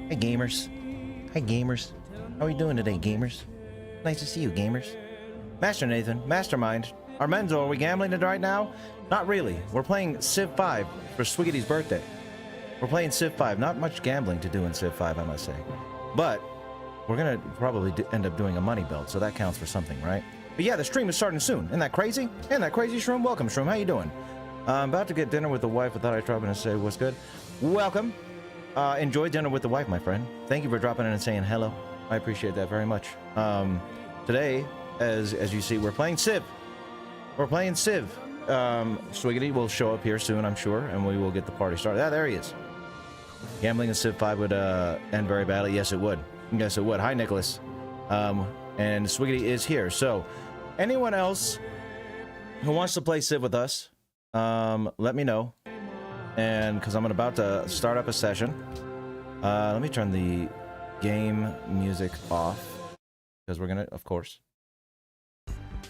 Hey gamers. Hi gamers. How are you doing today, gamers? Nice to see you, gamers. Master Nathan, Mastermind, Armenzo, are we gambling it right now? Not really. We're playing Civ 5 for Swiggity's birthday. We're playing Civ 5. Not much gambling to do in Civ 5, I must say. But we're gonna probably end up doing a money belt, so that counts for something, right? But yeah, the stream is starting soon. Isn't that crazy? Isn't that crazy, Shroom? Welcome, Shroom. How you doing? I'm about to get dinner with the wife. I thought I'd drop in and say what's good. Welcome. Enjoy dinner with the wife, my friend. Thank you for dropping in and saying hello. I appreciate that very much. Today, as you see, we're playing Civ. We're playing Civ. Swiggity will show up here soon, I'm sure, and we will get the party started. Ah, there he is. Gambling in Civ 5 would end very badly. Yes, it would. Yes, it would. Hi, Nicholas. And Swiggity is here. So, anyone else who wants to play Civ with us, let me know. And because I'm about to start up a session, let me turn the game music off, because we're gonna, of course.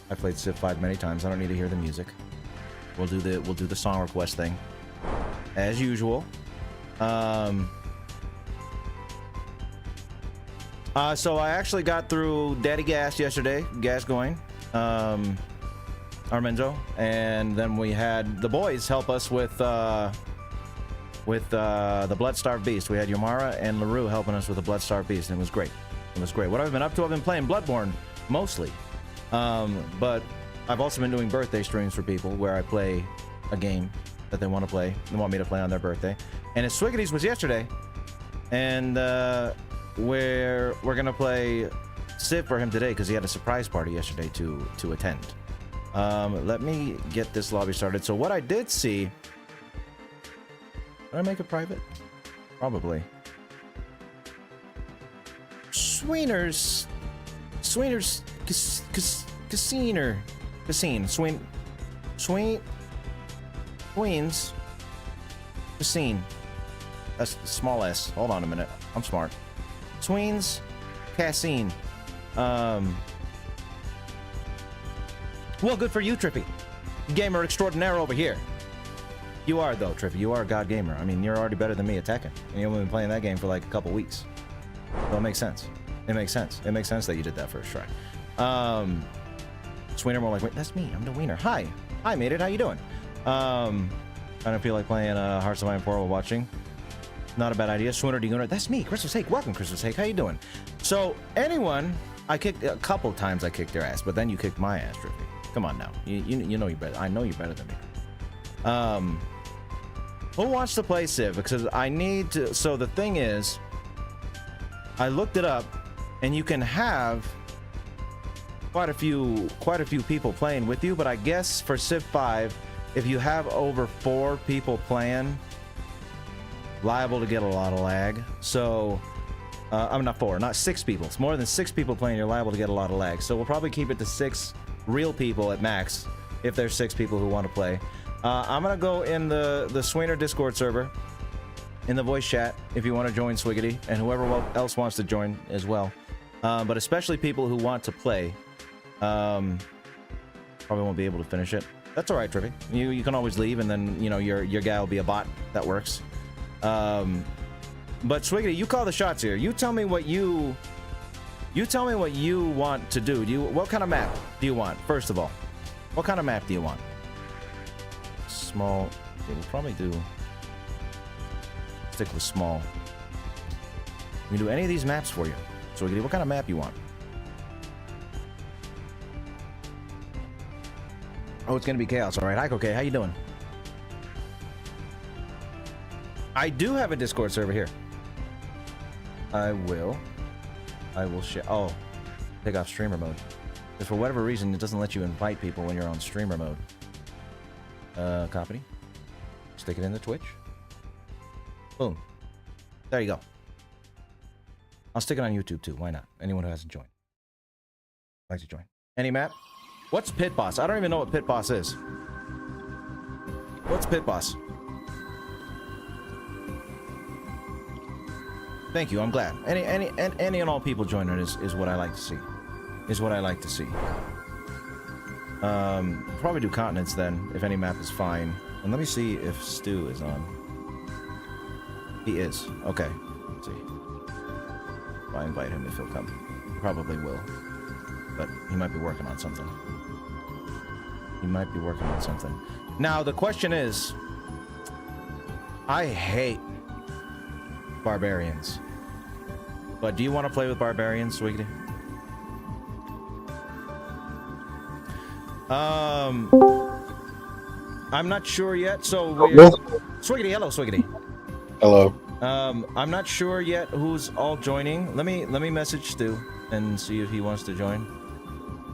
I played Civ 5 many times. I don't need to hear the music. We'll do the song request thing as usual. So I actually got through Daddy Gas yesterday, Gas going, Armenzo, and then we had the boys help us with the Blood-Starved Beast. We had Yomara and LaRue helping us with the Blood-Starved Beast, and it was great. It was great. What I've been up to, I've been playing Bloodborne, mostly. But I've also been doing birthday streams for people where I play a game that they want to play. They want me to play on their birthday. And his Swiggity's was yesterday. And we're going to play Civ for him today because he had a surprise party yesterday to attend. Let me get this lobby started. So what I did see... Did I make it private? Probably. Sweeners, Casino, Sweens, Casine. That's small s. Hold on a minute. I'm smart. Sweens, Cassine. Well, good for you, Trippy. Gamer extraordinaire over here. You are, though, Trippy. You are a god gamer. I mean, you're already better than me at Tekken. And you've been playing that game for like a couple weeks. So it makes sense. It makes sense. It makes sense that you did that first try. Sweener more like, wait, that's me. I'm the Wiener. Hi. Hi, mate it. How you doing? I don't feel like playing Hearts of Iron 4 while watching. Not a bad idea. Swooner Deguner. That's me, Crystal Sake. Welcome, Crystal Sake. How you doing? So, anyone, I kicked a couple times. I kicked their ass, but then you kicked my ass, Trippy. Come on now. You know you're better. I know you're better than me. Who wants to play Civ? Because I need to. So the thing is, I looked it up, and you can have quite a few people playing with you. But I guess for Civ 5, if you have over 4 people playing, liable to get a lot of lag. So I'm not 4, not 6 people. It's more than 6 people playing. You're liable to get a lot of lag. So we'll probably keep it to 6 real people at max if there's 6 people who want to play. I'm gonna go in the Sweener Discord server, in the voice chat, if you want to join Swiggity, and whoever else wants to join as well. But especially people who want to play. Probably won't be able to finish it. That's all right, Trippy. You can always leave, and then your guy will be a bot. That works. But Swiggity, you call the shots here. You tell me what you want to do. What kind of map do you want? First of all, what kind of map do you want? Small Okay, we'll probably stick with small. We can do any of these maps for you. So what kind of map you want? Oh, it's gonna be chaos. All right, hi, okay. How you doing? I do have a Discord server here. I will share. Oh, take off streamer mode. Because for whatever reason, it doesn't let you invite people when you're on streamer mode. Copy. Stick it in the Twitch. Boom. There you go. I'll stick it on YouTube too. Why not? Anyone who hasn't joined. I'd like to join. Any map? What's Pit Boss? I don't even know what Pit Boss is. What's Pit Boss? Thank you. I'm glad. Any and all people joining is what I like to see. Is what I like to see. Probably do continents then, if any map is fine. And let me see if Stu is on. He is. Okay. Let's see. If I invite him, if he'll come. Probably will. But he might be working on something. He might be working on something. Now, the question is... I hate barbarians. But do you want to play with barbarians, Swiggity? I'm not sure yet, so we're... Swiggity, hello, Swiggity. Hello. I'm not sure yet who's all joining. Let me message Stu and see if he wants to join.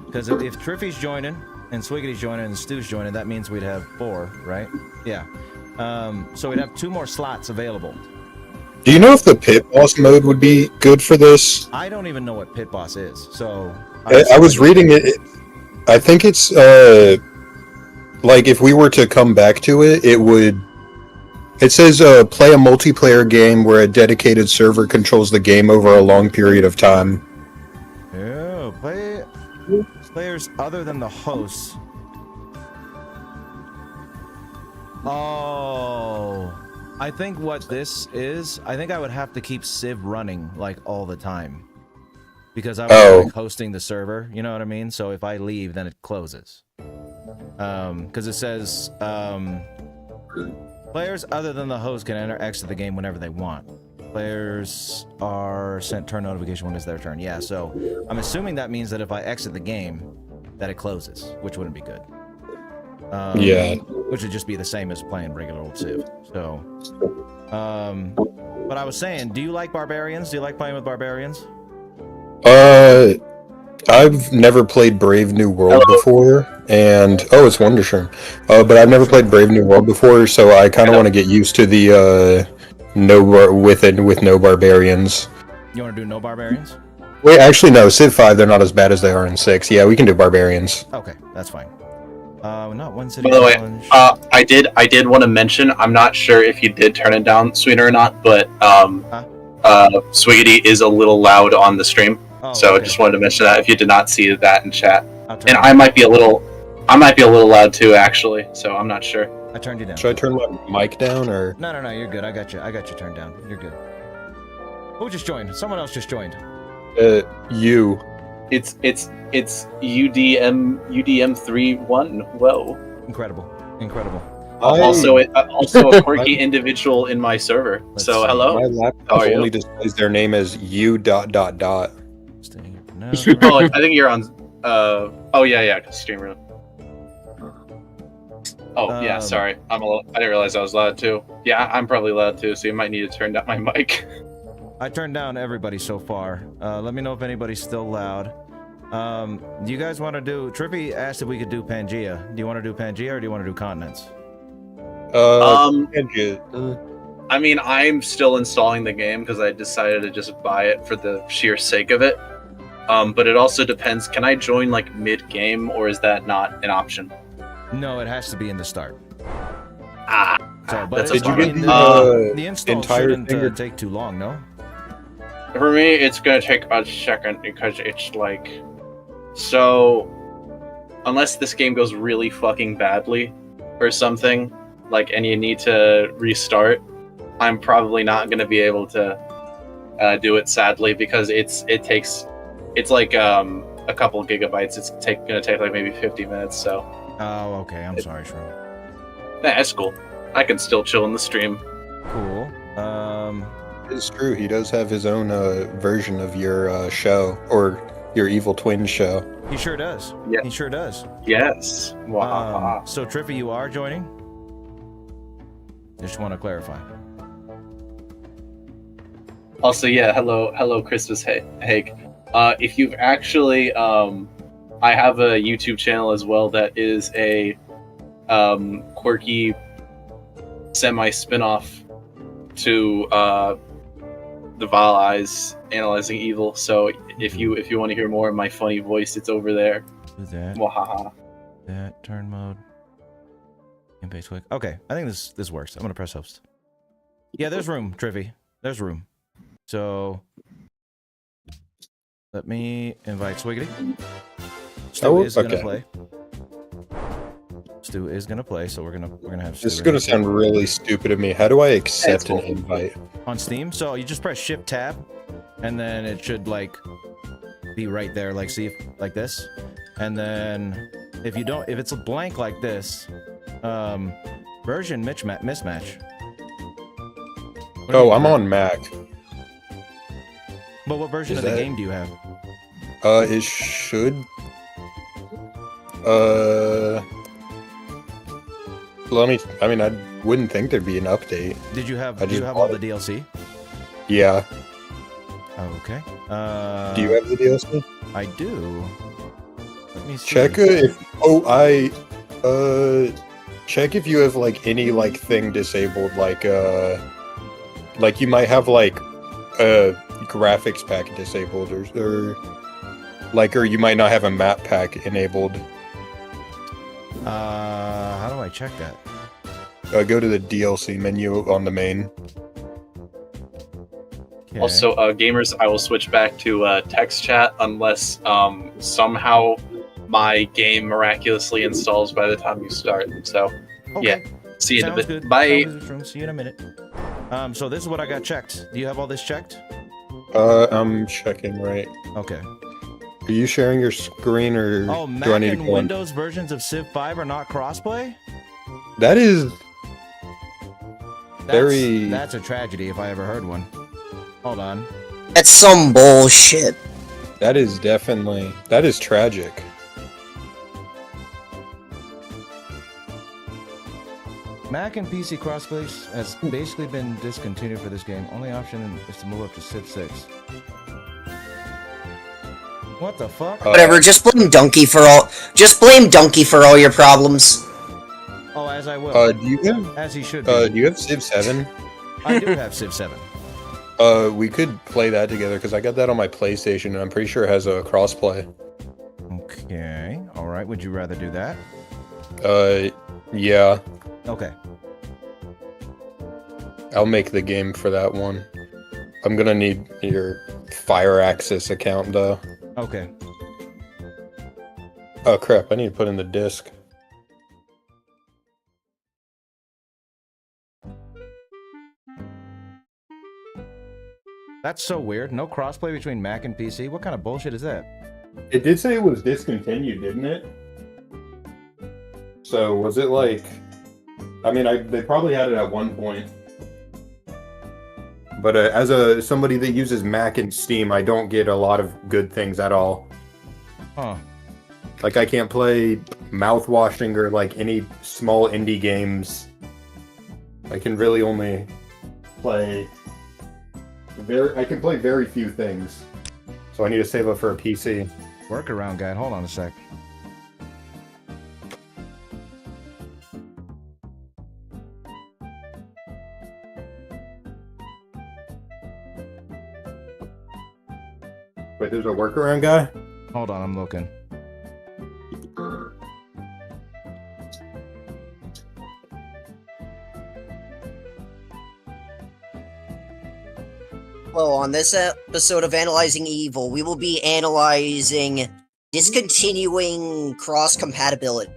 Because if Triffy's joining, and Swiggity's joining, and Stu's joining, that means we'd have 4, right? Yeah. So we'd have 2 more slots available. Do you know if the Pit Boss mode would be good for this? I don't even know what Pit Boss is, so... I was reading it. I think it's, like, if we were to come back to it, it would... It says, play a multiplayer game where a dedicated server controls the game over a long period of time. Yeah, players other than the hosts. Oh... I think what this is, I think I would have to keep Civ running, like, all the time. Because I was like, hosting the server, you know what I mean? So if I leave, then it closes. Because it says, players other than the host can enter exit the game whenever they want. Players are sent turn notification when it's their turn. Yeah, so I'm assuming that means that if I exit the game, that it closes, which wouldn't be good. Yeah. Which would just be the same as playing regular old Civ. So, but I was saying, do you like barbarians? Do you like playing with barbarians? I've never played Brave New World before, and it's Wondershroom. But I've never played Brave New World before, so I kind of want to get used to the with no barbarians. You want to do no barbarians? Wait, actually no. Civ 5, they're not as bad as they are in 6. Yeah, we can do barbarians. Okay, that's fine. Not one city By the way, challenge. I did want to mention, I'm not sure if you did turn it down, Sweeter, or not, but Swiggity is a little loud on the stream, so okay. Just wanted to mention that if you did not see that in chat. And I might be a little loud too, actually, so I'm not sure. I turned you down. Should I turn my mic down, or? No, you're good. I got you turned down. You're good. Who just joined? Someone else just joined. You. It's UDM31. Whoa. Incredible. Also a quirky individual in my server. So hello. My laptop only displays their name as you ... No, I think you're on. Yeah, streamer. Oh yeah, sorry. I didn't realize I was loud too. Yeah, I'm probably loud too. So you might need to turn down my mic. I turned down everybody so far. Let me know if anybody's still loud. Do you guys want to do... Trippy asked if we could do Pangea. Do you want to do Pangea or do you want to do continents? Pangea. I mean, I'm still installing the game because I decided to just buy it for the sheer sake of it. But it also depends. Can I join like mid-game or is that not an option? No, it has to be in the start. So, but did you get the install shouldn't take too long, no? For me, it's gonna take a second because it's like... So, unless this game goes really fucking badly or something, like, and you need to restart, I'm probably not gonna be able to do it, sadly, because it's like a couple of gigabytes. It's gonna take like maybe 50 minutes. So. Oh, okay. I'm sorry, Shroom. Nah, that's cool. I can still chill in the stream. Cool. It's true. He does have his own version of your show, or your evil twin show. He sure does. Yeah. He sure does. Yes. So Triffy, you are joining? Just want to clarify. Also, yeah, hello, Christmas Hake. If you've actually, I have a YouTube channel as well that is a quirky semi-spin-off to the Vile Eyes Analyzing Evil. So if you want to hear more of my funny voice, it's over there. Do that. Wahaha. That turn mode. And base click. Okay, I think this works. I'm gonna press host. Yeah, there's room, Triffy. There's room. So let me invite Swiggity. Stu is gonna play. Stu is gonna play, so we're gonna have Stu. This is gonna sound really stupid of me. How do I accept an invite? On Steam? So you just press Shift Tab, and then it should like be right there, like see if, like this. And then if it's a blank like this, version mismatch. Oh, I'm on Mac. But what version of the game do you have? It should. I mean, I wouldn't think there'd be an update. Did you have? Do you have all the DLC? Yeah. Okay. Do you have the DLC? I do. Let me see. Check check if you have like any like thing disabled, like you might have like a graphics pack disabled, or you might not have a map pack enabled. How do I check that? Go to the DLC menu on the main. Okay. Also, gamers, I will switch back to text chat unless somehow my game miraculously installs by the time you start. So, okay. Yeah. See you in a bit. Good. Bye. See you in a minute. So this is what I got checked. Do you have all this checked? I'm checking right. Okay. Are you sharing your screen, or Oh, do I Mac need to and go on? Windows versions of Civ 5 are not crossplay? That is That's a tragedy if I ever heard one. Hold on. That's some bullshit. that is tragic. Mac and PC crossplay has basically been discontinued for this game. Only option is to move up to Civ 6. What the fuck? Whatever, just blame Donkey for all. Just blame Donkey for all your problems. Oh, as I will. Do you have As he should be. do you have Civ 7? I do have Civ 7. We could play that together because I got that on my PlayStation and I'm pretty sure it has a crossplay. Okay. All right. Would you rather do that? Yeah. Okay. I'll make the game for that one. I'm gonna need your Fire Access account though. Okay. Oh crap, I need to put in the disc. That's so weird. No crossplay between Mac and PC? What kind of bullshit is that? It did say it was discontinued, didn't it? So was it like... I mean, they probably had it at one point. But as somebody that uses Mac and Steam, I don't get a lot of good things at all. Huh. Like, I can't play mouthwashing or, like, any small indie games. I can really only play... I can play very few things. So I need to save up for a PC. Workaround guide. Hold on a sec. Wait, there's a workaround guy? Hold on, I'm looking. Well, on this episode of Analyzing Evil, we will be analyzing discontinuing cross-compatibility.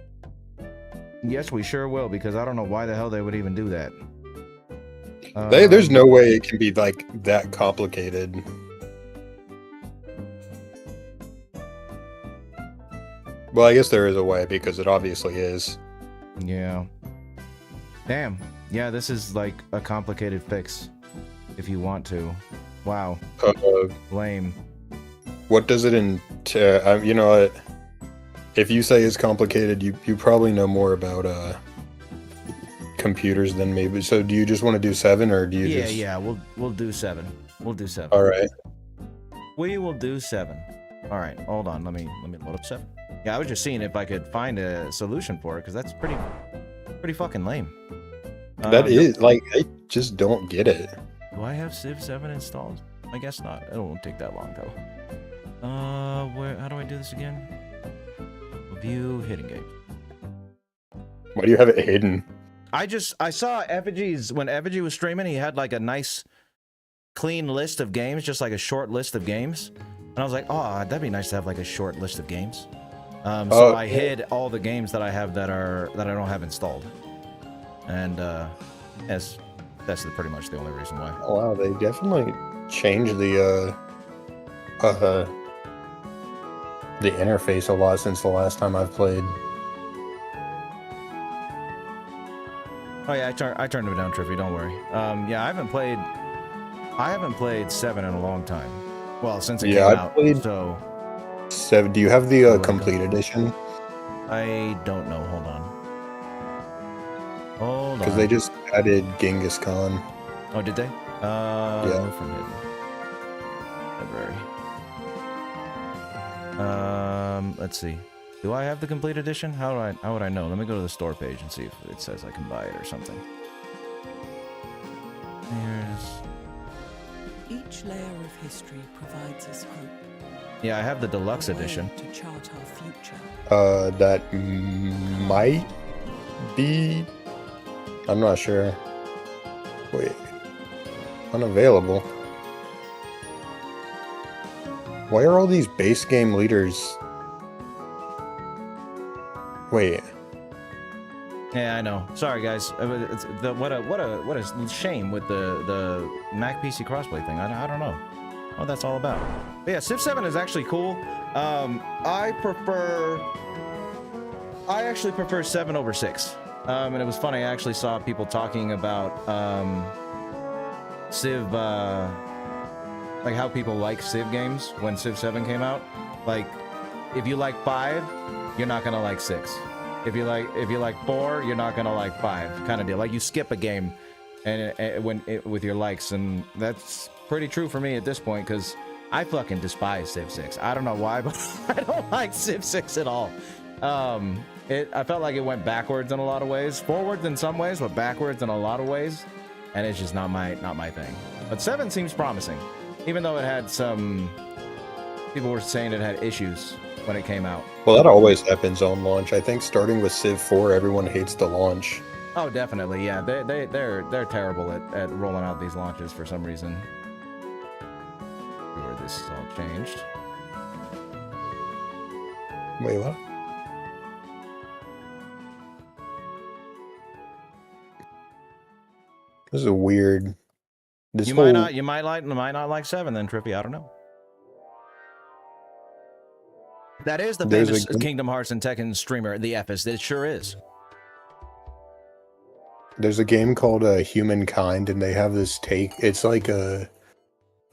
Yes, we sure will, because I don't know why the hell they would even do that. There's no way it can be, like, that complicated. Well, I guess there is a way, because it obviously is. Yeah. Damn. Yeah, this is like a complicated fix. If you want to. Wow. Lame. What does it entail? You know what? If you say it's complicated, you probably know more about computers than me. But so do you just want to do 7 or do you just... Yeah, we'll do 7. We'll do 7. All right. We will do 7. All right, hold on. Let me load up 7. Yeah, I was just seeing if I could find a solution for it because that's pretty fucking lame. That is like, I just don't get it. Do I have Civ 7 installed? I guess not. It won't take that long though. How do I do this again? View hidden game. Why do you have it hidden? I saw Effigy's when Effigy was streaming. He had like a nice, clean list of games, just like a short list of games. And I was like, oh, that'd be nice to have like a short list of games. So I hid all the games that I have that I don't have installed. And yes, that's pretty much the only reason why. Oh, wow, they definitely changed the interface a lot since the last time I've played. Oh yeah, I turned him down, Trippy. Don't worry. Yeah, I haven't played 7 in a long time. Well, since it came out. So 7. Do you have the complete edition? I don't know. Hold on. Because they just added Genghis Khan. Oh, did they? Yeah. From hidden library. Let's see. Do I have the complete edition? How would I know? Let me go to the store page and see if it says I can buy it or something. Each layer of history provides us hope. Yeah, I have the deluxe edition. To chart our future. That might be... I'm not sure. Wait. Unavailable. Why are all these base game leaders... Wait. Yeah, I know. Sorry, guys. What a shame with the Mac PC crossplay thing. I don't know what that's all about. But yeah, Civ 7 is actually cool. I actually prefer 7 over 6. And it was funny. I actually saw people talking about Civ, like how people like Civ games when Civ 7 came out. Like, if you like 5, you're not gonna like 6. If you like 4, you're not gonna like 5, kind of deal. Like you skip a game, and with your likes, and that's pretty true for me at this point because I fucking despise Civ 6. I don't know why, but I don't like Civ 6 at all. I felt like it went backwards in a lot of ways, forwards in some ways, but backwards in a lot of ways, and it's just not my thing. But 7 seems promising, even though it had some people were saying it had issues when it came out. Well, that always happens on launch. I think starting with Civ 4, everyone hates the launch. Oh, definitely, yeah. They're terrible at rolling out these launches for some reason. Where this is all changed. Wait, what? This is a weird. You might not like 7 then, Trippy. I don't know. That is the famous Kingdom Hearts and Tekken streamer, the Epis. It sure is. There's a game called Humankind, and they have this take. It's like they're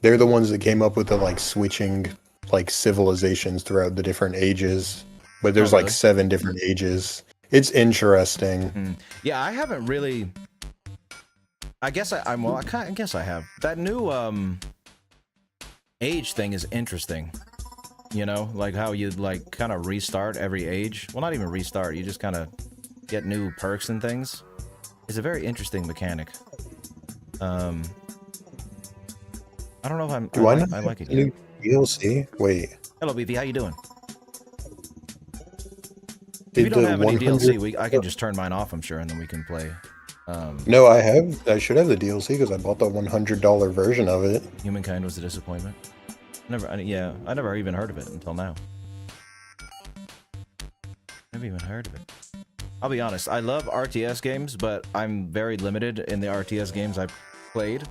the ones that came up with the like switching like civilizations throughout the different ages. But there's like 7 different ages. It's interesting. Yeah, I haven't really. I guess I guess I have. That new age thing is interesting. You know, like how you like kind of restart every age. Well, not even restart. You just kind of get new perks and things. It's a very interesting mechanic. I don't know if I like it yet. DLC? Wait. Hello, BV. How you doing? If you don't have any DLC, I can just turn mine off, I'm sure, and then we can play. No, I should have the DLC because I bought the $100 version of it. Humankind was a disappointment. I never even heard of it until now. Never even heard of it. I'll be honest, I love RTS games, but I'm very limited in the RTS games I've played.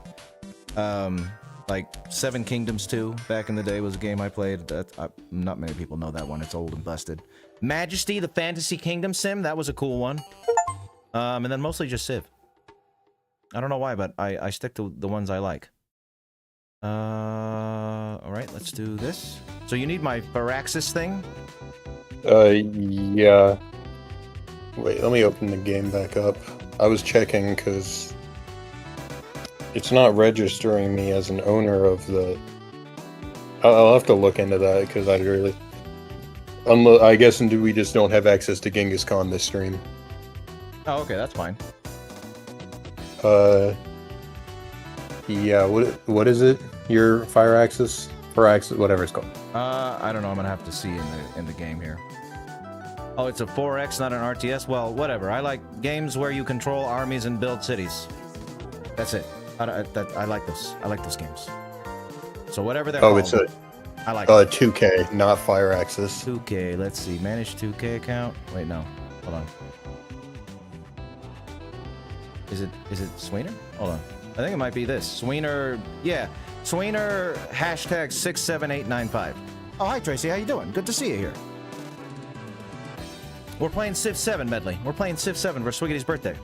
Like 7 Kingdoms 2 back in the day was a game I played. Not many people know that one. It's old and busted. Majesty, the Fantasy Kingdom sim, that was a cool one. And then mostly just Civ. I don't know why, but I stick to the ones I like. All right, let's do this. So you need my Firaxis thing? Yeah. Wait, let me open the game back up. I was checking because it's not registering me as an owner of the... I'll have to look into that because I really... I guess we just don't have access to Genghis Khan this stream. Oh, okay, that's fine. Yeah, what is it? Your Firaxis? Firaxis, whatever it's called. I don't know. I'm gonna have to see in the game here. Oh, it's a 4X, not an RTS. Well, whatever. I like games where you control armies and build cities. That's it. I like those. I like those games. So whatever they're called. Oh, it's a I like 2K, not Firaxis. 2K. Let's see. Manage 2K account. Wait, no. Hold on. Is it Sweener? Hold on. I think it might be this. Sweener. Yeah. Sweener hashtag 67895. Oh, hi Tracy. How you doing? Good to see you here. We're playing Civ 7 medley. We're playing Civ 7 for Swiggity's birthday.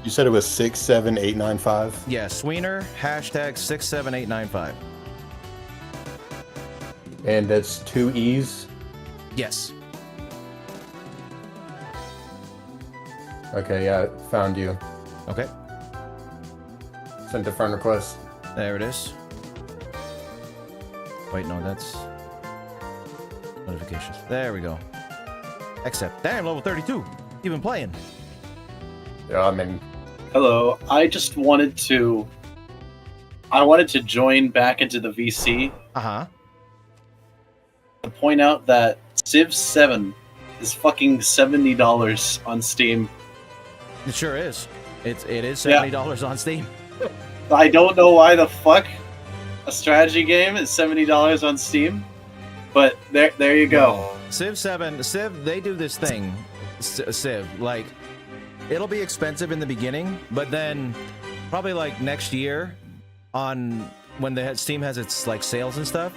You said it was 67895? Yeah, Sweener hashtag 67895. And that's 2 E's? Yes. Okay, yeah, found you. Okay. Sent a friend request. There it is. Wait, no, that's notifications. There we go. Accept. Damn, level 32. You've been playing. Yeah, I mean... Hello. I wanted to join back into the VC Uh-huh. to point out that Civ 7 is fucking $70 on Steam. It sure is. It is $70 on Steam. I don't know why the fuck a strategy game is $70 on Steam, but there you go. Civ 7, they do this thing, Civ, like, it'll be expensive in the beginning, but then probably like next year when Steam has its like sales and stuff,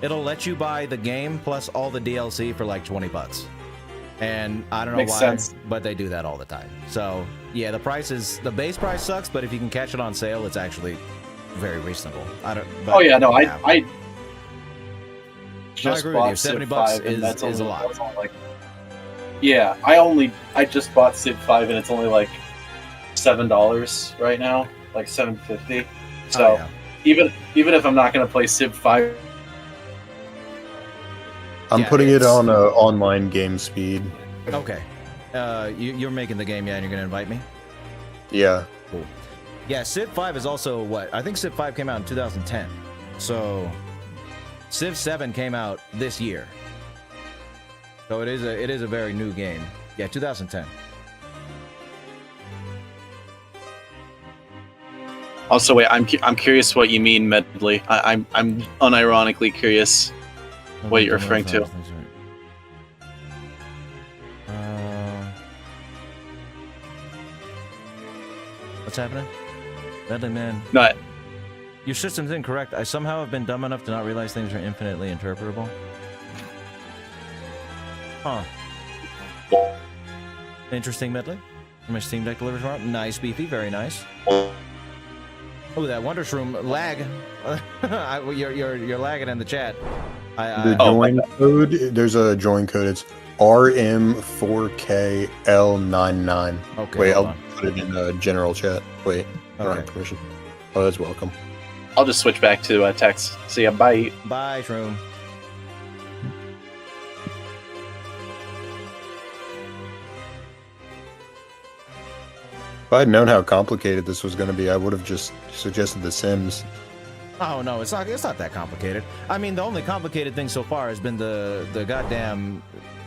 it'll let you buy the game plus all the DLC for like $20. And I don't know Makes why, sense. but they do that all the time. So yeah, the base price sucks, but if you can catch it on sale, it's actually very reasonable. I agree with you. bought $70 Civ 5 and is a lot. that's only like, yeah, I just bought Civ 5 and it's only like $7 right now, like $7.50. So Oh, yeah. even if I'm not gonna play Civ 5, I'm putting it on online game speed. Okay. You're making the game, yeah, and you're gonna invite me? Yeah. Cool. Yeah, Civ 5 is also what? I think Civ 5 came out in 2010. So Civ 7 came out this year. So it is a very new game. Yeah, 2010. Also, wait, I'm curious what you mean, Medley. I'm unironically curious what you're referring to. What's happening? Medley man. No, Your system's incorrect. I somehow have been dumb enough to not realize things are infinitely interpretable. Huh. Interesting, Medley. My Steam Deck delivers tomorrow. Nice, Beefy. Very nice. Oh, that Wonder Shroom lag. You're lagging in the chat. The join code, there's a join code. It's RM4KL99. Okay, Wait, hold I'll on. put it in general chat. Wait, I don't have Okay. permission. Oh, that's welcome. I'll just switch back to text. See ya, bye. Bye, Shroom. If I had known how complicated this was going to be, I would have just suggested The Sims. Oh no, it's not that complicated. I mean, the only complicated thing so far has been the goddamn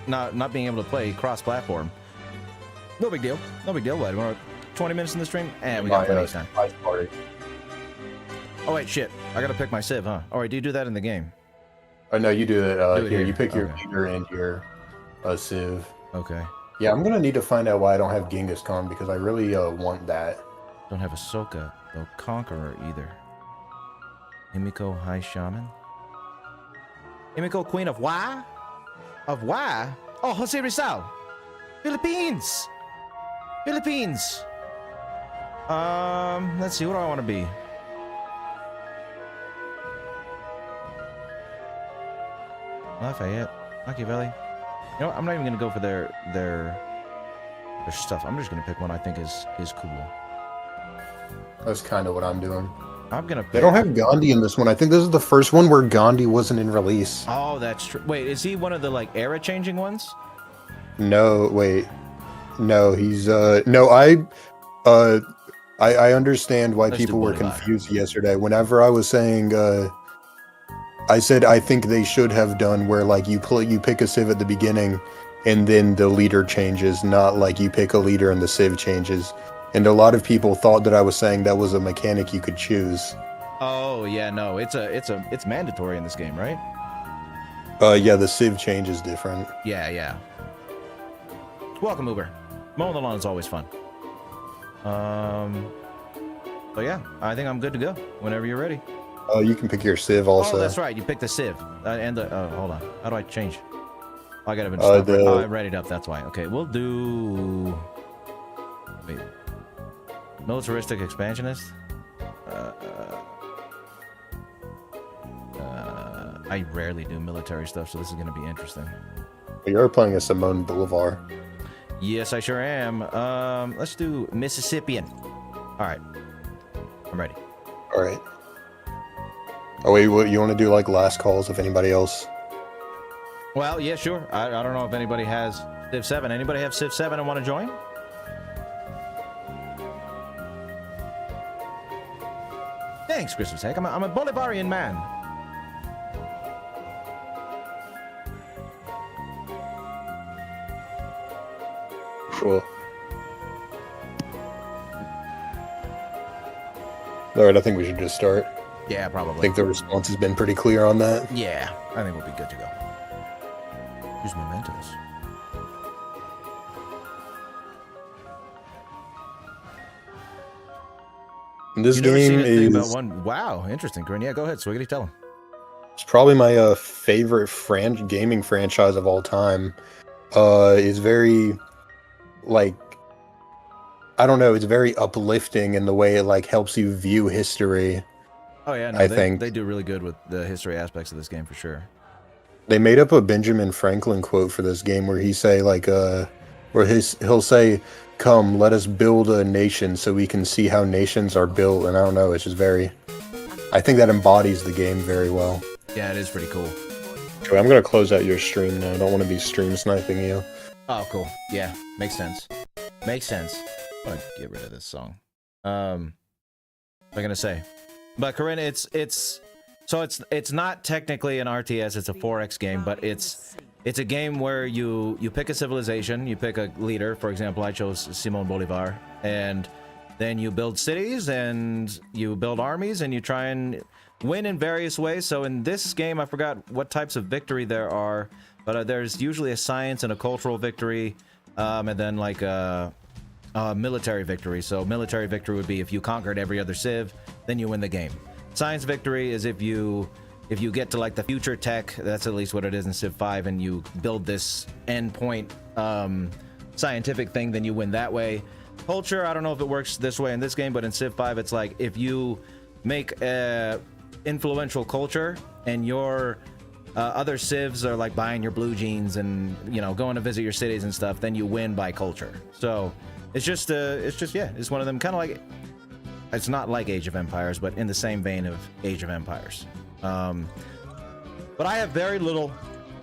not being able to play cross-platform. No big deal. No big deal. What? We're 20 minutes in the stream, and we got plenty of time. Party. Oh wait, shit. I gotta pick my Civ, huh? All right, do you do that in the game? Oh no, you do it. Do it Here, here. you pick your Okay. leader and your Civ. Okay. Yeah, I'm gonna need to find out why I don't have Genghis Khan because I really want that. Don't have Ahsoka, no Conqueror either. Himiko High Shaman. Himiko Queen of Wa? Of Wa? Oh, Jose Rizal. Philippines. Philippines. Let's see. What do I want to be? Lafayette, Machiavelli. You know what? I'm not even gonna go for their stuff. I'm just gonna pick one I think is cool. That's kind of what I'm doing. I'm gonna. Pick... They don't have Gandhi in this one. I think this is the first one where Gandhi wasn't in release. Oh, that's true. Wait, is he one of the like era changing ones? No, wait. No, he's no. I understand why Let's people do were Bolivar. confused yesterday. Whenever I was saying, I said I think they should have done where like you pick a civ at the beginning, and then the leader changes, not like you pick a leader and the civ changes. And a lot of people thought that I was saying that was a mechanic you could choose. Oh yeah, no, it's mandatory in this game, right? Yeah, the civ change is different. Yeah, yeah. Welcome, Uber. Mowing the lawn is always fun. So yeah, I think I'm good to go. Whenever you're ready. Oh, you can pick your civ also. Oh, that's right. You picked the civ and the. Oh, hold on. How do I change? Oh, I gotta been. Oh, I read it up. That's why. Okay, we'll do. Wait. Militaristic expansionist. I rarely do military stuff, so this is gonna be interesting. You're playing a Simone Bolivar. Yes, I sure am. Let's do Mississippian. All right, I'm ready. All right. Oh wait, what, you want to do like last calls if anybody else? Well, yeah, sure. I don't know if anybody has Civ 7. Anybody have Civ 7 and want to join? Thanks, Christmas Heck. I'm a Bolivarian man. Cool. All right, I think we should just start. Yeah, I probably. think the response has been pretty clear on that. Yeah, I think we'll be good to go. Use mementos. This You never seen game a thing about is one? Wow, interesting, Corinne. Yeah, go ahead, Swiggity, tell him. it's probably my favorite gaming franchise of all time. It's very like I don't know. It's very uplifting in the way it like helps you view history. Oh yeah, no, I they, think they do really good with the history aspects of this game for sure. They made up a Benjamin Franklin quote for this game where he'll say, "Come, let us build a nation so we can see how nations are built." And I don't know, it's just I think that embodies the game very well. Yeah, it is pretty cool. Okay, I'm gonna close out your stream now. I don't want to be stream sniping you. Oh, cool. Yeah, makes sense. Makes sense. I'm gonna get rid of this song. What am I gonna say? But Corinne, it's not technically an RTS. It's a 4X game, but it's a game where you pick a civilization, you pick a leader. For example, I chose Simon Bolivar, and then you build cities and you build armies and you try and win in various ways. So in this game, I forgot what types of victory there are, but there's usually a science and a cultural victory, and then like a military victory. So military victory would be if you conquered every other civ, then you win the game. Science victory is if you get to like the future tech, that's at least what it is in Civ 5, and you build this endpoint scientific thing, then you win that way. Culture, I don't know if it works this way in this game, but in Civ 5, it's like if you make a influential culture and your other civs are like buying your blue jeans and, you know, going to visit your cities and stuff, then you win by culture. So it's just yeah, it's one of them, kind of like, it's not like Age of Empires, but in the same vein of Age of Empires. But I have very little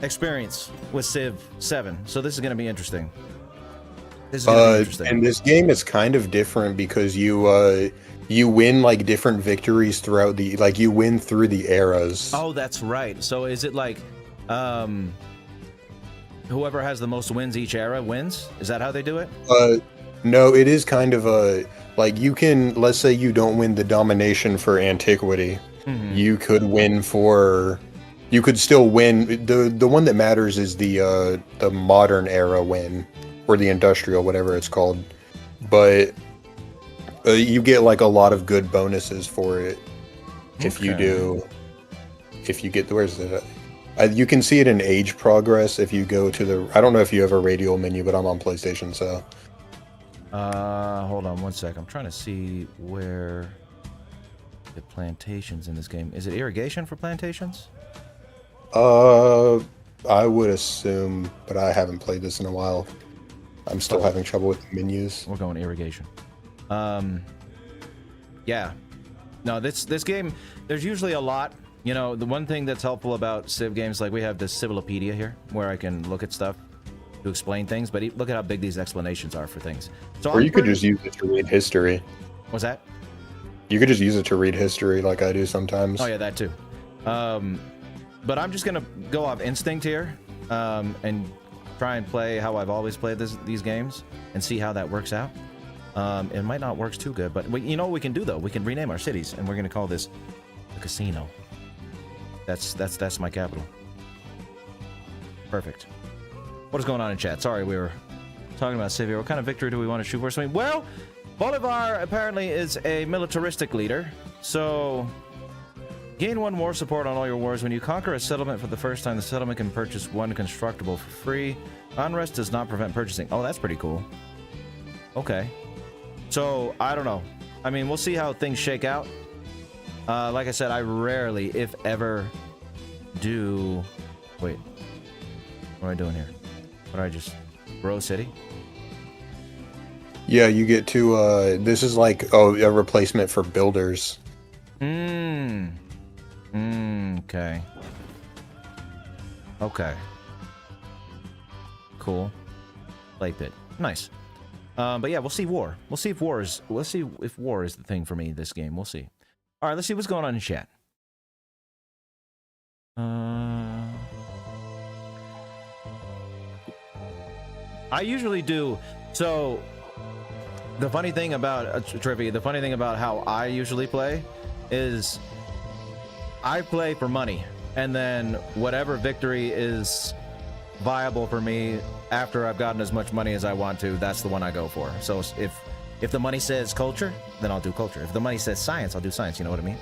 experience with Civ 7, so this is going to be interesting. This is going to be interesting. And this game is kind of different because you win like different victories throughout you win through the eras. Oh, that's right. So is it like whoever has the most wins each era wins? Is that how they do it? No, it is kind of like you can, let's say you don't win the domination for antiquity. Mm-hmm. You could still win. The one that matters is the modern era win, or the industrial, whatever it's called. But you get like a lot of good bonuses for it if you get where's it? You can see it in age progress if you go to the. I don't know if you have a radial menu, but I'm on PlayStation, so. Hold on one sec. I'm trying to see where the plantations in this game. Is it irrigation for plantations? I would assume, but I haven't played this in a while. I'm still having trouble with the menus. We're going irrigation. Yeah. No, this game, there's usually a lot. You know, the one thing that's helpful about Civ games, like we have this Civilopedia here, where I can look at stuff to explain things, but look at how big these explanations are for things. So Or you could just use it to read history. What's that? You could just use it to read history like I do sometimes. Oh yeah, that too. But I'm just gonna go off instinct here, and try and play how I've always played these games, and see how that works out. It might not work too good, but you know what we can do though? We can rename our cities, and we're gonna call this the casino. That's my capital. Perfect. What is going on in chat? Sorry, we were talking about Civ here. What kind of victory do we want to shoot for? So, well, Bolivar apparently is a militaristic leader, so gain 1 war support on all your wars. When you conquer a settlement for the first time, the settlement can purchase 1 constructible for free. Unrest does not prevent purchasing. Oh, that's pretty cool. Okay. So, I don't know. I mean, we'll see how things shake out. Like I said, I rarely, if ever, do... Wait. What am I doing here? What did I just... Grow city? Yeah, you get to, this is like, a replacement for builders. Okay. Okay. Cool. Play pit. Nice. But yeah, we'll see war. We'll see if war is the thing for me this game. We'll see. All right, let's see what's going on in chat. I usually do. So the funny thing about trivia, the funny thing about how I usually play is I play for money, and then whatever victory is viable for me after I've gotten as much money as I want to, that's the one I go for. So if the money says culture, then I'll do culture. If the money says science, I'll do science. You know what I mean?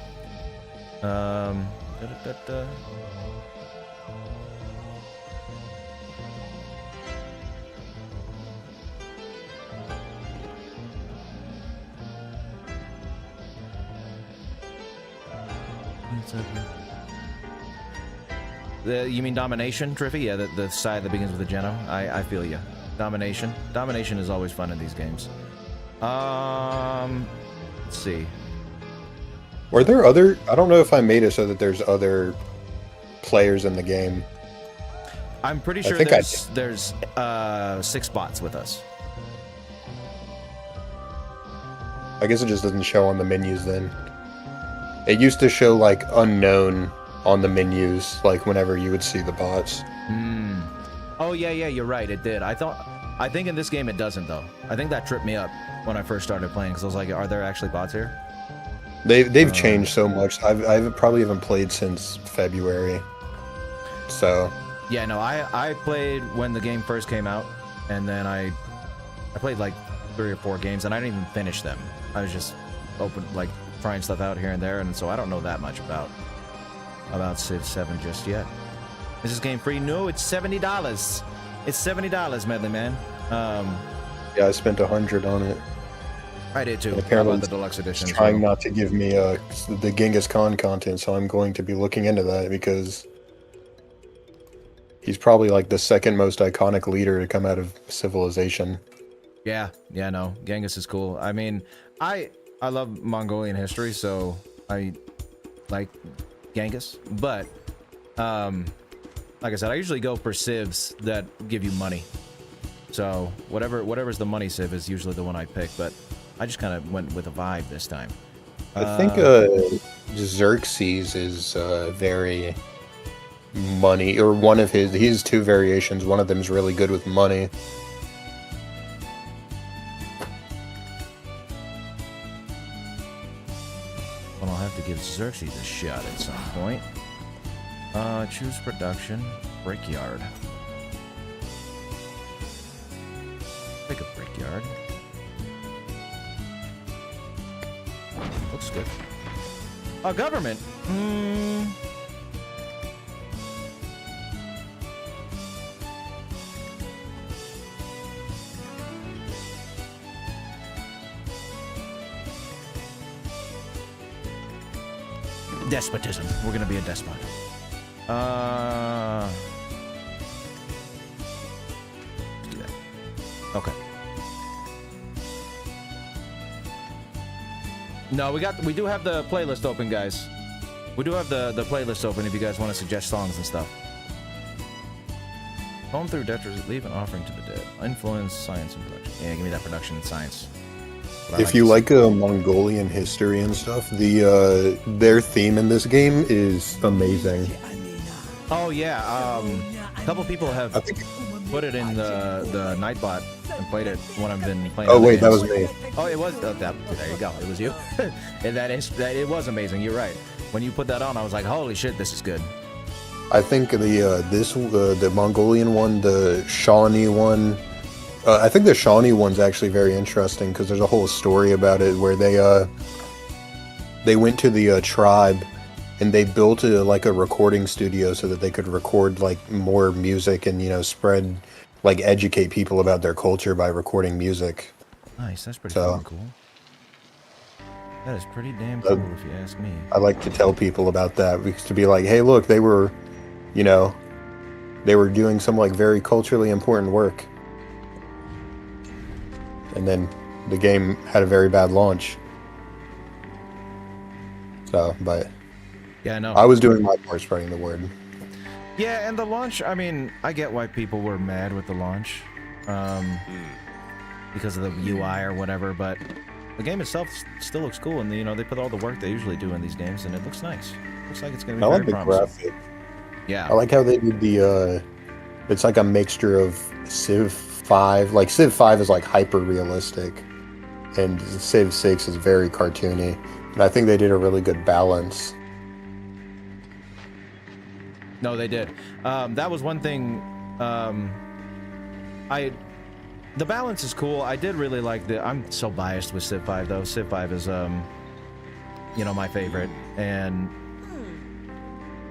You mean domination, Triffy? Yeah, the side that begins with a Geno. I feel you. Domination. Domination is always fun in these games. Let's see. Were there other... I don't know if I made it so that there's other players in the game. I'm pretty sure there's 6 bots with us. I guess it just doesn't show on the menus then. It used to show, like, unknown on the menus, like, whenever you would see the bots. Oh, yeah, you're right, it did. I think in this game it doesn't, though. I think that tripped me up when I first started playing, because I was like, are there actually bots here? They've changed so much. I've probably haven't played since February. So... Yeah, no, I played when the game first came out, and then I played, like, 3 or 4 games, and I didn't even finish them. I was just trying stuff out here and there, and so I don't know that much about Civ 7 just yet. Is this game free? No, it's $70. It's $70, Medley Man. Yeah, I spent $100 on it. I did too. Apparently, the deluxe edition. Trying not to give me the Genghis Khan content, so I'm going to be looking into that because he's probably like the second most iconic leader to come out of civilization. Yeah, no, Genghis is cool. I mean, I love Mongolian history, so I like Genghis, but like I said, I usually go for civs that give you money. So whatever's the money civ is usually the one I pick, but I just kind of went with a vibe this time. I think Xerxes is very money, or one of his 2 variations. One of them is really good with money. Well, I'll have to give Xerxes a shot at some point. Choose production, brickyard. Pick a brickyard. Looks good. Government. Despotism. We're gonna be a despot. Let's do that. Okay. No, we do have the playlist open, guys. We do have the playlist open if you guys want to suggest songs and stuff. Home through debtors, leave an offering to the dead. Influence, science, and production. Yeah, give me that production and science. If you like Mongolian history and stuff, their theme in this game is amazing. Oh yeah, a couple people have put it in the Nightbot and played it when I've been playing. Oh wait, that was me. Oh, it was. There you go. It was you. And it was amazing. You're right. When you put that on, I was like, holy shit, this is good. I think the Mongolian one, the Shawnee one. I think the Shawnee one's actually very interesting because there's a whole story about it where they went to the tribe and they built a recording studio so that they could record like more music and spread educate people about their culture by recording music. Nice, that's pretty fucking cool. That is pretty damn cool if you ask me. I like to tell people about that because to be like, hey, look, they were doing some very culturally important work. And then the game had a very bad launch. So, but yeah, I know. I was doing my part spreading the word. Yeah, and the launch, I mean, I get why people were mad with the launch. Because of the UI or whatever, but the game itself still looks cool, and they put all the work they usually do in these games, and it looks nice. Looks like it's gonna be very promising. Graphic. Yeah. I like how they did the it's like a mixture of Civ 5. Like Civ 5 is hyper realistic, and Civ 6 is very cartoony. And I think they did a really good balance. No, they did. That was one thing. The balance is cool. I did really like I'm so biased with Civ 5 though. Civ 5 is my favorite, and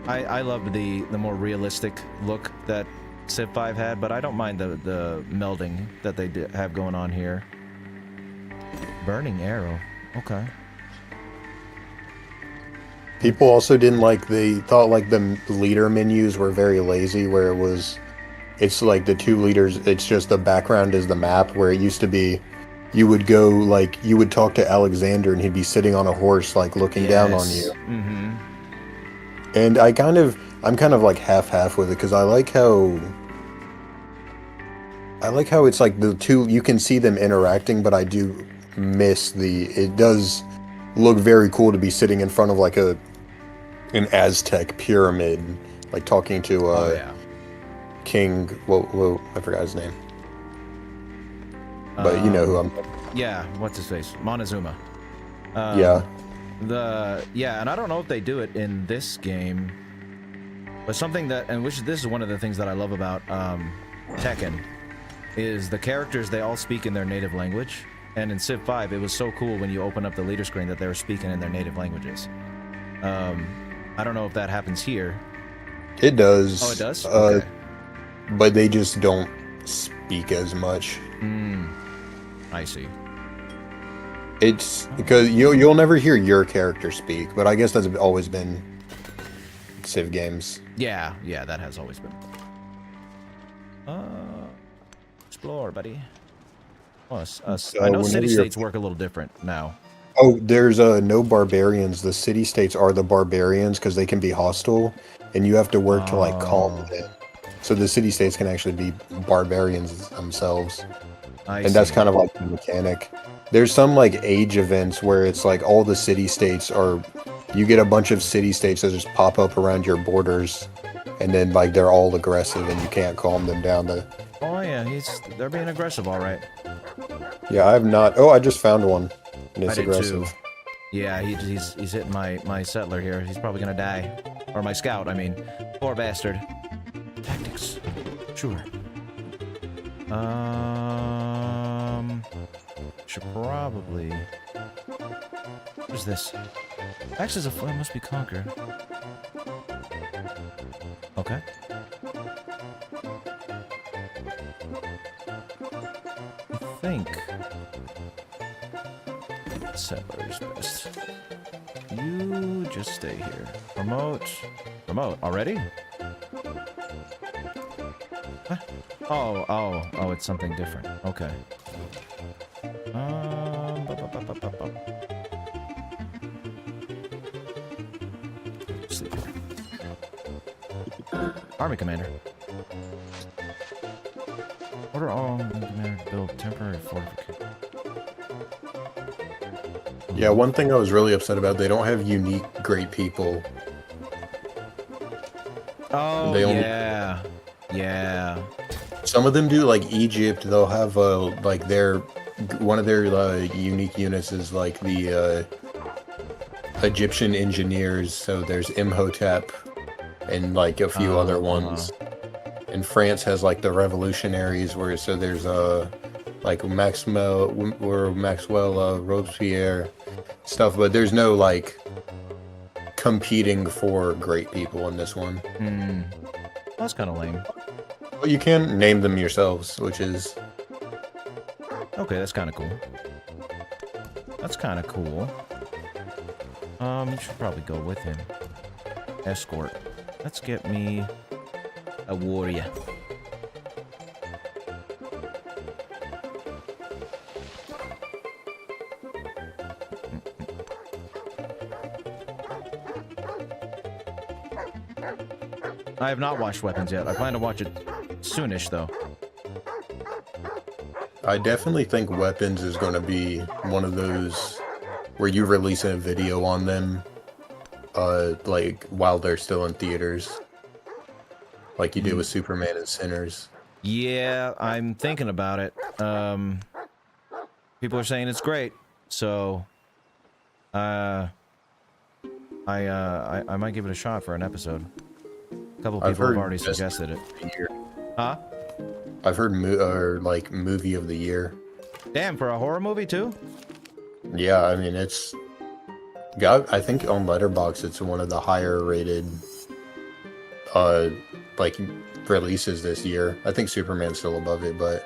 I loved the more realistic look that Civ 5 had, but I don't mind the melding that they have going on here. Burning arrow. Okay. People also didn't they thought the leader menus were very lazy, where it's the two leaders, it's just the background is the map, where it used to be you would go you would talk to Alexander and he'd be sitting on a horse looking down on you. Mm-hmm. And I'm kind of half with it because I like how it's the two, you can see them interacting, but I do miss it does look very cool to be sitting in front of an Aztec pyramid, talking to King, whoa, I forgot his name. But you know who I'm... Yeah, what's his face? Montezuma. Yeah. And I don't know if they do it in this game, but something this is one of the things that I love about Tekken, is the characters, they all speak in their native language. And in Civ 5, it was so cool when you open up the leader screen that they were speaking in their native languages. I don't know if that happens here. It does. Oh, it does? Okay. But they just don't speak as much. I see. It's because you'll never hear your character speak, but I guess that's always been Civ games. Yeah, that has always been. Explore, buddy. Oh, I know city-states work a little different now. Oh, there's no barbarians. The city-states are the barbarians because they can be hostile, and you have to work to calm them. So the city-states can actually be barbarians themselves. That's kind of the mechanic. There's some age events where it's all the city-states are... You get a bunch of city-states that just pop up around your borders, and then they're all aggressive and you can't calm them down. Oh yeah, they're being aggressive, all right. Yeah, I have not... Oh, I just found one. And it's I did aggressive. Too. Yeah, he's hitting my settler here. He's probably gonna die. Or my scout, I mean. Poor bastard. Tactics. Sure. Should probably... What is this? Axis of Flame must be conquered. Okay. I think... Settlers best. you just stay here. Remote. Remote. Already? Huh? Oh, it's something different. Okay. Sleep here. Army Commander. Order all Army Commander to build temporary fortification. Yeah, one thing I was really upset about, they don't have unique great people. Oh, They only- yeah. Yeah. Some of them do, like Egypt, they'll have like one of their unique units is like the Egyptian engineers, so there's Imhotep and like a few other ones. And France has like the revolutionaries, where so there's like Maxwell Robespierre stuff, but there's no like competing for great people in this one. That's kind of lame. Well, you can name them yourselves, which is Okay, that's kind of cool. That's kind of cool. You should probably go with him. Escort. Let's get me a warrior. I have not watched Weapons yet. I plan to watch it soonish, though. I definitely think Weapons is going to be one of those where you release a video on them, like while they're still in theaters, like you did with Superman and Sinners. Yeah, I'm thinking about it. People are saying it's great, so I might give it a shot for an episode. A couple I've people have heard already best suggested it. of the year. Huh? I've heard like movie of the year. Damn, for a horror movie too? Yeah, I mean it's got. I think on Letterboxd it's one of the higher rated, like releases this year. I think Superman's still above it, but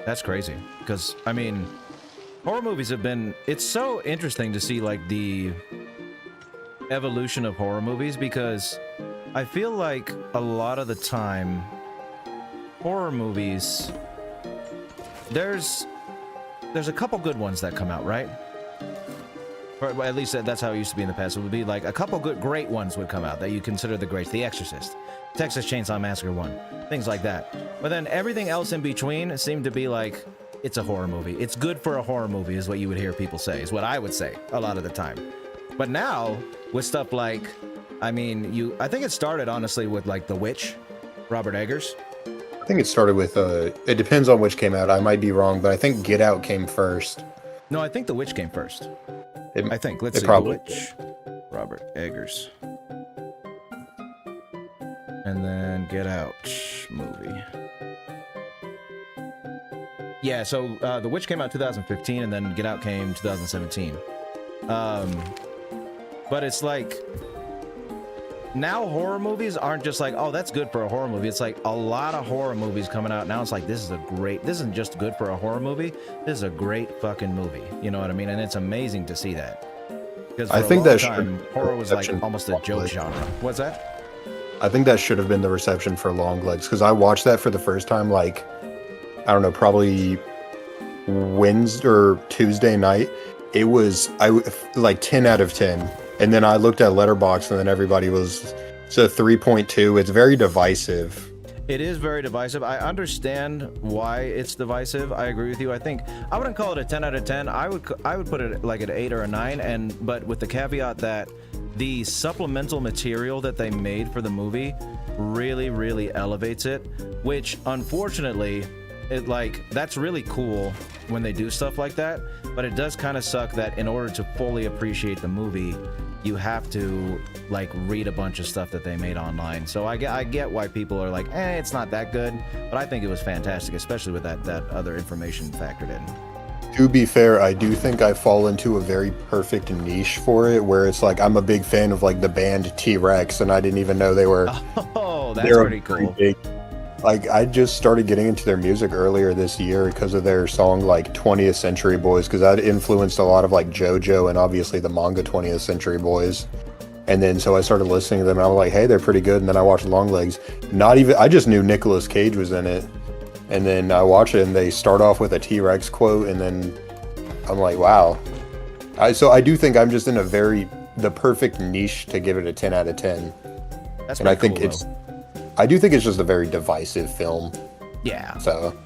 That's crazy. Because, I mean, horror movies have been... It's so interesting to see, like, the evolution of horror movies, because I feel like a lot of the time, horror movies... There's a couple good ones that come out, right? Or at least that's how it used to be in the past. It would be like a couple great ones would come out that you consider the greats. The Exorcist, Texas Chainsaw Massacre 1, things like that. But then everything else in between seemed to be like, it's a horror movie. It's good for a horror movie is what you would hear people say, is what I would say a lot of the time. But now, with stuff like, I mean, I think it started honestly with like The Witch, Robert Eggers. I think it started with, it depends on which came out. I might be wrong, but I think Get Out came first. No, I think The Witch came first. I think. Let's see. Probably. The Witch. Robert Eggers. And then Get Out movie. Yeah, so The Witch came out 2015, and then Get Out came 2017. But it's like... Now horror movies aren't just like, oh, that's good for a horror movie. It's like a lot of horror movies coming out now. It's like, this isn't just good for a horror movie. This is a great fucking movie. You know what I mean? And it's amazing to see that. Because I think that horror was like almost a joke genre. What's that? I think that should have been the reception for Longlegs, because I watched that for the first time, like, I don't know, probably Wednesday or Tuesday night. It was like 10 out of 10. And then I looked at Letterboxd, and then everybody was, it's a 3.2. It's very divisive. It is very divisive. I understand why it's divisive. I agree with you. I think I wouldn't call it a 10 out of 10. I would put it like an 8 or a 9, but with the caveat that the supplemental material that they made for the movie really, really elevates it, which unfortunately, that's really cool when they do stuff like that, but it does kind of suck that in order to fully appreciate the movie, you have to like read a bunch of stuff that they made online. So I get why people are like, it's not that good, but I think it was fantastic, especially with that other information factored in. To be fair, I do think I fall into a very perfect niche for it, where it's like I'm a big fan of like the band T-Rex, and I didn't even know they were. Oh, that's they're pretty cool. Big, Like, I just started getting into their music earlier this year because of their song, like, 20th Century Boys, because that influenced a lot of, like, JoJo and obviously the manga 20th Century Boys. And then, so I started listening to them, and I was like, hey, they're pretty good. And then I watched Longlegs. I just knew Nicolas Cage was in it. And then I watch it, and they start off with a T-Rex quote, and then I'm like, wow. So I do think I'm just in the perfect niche to give it a 10 out of 10. That's and I pretty think cool, I do think it's just a very divisive film. Yeah. So,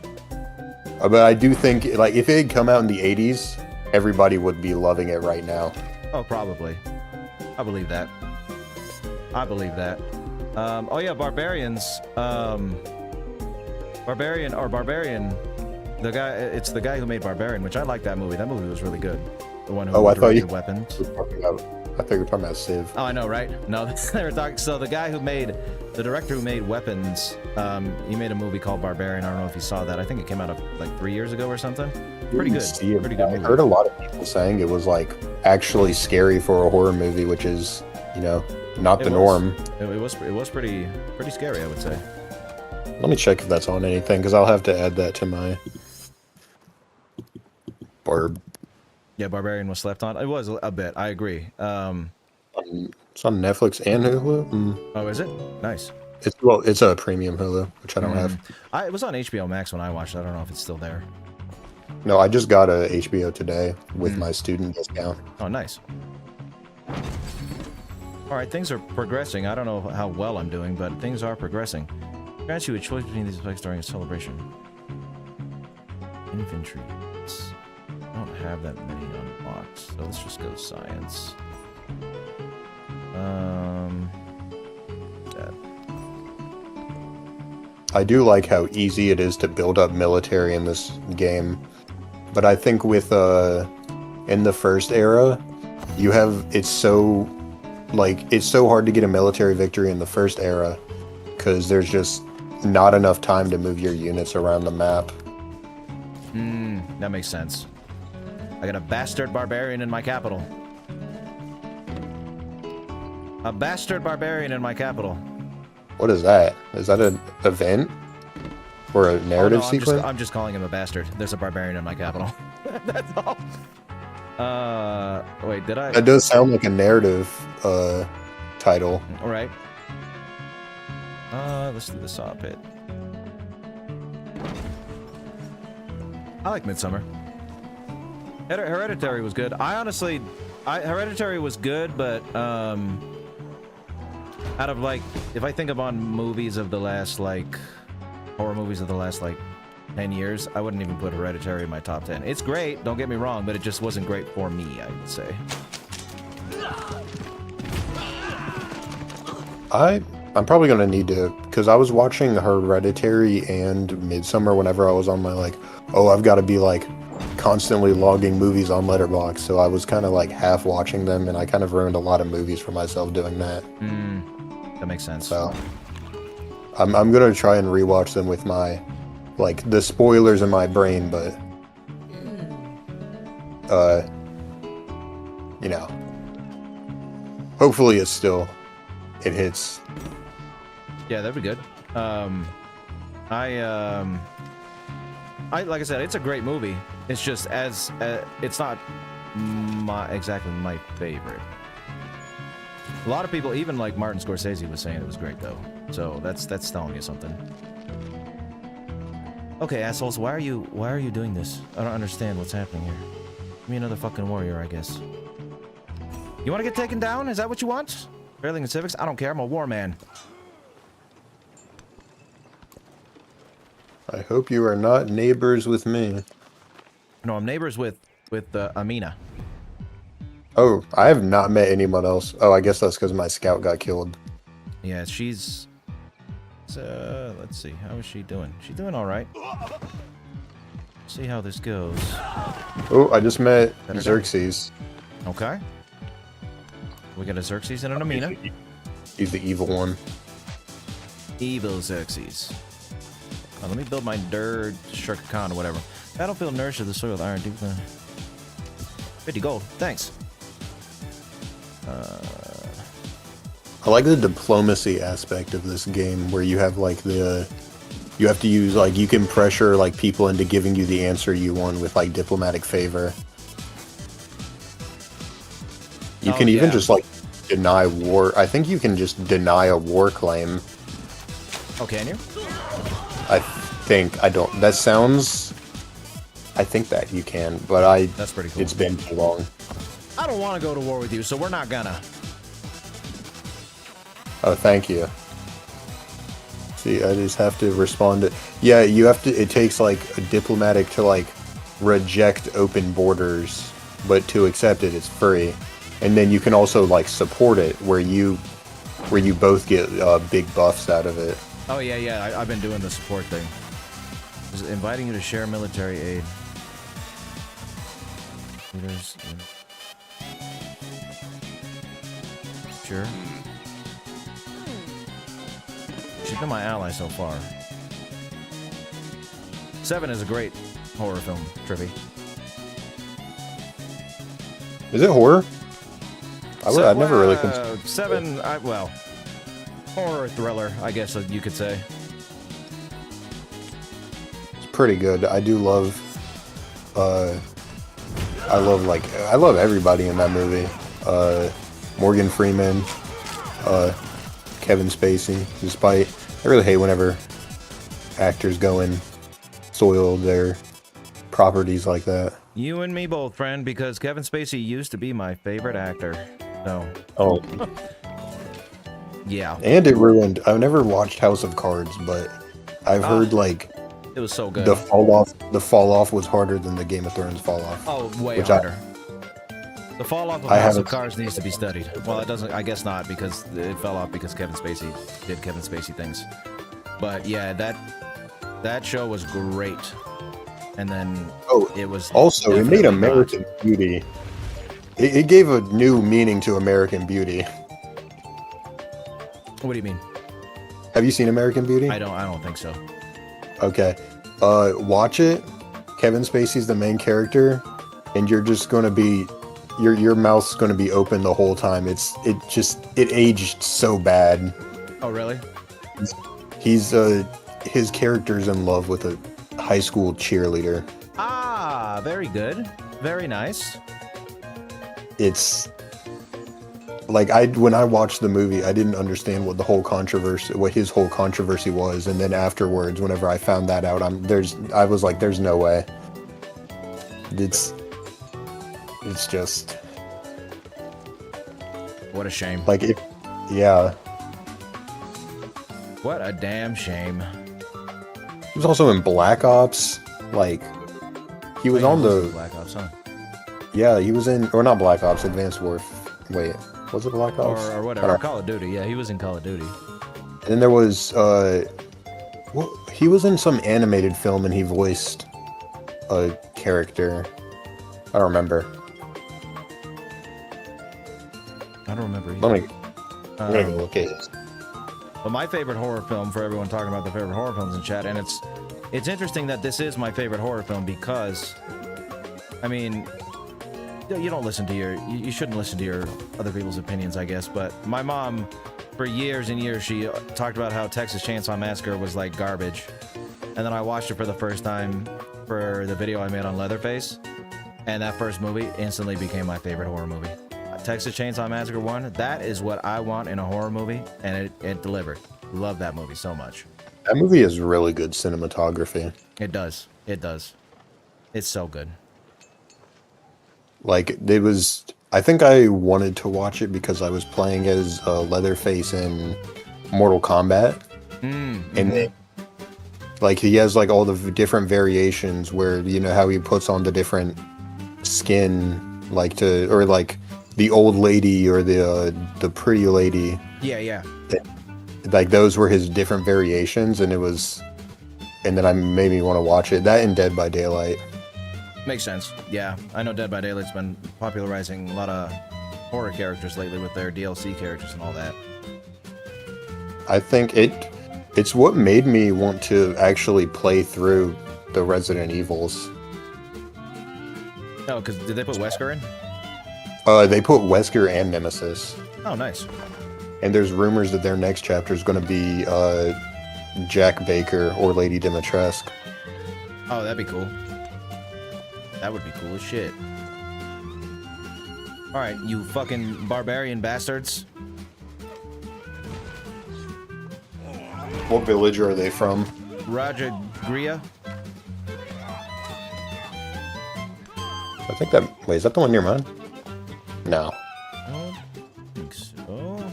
but I do think, like, if it had come out in the 80s, everybody would be loving it right now. Oh, probably. I believe that. Oh yeah, Barbarians. Barbarian. It's the guy who made Barbarian, which I like that movie. That movie was really good. The one who directed Weapons. I thought you were talking about Civ. Oh, I know, right? No, they were talking. So the director who made Weapons, he made a movie called Barbarian. I don't know if you saw that. I think it came out like 3 years ago or something. Pretty good. Pretty good movie. I heard a lot of people saying it was like actually scary for a horror movie, which is, not the norm. It was pretty scary, I would say. Let me check if that's on anything, because I'll have to add that to my Barb. Yeah, Barbarian was slept on. It was a bit. I agree. It's on Netflix and Hulu. Oh, is it? Nice. It's a premium Hulu, which I don't have. It was on HBO Max when I watched it. I don't know if it's still there. No, I just got a HBO today with my student discount. Oh, nice. All right, things are progressing. I don't know how well I'm doing, but things are progressing. Grants you a choice between these effects during a celebration. Infantry. I don't have that many unlocked, so let's just go science. That. I do like how easy it is to build up military in this game, but I think with in the first era, it's so hard to get a military victory in the first era because there's just not enough time to move your units around the map. That makes sense. I got a bastard barbarian in my capital. A bastard barbarian in my capital. What is that? Is that an event? Or a narrative sequence? I'm just calling him a bastard. There's a barbarian in my capital. That's all. Wait, did I? That does sound like a narrative title. All right. Let's do the saw pit. I like Midsummer. Hereditary was good. Hereditary was good, but out of if I think about movies of the last horror movies of the last 10 years, I wouldn't even put Hereditary in my top 10. It's great, don't get me wrong, but it just wasn't great for me, I would say. I'm probably gonna need to, because I was watching Hereditary and Midsummer whenever I was on my I've got to be constantly logging movies on Letterboxd, so I was kind of half watching them, and I kind of ruined a lot of movies for myself doing that. That makes sense. So I'm gonna try and rewatch them with my the spoilers in my brain, but hopefully it hits. Yeah, that'd be good. Like I said, it's a great movie. It's just it's not exactly my favorite. A lot of people, even Martin Scorsese, was saying it was great though. So that's telling you something. Okay, assholes, why are you doing this? I don't understand what's happening here. Give me another fucking warrior, I guess. You want to get taken down? Is that what you want? Failing in civics? I don't care. I'm a war man. I hope you are not neighbors with me. No, I'm neighbors with Amina. Oh, I have not met anyone else. Oh, I guess that's because my scout got killed. Yeah, she's... let's see. How is she doing? She's doing all right. See how this goes. Oh, I just met Xerxes. Okay. We got a Xerxes and an Amina. He's the evil one. Evil Xerxes. Let me build my Dird Shirk Khan or whatever. Battlefield nourishes the soil with iron. 50 gold. Thanks. I like the diplomacy aspect of this game, where you have You have to use like you can pressure like people into giving you the answer you want with like diplomatic favor. You can even just like deny war. I think you can just deny a war claim. Oh, can you? I think I don't. That sounds. I think that you can, but That's pretty cool. It's been too long. I don't want to go to war with you, so we're not gonna. Oh, thank you. See, I just have to respond to. Yeah, you have to. It takes like a diplomatic to like reject open borders, but to accept it, it's free. And then you can also like support it, where you both get big buffs out of it. Oh yeah. I've been doing the support thing. Just inviting you to share military aid. Leaders. Sure. She's been my ally so far. 7 is a great horror film, Trippy. Is it horror? I've never really considered 7, well, horror thriller, I guess you could say. It's pretty good. I do love. I love everybody in that movie. Morgan Freeman, Kevin Spacey. Despite, I really hate whenever actors go and soil their properties like that. You and me both, friend, because Kevin Spacey used to be my favorite actor. So. Oh. Yeah. And it ruined. I've never watched House of Cards, but I've heard like it was so good. The fall off was harder than the Game of Thrones fall off. Oh, way harder. The fall off of House of Cards needs to be studied. Well, it doesn't. I guess not, because it fell off because Kevin Spacey did Kevin Spacey things. But yeah, that show was great. And then it was also it made American Beauty. It gave a new meaning to American Beauty. What do you mean? Have you seen American Beauty? I don't think so. Okay. Watch it. Kevin Spacey's the main character, and you're just gonna be your mouth's gonna be open the whole time. It aged so bad. Oh really? He's his character's in love with a high school cheerleader. Ah, very good. Very nice. It's like when I watched the movie, I didn't understand what his whole controversy was, and then afterwards, whenever I found that out, I was like, there's no way. It's just what a shame. Like yeah. What a damn shame. He was also in Black Ops. Like he was on the Black Ops, huh? Yeah, he was in, or not Black Ops, Advanced Warfare. Wait, was it Black Ops? Or whatever, Call of Duty. Yeah, he was in Call of Duty. And then there was, he was in some animated film and he voiced a character. I don't remember. I don't remember either. Let me look at it. But my favorite horror film, for everyone talking about their favorite horror films in chat, and it's interesting that this is my favorite horror film because, I mean, you don't listen to you shouldn't listen to your other people's opinions, I guess, but my mom, for years and years, she talked about how Texas Chainsaw Massacre was like garbage. And then I watched it for the first time for the video I made on Leatherface, and that first movie instantly became my favorite horror movie. Texas Chainsaw Massacre 1, that is what I want in a horror movie, and it delivered. Love that movie so much. That movie has really good cinematography. It does. It does. It's so good. Like, I think I wanted to watch it because I was playing as Leatherface in Mortal Kombat. Mm-hmm. And then, like, he has, like, all the different variations where, you know, how he puts on the different skin, like, or, like, the old lady or the pretty lady. Yeah. Like, those were his different variations, and then I made me want to watch it. That and Dead by Daylight. Makes sense. Yeah, I know Dead by Daylight's been popularizing a lot of horror characters lately with their DLC characters and all that. I think it's what made me want to actually play through the Resident Evils. Oh, because did they put Wesker in? They put Wesker and Nemesis. Oh, nice. And there's rumors that their next chapter is going to be Jack Baker or Lady Dimitrescu. Oh, that'd be cool. That would be cool as shit. Alright, you fucking barbarian bastards. What village are they from? Raja Griya? I think that... Wait, is that the one near mine? No. I don't think so.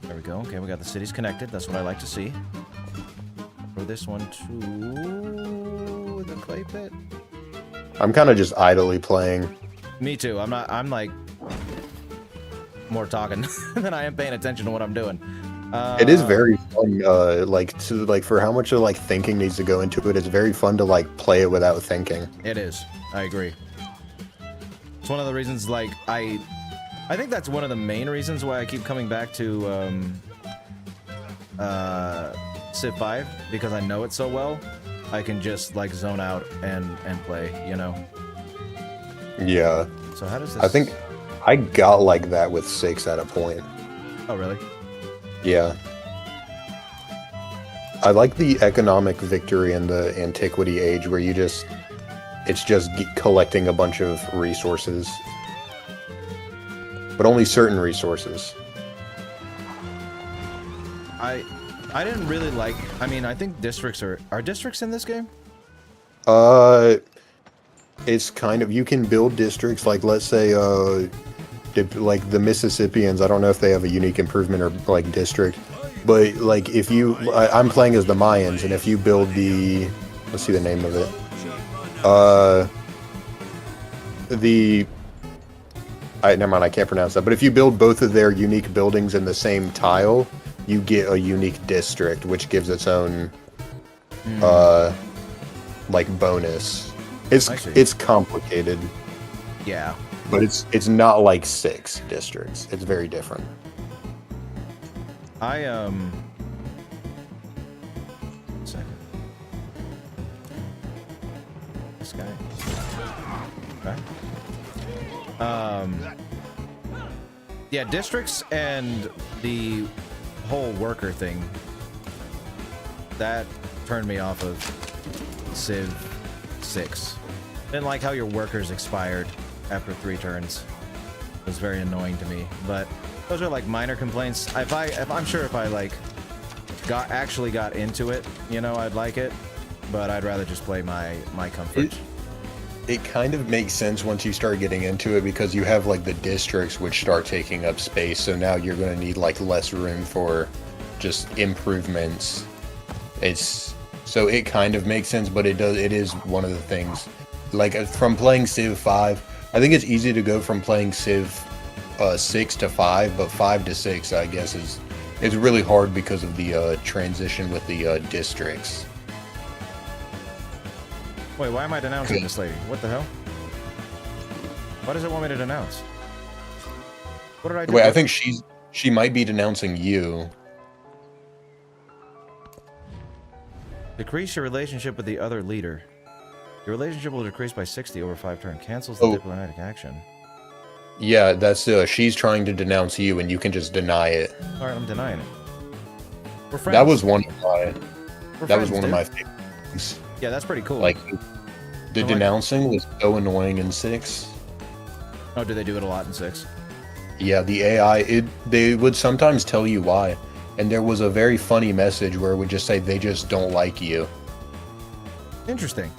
There we go. Okay, we got the cities connected. That's what I like to see. Throw this one to the clay pit. I'm kind of just idly playing. Me too. I'm like more talking than I am paying attention to what I'm doing. It is very fun, for how much of thinking needs to go into it. It's very fun to play it without thinking. It is. I agree. It's one of the reasons, I think that's one of the main reasons why I keep coming back to Civ 5, because I know it so well. I can just zone out and play, you know. Yeah. So how does this? I think I got like that with 6 at a point. Oh really? Yeah. I like the economic victory in the Antiquity Age where it's just collecting a bunch of resources. But only certain resources. I didn't really like, I mean, I think districts are districts in this game? It's kind of, you can build districts, let's say, the Mississippians, I don't know if they have a unique improvement or, district, but, if you, I'm playing as the Mayans, and if you build let's see the name of it, never mind, I can't pronounce that, but if you build both of their unique buildings in the same tile, you get a unique district, which gives its own, bonus. It's complicated. Yeah. But it's not like 6 districts. It's very different. One second. This guy. Okay. Yeah, districts and the whole worker thing, that turned me off of Civ 6. Didn't like how your workers expired after 3 turns. It was very annoying to me, but those are minor complaints. I'm sure if I actually got into it, you know, I'd like it, but I'd rather just play my comfort. It kind of makes sense once you start getting into it because you have the districts which start taking up space, so now you're going to need less room for just improvements. So it kind of makes sense, but it is one of the things. From playing Civ 5, I think it's easy to go from playing Civ 6 to 5, but 5 to 6, I guess, is really hard because of the transition with the districts. Wait, why am I denouncing this lady? What the hell? Why does it want me to denounce? What did I do? Wait, I think she might be denouncing you. Decrease your relationship with the other leader. Your relationship will decrease by 60 over 5 turns. Cancels the diplomatic action. Yeah, that's she's trying to denounce you, and you can just deny it. All right, I'm denying it. We're friends. That was one of my. Of my favorite things. Yeah, that's pretty cool. The denouncing was so annoying in 6. Oh, do they do it a lot in 6? Yeah, the AI. They would sometimes tell you why, and there was a very funny message where it would just say they just don't like you. Interesting.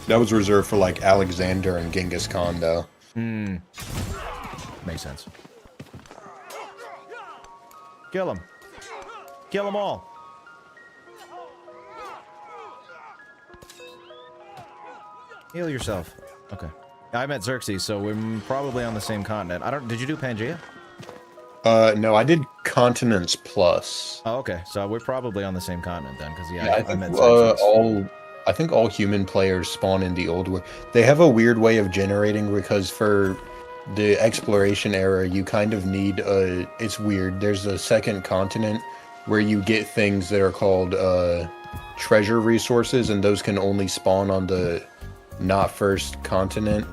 That was reserved for Alexander and Genghis Khan, though. Makes sense. Kill him. Kill them all. Heal yourself. Okay. I met Xerxes, so we're probably on the same continent. Did you do Pangaea? No, I did Continents Plus. Oh, okay. So we're probably on the same continent then, because I met Xerxes. I think all human players spawn in the old world. They have a weird way of generating because for the exploration era, you kind of need it's weird. There's a second continent where you get things that are called treasure resources, and those can only spawn on the not first continent.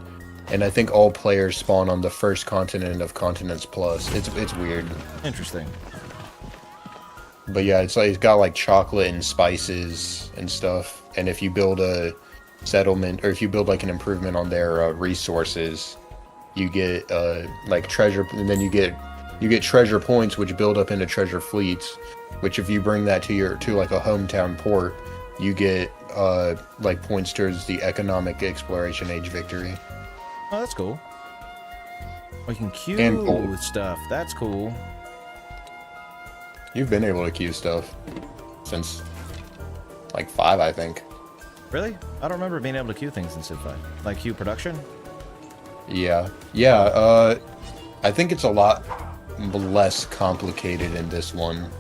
and I think all players spawn on the first continent of Continents Plus. It's weird. Interesting. But yeah, it's like it's got like chocolate and spices and stuff. And if you build a settlement, or if you build like an improvement on their resources, you get like treasure, and then you get treasure points, which build up into treasure fleets. Which if you bring that to like a hometown port, you get like points towards the economic exploration age victory. Oh, that's cool. We can queue And gold. stuff. That's cool. You've been able to queue stuff since like 5, I think. Really? I don't remember being able to queue things in Civ 5. Like queue production? Yeah. I think it's a lot less complicated in this one,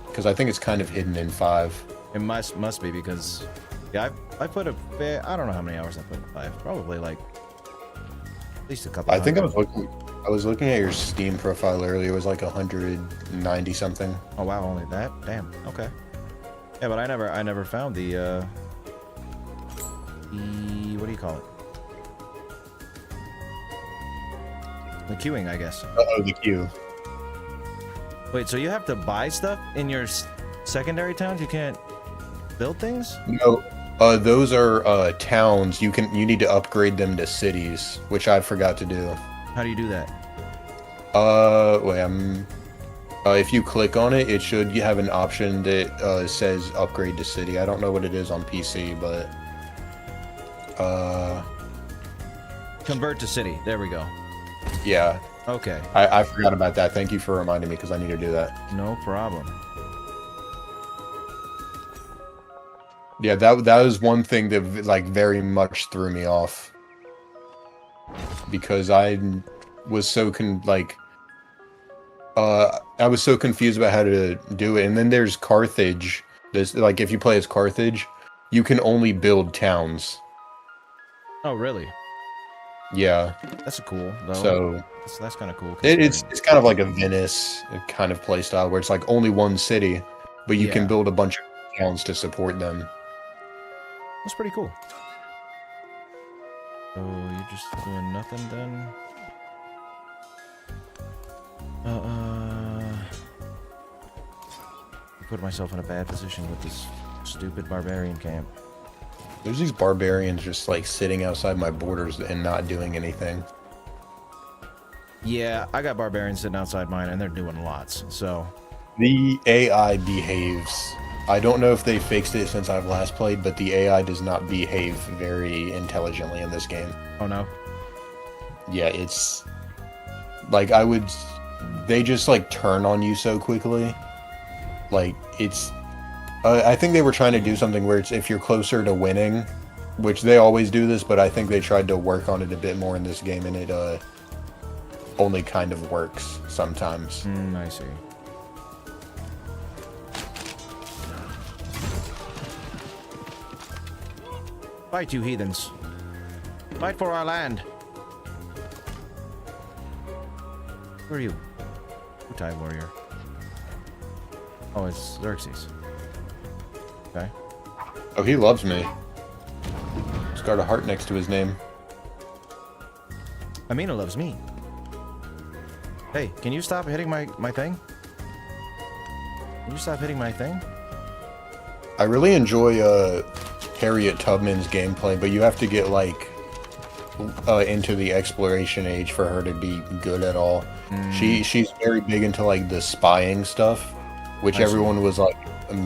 because I think it's kind of hidden in 5. It must be because yeah, I put I don't know how many hours I put in 5. Probably like at least a couple. I think I hundred. was looking at your Steam profile earlier. It was like 190 something. Oh wow, only that? Damn. Okay. Yeah, but I never found the what do you call it? The queuing, I guess. Oh, the queue. Wait, so you have to buy stuff in your secondary towns? You can't build things? No, those are towns. You need to upgrade them to cities, which I forgot to do. How do you do that? Wait, if you click on it, it should have an option that says upgrade to city. I don't know what it is on PC, but Convert to city. There we go. yeah. Okay. I forgot about that. Thank you for reminding me, because I need to do that. No problem. Yeah, that was one thing that like very much threw me off, because I was so I was so confused about how to do it. And then there's Carthage. There's like, if you play as Carthage, you can only build towns. Oh, really? Yeah. That's a cool though. So that's kind of cool. it's kind of like a Venice kind of play style, where it's like only one city, but you Yeah. can build a bunch of towns to support them. That's pretty cool. So you're just doing nothing then? I put myself in a bad position with this stupid barbarian camp. There's these barbarians just like sitting outside my borders and not doing anything. Yeah, I got barbarians sitting outside mine and they're doing lots, so... The AI behaves. I don't know if they fixed it since I've last played, but the AI does not behave very intelligently in this game. Oh no? Yeah, it's... like, they just like turn on you so quickly. Like, it's... I think they were trying to do something where it's if you're closer to winning, which they always do this, but I think they tried to work on it a bit more in this game, and it only kind of works sometimes. I see. Fight, you heathens. Fight for our land. Who are you? Utai warrior. Oh, it's Xerxes. Okay. Oh, he loves me. He's got a heart next to his name. Amina loves me. Hey, can you stop hitting my thing? Can you stop hitting my thing? I really enjoy Harriet Tubman's gameplay, but you have to get like into the exploration age for her to be good at all. She's very big into like the spying stuff, which everyone was like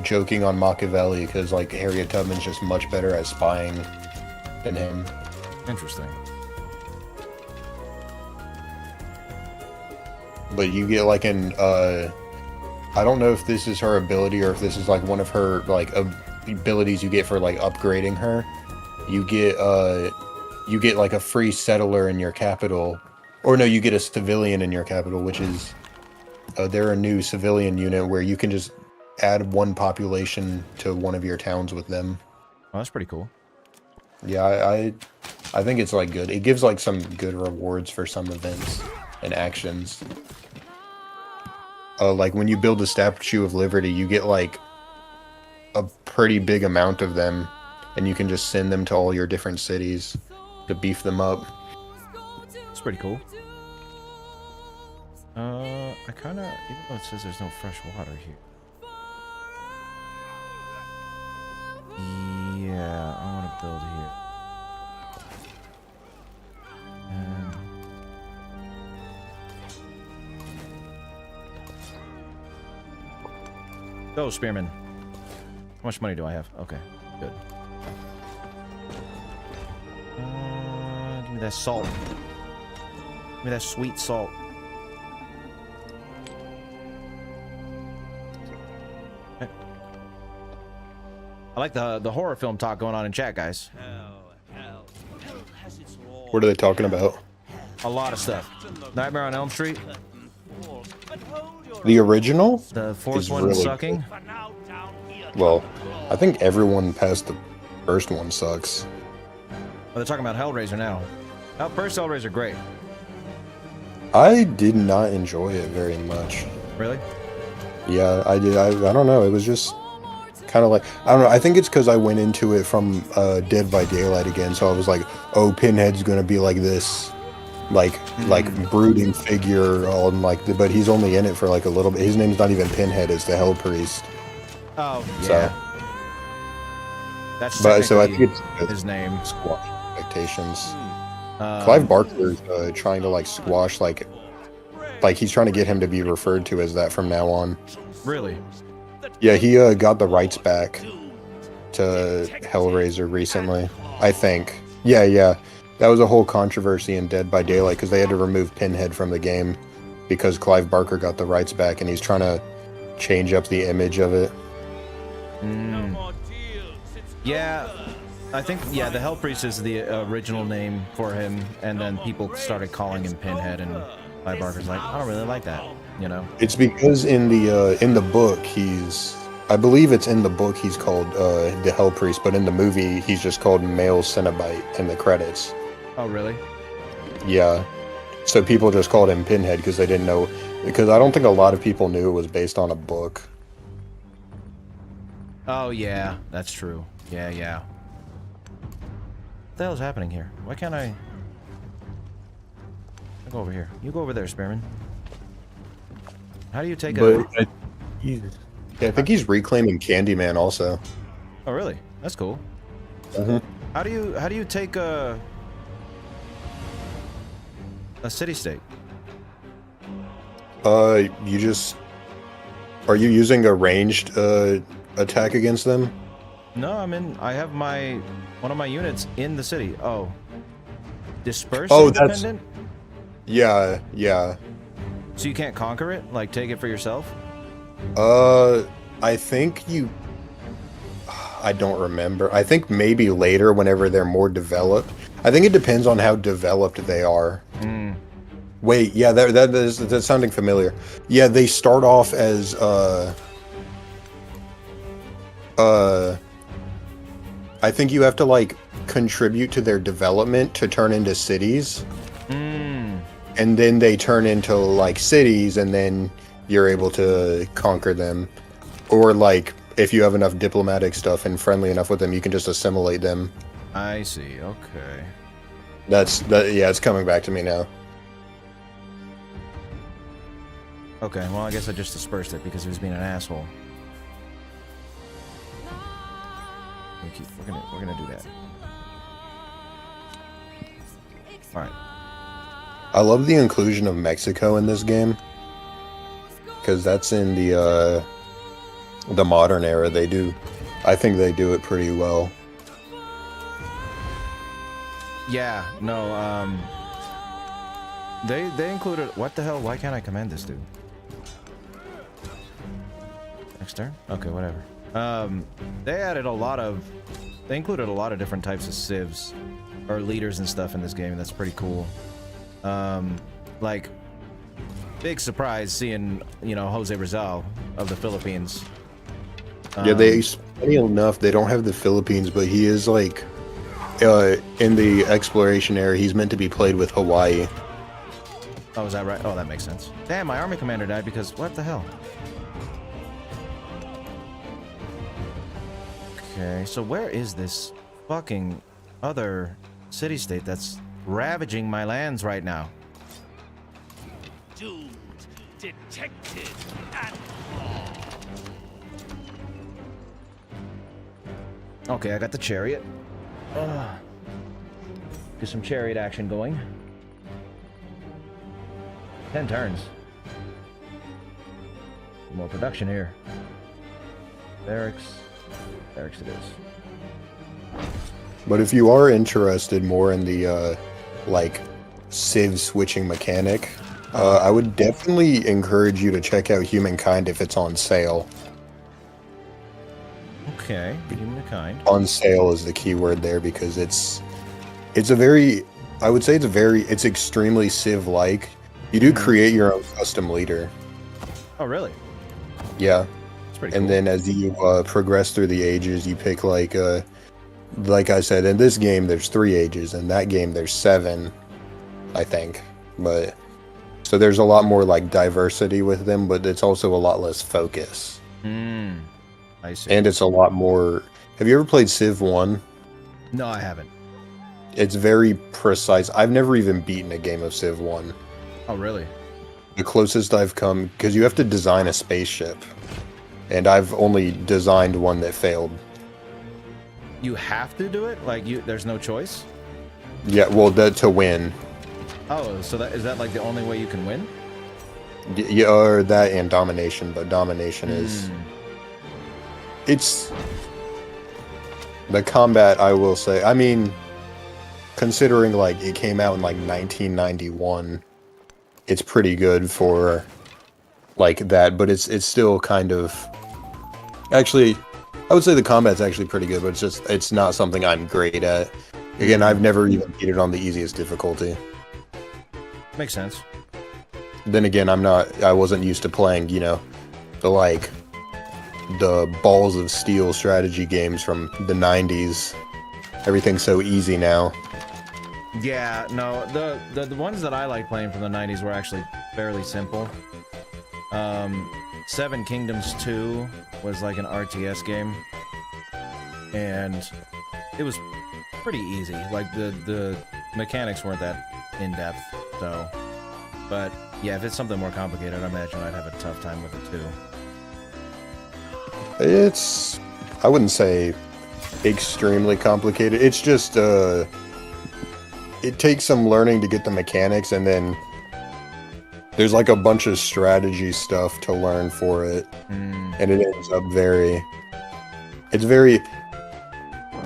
joking on Machiavelli, because like Harriet Tubman's just much better at spying than him. Interesting. But you get like an I don't know if this is her ability or if this is like one of her like abilities you get for like upgrading her. You get like a free settler in your capital, or no, you get a civilian in your capital, which is they're a new civilian unit where you can just add one population to one of your towns with them. Oh, that's pretty cool. Yeah, I think it's like good. It gives like some good rewards for some events and actions. Like when you build the Statue of Liberty, you get like a pretty big amount of them, and you can just send them to all your different cities to beef them up. It's pretty cool. I kind of, even though it says there's no fresh water here. Yeah, I want to build here. Go, Spearman. How much money do I have? Okay, good. Give me that salt. Give me that sweet salt. Okay. I like the horror film talk going on in chat, guys. What are they talking about? A lot of stuff. Nightmare on Elm Street. The original? The fourth Is one really sucking. Well, I think everyone past the first one sucks. Oh, they're talking about Hellraiser now. Oh, first Hellraiser, great. I did not enjoy it very much. Really? Yeah, I did. I don't know. It was just kind of like, I don't know. I think it's because I went into it from Dead by Daylight again. So I was like, oh, Pinhead's going to be like this, like brooding figure on like, but he's only in it for like a little bit. His name's not even Pinhead. It's the Hell Priest. Oh, So, yeah. That's but so I think technically it's his name. squash expectations. Clive Barker's trying to like squash like he's trying to get him to be referred to as that from now on. Really? Yeah, he got the rights back to Hellraiser recently, I think. Yeah. That was a whole controversy in Dead by Daylight because they had to remove Pinhead from the game because Clive Barker got the rights back and he's trying to change up the image of it. Yeah, I think, yeah, the Hell Priest is the original name for him, and then people started calling him Pinhead, and Clive Barker's like, I don't really like that, you know? It's because in the book I believe it's in the book he's called the Hell Priest, but in the movie he's just called Male Cenobite in the credits. Oh, really? Yeah. So people just called him Pinhead because they didn't know, because I don't think a lot of people knew it was based on a book. Oh, yeah, that's true. Yeah. What the hell is happening here? Why can't I go over here? You go over there, Spearman. How do you take a... Yeah, I think he's reclaiming Candyman also. Oh, really? That's cool. Mhm. How do you take a city-state? You just... Are you using a ranged attack against them? No, I have one of my units in the city. Oh. Disperse Oh, independent? Yeah. So you can't conquer it? Like, take it for yourself? I think I don't remember. I think maybe later whenever they're more developed. I think it depends on how developed they are. Wait, yeah, that's sounding familiar. Yeah, they start off as I think you have to like contribute to their development to turn into cities. And then they turn into like cities and then you're able to conquer them. Or like if you have enough diplomatic stuff and friendly enough with them, you can just assimilate them. I see. Okay. Yeah, it's coming back to me now. Okay, well, I guess I just dispersed it because he was being an asshole. We're gonna do that. All right. I love the inclusion of Mexico in this game because that's in the modern era. I think they do it pretty well. Yeah. No. They included. What the hell? Why can't I command this dude? Next turn. Okay, whatever. They added they included a lot of different types of civs or leaders and stuff in this game. That's pretty cool. Like, big surprise seeing, Jose Rizal of the Philippines. Yeah, funny enough, they don't have the Philippines, but he is like, in the exploration area, he's meant to be played with Hawaii. Oh, is that right? Oh, that makes sense. Damn, my army commander died because, what the hell? Okay, so where is this fucking other city-state that's ravaging my lands right now? doomed, detected, and flawed. Okay, I got the chariot. Get some chariot action going. 10 turns. More production here. Barracks. Barracks it is. But if you are interested more in the like Civ switching mechanic, I would definitely encourage you to check out Humankind if it's on sale. Okay, Humankind. On sale is the key word there, because it's a very, I would say it's extremely Civ-like. You do create your own custom leader. Oh, really? Yeah. That's pretty And cool. then as you progress through the ages, you pick like I said, in this game there's 3 ages, in that game there's 7, I think. But so there's a lot more like diversity with them, but it's also a lot less focus. I see. And it's a lot more. Have you ever played Civ 1? No, I haven't. It's very precise. I've never even beaten a game of Civ 1. Oh, really? The closest I've come, because you have to design a spaceship, and I've only designed one that failed. You have to do it? Like, there's no choice? Yeah, well, to win. Oh, so is that like the only way you can win? Yeah, or that and domination, but domination is... It's... The combat, I will say, I mean, considering, like, it came out in, like, 1991, it's pretty good for, like, that, but it's still kind of... Actually, I would say the combat's actually pretty good, but it's not something I'm great at. Again, I've never even beat it on the easiest difficulty. Makes sense. Then again, I wasn't used to playing, you know, the balls of steel strategy games from the 90s. Everything's so easy now. Yeah, no, the ones that I like playing from the 90s were actually fairly simple. Seven Kingdoms 2 was like an RTS game, and it was pretty easy. Like, the mechanics weren't that in-depth, so... But, yeah, if it's something more complicated, I imagine I'd have a tough time with it, too. It's... I wouldn't say extremely complicated. It's just, it takes some learning to get the mechanics, and then there's like a bunch of strategy stuff to learn for it. And it ends up it's very...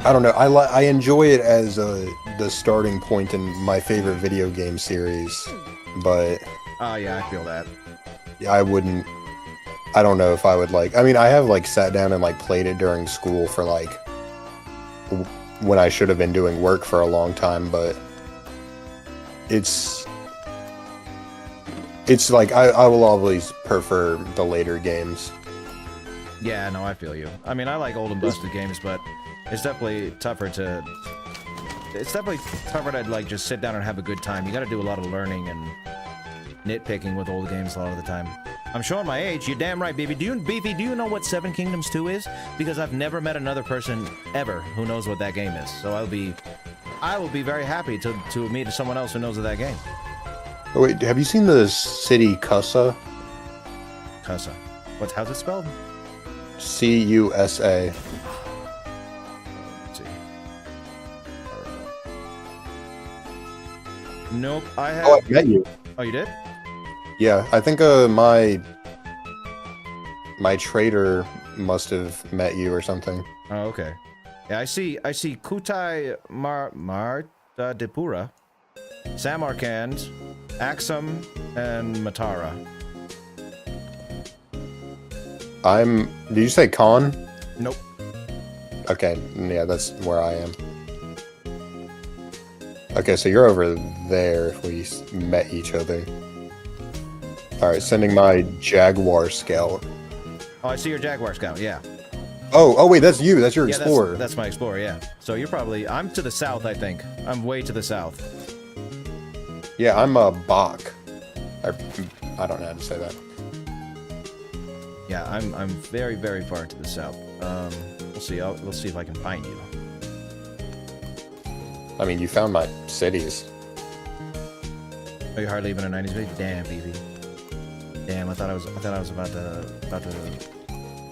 I don't know, I enjoy it as the starting point in my favorite video game series, but... Oh, yeah, I feel that. I don't know if I would like... I mean, I have like sat down and like played it during school for like... when I should have been doing work for a long time, but... It's like, I will always prefer the later games. Yeah, no, I feel you. I mean, I like old and busted games, but it's definitely tougher to... It's definitely tougher to, like, just sit down and have a good time. You gotta do a lot of learning and nitpicking with old games a lot of the time. I'm showing my age. You're damn right, Beefy. Beefy, do you know what Seven Kingdoms 2 is? Because I've never met another person ever who knows what that game is. So I will be very happy to meet someone else who knows of that game. Oh, wait, have you seen the city Cussa? Cussa. How's it spelled? C-U-S-A. Let's see. Nope, I have... Oh, I met you. Oh, you did? Yeah, I think my trader must have met you or something. Oh, okay. Yeah, I see Kutai Depura, Samarkand, Axum, and Matara. Did you say Khan? Nope. Okay, yeah, that's where I am. Okay, so you're over there if we met each other. Alright, sending my Jaguar Scout. Oh, I see your Jaguar Scout, yeah. Oh, wait, that's you. That's your Yeah, Explorer. that's my Explorer, yeah. So you're probably... I'm to the south, I think. I'm way to the south. Yeah, I'm a Bach. I don't know how to say that. Yeah, I'm very, very far to the south. We'll see. We'll see if I can find you. I mean, you found my cities. Are you hardly even a 90s baby? Damn, BB. Damn, I thought I was about to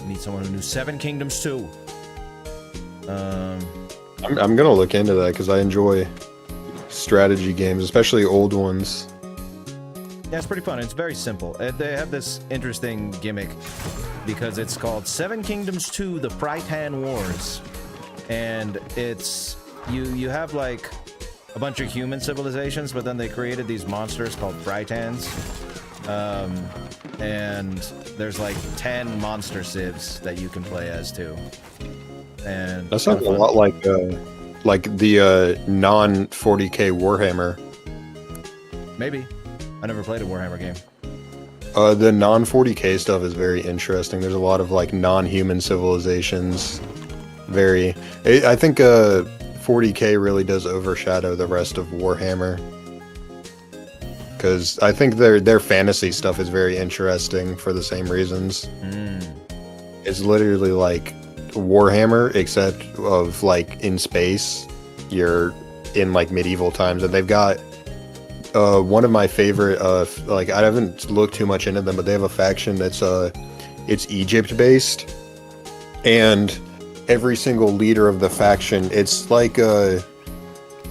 meet someone who knew Seven Kingdoms 2. I'm gonna look into that because I enjoy strategy games, especially old ones. Yeah, it's pretty fun. It's very simple. They have this interesting gimmick because it's called Seven Kingdoms 2: The Frightan Wars, and it's you have like a bunch of human civilizations, but then they created these monsters called Frightans. And there's like 10 monster civs that you can play as too. And That sounds a lot like the non 40k Warhammer. Maybe. I never played a Warhammer game. The non 40k stuff is very interesting. There's a lot of like non-human civilizations. I think 40k really does overshadow the rest of Warhammer. Because I think their fantasy stuff is very interesting for the same reasons. It's literally like Warhammer, except of like in space. You're in like medieval times, and they've got one of my favorite. Like I haven't looked too much into them, but they have a faction that's it's Egypt based, and every single leader of the faction, it's like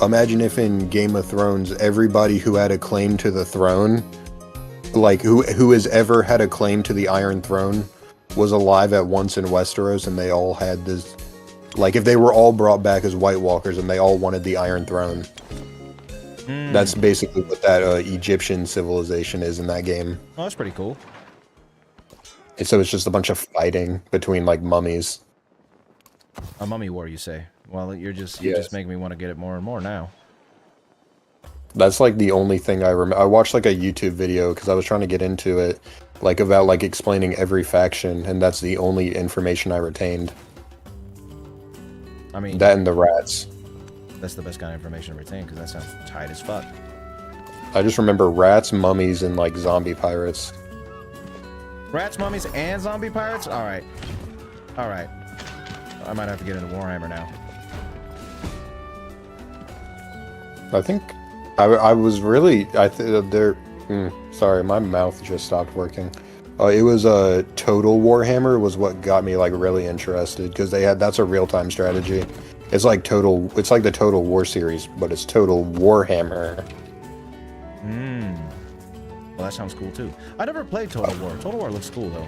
imagine if in Game of Thrones, everybody who had a claim to the throne, like who has ever had a claim to the Iron Throne, was alive at once in Westeros, and they all had this, like if they were all brought back as White Walkers and they all wanted the Iron Throne. That's basically what that Egyptian civilization is in that game. Oh, that's pretty cool. And so it's just a bunch of fighting between like mummies. A mummy war, you say? Well, you're just making me want to get it more and more now. That's like the only thing I remember. I watched like a YouTube video because I was trying to get into it, like about like explaining every faction, and that's the only information I retained. I mean, that and the rats. That's the best kind of information to retain because that sounds tight as fuck. I just remember rats, mummies, and like zombie pirates. Rats, mummies, and zombie pirates? Alright. Alright. I might have to get into Warhammer now. I think I was really sorry, my mouth just stopped working. It was Total Warhammer was what got me like really interested because that's a real-time strategy. It's like the Total War series, but it's Total Warhammer. Well, that sounds cool too. I never played Total War. Total War looks cool though.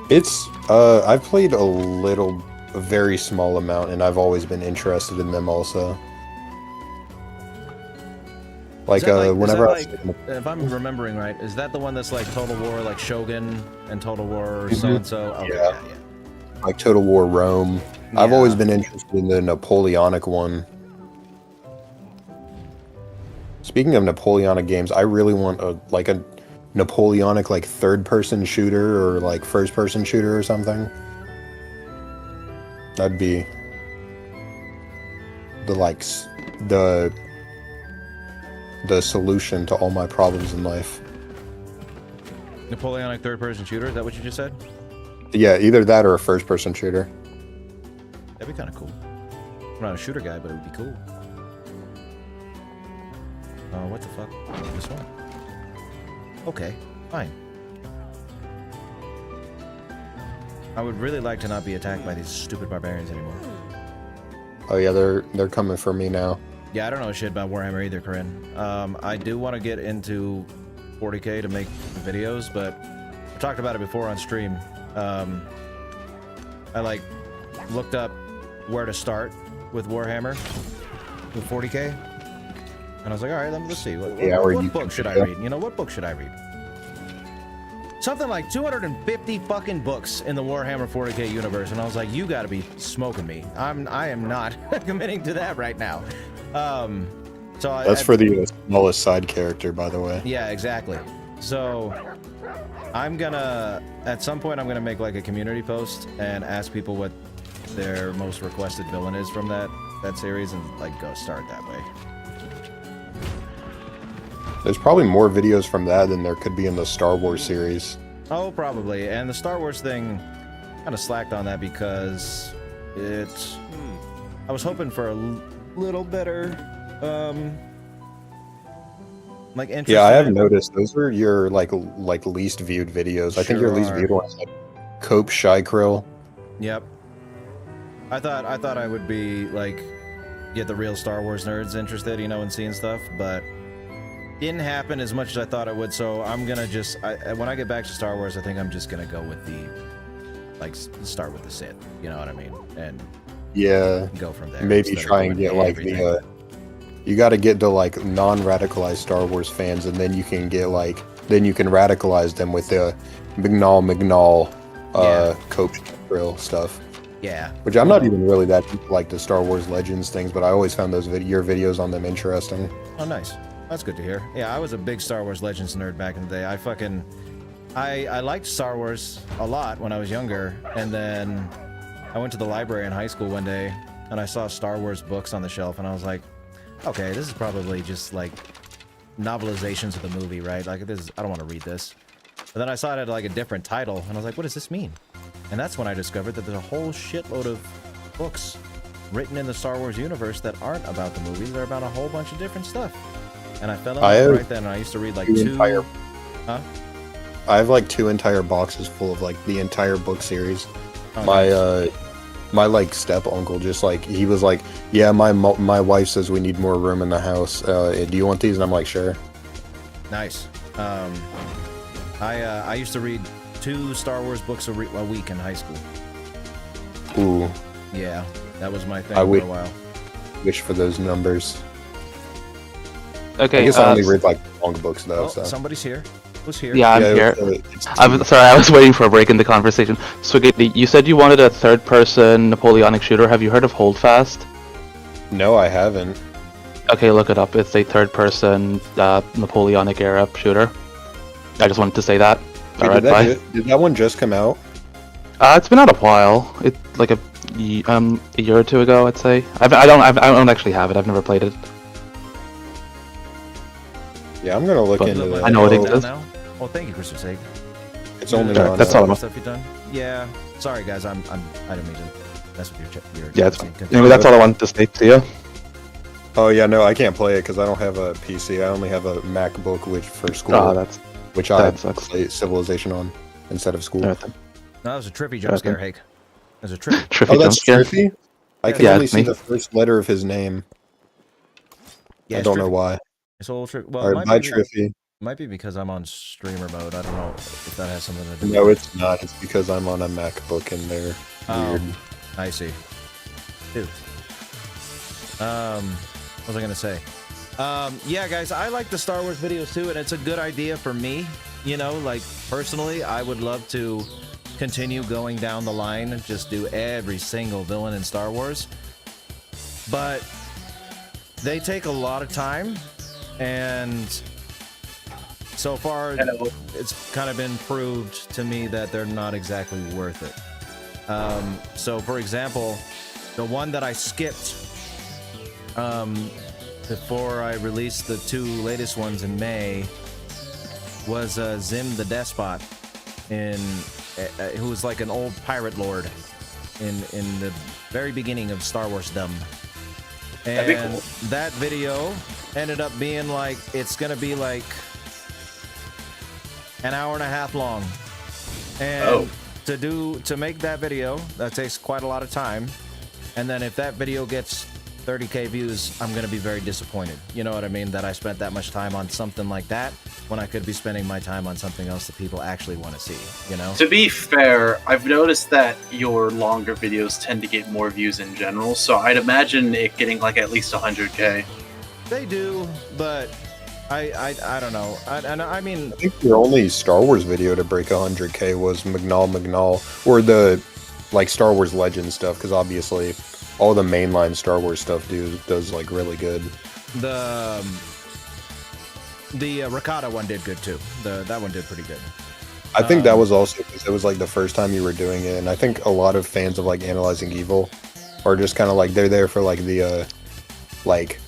It's I've played a very small amount, and I've always been interested in them also. Like whenever if I'm remembering right, is that the one that's like Total War, like Shogun and Total War so and so? Okay, yeah. Like Total War Rome. Yeah. I've always been interested in the Napoleonic one. Speaking of Napoleonic games, I really want a Napoleonic like third-person shooter or like first-person shooter or something. That'd be the solution to all my problems in life. Napoleonic third-person shooter? Is that what you just said? Yeah, either that or a first-person shooter. That'd be kind of cool. I'm not a shooter guy, but it would be cool. What the fuck? This one? Okay, fine. I would really like to not be attacked by these stupid barbarians anymore. Oh yeah, they're coming for me now. Yeah, I don't know shit about Warhammer either, Corinne. I do want to get into 40k to make videos, but I talked about it before on stream. I like looked up where to start with Warhammer with 40k, and I was like, all right, let's see. What book should I read? You know, what book should I read? Something like 250 fucking books in the Warhammer 40k universe, and I was like, you gotta be smoking me. I am not committing to that right now. That's for the smallest side character, by the way. Yeah, exactly. So at some point I'm gonna make like a community post and ask people what their most requested villain is from that series, and like go start that way. There's probably more videos from that than there could be in the Star Wars series. Oh, probably. And the Star Wars thing kind of slacked on that because I was hoping for a little better Like interested. Yeah, I have in- noticed those are your like least viewed videos. I think your Sure least are. viewed one is like Cope Shy Krill. Yep. I thought I would be like get the real Star Wars nerds interested, you know, in seeing stuff, but didn't happen as much as I thought it would. So I'm gonna just when I get back to Star Wars, I think I'm just gonna go with the like start with the Sith. You know what I mean? And Yeah, go from there. maybe instead of try and going get to like everything. the you got to get the like non-radicalized Star Wars fans, and then you can get like then you can radicalize them with the Mignol Cope Krill stuff. Yeah. Which I'm not even really that into, like the Star Wars Legends things, but I always found those your videos on them interesting. Oh, nice. That's good to hear. Yeah, I was a big Star Wars Legends nerd back in the day. I liked Star Wars a lot when I was younger, and then I went to the library in high school one day, and I saw Star Wars books on the shelf, and I was like, okay, this is probably just like novelizations of the movie, right? Like this, I don't want to read this. But then I saw it had like a different title, and I was like, what does this mean? And that's when I discovered that there's a whole shitload of books written in the Star Wars universe that aren't about the movies. They're about a whole bunch of different stuff. And I fell in love right then. And I used to read like two. Huh? I have like 2 entire boxes full of like the entire book series. Oh, my nice. my like step uncle just like he was like, yeah, my wife says we need more room in the house. Do you want these? And I'm like, sure. Nice. I used to read 2 Star Wars books a week in high school. Ooh, Yeah, that was my thing I for a while. wish for those numbers. Okay. I guess I only read like long books though. Oh, So somebody's here. Who's here? Yeah, I'm Yeah, here. it's I'm sorry, I was waiting for a break in the conversation. Swiggity, you said you wanted a third-person Napoleonic shooter. Have you heard of Holdfast? No, I haven't. Okay, look it up. It's a third-person Napoleonic era shooter. I just wanted to say that. Wait, Alright, bye. did that one just come out? It's been out a while. It's like a year or 2 ago, I'd say. I don't actually have it. I've never played it. Yeah, I'm gonna look But- into that. I know what it Now, is. now? Well, thank you, Christopher's sake. It's only Sure, on. that's all I'm- Stuff you've done. Yeah. Sorry, guys. I didn't mean to mess with your Yeah, it's continue. fine. Anyway, that's all I wanted to say to you. Oh yeah, no, I can't play it because I don't have a PC. I only have a MacBook, which for school, Oh, which I that sucks. play Civilization on instead of school. Alright then. No, that was a trippy jump scare, Hake. That was a trippy. Triffy Oh, that's jump scare. Triffy. I can Yeah, only it's see me. the first letter of his name. Yeah, I it's don't know trippy. why. It's a little trippy. Well, All it right, might bye, be, Triffy. might be because I'm on streamer mode. I don't know if that has something to do No, with it's not. It's because I'm on a MacBook and they're Oh. weird. I see. Dude. What was I gonna say? Yeah, guys, I like the Star Wars videos too, and it's a good idea for me. You know, like personally, I would love to continue going down the line and just do every single villain in Star Wars. But they take a lot of time, and so far it's kind of been proved to me that they're not exactly worth it. So for example, the one that I skipped before I released the 2 latest ones in May was Zim the Despot, who was like an old pirate lord in the very beginning of Star Wars Dumb. That'd be And cool. that video ended up being like, it's gonna be like an hour and a half long. And to make that video, that takes quite a lot of time. And then if that video gets 30k views, I'm gonna be very disappointed. You know what I mean? That I spent that much time on something like that when I could be spending my time on something else that people actually want to see. You know? To be fair, I've noticed that your longer videos tend to get more views in general, so I'd imagine it getting like at least 100k. They do, but I don't know. I mean, I think your only Star Wars video to break 100k was Mignol, or the like Star Wars Legend stuff, because obviously all the mainline Star Wars stuff does like really good. the Ricotta one did good too. That one did pretty good. I think that was also because it was like the first time you were doing it, and I think a lot of fans of like Analyzing Evil are just kind of like they're there for like the like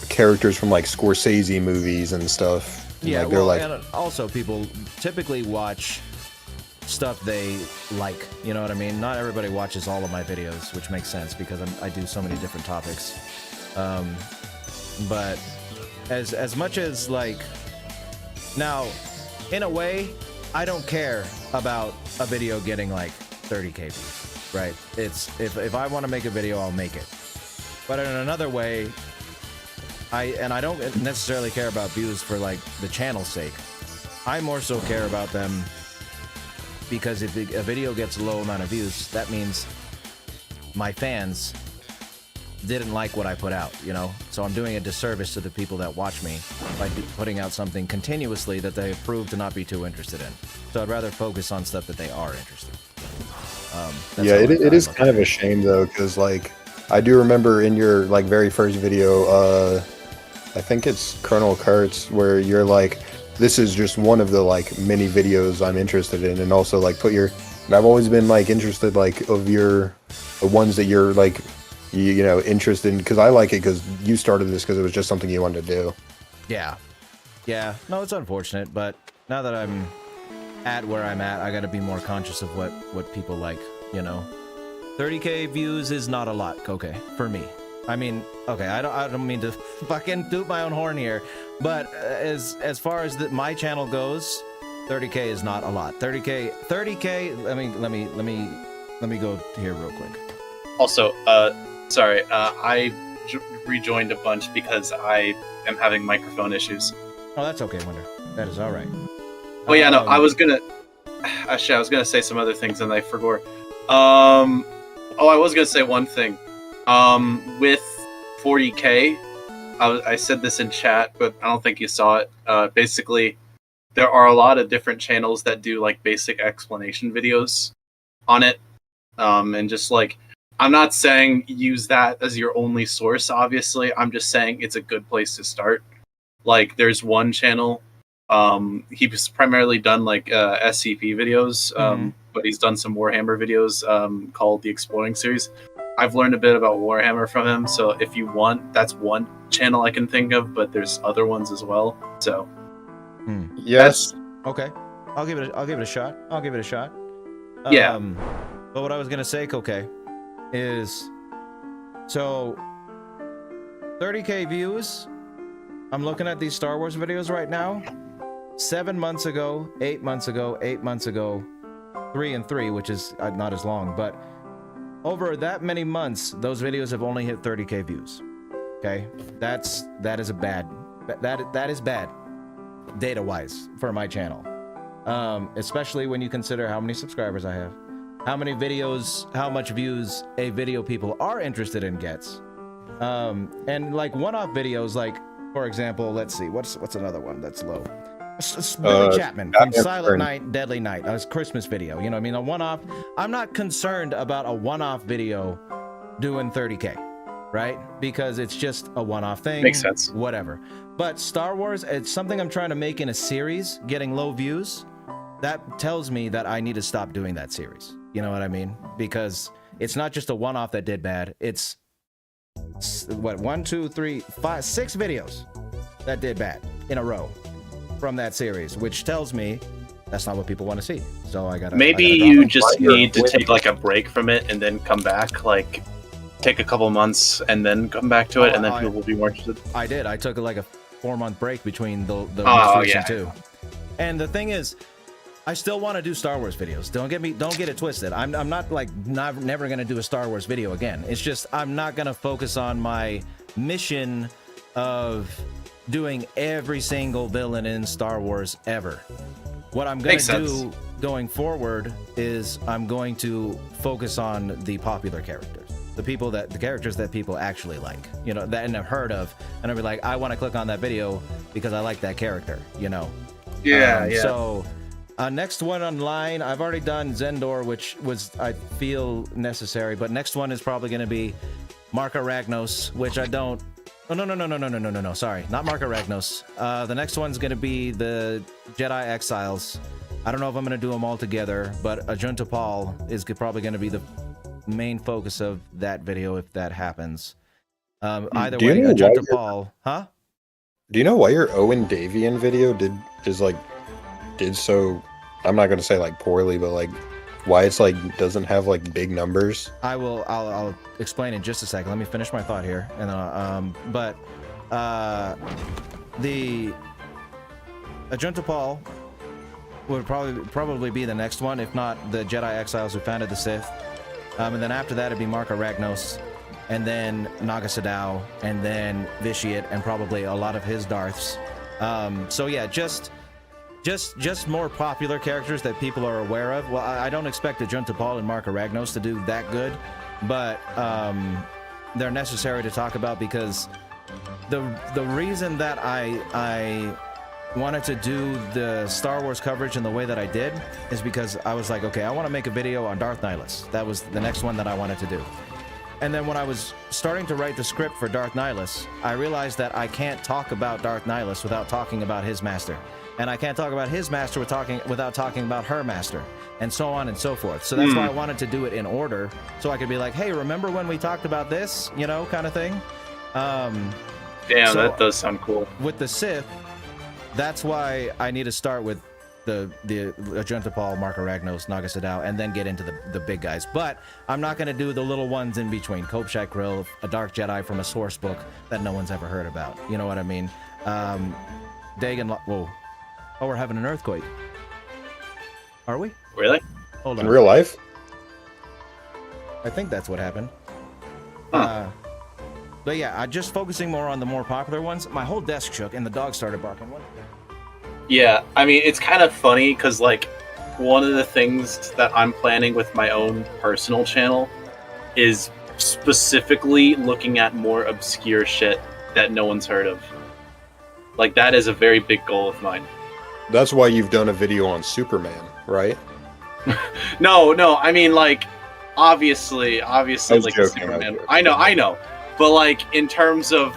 characters from like Scorsese movies and stuff. And, Yeah, like, they're well, like, and also people typically watch stuff they like. You know what I mean? Not everybody watches all of my videos, which makes sense because I do so many different topics. But as much as like, now, in a way, I don't care about a video getting like 30K views, right? It's if I want to make a video, I'll make it. But in another way, I don't necessarily care about views for like the channel's sake. I more so care about them because if a video gets a low amount of views, that means my fans didn't like what I put out, you know? So I'm doing a disservice to the people that watch me by putting out something continuously that they have proved to not be too interested in. So I'd rather focus on stuff that they are interested in. Yeah, it is kind of a shame though, because like I do remember in your like very first video, I think it's Colonel Kurtz, where you're like, this is just one of the like many videos I'm interested in, and also like put your. And I've always been like interested like of the ones that you're like, you know, interested in, because I like it because you started this because it was just something you wanted to do. Yeah, yeah. No, it's unfortunate, but now that I'm at where I'm at, I got to be more conscious of what people like. You know, 30K views is not a lot. Okay, for me. I mean, okay, I don't mean to fucking toot my own horn here, but as far as my channel goes, 30K is not a lot. 30K. Let me go here real quick. Also, sorry, I rejoined a bunch because I am having microphone issues. Oh, that's okay, Wonder. That is all right. Oh yeah, no, I was gonna say some other things and I forgot. I was gonna say one thing. With 40K, I said this in chat, but I don't think you saw it. Basically, there are a lot of different channels that do like basic explanation videos on it, and just like, I'm not saying use that as your only source. Obviously, I'm just saying it's a good place to start. Like, there's one channel. He's primarily done like SCP videos, but he's done some Warhammer videos called the Exploring Series. I've learned a bit about Warhammer from him, so if you want, that's one channel I can think of, but there's other ones as well. So, yes, okay, I'll give it a shot. Yeah. But what I was gonna say, Koke, is so 30K views. I'm looking at these Star Wars videos right now. 7 months ago, 8 months ago, 8 months ago, 3 and 3, which is not as long, but over that many months, those videos have only hit 30K views. Okay, that is bad data-wise for my channel, especially when you consider how many subscribers I have, how much views a video people are interested in gets, and like one-off videos, like for example, let's see, what's another one that's low. Billy Chapman from Silent Night, Deadly Night. That was a Christmas video. You know what I mean? A one-off. I'm not concerned about a one-off video doing 30K, right? Because it's just a one-off thing. Makes sense. Whatever. But Star Wars, it's something I'm trying to make in a series, getting low views. That tells me that I need to stop doing that series. You know what I mean? Because it's not just a one-off that did bad. It's what, 1, 2, 3, 5, 6 videos that did bad in a row from that series, which tells me that's not what people want to see. So I gotta. Maybe you just need to take like a break from it and then come back, like take a couple months and then come back to it, and then people will be more interested. I did. I took like a 4-month break between the yeah. two. And the thing is, I still want to do Star Wars videos. Don't get it twisted. I'm not like never gonna do a Star Wars video again. It's just I'm not gonna focus on my mission of doing every single villain in Star Wars ever. What I'm going to do going forward is I'm going to focus on the popular characters, the characters that people actually like, you know, that and have heard of, and I'll be like, I want to click on that video because I like that character, you know. Yeah. So next one online, I've already done Zendor, which was, I feel, necessary, but next one is probably going to be Marka Ragnos, which I don't. Oh, no. Sorry, not Marka Ragnos. The next one's going to be the Jedi Exiles. I don't know if I'm going to do them all together, but Ajunta Paul is probably going to be the main focus of that video if that happens. Either way, Ajunta Paul, huh? Do you know why your Owen Davian video did so? I'm not going to say like poorly, but like why it's like doesn't have like big numbers. I'll explain in just a second. Let me finish my thought here, and the Ajunta Paul would probably be the next one, if not the Jedi Exiles who founded the Sith. And then after that, it'd be Mark Aragnos, and then Naga Sadow, and then Vitiate, and probably a lot of his Darths. So yeah, just more popular characters that people are aware of. Well, I don't expect Ajunta Paul and Mark Aragnos to do that good, but they're necessary to talk about because the reason that I wanted to do the Star Wars coverage in the way that I did is because I was like, okay, I want to make a video on Darth Nihilus. That was the next one that I wanted to do. And then when I was starting to write the script for Darth Nihilus, I realized that I can't talk about Darth Nihilus without talking about his master. And I can't talk about his master without talking about her master, and so on and so forth. So that's why I wanted to do it in order, so I could be like, hey, remember when we talked about this? You know, kind of thing. Damn, so that does sound cool. with the Sith, that's why I need to start with the Ajunta Paul, Mark Aragnos, Naga Sadow, and then get into the big guys. But I'm not going to do the little ones in between. Kopshak Grill, a Dark Jedi from a source book that no one's ever heard about. You know what I mean? Dagon... Whoa. Oh, we're having an earthquake. Are we? Really? Hold on. In real life? I think that's what happened. Huh. But yeah, I just focusing more on the more popular ones. My whole desk shook and the dog started barking. What? Yeah, I mean, it's kind of funny because, like, one of the things that I'm planning with my own personal channel is specifically looking at more obscure shit that no one's heard of. Like, that is a very big goal of mine. That's why you've done a video on Superman, right? No, I mean, like, obviously, like, joking, the Superman. I know. But, like, in terms of,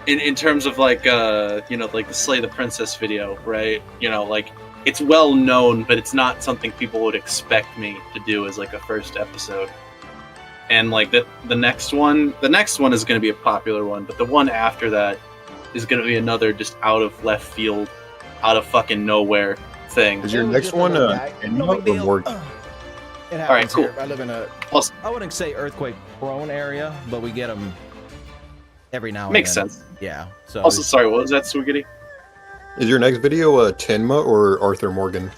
in terms of, like, you know, like the Slay the Princess video, right? You know, like, it's well known, but it's not something people would expect me to do as, like, a first episode. And, like, the next one is going to be a popular one, but the one after that is going to be another just out of left field, out of fucking nowhere thing. Is your next one No or big deal. more? It happens Alright, cool. here. I live in a... Plus, I wouldn't say earthquake-prone area, but we get them every now and makes then. sense. Yeah. So Also, sorry, what was that, Swiggity? Is your next video Tenma or Arthur Morgan?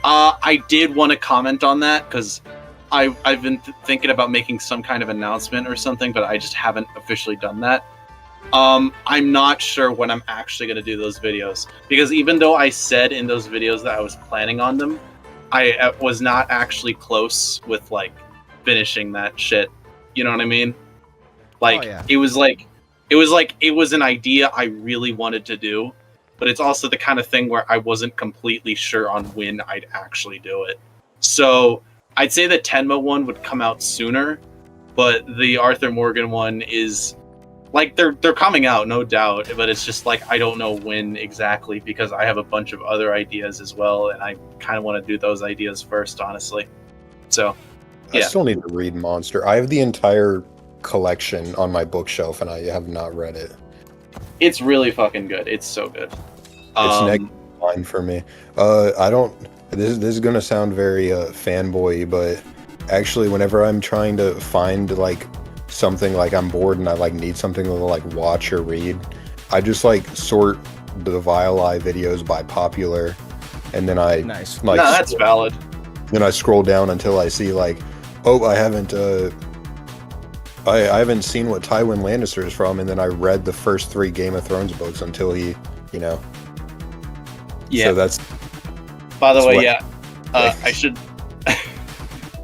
I did want to comment on that because I've been thinking about making some kind of announcement or something, but I just haven't officially done that. I'm not sure when I'm actually going to do those videos, because even though I said in those videos that I was planning on them, I was not actually close with, like, finishing that shit. You know what I mean? Like, yeah. it was an idea I really wanted to do, but it's also the kind of thing where I wasn't completely sure on when I'd actually do it. So I'd say the Tenma one would come out sooner, but the Arthur Morgan one is, like, they're coming out, no doubt, but it's just, like, I don't know when exactly, because I have a bunch of other ideas as well, and I kind of want to do those ideas first, honestly. So, yeah. I still need to read Monster. I have the entire collection on my bookshelf, and I have not read it. It's really fucking good. It's so good. It's next line for me. I don't... This is going to sound very fanboy, but actually, whenever I'm trying to find, like, something, like, I'm bored and I, like, need something to, like, watch or read, I just, like, sort the Vile Eye videos by popular, and then I... Nice. Like, No, that's valid. then I scroll down until I see, like, oh, I haven't seen what Tywin Lannister is from, and then I read the first 3 Game of Thrones books until he, you know... Yeah. So that's... By the that's way, what- yeah, I should...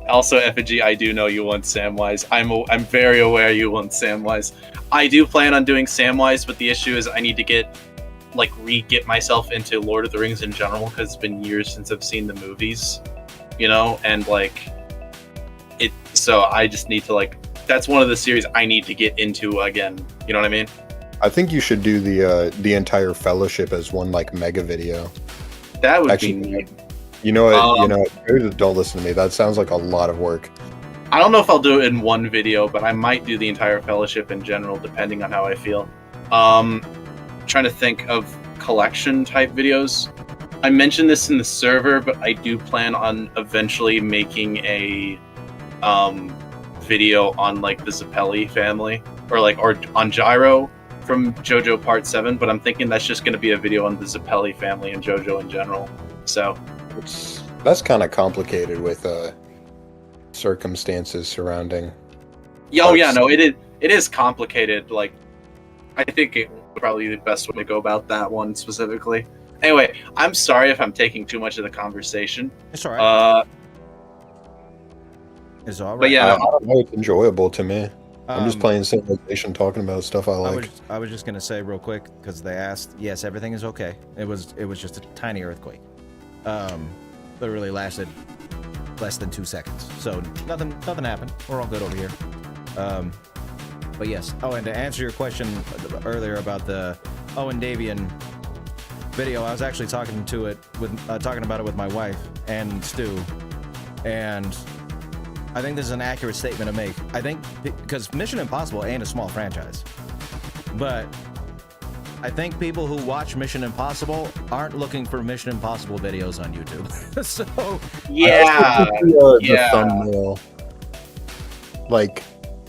Also, Effigy, I do know you want Samwise. I'm very aware you want Samwise. I do plan on doing Samwise, but the issue is I need to get myself into Lord of the Rings in general, because it's been years since I've seen the movies, you know, and, like, it. So I just need to, like, that's one of the series I need to get into again. You know what I mean? I think you should do the entire Fellowship as one, like, mega video. That would Actually, be neat. You know what? Don't listen to me. That sounds like a lot of work. I don't know if I'll do it in one video, but I might do the entire Fellowship in general, depending on how I feel. Trying to think of collection type videos. I mentioned this in the server, but I do plan on eventually making a video on, like, the Zappelli family, or on Gyro from JoJo Part 7, but I'm thinking that's just going to be a video on the Zappelli family and JoJo in general. So that's kind of complicated with circumstances surrounding. Oh yeah, no, it is complicated. Like, I think it would probably be the best way to go about that one specifically. Anyway, I'm sorry if I'm taking too much of the conversation. It's all right. It's all right. But yeah, I don't know, it's enjoyable to me. I'm just Um, playing Civilization, talking about stuff I like. I was just gonna say real quick because they asked. Yes, everything is okay. It was just a tiny earthquake. Literally lasted less than 2 seconds. So nothing happened. We're all good over here. But yes. Oh, and to answer your question earlier about the Owen Davian video, I was actually talking about it with my wife and Stu, and I think this is an accurate statement to make. I think because Mission Impossible ain't a small franchise, but I think people who watch Mission Impossible aren't looking for Mission Impossible videos on YouTube. So yeah, the thumbnail, like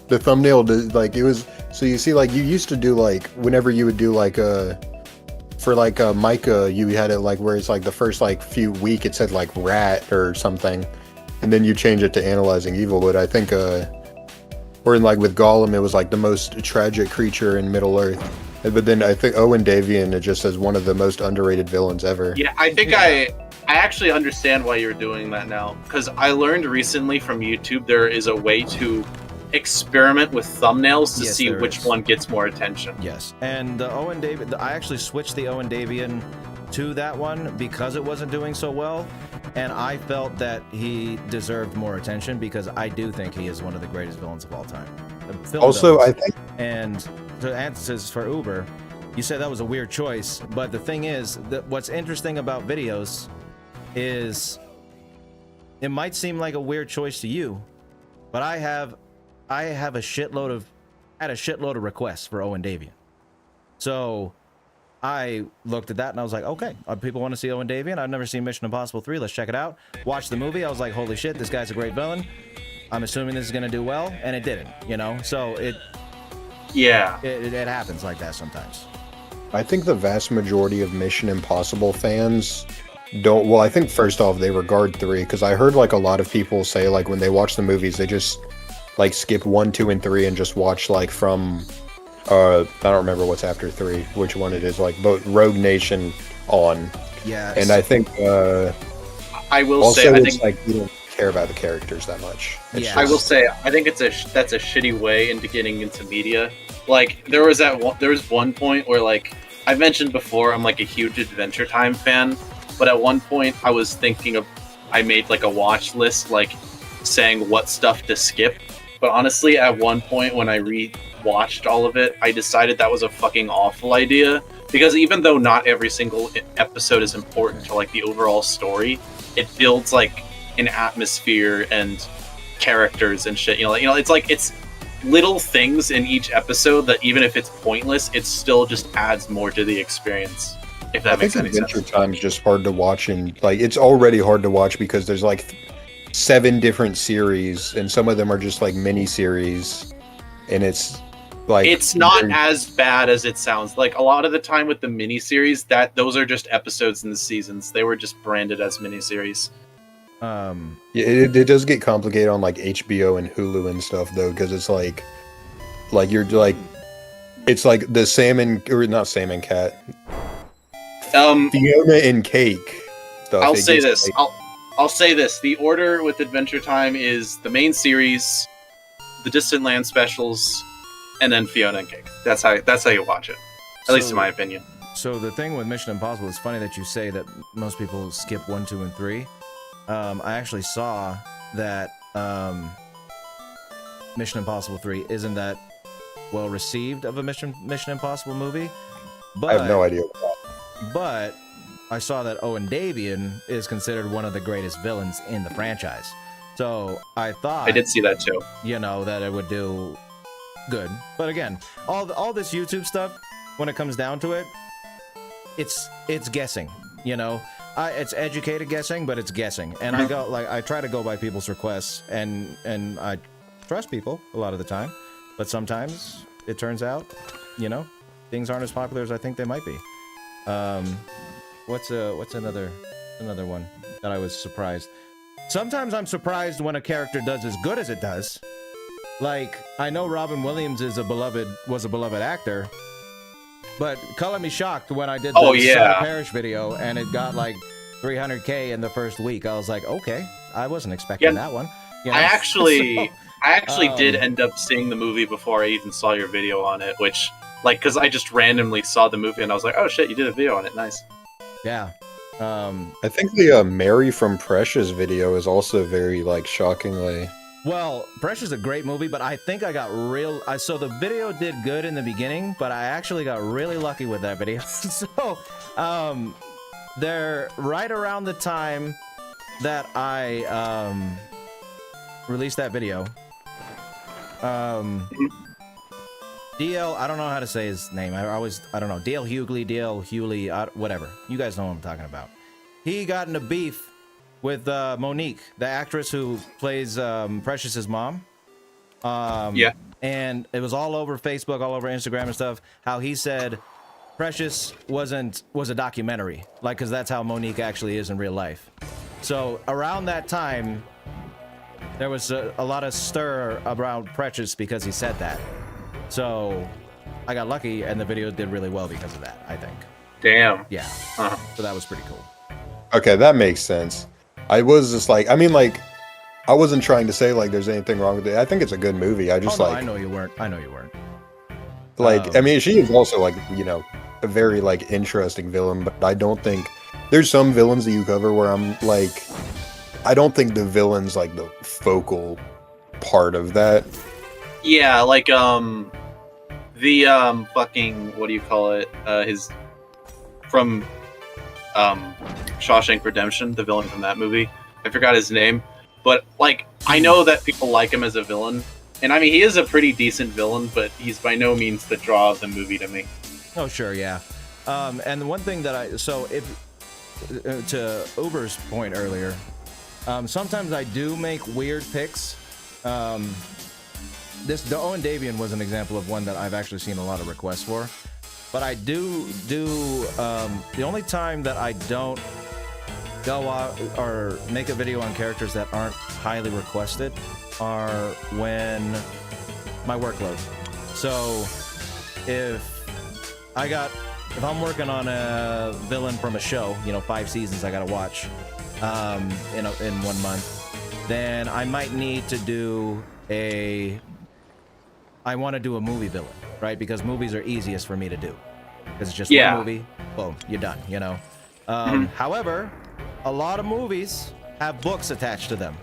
the thumbnail, like it was. So you see, like you used to do like whenever you would do like for like Micah, you had it like where it's like the first like few week it said like rat or something. And then you change it to analyzing evil, but I think, or in like with Gollum, it was like the most tragic creature in Middle Earth. But then I think Owen Davian, it just says one of the most underrated villains ever. Yeah, I think I actually understand why you're doing that now, because I learned recently from YouTube there is a way to experiment with thumbnails to see which one gets more attention. Yes, and the Owen Davian, I actually switched the Owen Davian to that one because it wasn't doing so well. And I felt that he deserved more attention because I do think he is one of the greatest villains of all time. Also, I think... And to answer for Uber, you said that was a weird choice, but the thing is that what's interesting about videos is it might seem like a weird choice to you, but I have a shitload of requests for Owen Davian. So I looked at that and I was like, okay, people want to see Owen Davian. I've never seen Mission Impossible 3. Let's check it out. Watched the movie. I was like, holy shit, this guy's a great villain. I'm assuming this is going to do well. And it didn't, you know? So it happens like that sometimes. I think the vast majority of Mission Impossible fans don't... Well, I think first off, they regard 3. Because I heard like a lot of people say like when they watch the movies, they just like skip 1, 2, and 3 and just watch like from... I don't remember what's after 3, which one it is, like both Rogue Nation on. Yeah. And I think I will also say, I it's think like you don't care about the characters that much. Yeah. I will say, I think that's a shitty way into getting into media. Like there was one point where, like I mentioned before, I'm like a huge Adventure Time fan, but at one point I made like a watch list, like saying what stuff to skip. But honestly, at one point when I watched all of it, I decided that was a fucking awful idea, because even though not every single episode is important to like the overall story, it builds like an atmosphere and characters and shit. It's like it's little things in each episode that even if it's pointless, it still just adds more to the experience. If that makes any sense. Adventure Time's just hard to watch, and like it's already hard to watch because there's like 7 different series, and some of them are just like mini series, and it's like it's not as bad as it sounds. Like a lot of the time with the miniseries, those are just episodes in the seasons. They were just branded as miniseries. Yeah, it does get complicated on like HBO and Hulu and stuff though, because it's like you're like it's like the salmon, or not salmon cat, Fiona and Cake stuff. I'll say this. I'll say this. The order with Adventure Time is the main series, the Distant Land specials, and then Fiona and Cake. That's how you watch it. At least in my opinion. So the thing with Mission Impossible, it's funny that you say that most people skip 1, 2, and 3. I actually saw that Mission Impossible 3 isn't that well received of a Mission Impossible movie. But, I have no idea. But I saw that Owen Davian is considered one of the greatest villains in the franchise. So I thought... I did see that too. That it would do good. But again, all this YouTube stuff, when it comes down to it, it's guessing, it's educated guessing, but it's guessing. And I try to go by people's requests, and I trust people a lot of the time, but sometimes it turns out, you know, things aren't as popular as I think they might be. What's another one that I was surprised? Sometimes I'm surprised when a character does as good as it does. Like, I know Robin Williams was a beloved actor, but color me shocked when I did the Sarah Parrish video and it got like 300K in the first week. I was like, okay, I wasn't expecting that one. You know? I actually did end up seeing the movie before I even saw your video on it, which, like, because I just randomly saw the movie and I was like, oh shit, you did a video on it, nice. Yeah. I think the Mary from Precious video is also very, like, shockingly... Well, Precious is a great movie, but I think I got so the video did good in the beginning, but I actually got really lucky with that video. So, they're right around the time that I, released that video. DL, I don't know how to say his name. I don't know. DL Hughley, whatever. You guys know what I'm talking about. He got into beef with Monique, the actress who plays Precious's mom. Yeah. And it was all over Facebook, all over Instagram and stuff, how he said Precious was a documentary. Like, because that's how Monique actually is in real life. So around that time, there was a lot of stir around Precious because he said that. So I got lucky, and the video did really well because of that, I think. Damn. Yeah. So that was pretty cool. Okay, that makes sense. I was just like, I mean, like, I wasn't trying to say, like, there's anything wrong with it. I think it's a good movie. I just, like... I know you weren't. Like, I mean, she is also, like, you know, a very, like, interesting villain, but I don't think... There's some villains that you cover where I'm, like... I don't think the villain's, like, the focal part of that. Yeah, like, the, fucking... What do you call it? His... From... Shawshank Redemption, the villain from that movie. I forgot his name, but like I know that people like him as a villain, and I mean he is a pretty decent villain, but he's by no means the draw of the movie to me. Oh sure, yeah. And the one thing that to Uber's point earlier, sometimes I do make weird picks. The Owen Davian was an example of one that I've actually seen a lot of requests for. But I do the only time that I don't go out or make a video on characters that aren't highly requested are when my workload. So if I'm working on a villain from a show, you know, 5 seasons I gotta watch in 1 month, then I might need to do I want to do a movie villain, right? Because movies are easiest for me to do. Because it's just one movie, boom, you're done, you know? However, a lot of movies have books attached to them.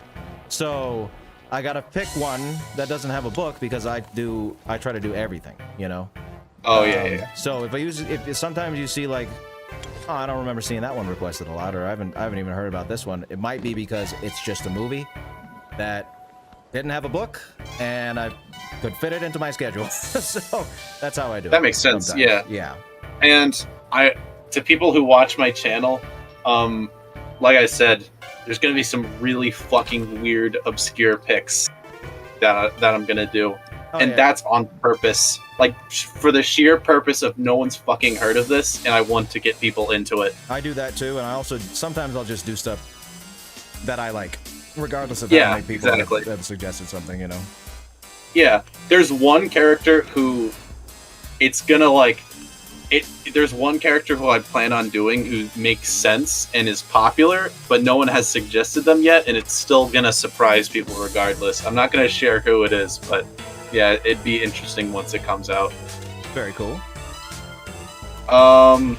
So I gotta pick one that doesn't have a book because I try to do everything, you know? Oh, yeah. So if sometimes you see like, oh, I don't remember seeing that one requested a lot, or I haven't even heard about this one. It might be because it's just a movie that didn't have a book, and I could fit it into my schedule. So that's how I do it. That makes sense, sometimes. yeah. And to people who watch my channel, like I said, there's gonna be some really fucking weird, obscure picks that I'm gonna do. That's on purpose. Like, for the sheer purpose of no one's fucking heard of this, and I want to get people into it. I do that too, and I also, sometimes I'll just do stuff that I like, regardless of how many people have suggested something, you know? Yeah, there's one character who it's gonna, like, there's one character who I plan on doing who makes sense and is popular, but no one has suggested them yet, and it's still gonna surprise people regardless. I'm not gonna share who it is, but yeah, it'd be interesting once it comes out. Very cool. Oh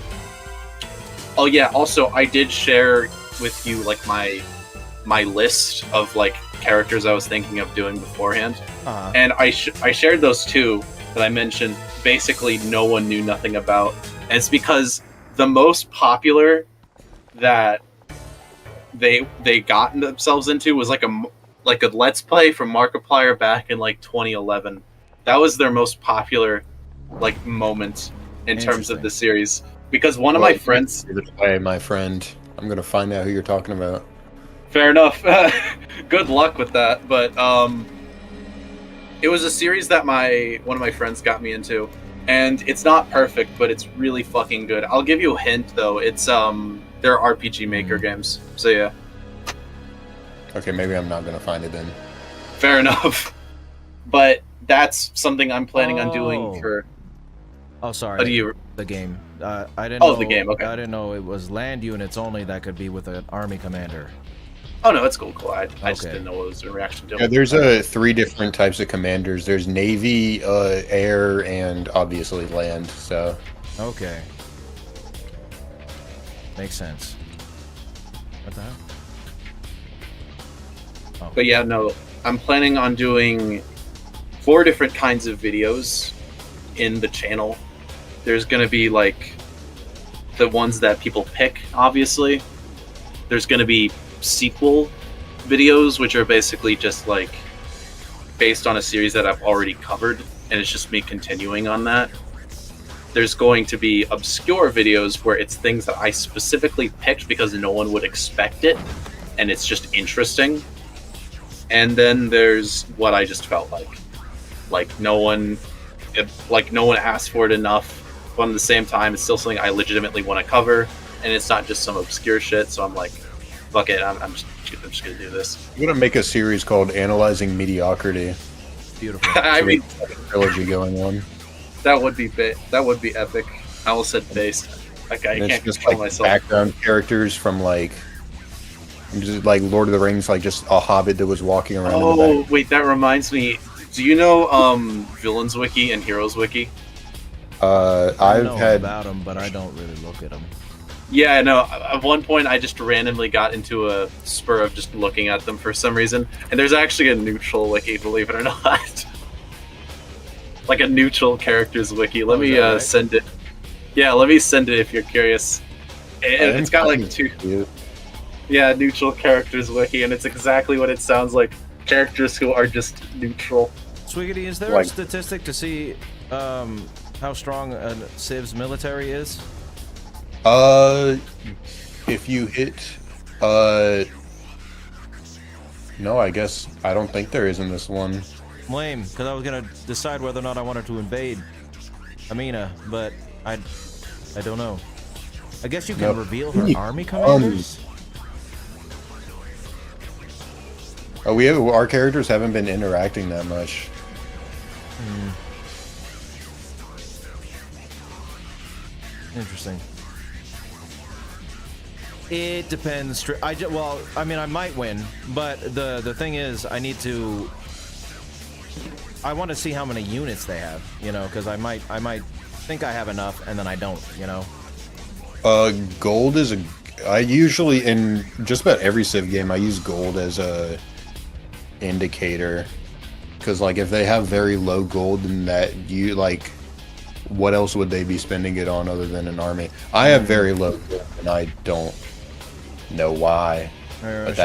yeah, also I did share with you like my list of like characters I was thinking of doing beforehand. And I shared those two that I mentioned. Basically no one knew nothing about, and it's because the most popular that they got themselves into was like a Let's Play from Markiplier back in like 2011. That was their most popular like moment in terms of the series, because one of my friends... Hey, my friend, I'm gonna find out who you're talking about. Fair enough. Good luck with that, but It was a series that one of my friends got me into, and it's not perfect, but it's really fucking good. I'll give you a hint though. It's they're RPG Maker games. So yeah. Okay, maybe I'm not gonna find it then. Fair enough. But that's something I'm planning on doing Oh. for. Oh, sorry. How do you? The game. I didn't. Oh, know, the game, okay. I didn't know it was land units only that could be with an army commander. Oh no, it's cool. I just Okay. didn't know what was the reaction to. Yeah, there's 3 different types of commanders. There's Navy, Air, and obviously Land. So Okay. Makes sense. What the hell? Oh. But yeah, no, I'm planning on doing 4 different kinds of videos in the channel. There's gonna be like the ones that people pick, obviously. There's gonna be sequel videos, which are basically just like based on a series that I've already covered, and it's just me continuing on that. There's going to be obscure videos where it's things that I specifically picked because no one would expect it, and it's just interesting. And then there's what I just felt like no one asked for it enough, but at the same time it's still something I legitimately want to cover, and it's not just some obscure shit. So I'm like, fuck it, I'm just gonna do this. I'm gonna make a series called Analyzing Mediocrity. Beautiful. I mean, Trilogy going on. that would be epic. I almost said based. Okay, I And it's can't just control like myself. background characters from like Lord of the Rings, like just a hobbit that was walking around in the Oh back. wait, that reminds me. Do you know Villains Wiki and Heroes Wiki? I I've know had about them, but I don't really look at them. Yeah, I know. At one point, I just randomly got into a spur of just looking at them for some reason, and there's actually a neutral wiki, believe it or not. Like a neutral characters wiki. Let Oh, me is that right? send it. Yeah, let me send it if you're curious. It's got like 2. Yeah, neutral characters wiki, and it's exactly what it sounds like. Characters who are just neutral. Swiggity, is there a Like- statistic to see how strong a Civ's military is? If you hit, no, I guess I don't think there is in this one. Lame, because I was gonna decide whether or not I wanted to invade Amina, but I don't know. I guess you can Nope. reveal her army commanders. Our characters haven't been interacting that much. Interesting. It depends. Well, I mean, I might win, but the thing is, I need to. I want to see how many units they have, you know, because I might think I have enough, and then I don't, you know. Gold is I usually, in just about every Civ game, I use gold as a indicator. Because, like, if they have very low gold, then what else would they be spending it on other than an army? I have very low gold, and I don't know why. But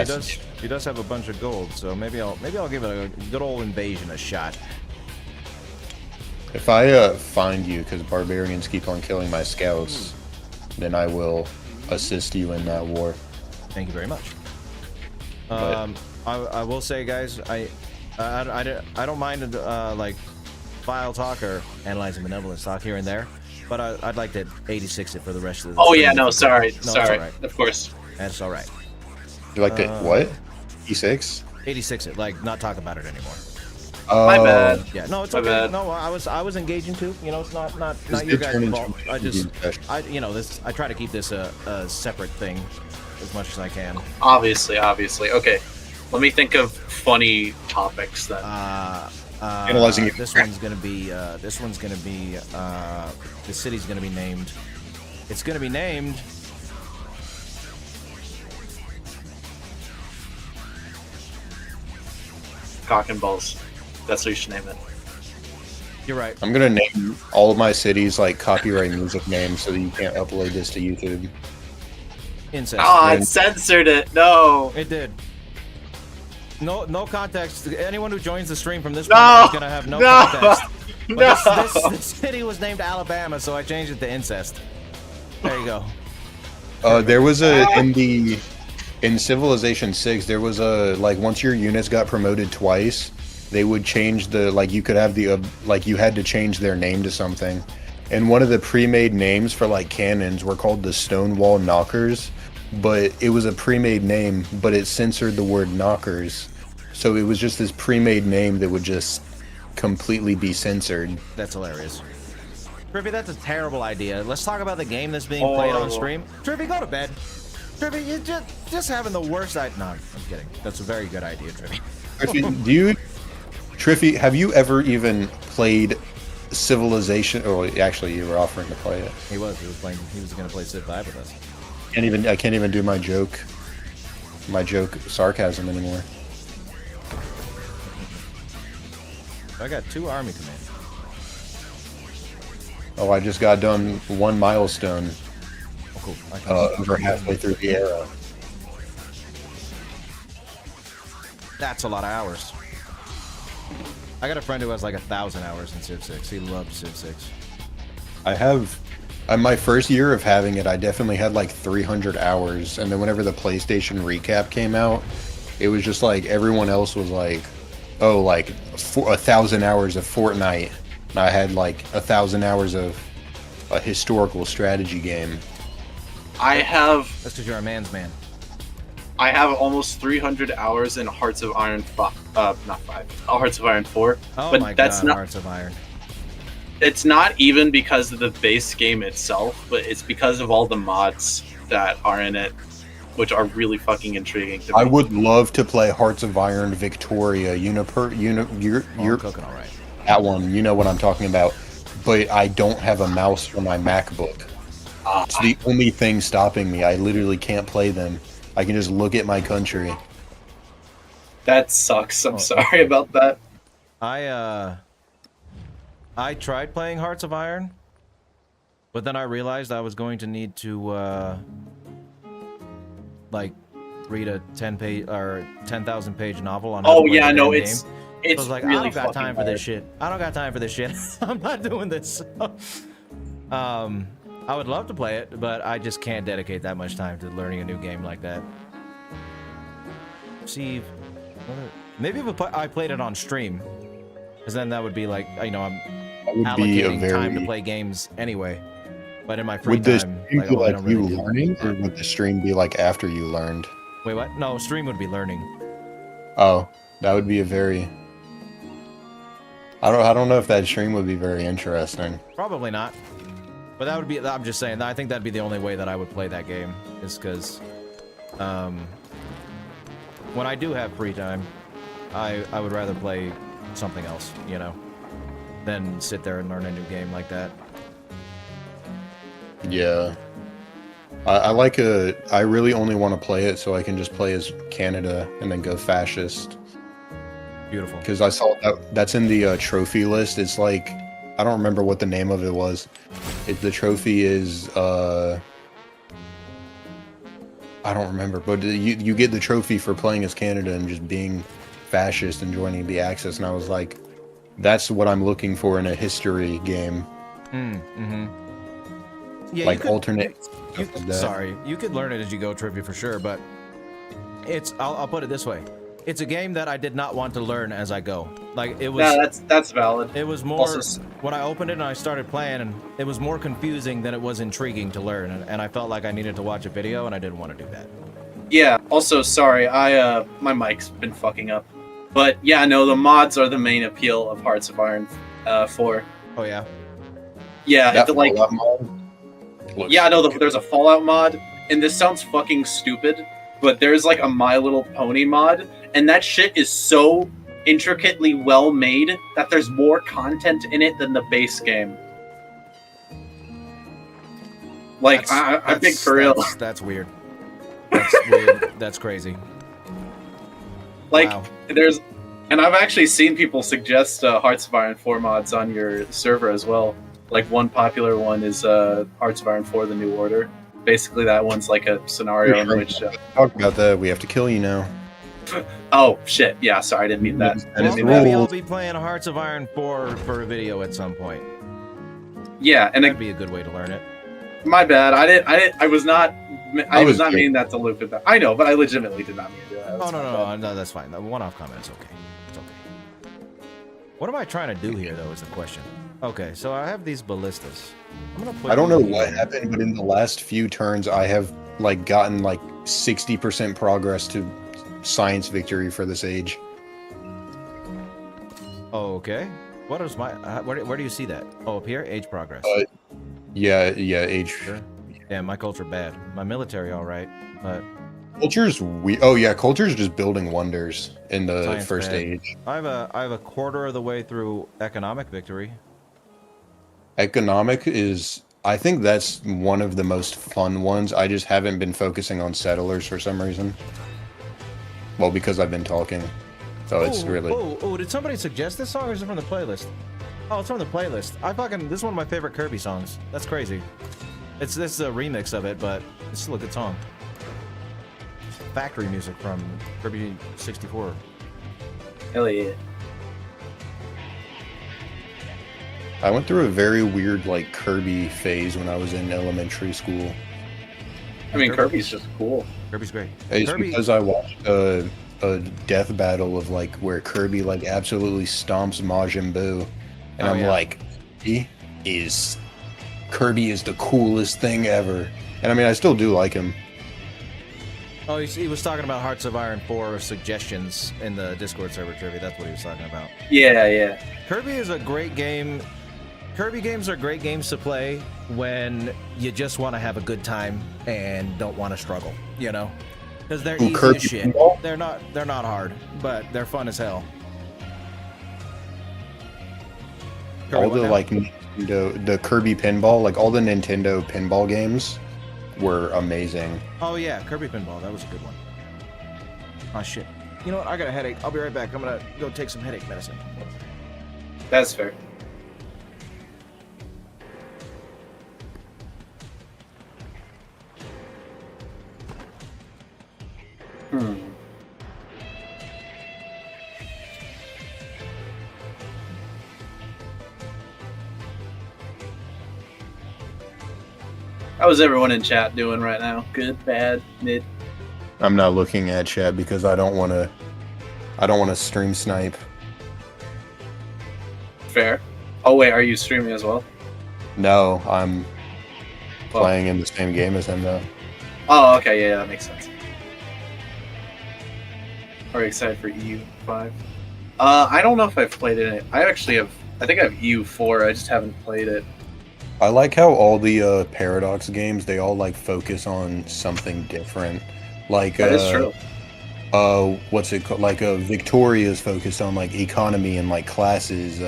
She does have a bunch of gold, so maybe I'll give it a good old invasion a shot. If I find you, because barbarians keep on killing my scouts, then I will assist you in that war. Thank you very much. But- I will say, guys, I don't mind like file talk or analyzing benevolence talk here and there, but I'd like to 86 it for the rest of the. Oh yeah, stream. no, sorry, No, it's sorry. alright. Of course. That's all right. You like the what? E6? 86 it, like not talk about it anymore. My bad. Yeah, no, it's My okay. bad. No, I was engaging too. You know, it's not This your did guys' turn into fault. a YouTube session. I try to keep this a separate thing as much as I can. Obviously. Okay. Let me think of funny topics then. Analyzing it. This one's gonna be. The city's gonna be named. It's gonna be named. Cock and balls. That's what you should name it. You're right. I'm gonna name all of my cities like copyright music names so that you can't upload this to YouTube. Incest. Ah, it censored it. No. It did. No context. Anyone who joins the stream from this No! point is gonna have no No! context. No. But this city was named Alabama, so I changed it to incest. There you go. There was in Civilization 6, there was once your units got promoted twice, they would change the like you could have the like you had to change their name to something, and one of the pre-made names for like cannons were called the Stonewall Knockers, but it was a pre-made name, but it censored the word knockers, so it was just this pre-made name that would just completely be censored. That's hilarious. Trippy, that's a terrible idea. Let's talk about the game that's being played on stream. Trippy, go to bed. Trippy, you're just having the worst idea. No, I'm kidding. That's a very good idea, Trippy. Triffy, have you ever even played Civilization? Oh, actually, you were offering to play it. He was playing. He was going to play Civ 5 with us. I can't even do my joke sarcasm anymore. I got 2 army commands. Oh, I just got done 1 milestone. Oh, cool. Over halfway through the era. That's a lot of hours. I got a friend who has like 1,000 hours in Civ 6. He loves Civ 6. I have, my first year of having it, I definitely had like 300 hours, and then whenever the PlayStation recap came out, it was just like everyone else was like, oh, like 1,000 hours of Fortnite, and I had like 1,000 hours of a historical strategy game. That's because you're a man's man. I have almost 300 hours in Hearts of Iron Hearts of Iron 4. Oh but my that's god, not, Hearts of Iron. It's not even because of the base game itself, but it's because of all the mods that are in it, which are really fucking intriguing to me. I would love to play Hearts of Iron Victoria, you're cooking all right. that one, you know what I'm talking about, but I don't have a mouse for my MacBook. It's the only thing stopping me. I literally can't play them. I can just look at my country. That sucks. I'm sorry about that. I tried playing Hearts of Iron, but then I realized I was going to need to like read a 10-page or 10,000 page novel on. Oh yeah, no, it's so I was like, really I don't got time for hard. this shit. I don't got time for this shit. I'm not doing this. I would love to play it, but I just can't dedicate that much time to learning a new game like that. See, maybe if I played it on stream, because then that would be like, you know, I'm allocating time to play games anyway. But in my free would this time, stream like, be I like don't you really do- learning, or would the stream be like after you learned? Wait, what? No, stream would be learning. Oh, that would be a very. I don't know if that stream would be very interesting. Probably not. But that would be, I'm just saying, I think that'd be the only way that I would play that game, is because, when I do have free time, I would rather play something else, you know, than sit there and learn a new game like that. Yeah. I really only want to play it so I can just play as Canada and then go fascist. Beautiful. Because I saw that's in the trophy list. It's like, I don't remember what the name of it was. The trophy is, I don't remember, but you get the trophy for playing as Canada and just being fascist and joining the Axis, and I was like, that's what I'm looking for in a history game. Yeah, like alternate. Sorry, you could learn it as you go, trivia for sure, but it's, I'll put it this way. It's a game that I did not want to learn as I go. Like, it was... Yeah, that's valid. It was more... when I opened it and I started playing, and it was more confusing than it was intriguing to learn, and I felt like I needed to watch a video, and I didn't want to do that. Yeah, also, sorry, my mic's been fucking up. But, yeah, no, the mods are the main appeal of Hearts of Iron 4. Oh, yeah? Yeah, That like... Fallout mod looks Yeah, I know there's a Fallout mod, and this sounds fucking stupid, but there's like a My Little Pony mod, and that shit is so intricately well made that there's more content in it than the base game. Like, I think for real. That's weird. That's weird. That's crazy. Like, wow. and I've actually seen people suggest Hearts of Iron 4 mods on your server as well. Like, one popular one is Hearts of Iron 4 The New Order. Basically, that one's like a scenario in which... Talk about that. We have to kill you now. Oh, shit. Yeah, sorry, I didn't mean that. Well, maybe I'll be playing Hearts of Iron 4 for a video at some point. Yeah, and that'd be a good way to learn it. My bad. I was not meaning that to loop it back. I know, but I legitimately did not mean to do that. No, that's fine. The one-off comment is okay. It's okay. What am I trying to do here, though, is the question. Okay, so I have these ballistas. I'm gonna put I don't know you what here. happened, but in the last few turns, I have like gotten like 60% progress to science victory for this age. Oh, okay. What is my? Where do you see that? Oh, up here, age progress. Yeah, age. Sure. Damn, my culture bad. My military, all right, but Culture's oh yeah, culture's just building wonders in the science first bad. age. I have a quarter of the way through economic victory. Economic is, I think that's one of the most fun ones. I just haven't been focusing on settlers for some reason. Well, because I've been talking. So it's really... Oh, did somebody suggest this song or is it from the playlist? Oh, it's from the playlist. This is one of my favorite Kirby songs. That's crazy. This is a remix of it, but it's still a good song. Factory music from Kirby 64. Hell yeah. I went through a very weird, like, Kirby phase when I was in elementary school. I mean, Kirby's just cool. Kirby's great. It's Kirby, because I watched a death battle of, like, where Kirby, like, absolutely stomps Majin Buu. And Oh, I'm yeah. like, Kirby is the coolest thing ever. And I mean, I still do like him. oh, he was talking about Hearts of Iron 4 suggestions in the Discord server trivia. That's what he was talking about. Yeah. Kirby is a great game. Kirby games are great games to play when you just want to have a good time and don't want to struggle, you know? Because they're easy Kirby as shit. Pinball? They're not hard, but they're fun as hell. Kirby, All what the now? like Nintendo, the Kirby pinball, like all the Nintendo pinball games were amazing. Oh yeah, Kirby Pinball. That was a good one. Oh shit. You know what? I got a headache. I'll be right back. I'm gonna go take some headache medicine. That's fair. How's everyone in chat doing right now? Good, bad, mid? I'm not looking at chat because I don't want to stream snipe. Fair. Oh wait, are you streaming as well? No, I'm Well- playing in the same game as him though. Oh, okay, yeah, that makes sense. Are you excited for EU5? I don't know if I've played it. I think I have EU4, I just haven't played it. I like how all the Paradox games, they all like focus on something different. Like That is true. what's it called? Like Victoria is focused on like economy and like classes.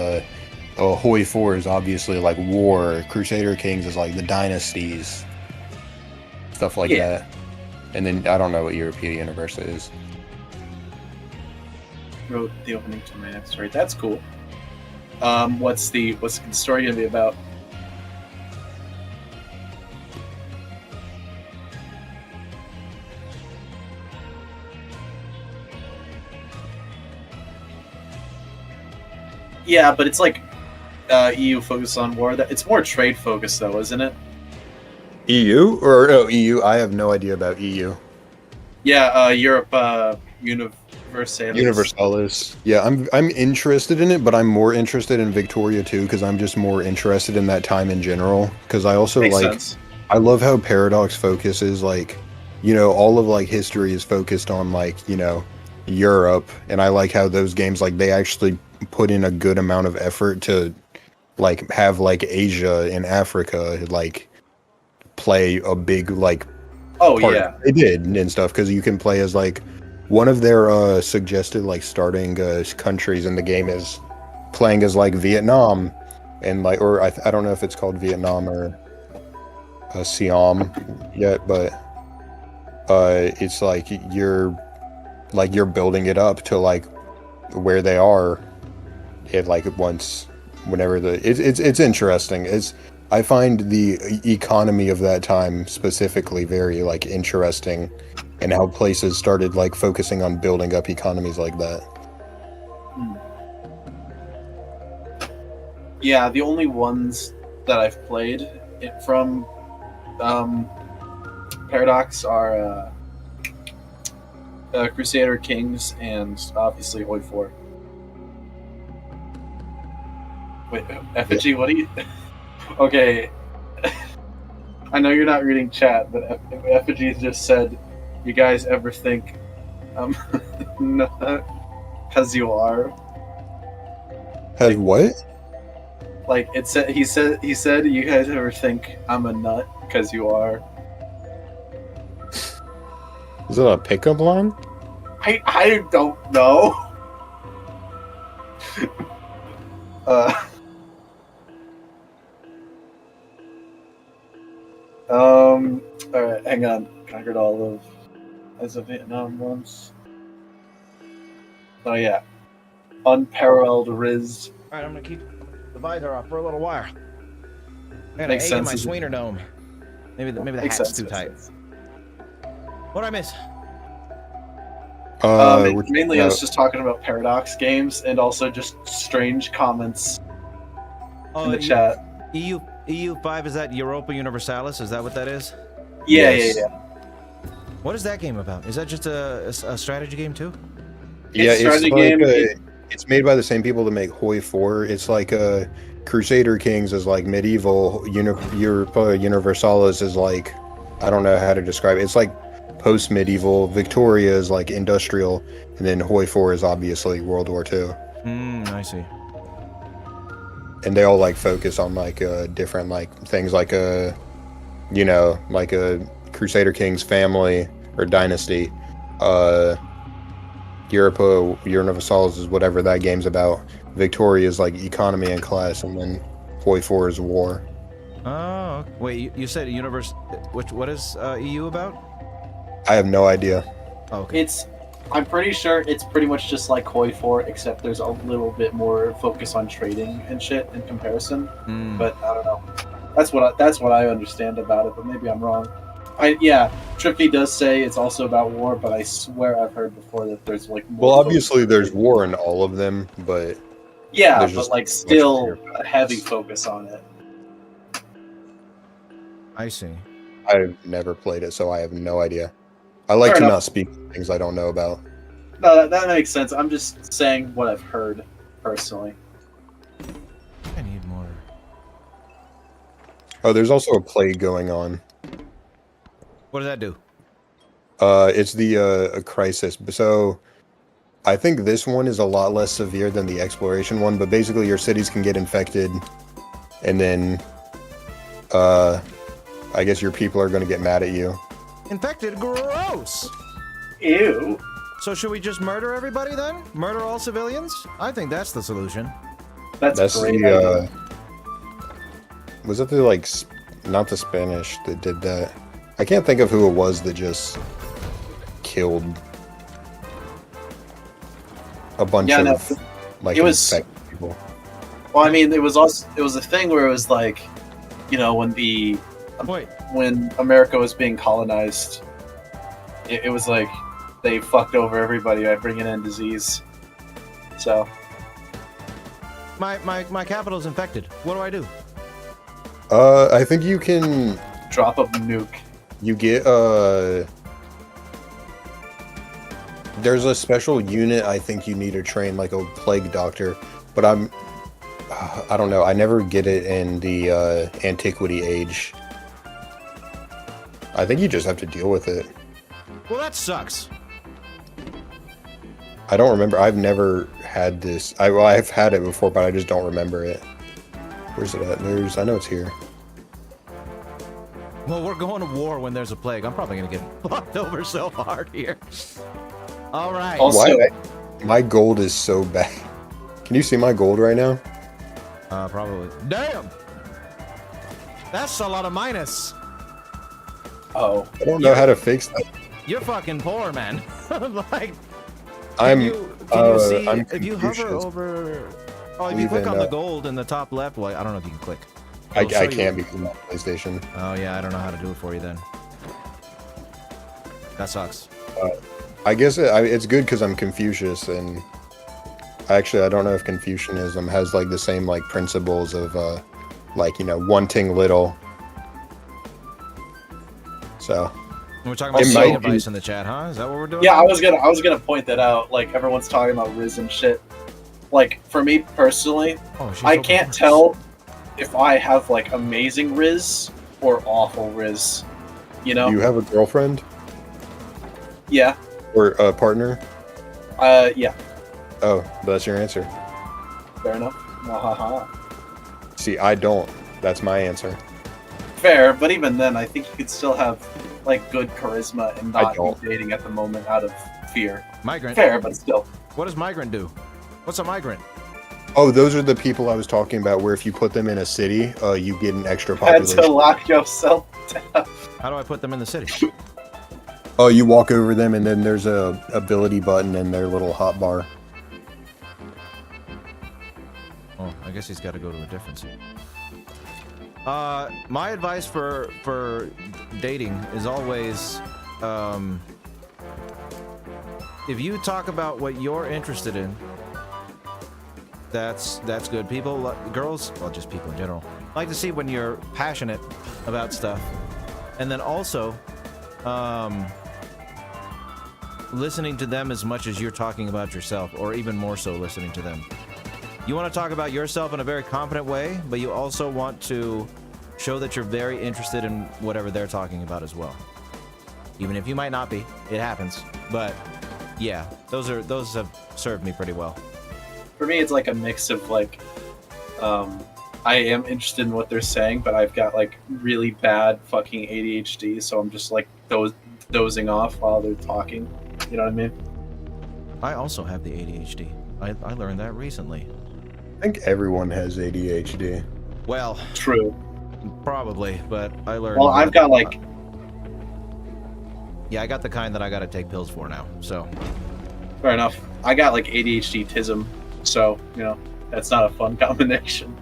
Hoi 4 is obviously like war. Crusader Kings is like the dynasties. Stuff like Yeah. that. And then I don't know what European Universe is. Wrote the opening to my next story. That's cool. What's the story gonna be about? Yeah, but it's like EU focused on war. It's more trade focused though, isn't it? EU or no EU? I have no idea about EU. Yeah, Europe Universalis. Universalis. Yeah, I'm interested in it, but I'm more interested in Victoria too because I'm just more interested in that time in general. Because I also Makes like sense. I love how Paradox focuses like, you know, all of like history is focused on like, you know, Europe, and I like how those games like they actually put in a good amount of effort to like have like Asia and Africa like play a big like Oh part. yeah. They did and stuff because you can play as like one of their suggested like starting countries in the game is playing as like Vietnam, and like or I don't know if it's called Vietnam or Siam yet, but it's like you're building it up to like where they are it like once whenever it's interesting. I find the economy of that time specifically very like interesting, and how places started like focusing on building up economies like that. Yeah, the only ones that I've played from Paradox are Crusader Kings and obviously Hoi 4. Wait, Effigy, what do you... Okay. I know you're not reading chat, but Effigy just said, you guys ever think because you are? Has what? Like, it said, he said, you guys ever think I'm a nut because you are? Is it a pickup line? I don't know. Alright, hang on. Conquered all of as a Vietnam once. Oh yeah. Unparalleled Riz. Alright, I'm gonna keep the visor off for a little while. Man, Makes I ate in sense, my isn't it? sweener dome. Maybe the Makes hat's sense, too makes tight. sense. What'd I miss? Mainly I was just talking about Paradox games and also just strange comments in the chat. EU5, is that Europa Universalis? Is that what that is? Yeah, Yes. yeah. What is that game about? Is that just a strategy game too? Yeah, It's a it's strategy like game. it's made by the same people that make Hoi 4. It's like Crusader Kings is like medieval, Europa Universalis is like, I don't know how to describe it. It's like post-medieval. Victoria is like industrial, and then Hoi 4 is obviously World War II. I see. And they all like focus on like different like things like like a Crusader Kings family or dynasty. Europa Universalis is whatever that game's about. Victoria is like economy and class, and then Hoi 4 is war. Oh, wait, you said universe. What is EU about? I have no idea. Oh, okay. I'm pretty sure it's pretty much just like Hoi 4, except there's a little bit more focus on trading and shit in comparison. But I don't know. That's what I understand about it, but maybe I'm wrong. Trippy does say it's also about war, but I swear I've heard before that there's like more Well, focus obviously on there's trading. war in all of them, but Yeah, there's but just like much still bigger a heavy focus on it. I see. I've never played it, so I have no idea. I like Fair to enough. not speak things I don't know about. No, that makes sense. I'm just saying what I've heard personally. I need more. Oh, there's also a plague going on. What does that do? It's the a crisis. So I think this one is a lot less severe than the exploration one, but basically your cities can get infected, and then I guess your people are going to get mad at you. Infected? Gross! Ew. So should we just murder everybody then? Murder all civilians? I think that's the solution. That's great. the was it the like not the Spanish that did that? I can't think of who it was that just killed a bunch of like it was- infected people. Well, I mean, it was a thing where it was like, when America was being colonized, it was like they fucked over everybody by bringing in disease. So My capital's infected. What do I do? I think you can. drop a nuke. You get there's a special unit I think you need to train, like a plague doctor, but I don't know. I never get it in the antiquity age. I think you just have to deal with it. Well, that sucks. I don't remember. I've never had this. I've had it before, but I just don't remember it. Where's it at? I know it's here. Well, we're going to war when there's a plague. I'm probably gonna get fucked over so hard here. All right. Also- Why? My gold is so bad. Can you see my gold right now? Probably. Damn. That's a lot of minus. Oh, I don't know how to fix that. You're fucking poor, man. Like, I'm can you see I'm if you hover Confucius. over? Oh, if you Leave click in, on the gold in the top left, well, I don't know if you can click. I It'll show you- can't because I'm on PlayStation. Oh yeah, I don't know how to do it for you then. That sucks. I guess it's good because I'm Confucius, and I don't know if Confucianism has like the same like principles of like wanting little. So We're talking about Also- dating advice in the chat, huh? Is that what we're doing? yeah. I was gonna point that out. Like everyone's talking about Riz and shit. like for me personally, Oh, she's I over can't horse. tell if I have like amazing Riz or awful Riz. You know? Do you have a girlfriend Yeah. or a partner? Yeah. Oh, that's your answer. Fair enough. Wahaha. See, I don't. That's my answer. Fair, but even then, I think you could still have like good charisma and I not don't. be dating at the moment out of fear. Migrant. Fair, but still. What does migrant do? What's a migrant? Oh, those are the people I was talking about. Where if you put them in a city, you get an extra Had population. to lock yourself down. How do I put them in the city? Oh, you walk over them, and then there's a ability button in their little hotbar. Oh, I guess he's got to go to a different city. My advice for dating is always, if you talk about what you're interested in, that's good. People, girls, well, just people in general, like to see when you're passionate about stuff, and then also, listening to them as much as you're talking about yourself, or even more so listening to them. You want to talk about yourself in a very confident way, but you also want to show that you're very interested in whatever they're talking about as well. Even if you might not be, it happens. But yeah, those have served me pretty well. For me, it's like a mix of like, I am interested in what they're saying, but I've got like really bad fucking ADHD, so I'm just like dozing off while they're talking. You know what I mean? I also have the ADHD. I learned that recently. I think everyone has ADHD. Well, True. probably, but I learned. Well, I've got like, yeah, I got the kind that I got to take pills for now. So fair enough. I got like ADHD-tism, so you know that's not a fun combination.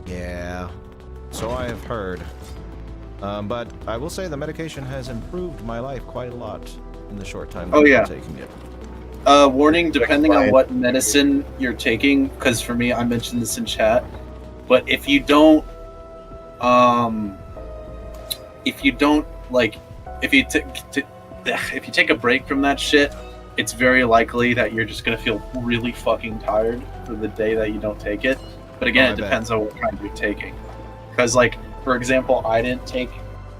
yeah, so I have heard. But I will say the medication has improved my life quite a lot in the short time that Oh, I've yeah. been taking it. Warning, depending on what medicine you're taking, because for me, I mentioned this in chat, but if you don't like, if you take a break from that shit, it's very likely that you're just gonna feel really fucking tired for the day that you don't take it. But again, Oh, I it bet. depends on what kind you're taking. Because, like, for example, I didn't take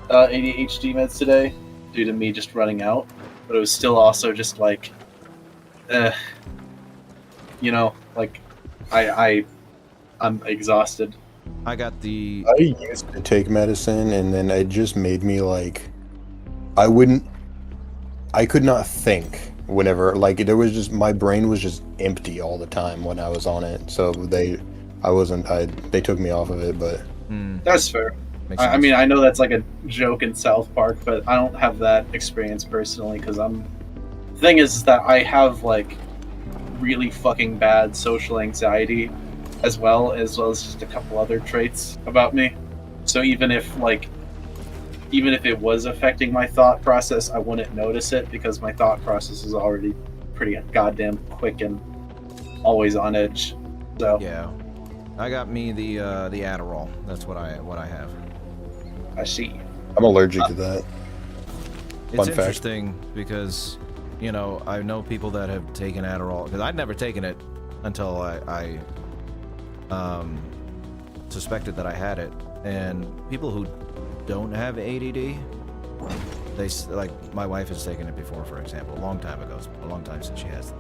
ADHD meds today due to me just running out, but it was still also just like, you know, like I'm exhausted. I got the I used to take medicine, and then it just made me like, I could not think whenever, like, there was just, my brain was just empty all the time when I was on it. So they took me off of it, but That's fair. makes I sense. mean, I know that's like a joke in South Park, but I don't have that experience personally because the thing is that I have like really fucking bad social anxiety as well as just a couple other traits about me. So even if it was affecting my thought process, I wouldn't notice it because my thought process is already pretty goddamn quick and always on edge. So yeah, I got me the Adderall. That's what I have. I see. I'm allergic to that. It's Fun fact. interesting because, you know, I know people that have taken Adderall because I'd never taken it until I suspected that I had it, and people who don't have ADD, they like my wife has taken it before, for example, a long time ago, a long time since she has it,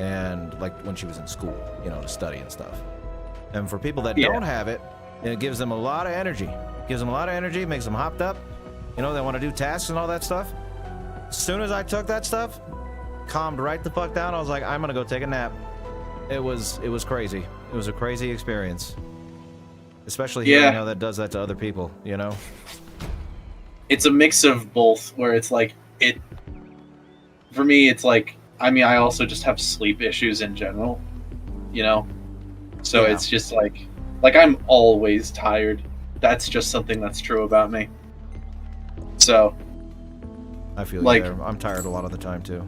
and like when she was in school, you know, to study and stuff. And for people that Yeah. don't have it, it gives them a lot of energy. Makes them hopped up. You know, they want to do tasks and all that stuff. As soon as I took that stuff, calmed right the fuck down. I was like, I'm gonna go take a nap. It was crazy. It was a crazy experience. Especially hearing how that does that to other people, you know? It's a mix of both where it's like for me it's like, I mean, I also just have sleep issues in general, you know, so Yeah. it's just like I'm always tired. That's just something that's true about me. So I feel like- you there. I'm tired a lot of the time too.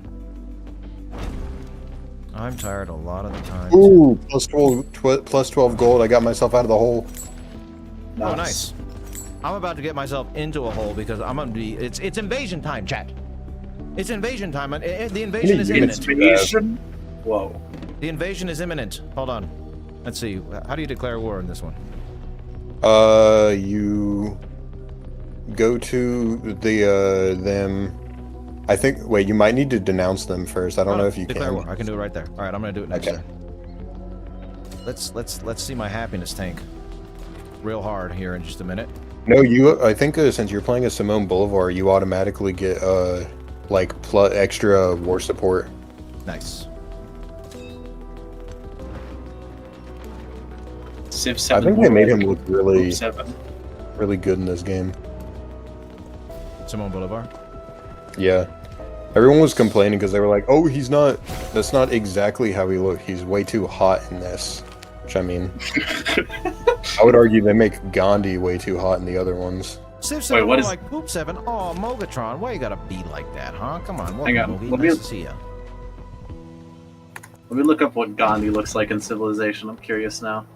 I'm tired a lot of the time. too. Ooh, plus 12 gold. I got myself out of the hole. Oh, nice. I'm about to get myself into a hole because I'm gonna be. It's invasion time, chat. It's invasion time. The invasion is imminent. Invasion. Whoa. The invasion is imminent. Hold on. Let's see. How do you declare war in this one? You go to the them. I think. Wait, you might need to denounce them first. I don't know if you declare can. war. I can do it right there. All right, I'm gonna do it next Okay. turn. Let's see my happiness tank real hard here in just a minute. No, I think since you're playing as Simone Bolivar, you automatically get like extra war support. Nice. Civ I 7. think they made him look really, 7. really good in this game. Simone Bolivar. Yeah. Everyone was complaining because they were like, "Oh, he's not. That's not exactly how he looked. He's way too hot in this." Which I mean, I would argue they make Gandhi way too hot in the other ones. Civ 7 what is- like Poop 7. Oh, Mogatron, why you gotta be like that, huh? Come on, Hang on, Mogi. let me- Nice to see ya. Let me look up what Gandhi looks like in Civilization. I'm curious now.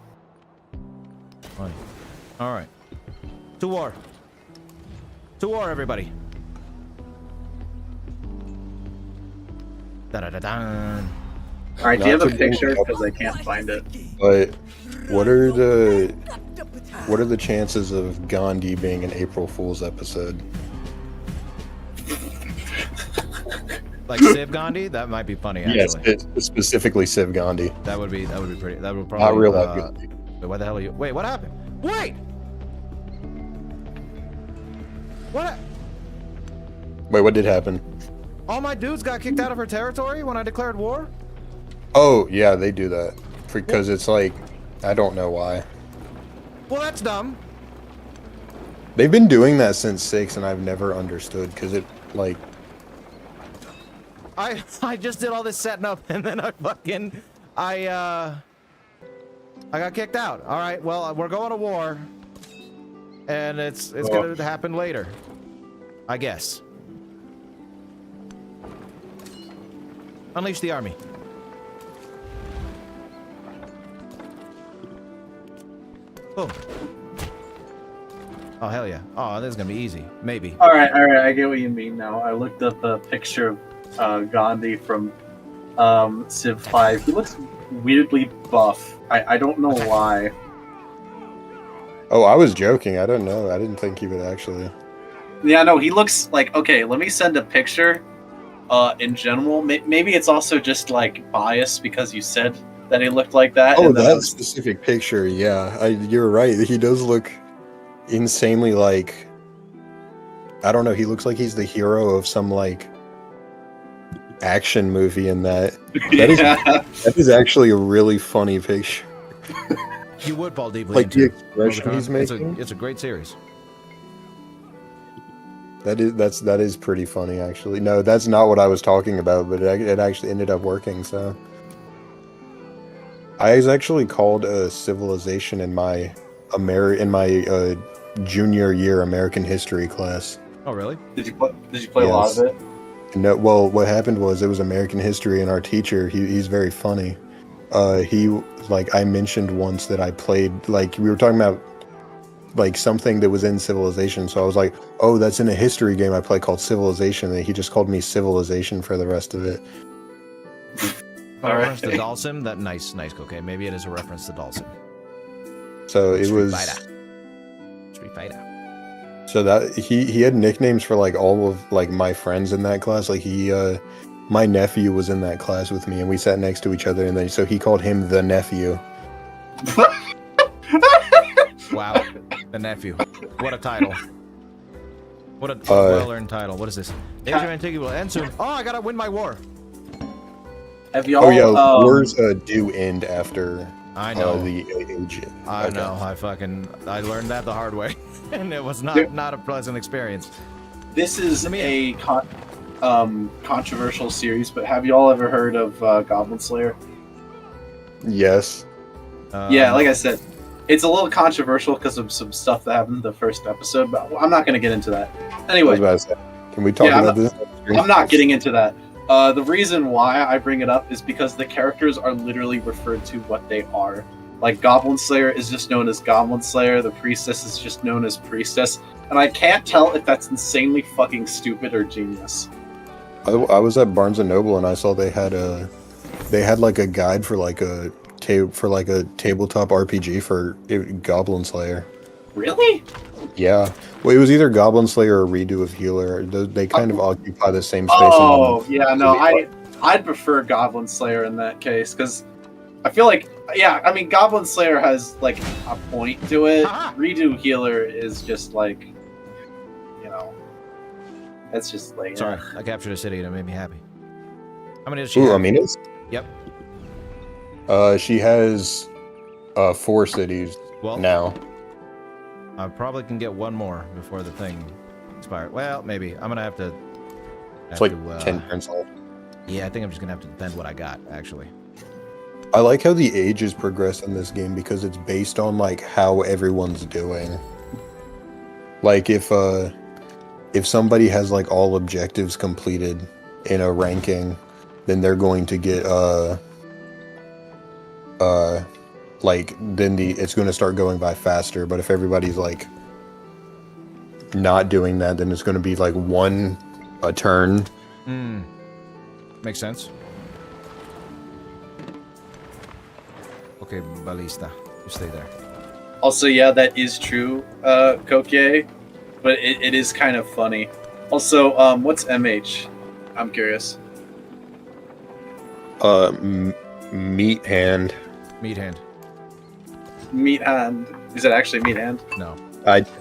Fine. All right. To war. To war, everybody. Da da da da. All right, do you have Not a to bring picture? it up. Because I can't find it. But what are the chances of Gandhi being an April Fool's episode? Like Civ Gandhi, that might be funny. Actually, Yes, it's specifically Civ Gandhi. that would be pretty. That would probably. Not real life Gandhi. Wait, why the hell are you? Wait, what happened? Wait. What? Wait, what did happen? All my dudes got kicked out of her territory when I declared war? Oh, yeah, they do that. Because it's like, I don't know why. Well, that's dumb. They've been doing that since 6, and I've never understood, because it, like... I just did all this setting up, and then I got kicked out. All right, well, we're going to war, and it's gonna happen later, I guess. Unleash the army. Boom. Oh, hell yeah. Oh, this is gonna be easy. Maybe. All right, I get what you mean now. I looked up a picture of Gandhi from Civ 5. He looks weirdly buff. I don't know why. Oh, I was joking. I don't know. I didn't think he would actually... Yeah, no, he looks like... Okay, let me send a picture in general. Maybe it's also just, like, biased because you said that he looked like that. Oh, and then I that was- specific picture, yeah. You're right. He does look insanely like... I don't know. He looks like he's the hero of some, like, action movie in that. That is, Yeah. that is actually a really funny picture. You would fall deeply Like into the it. expression he's making. It's a great series. That is pretty funny, actually. No, that's not what I was talking about, but it actually ended up working. So, I was actually called a civilization in my junior year American history class. Oh, really? Did you play a lot Yes. of it? No, well, what happened was it was American history, and our teacher, he's very funny. I mentioned once that I played, like, we were talking about, like, something that was in Civilization, so I was like, oh, that's in a history game I play called Civilization, and he just called me Civilization for the rest of it. A All reference to right. Dalsim? That nice. Okay, maybe it is a reference to Dalsim. So it Street was... Fighter. Street Fighter. So that he had nicknames for like all of like my friends in that class. Like my nephew was in that class with me, and we sat next to each other. And then so he called him the nephew. Wow. The nephew. What a title. What a well-earned title. What is this? Age of Antiquity will end soon. Oh, I gotta win my war. Have y'all? Oh yeah, wars do end after I know. the age. I Okay. know. I learned that the hard way, and it was Yeah. not a pleasant experience. This is Let me a controversial series, but have y'all ever heard of Goblin Slayer? Yes. Yeah, like I said, it's a little controversial because of some stuff that happened in the first episode, but I'm not going to get into that. I Anyway, was about to say, can we talk Yeah, about this? I'm not getting into that. The reason why I bring it up is because the characters are literally referred to what they are. Like, Goblin Slayer is just known as Goblin Slayer, the Priestess is just known as Priestess, and I can't tell if that's insanely fucking stupid or genius. I was at Barnes & Noble and I saw they had they had like a guide for like a tabletop RPG for Goblin Slayer. Really? Yeah. Well, it was either Goblin Slayer or Redo of Healer. They kind of occupy the same space. Oh, yeah, no, I'd prefer Goblin Slayer in that case, because I feel like, yeah, I mean, Goblin Slayer has, like, a point to it. Redo Healer is just, like, you know, it's just, like... Sorry, I captured a city and it made me happy. How many does she Ooh, have? Amina's? Yep. She has 4 cities now. I probably can get one more before the thing expires. Well, maybe. I'm gonna have to... It's like 10 turns left. Yeah, I think I'm just gonna have to defend what I got, actually. I like how the ages progress in this game because it's based on like how everyone's doing. Like if somebody has like all objectives completed in a ranking, then they're going to get like then it's going to start going by faster. But if everybody's like not doing that, then it's going to be like 1 a turn. Makes sense. Okay, Ballista, you stay there. Also, yeah, that is true, Kokie, but it is kind of funny. Also, what's MH? I'm curious. Meat hand. Meat hand. Meat hand. Is it actually meat hand? No.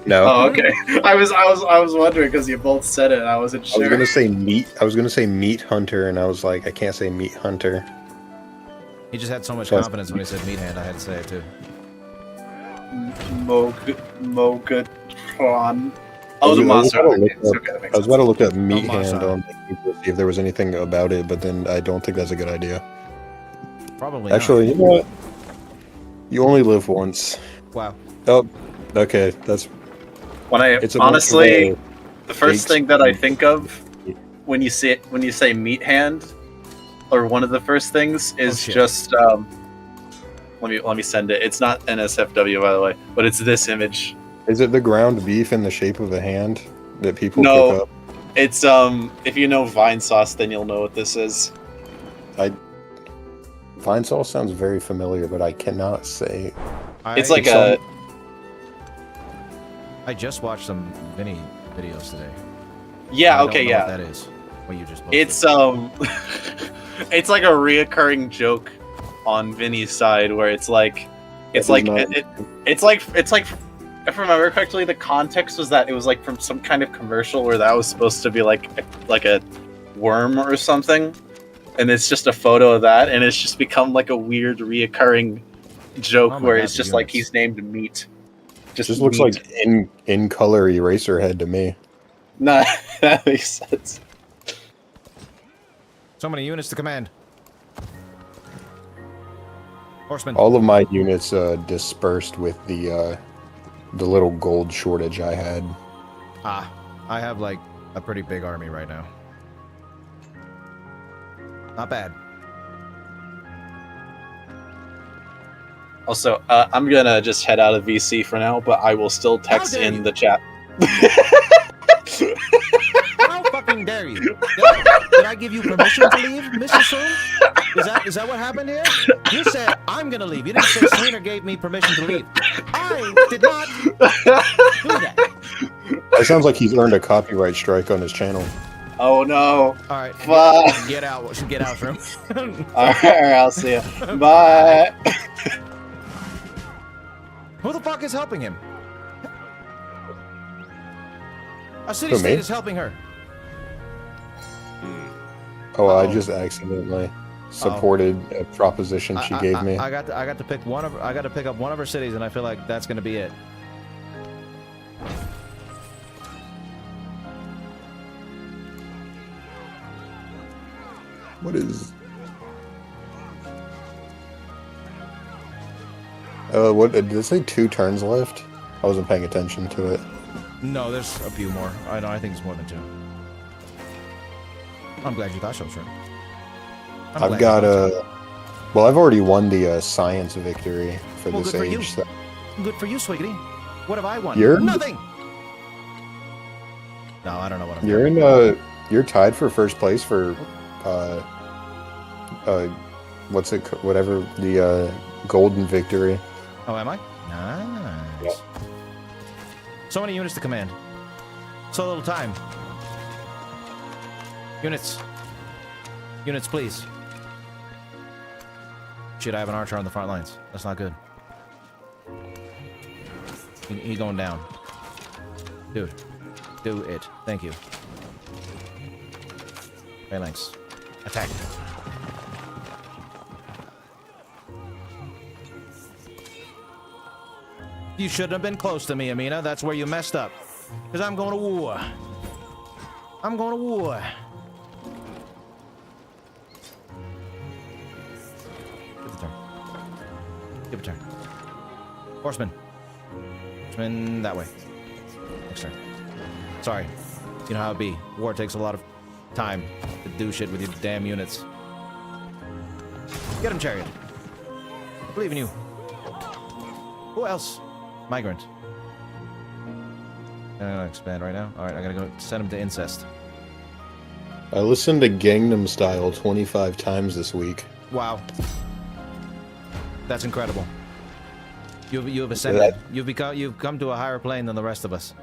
No. Oh, okay. I was wondering because you both said it and I wasn't sure. I was gonna say meat hunter, and I was like, I can't say meat hunter. He just had so much confidence when he said meat hand, I had to say it too. Mogatron. Oh, the monster. I was about to look up meat hand on Google to see if there was anything about it, but then I don't think that's a good idea. Probably Actually, not. you know what? You only live once. Wow. Oh, okay. That's Honestly, the first thing that I think of when you say meat hand, or one of the first things is just let me send it. It's not NSFW, by the way, but it's this image. Is it the ground beef in the shape of a hand that people No, cook up? it's if you know Vine Sauce, then you'll know what this is. Vine sauce sounds very familiar, but I cannot say. It's like a. I just watched some Vinny videos today. Yeah. I don't Okay. know Yeah. What that is. What you just posted. It's it's like a reoccurring joke on Vinny's side where it's like if I remember correctly, the context was that it was like from some kind of commercial where that was supposed to be like a worm or something, and it's just a photo of that, and it's just become like a weird reoccurring joke where it's just like he's named Meat. Just looks like in color Eraserhead to me. Nah, that makes sense. So many units to command. Horsemen. All of my units dispersed with the little gold shortage I had. I have like a pretty big army right now. Not bad. Also, I'm gonna just head out of VC for now, but I will still text in the chat. How fucking dare you? Did I give you permission to leave, Mr. Soon? Is that what happened here? You said I'm gonna leave. You didn't say Sweener gave me permission to leave. I did not do that. It sounds like he's earned a copyright strike on his channel. Oh no! All right, Fuck. get out. Get out from. All right, I'll see you. Bye. Who the fuck is helping him? A Who, city-state me? is helping her. Oh, I just accidentally supported a proposition she gave me. I got to pick I got to pick up one of her cities, and I feel like that's gonna be it. What is? What did it say? 2 turns left? I wasn't paying attention to it. No, there's a few more. I think it's more than 2. I'm glad you thought so, sir. I've got well, I've already won the science victory for this good for you. age. So. Good for you, Swiggity. What have I won? You're nothing. No, I don't know what I'm. You're tied for first place for whatever the golden victory. Oh, am I? Nice. Yeah. So many units to command. So little time. Units. Units, please. Shit, I have an archer on the front lines. That's not good. He going down. Dude. Do it. Thank you. Phalanx. Attack. You shouldn't have been close to me, Amina. That's where you messed up. Because I'm going to war. I'm going to war. Give a turn. Give a turn. Horseman. Horseman that way. Next turn. Sorry. You know how it be. War takes a lot of time to do shit with your damn units. Get him, Chariot. I believe in you. Who else? Migrant. I'm gonna expand right now. Alright, I gotta go send him to incest. I listened to Gangnam Style 25 times this week. Wow. That's incredible. You have ascended. You've come to a higher plane than the rest of us.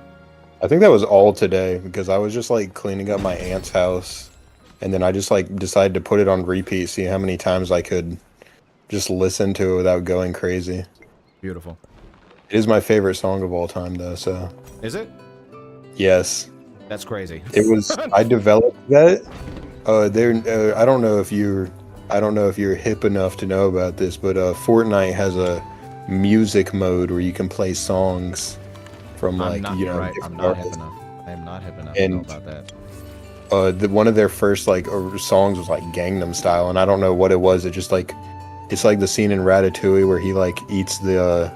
I think that was all today because I was just like cleaning up my aunt's house, and then I just like decided to put it on repeat, see how many times I could just listen to it without going crazy. Beautiful. It is my favorite song of all time, though. So Is it? yes, That's crazy. it was. I developed that. I don't know if you're hip enough to know about this, but Fortnite has a music mode where you can play songs from I'm not hip artists. enough. I am not hip enough And- to know about that. One of their first like songs was like Gangnam Style, and I don't know what it was. It just like it's like the scene in Ratatouille where he like eats the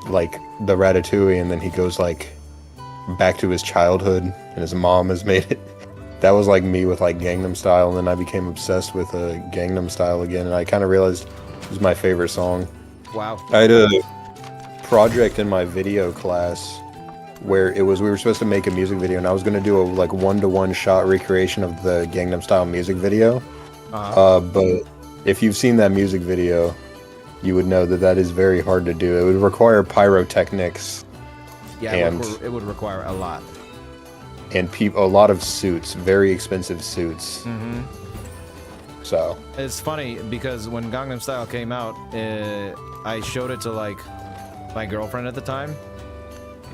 ratatouille, and then he goes like back to his childhood, and his mom has made it. That was like me with like Gangnam Style, and then I became obsessed with Gangnam Style again, and I kind of realized it was my favorite song. Wow. I had a project in my video class where we were supposed to make a music video, and I was going to do a like 1-to-1 shot recreation of the Gangnam Style music video. But if you've seen that music video, you would know that that is very hard to do. It would require pyrotechnics Yeah, and- it would require a lot. and a lot of suits, very expensive suits. Mm-hmm. So It's funny because when Gangnam Style came out, I showed it to like my girlfriend at the time,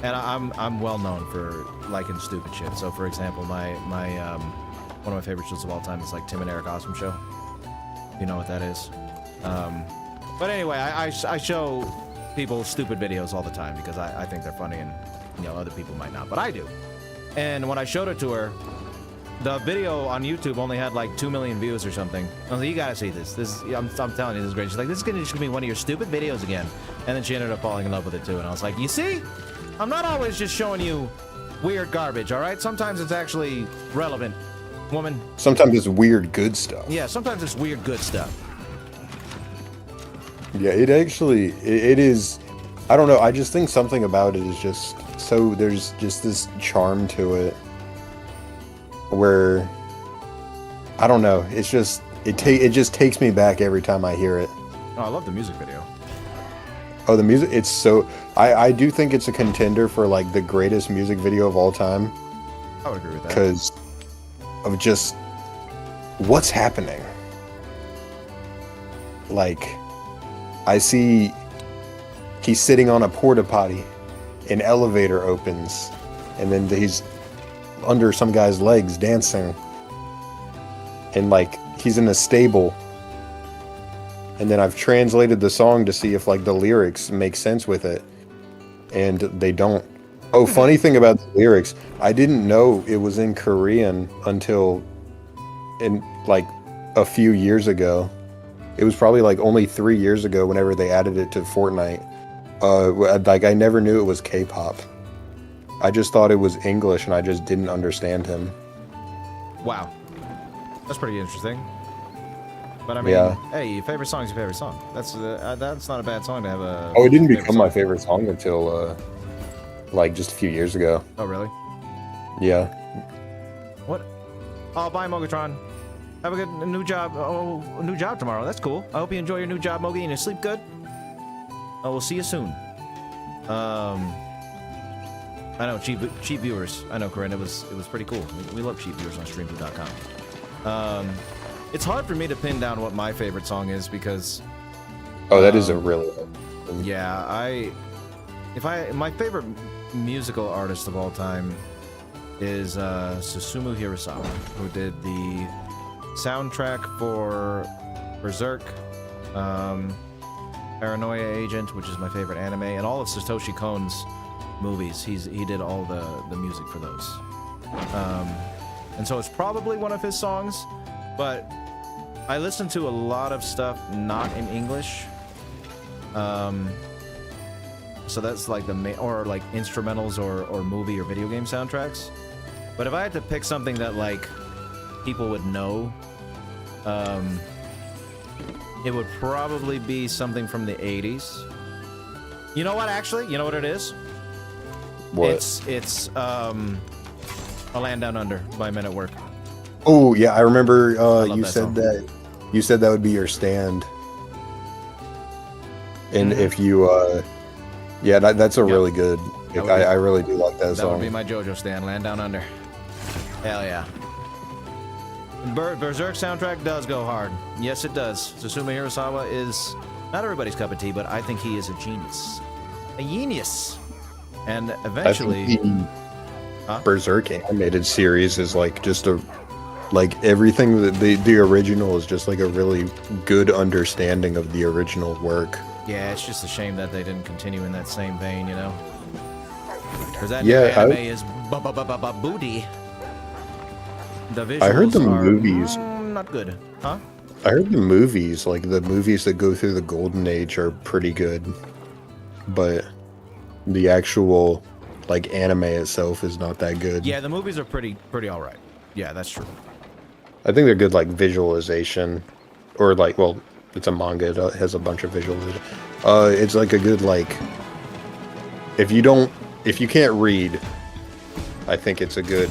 and I'm well known for liking stupid shit. So for example, my one of my favorite shows of all time is like Tim and Eric Awesome Show. You know what that is? But anyway, I show people stupid videos all the time because I think they're funny, and other people might not, but I do. And when I showed it to her, the video on YouTube only had like 2 million views or something. I was like, you gotta see this. I'm telling you, this is great. She's like, this is gonna be one of your stupid videos again. And then she ended up falling in love with it too. And I was like, you see? I'm not always just showing you weird garbage, all right? Sometimes it's actually relevant, woman. sometimes it's weird good stuff. Yeah, sometimes it's weird good stuff. Yeah, it is. I don't know. I just think something about it is just so. There's just this charm to it, where I don't know. It's just it just takes me back every time I hear it. Oh, I love the music video. Oh, the music! It's so. I do think it's a contender for like the greatest music video of all time I would agree with that. because of just what's happening. Like, I see he's sitting on a porta potty, an elevator opens, and then he's under some guy's legs dancing, and like he's in a stable. And then I've translated the song to see if like the lyrics make sense with it, and they don't. Oh, funny thing about the lyrics, I didn't know it was in Korean until in like a few years ago. It was probably like only 3 years ago whenever they added it to Fortnite. Like I never knew it was K-pop. I just thought it was English, and I just didn't understand him. Wow. That's pretty interesting. But I mean, Yeah. hey, your favorite song is your favorite song. That's not a bad song to have a. Oh, it didn't favorite become song. my favorite song until like just a few years ago. Oh, really? Yeah. What? Oh, bye, Mogatron. Have a good new job. Oh, a new job tomorrow. That's cool. I hope you enjoy your new job, Mogi, and you sleep good. Oh, we'll see you soon. I know, cheap viewers. I know, Corinne. It was pretty cool. We love cheap viewers on streamview.com. It's hard for me to pin down what my favorite song is because. Oh, that is a really. Yeah, my favorite musical artist of all time is Susumu Hirasawa, who did the soundtrack for Berserk, Paranoia Agent, which is my favorite anime, and all of Satoshi Kon's movies. He did all the music for those. And so it's probably one of his songs, but I listen to a lot of stuff not in English. So that's like the main, or like instrumentals or movie or video game soundtracks. But if I had to pick something that like people would know, it would probably be something from the 80s. You know what, actually? You know what it is? What? It's A Land Down Under by Men at Work. Oh yeah, I remember you that said song. that. You said that would be your stand. And Mhm. if you, yeah, that's a Yep. really good. That would be- I really do like that That would be song. my JoJo stand, Land Down Under. Hell yeah. Berserk soundtrack does go hard. Yes, it does. Susumu Hirasawa is not everybody's cup of tea, but I think he is a genius. A genius. And eventually... I think the Huh? Berserk animated series is like just like everything that the original is just like a really good understanding of the original work. Yeah, it's just a shame that they didn't continue in that same vein, you know? Because that Yeah, new anime is booty. The visuals I heard the are, movies. not good. Huh? I heard the movies, like the movies that go through the golden age, are pretty good, but the actual like anime itself is not that good. Yeah, the movies are pretty all right. Yeah, that's true. I think they're good like visualization, or like, well, it's a manga. It has a bunch of visualization. It's like a good like. If you can't read, I think it's a good.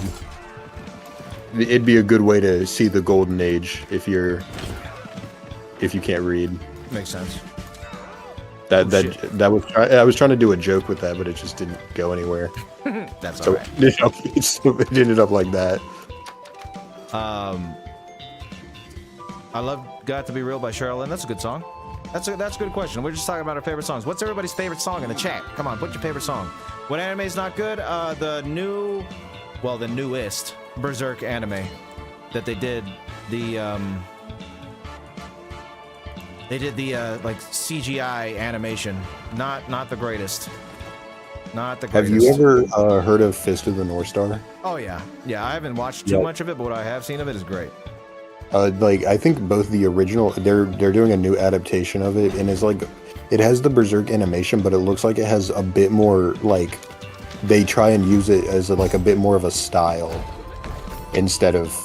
It'd be a good way to see the golden age if you can't read. Makes sense. That was I was trying to do a joke with that, but it just didn't go anywhere. That's So alright. it ended up like that. I love "Got to Be Real" by Cheryl Lynn. That's a good song. That's a good question. We're just talking about our favorite songs. What's everybody's favorite song in the chat? Come on, put your favorite song. What anime is not good? The newest Berserk anime that they did the like CGI animation. Not the greatest. Not the Have greatest. you ever heard of Fist of the North Star? Oh yeah. I haven't watched too Yep. much of it, but what I have seen of it is great. Like I think both the original, they're doing a new adaptation of it, and it's like it has the Berserk animation, but it looks like it has a bit more like they try and use it as like a bit more of a style instead of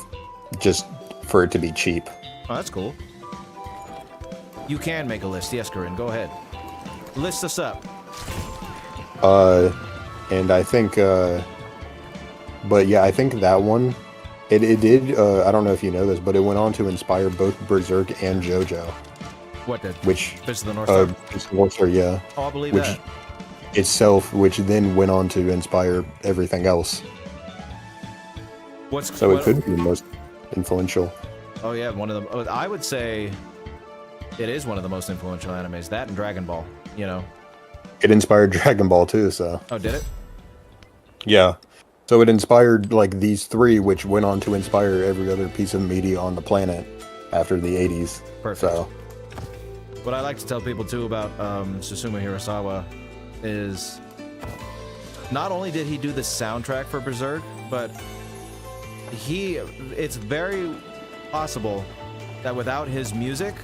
just for it to be cheap. Oh, that's cool. You can make a list. Yes, Corinne, go ahead. List us up. And I think, but yeah, I think that one, it did. I don't know if you know this, but it went on to inspire both Berserk and JoJo, What did? which Fist of the North Star? Fist of the North Star, yeah, Oh, I believe which that. itself, which then went on to inspire everything else. So it could be the most influential. Oh yeah, one of them. I would say it is one of the most influential animes. That and Dragon Ball. You know. It inspired Dragon Ball too, so Oh, did it? yeah. So it inspired like these three, which went on to inspire every other piece of media on the planet after the 80s. Perfect. So What I like to tell people too about Susumu Hirasawa is not only did he do the soundtrack for Berserk, but it's very possible that without his music,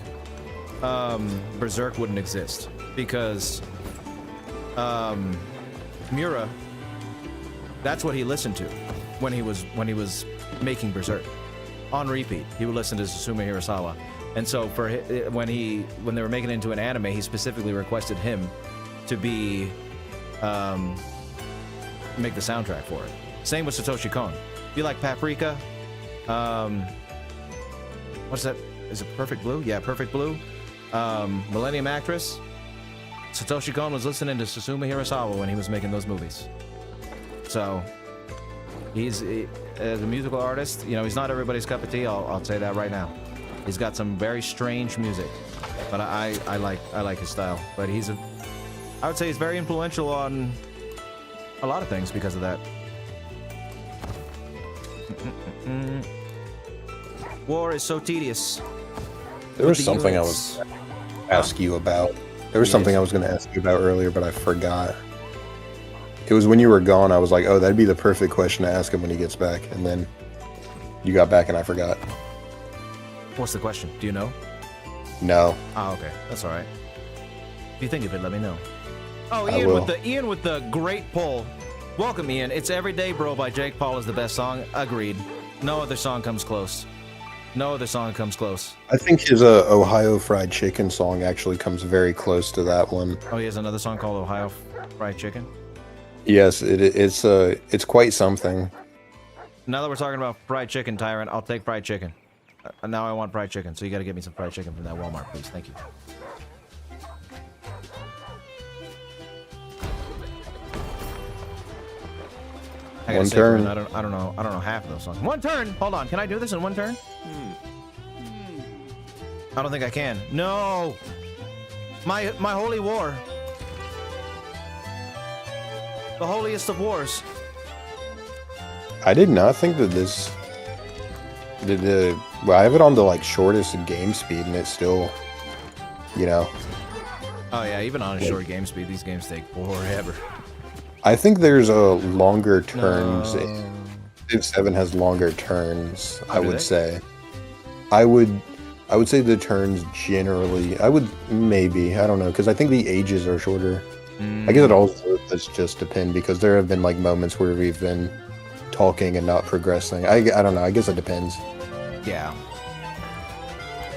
Berserk wouldn't exist, because Mura, that's what he listened to when he was making Berserk on repeat. He would listen to Susumu Hirasawa, and so for when they were making it into an anime, he specifically requested him to be make the soundtrack for it. Same with Satoshi Kon. If you like Paprika, What's that? Is it Perfect Blue? Yeah, Perfect Blue. Millennium Actress. Satoshi Kon was listening to Susumu Hirasawa when he was making those movies. So, as a musical artist, you know, he's not everybody's cup of tea. I'll say that right now. He's got some very strange music, but I like his style. But I would say he's very influential on a lot of things because of that. War is so tedious. There was something I was ask you about. There was something I was going to ask you about earlier, but I forgot. It was when you were gone. I was like, "Oh, that'd be the perfect question to ask him when he gets back." And then you got back, and I forgot. What's the question? Do you know? No. Oh, okay. That's all right. If you think of it, let me know. Oh, I Ian will. Ian with the great poll. Welcome, Ian. It's Everyday Bro by Jake Paul is the best song. Agreed. No other song comes close. No other song comes close. I think his Ohio Fried Chicken song actually comes very close to that one. Oh, he has another song called Ohio Fried Chicken. Yes, it's quite something. Now that we're talking about fried chicken, Tyrant, I'll take fried chicken. Now I want fried chicken, so you got to get me some fried chicken from that Walmart, please. Thank you. I gotta One say, turn. I don't know half of those songs. One turn. Hold on. Can I do this in one turn? I don't think I can. No. My holy war. The holiest of wars. I did not think that this well, I have it on the like shortest game speed, and it's still, you know. Oh yeah, even on a short game speed, these games take forever. I think there's a longer turns. No. Civ 7 has longer turns. Oh, I do would they? say. I would say the turns generally. I would maybe. I don't know, because I think the ages are shorter. I guess it also does just depend, because there have been like moments where we've been talking and not progressing. I don't know. I guess it depends. Yeah.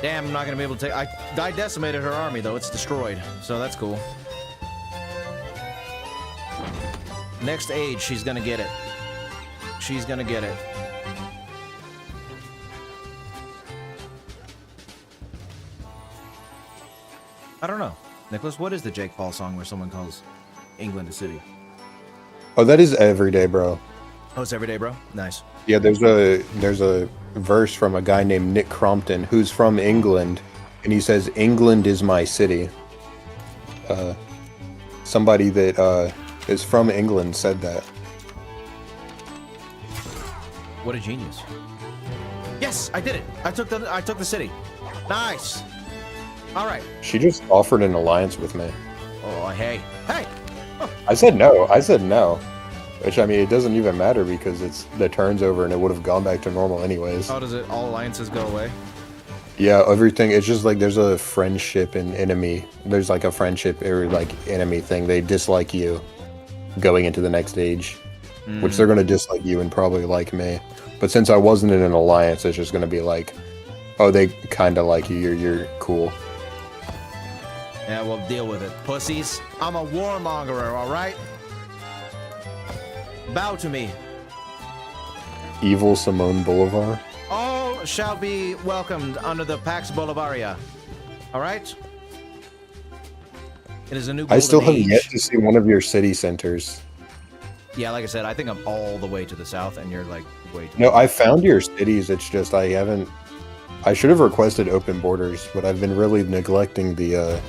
Damn, I'm not gonna be able to take. I decimated her army though. It's destroyed, so that's cool. Next age, she's gonna get it. She's gonna get it. I don't know, Nicholas. What is the Jake Paul song where someone calls England a city? Oh, that is Everyday Bro. Oh, it's Everyday Bro. Nice. Yeah, there's a verse from a guy named Nick Crompton who's from England, and he says, "England is my city." Somebody that is from England said that. What a genius. Yes, I did it. I took the city. Nice. All right. She just offered an alliance with me. Oh, hey. I said no. Which, I mean, it doesn't even matter, because it's the turn's over and it would have gone back to normal anyways. How does it? All alliances go away? Yeah, everything. It's just like there's a friendship and enemy. There's like a friendship or like enemy thing. They dislike you going into the next stage, which they're going to dislike you and probably like me. But since I wasn't in an alliance, it's just going to be like, oh, they kind of like you. You're cool. Yeah, we'll deal with it. Pussies. I'm a warmongerer, all right? Bow to me. Evil Simone Bolivar. All shall be welcomed under the Pax Bolivaria. All right? It is a new golden I still have age. yet to see one of your city centers. Yeah, like I said, I think I'm all the way to the south, and you're like way too. No, I found your cities. It's just I haven't. I should have requested open borders, but I've been really neglecting the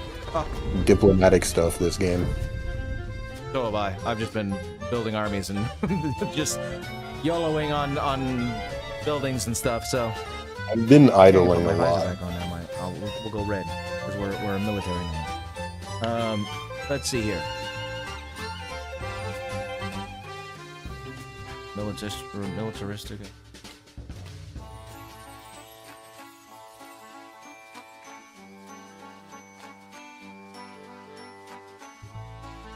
diplomatic stuff this game. So have I. I've just been building armies and just YOLOing on buildings and stuff. So I've been idling my a visor lot. back on now. We'll go red because we're a military now. Let's see here. Militaristic.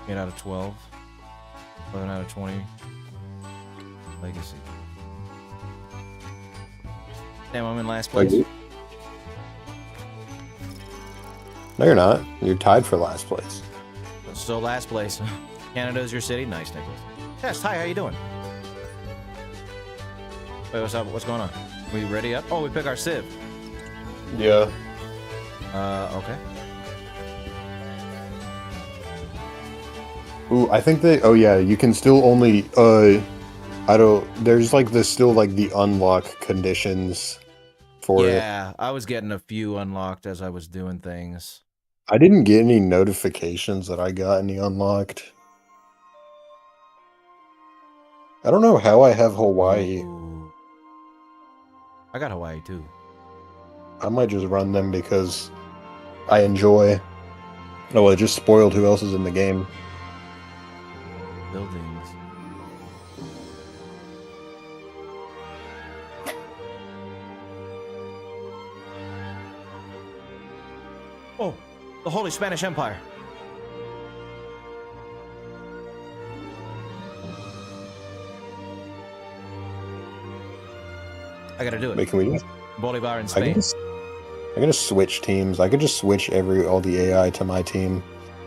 8 out of 12. 11 out of 20. Legacy. Damn, I'm in last place. No, you're not. You're tied for last place. Still last place. Canada's your city? Nice, Nicholas. Yes, hi, how you doing? Wait, what's up? What's going on? We ready up? Oh, we pick our Civ. Yeah. Okay. Ooh, I think they. Oh yeah, you can still only. I don't. There's like the still like the unlock conditions for it. Yeah, I was getting a few unlocked as I was doing things. I didn't get any notifications that I got any unlocked. I don't know how I have Hawaii. Ooh. I got Hawaii too. I might just run them because I enjoy. Oh, well, it just spoiled who else is in the game. Buildings. Oh, the Holy Spanish Empire. I gotta do it. Wait, can we? Bolivar in I Spain. can just switch teams. I could just switch all the AI to my team,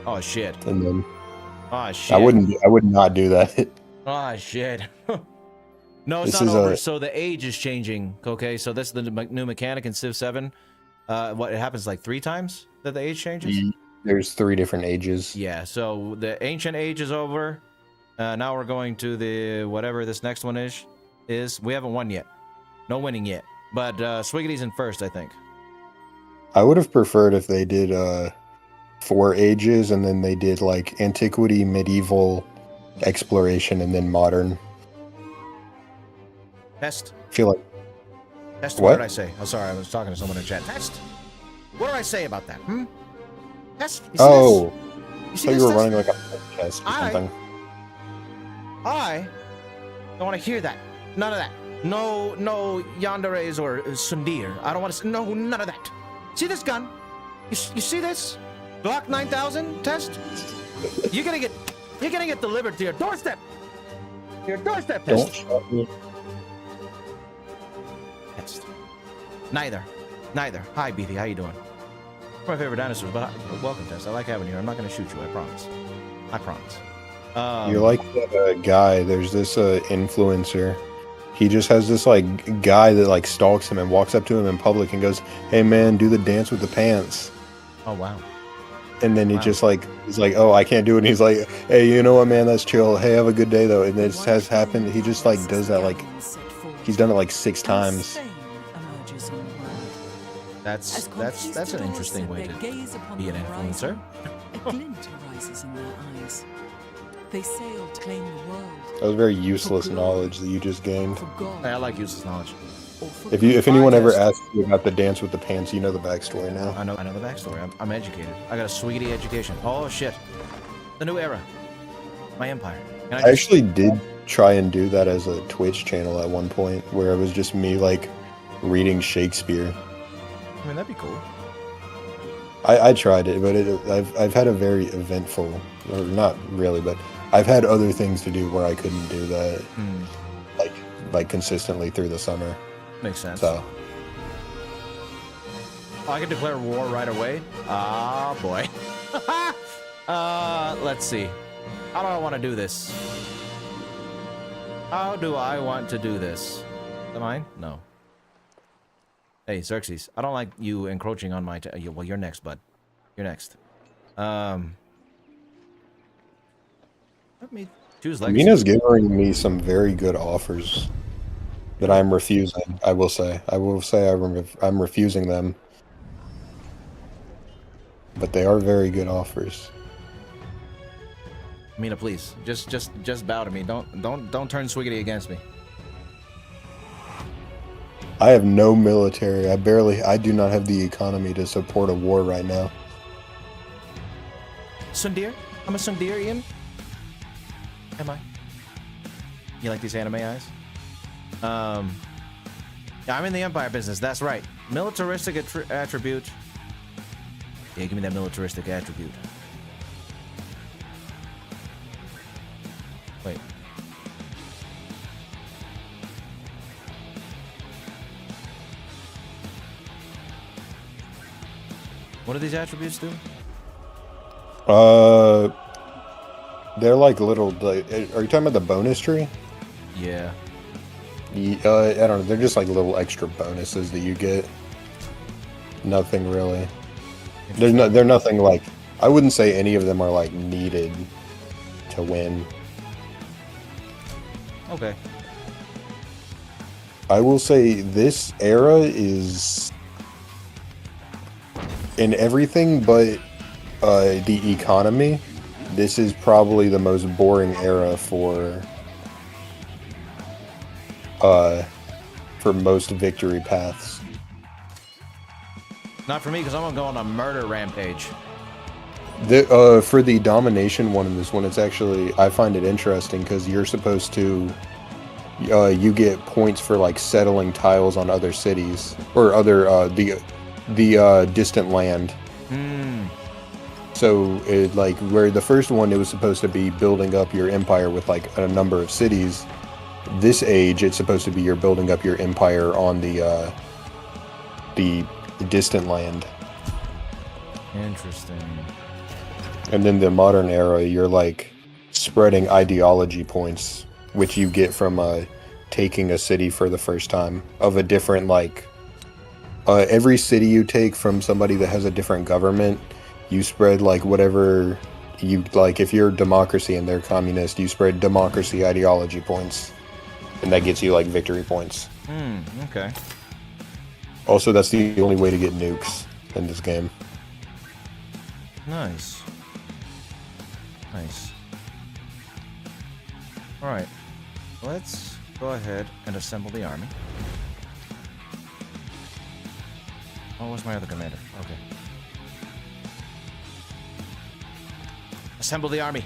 Oh shit. and then Oh shit. I would not do that. Oh shit. No, it's This not is over. a- So the age is changing. Okay, so this is the new mechanic in Civ 7. What, it happens like 3 times that the age changes? There's 3 different ages. Yeah, so the ancient age is over. Now we're going to the whatever this next one is. We haven't won yet. No winning yet. But Swiggity's in first, I think. I would have preferred if they did 4 ages and then they did like antiquity, medieval, exploration, and then modern. Test. I feel like Test, What? what did I say? Oh, sorry, I was talking to someone in chat. Test. What did I say about that? Test. You see oh, this? You I see thought this you were test? running like a test or I- something. I don't want to hear that. None of that. No yanderes or sundir. I don't want to. No, none of that. See this gun? You see this? Glock 9000 test. You're gonna get delivered to your doorstep. Your doorstep Don't test. shot me. Test. Neither. Hi, Beefy. How you doing? My favorite dinosaurs, but welcome, Test. I like having you here. I'm not gonna shoot you. I promise. I promise. You're like that guy. There's this influencer. He just has this like guy that like stalks him and walks up to him in public and goes, "Hey man, do the dance with the pants." Oh wow. And then he Wow. just like he's like, "Oh, I can't do it." And he's like, "Hey, you know what, man? That's chill. Hey, have a good day though." And this has happened. He just like does that like he's done it like 6 times. That's an interesting way to be an influencer. A glint arises in their eyes. They sail to claim the world. That was very useless knowledge that you just gained. For God, I like useless knowledge. or for If anyone ever Podcast. asks you about the dance with the pants, you know the backstory now. I know the backstory. I'm educated. I got a Swiggity education. Oh shit. The new era. My empire. Can I actually did try and do that as a Twitch channel at one point, where it was just me like reading Shakespeare. I mean, that'd be cool. I tried it, but I've had a very eventful, or not really, but I've had other things to do where I couldn't do that like consistently through the summer. Makes sense. So Oh, I can declare war right away. Ah, boy. Let's see. How do I want to do this? How do I want to do this? Is that mine? No. Hey, Xerxes. I don't like you encroaching on my... well, you're next, bud. You're next. Let me choose legacy. Mina's giving me some very good offers that I'm refusing. I will say I'm refusing them, but they are very good offers. Mina, please, just bow to me. Don't turn Swiggity against me. I have no military. I do not have the economy to support a war right now. Sundir? I'm a Sundirian? Am I? You like these anime eyes? Yeah, I'm in the Empire business, that's right. Militaristic attribute. Yeah, give me that militaristic attribute. Wait. What do these attributes do? They're like little. Are you talking about the bonus tree? Yeah. I don't know. They're just like little extra bonuses that you get. nothing really. They're nothing like. I wouldn't say any of them are like needed to win. Okay. I will say this era is in everything but the economy. This is probably the most boring era for most victory paths. Not for me, because I'm gonna go on a murder rampage. For the domination one in this one, it's actually, I find it interesting because you're supposed to, you get points for like settling tiles on other cities or other the distant land. So it like where the first one it was supposed to be building up your empire with like a number of cities. This age it's supposed to be you're building up your empire on the distant land. Interesting. And then the modern era, you're like spreading ideology points, which you get from taking a city for the first time of a different like. Every city you take from somebody that has a different government, you spread like whatever you like. If you're democracy and they're communist, you spread democracy ideology points, and that gets you like victory points. Okay. Also, that's the only way to get nukes in this game. Nice. Nice. Alright. Let's go ahead and assemble the army. Oh, where's my other commander? Okay. Assemble the army.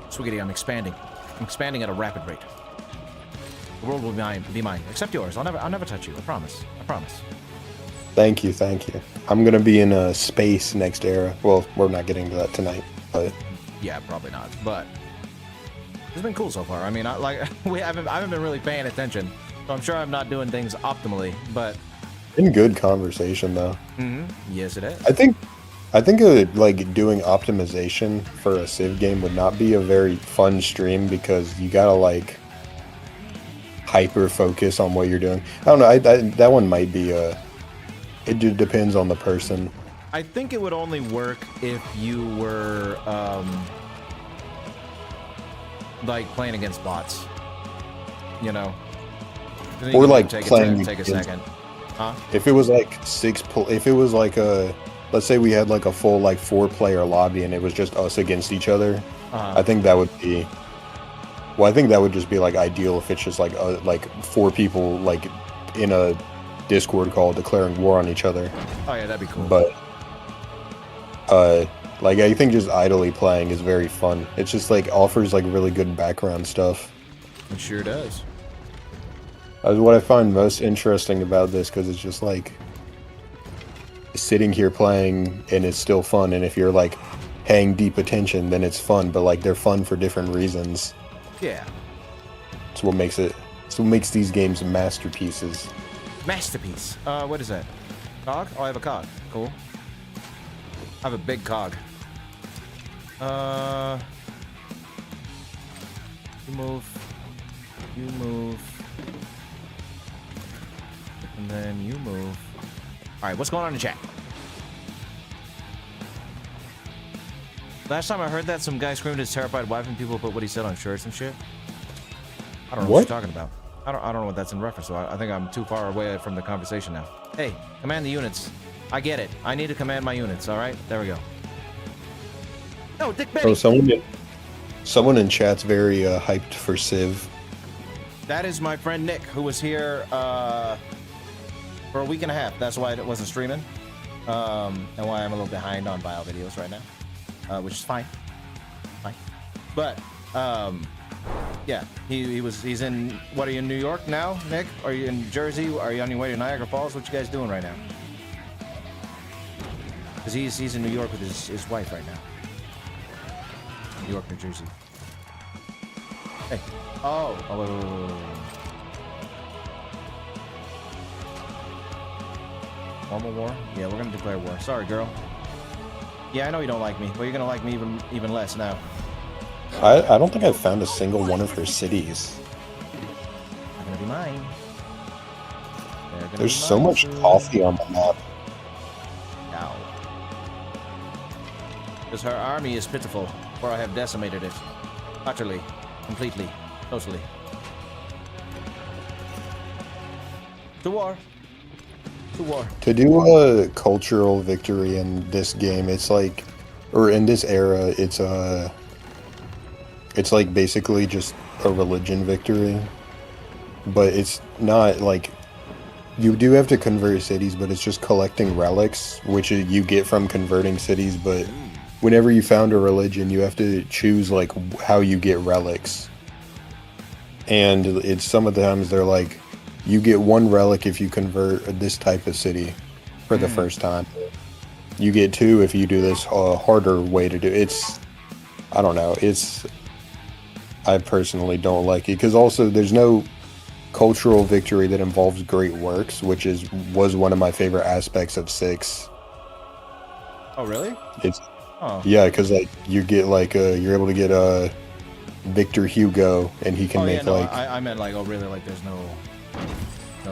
Swiggity, I'm expanding. I'm expanding at a rapid rate. The world will be mine. Except yours. I'll never touch you. I promise. I promise. Thank you. I'm gonna be in space next era. Well, we're not getting to that tonight, but Yeah, probably not. But it's been cool so far. I mean, I haven't been really paying attention, so I'm sure I'm not doing things optimally. But in good conversation though. Yes, it is. I think like doing optimization for a Civ game would not be a very fun stream because you gotta like hyper focus on what you're doing. I don't know. That one might be it just depends on the person. I think it would only work if you were like playing against bots, you know, Or like take playing a second. Huh? If it was like if it was like let's say we had like a full like 4-player lobby and it was just us against each other, I think that would be. Well, I think that would just be like ideal if it's just like 4 people like in a Discord call declaring war on each other. Oh yeah, that'd be cool. But like I think just idly playing is very fun. It's just like offers like really good background stuff. It sure does. What I find most interesting about this because it's just like sitting here playing and it's still fun. And if you're like paying deep attention, then it's fun. But like they're fun for different reasons. Yeah. It's what makes it. It's what makes these games masterpieces. Masterpiece. What is that? Cog? Oh, I have a cog. Cool. I have a big cog. You move. You move. And then you move. Alright, what's going on in chat? Last time I heard that, some guy screamed his terrified wife and people put what he said on shirts and shit. I don't know what you're talking about. I don't know what that's in reference to. I think I'm too far away from the conversation now. Hey, command the units. I get it. I need to command my units, alright? There we go. No, Dick Benny! Oh, someone in chat's very hyped for Civ. That is my friend Nick, who was here for a week and a half. That's why I wasn't streaming. And why I'm a little behind on bio videos right now. Which is fine. Fine. But, yeah, he's in, what, are you in New York now, Nick? Are you in Jersey? Are you on your way to Niagara Falls? What you guys doing right now? Because he's in New York with his wife right now. New York, New Jersey. Hey. Oh, wait. Normal war? Yeah, we're gonna declare war. Sorry, girl. Yeah, I know you don't like me, but you're gonna like me even less now. I don't think I've found a single one of her cities. Not gonna be mine. There's so much coffee on the map. Now. Because her army is pitiful, for I have decimated it. Utterly, completely, totally. To war. To war. To do a cultural victory in this game, it's like, or in this era, it's like basically just a religion victory. But it's not like, you do have to convert cities, but it's just collecting relics, which you get from converting cities, but whenever you found a religion, you have to choose like how you get relics. And it's some of the times they're like, you get one relic if you convert this type of city for the first time. You get two if you do this harder way to do it. It's, I don't know, I personally don't like it, because also there's no cultural victory that involves great works, which was one of my favorite aspects of 6. Oh, really? Yeah, because like you get like you're able to get Victor Hugo, and he can make like. I meant like, oh really? Like there's no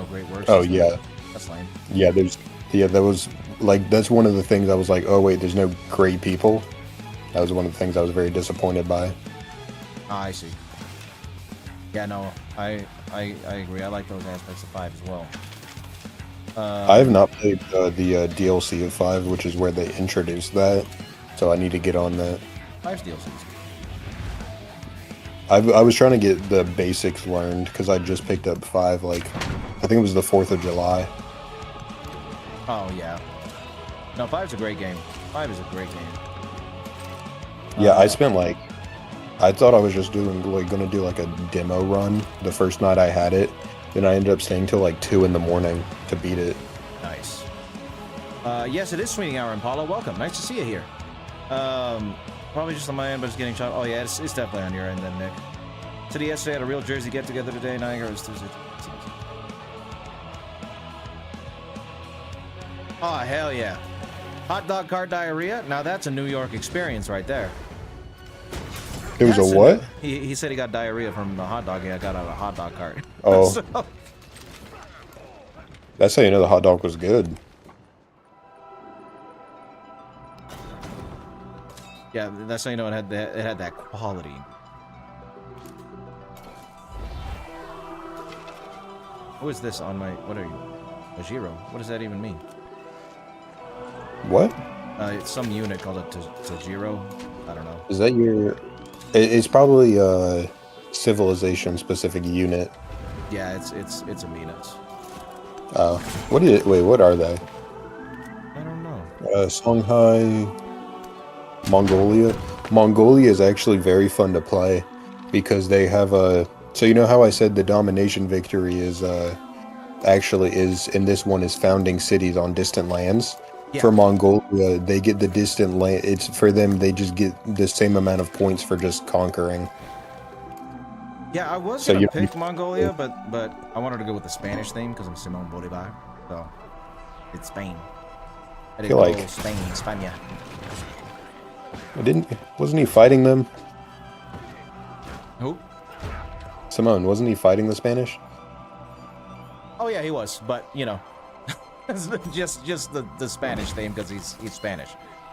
great works. Oh yeah. That's lame. Yeah, that was like, that's one of the things I was like, oh wait, there's no great people. That was one of the things I was very disappointed by. I see. Yeah, no, I agree. I like those aspects of 5 as well. I have not played the DLC of 5, which is where they introduced that, so I need to get on that. 5's DLCs. I was trying to get the basics learned, because I just picked up 5, like, I think it was the 4th of July. Oh, yeah. No, 5's a great game. 5 is a great game. Yeah, I spent like, I thought I was just gonna do like a demo run the first night I had it. Then I ended up staying till like 2 in the morning to beat it. Nice. Yes, it is Sweeney Hour, Impala. Welcome. Nice to see you here. Probably just on my end, but it's getting shot. Oh, yeah, it's definitely on your end then, Nick. City yesterday had a real Jersey get-together today. Niagara was Tuesday. Oh, hell yeah. Hot dog cart diarrhea? Now that's a New York experience right there. It was a what? He said he got diarrhea from the hot dog he got out of a hot dog cart. Oh. So, That's how you know the hot dog was good. yeah, that's how you know it had that quality. Who is this on my... What are you? A Giro? What does that even mean? What? It's some unit called a Tajiro. I don't know. Is that your... It's probably a civilization-specific unit. Yeah, it's a Minas. Oh. Wait, what are they? I don't know. Songhai... Mongolia. Mongolia is actually very fun to play, because they have a... So you know how I said the domination victory is in this one is founding cities on distant lands? Yeah. For Mongolia, they get the distant land. It's for them, they just get the same amount of points for just conquering. Yeah, I was So gonna you- pick Mongolia, but I wanted to go with the Spanish theme because I'm Simón Bolívar. So it's Spain. I feel like- Spain, España. Wasn't he fighting them? Who? Simón, wasn't he fighting the Spanish? Oh yeah, he was, but you know, just the Spanish theme because he's Spanish.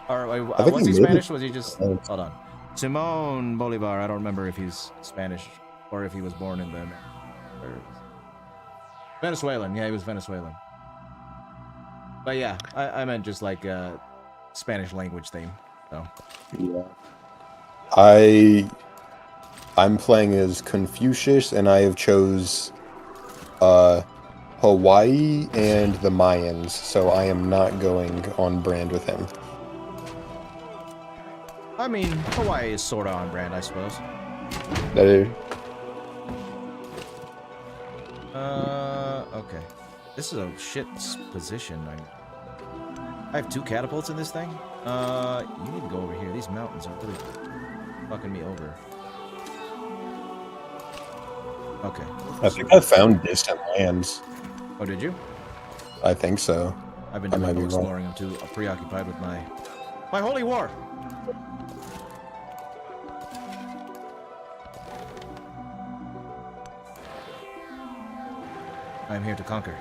Or I think was he he made Spanish? it. Was he just? Hold on. Simón Bolívar. I don't remember if he's Spanish or if he was born in the or Venezuelan. Yeah, he was Venezuelan. But yeah, I meant just like Spanish language theme. So. Yeah. I'm playing as Confucius, and I have chose Hawaii and the Mayans, so I am not going on brand with him. I mean, Hawaii is sort of on brand, I suppose. That is, Okay. This is a shit position. I have 2 catapults in this thing. You need to go over here. These mountains are really fucking me over. Okay. I think I found distant lands. Oh, did you? I think so. I've been I doing might no be wrong. exploring. I'm too preoccupied with my holy war. I am here to conquer.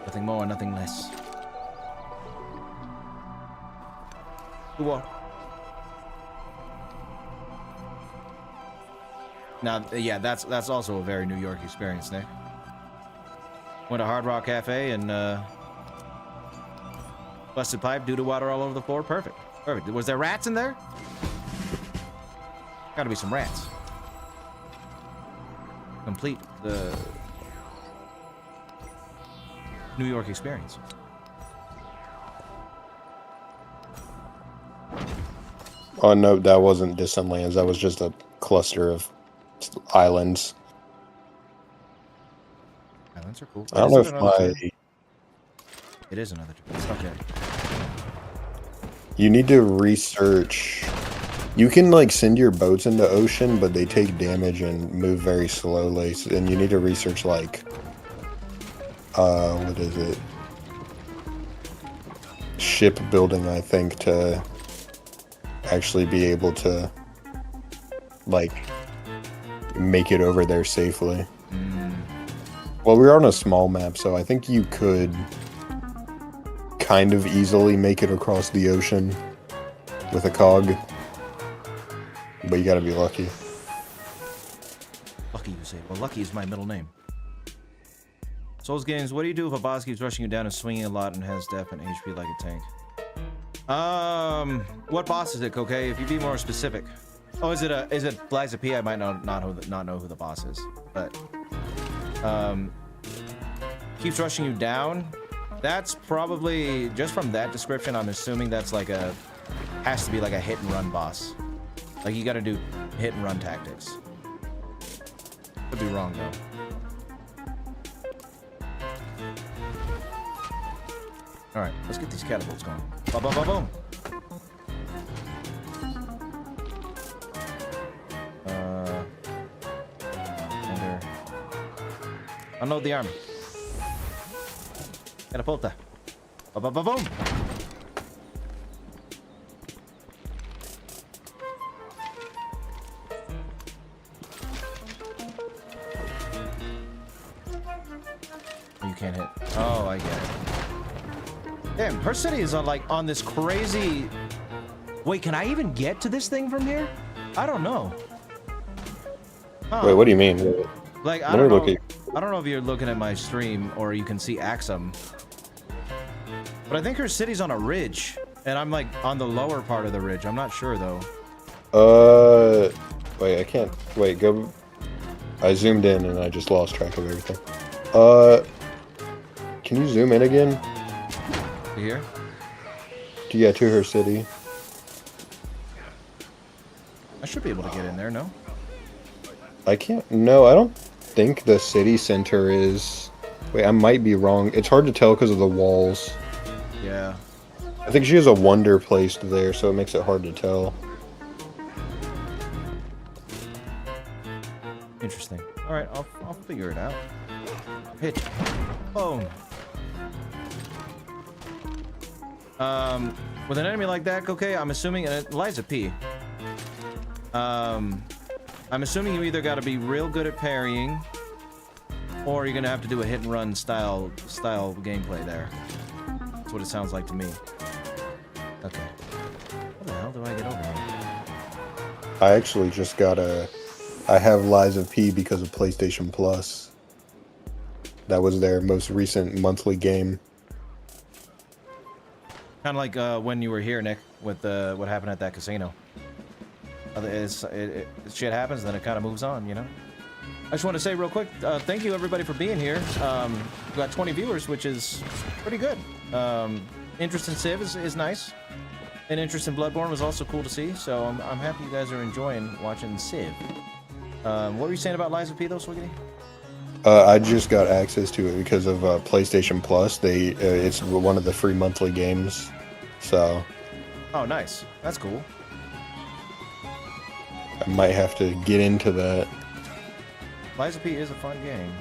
Nothing more, nothing less. Who won? Now, yeah, that's also a very New York experience, Nick. Went to Hard Rock Cafe and busted pipe, doo-doo water all over the floor. Perfect. Perfect. Was there rats in there? Gotta be some rats. Complete the New York experience. Oh no, that wasn't Disneyland. That was just a cluster of islands. Islands are cool. I don't know Is if it another my... turn? It is another turn. Okay. You need to research... You can, like, send your boats into ocean, but they take damage and move very slowly. And you need to research, like... what is it? Shipbuilding, I think, to actually be able to, like, make it over there safely. Well, we're on a small map, so I think you could kind of easily make it across the ocean with a cog. But you gotta be lucky. Lucky, you say. Well, Lucky is my middle name. Souls Games, what do you do if a boss keeps rushing you down and swinging a lot and has def and HP like a tank? What boss is it, Coque? If you be more specific. Oh, is it Liza P? I might not know who the boss is, but keeps rushing you down. That's probably, just from that description, I'm assuming that's like has to be like a hit and run boss. Like you got to do hit and run tactics. Could be wrong though. All right, let's get these catapults going. Boom, boom, boom, boom. Unload the army. Catapulta. Boom, boom, boom, boom. You can't hit. Oh, I get it. Damn, her city is on this crazy... Wait, can I even get to this thing from here? I don't know. Huh. Wait, what do you mean? Like, I don't know if you're looking at my stream or you can see Axum. But I think her city's on a ridge. And I'm like on the lower part of the ridge. I'm not sure though. Wait, I can't. Wait, go. I zoomed in and I just lost track of everything. Can you zoom in again? Here? Yeah, to her city. I should be able to get in there, no? I can't. No, I don't think the city center is. Wait, I might be wrong. It's hard to tell because of the walls. Yeah. I think she has a wonder placed there, so it makes it hard to tell. Interesting. All right, I'll figure it out. Hit. Boom. With an enemy like that, okay, I'm assuming, and Liza P. I'm assuming you either got to be real good at parrying, or you're gonna have to do a hit and run style gameplay there. That's what it sounds like to me. Okay. How the hell do I get over here? I actually just got I have Liza P because of PlayStation Plus. That was their most recent monthly game. Kind of like when you were here, Nick, with what happened at that casino. Shit happens, then it kind of moves on, you know? I just want to say real quick, thank you everybody for being here. We got 20 viewers, which is pretty good. Interest in Civ is nice. And interest in Bloodborne was also cool to see, so I'm happy you guys are enjoying watching Civ. What were you saying about Liza P though, Swiggity? I just got access to it because of PlayStation Plus. It's one of the free monthly games, so... Oh, nice. That's cool. I might have to get into that. Liza P is a fun game.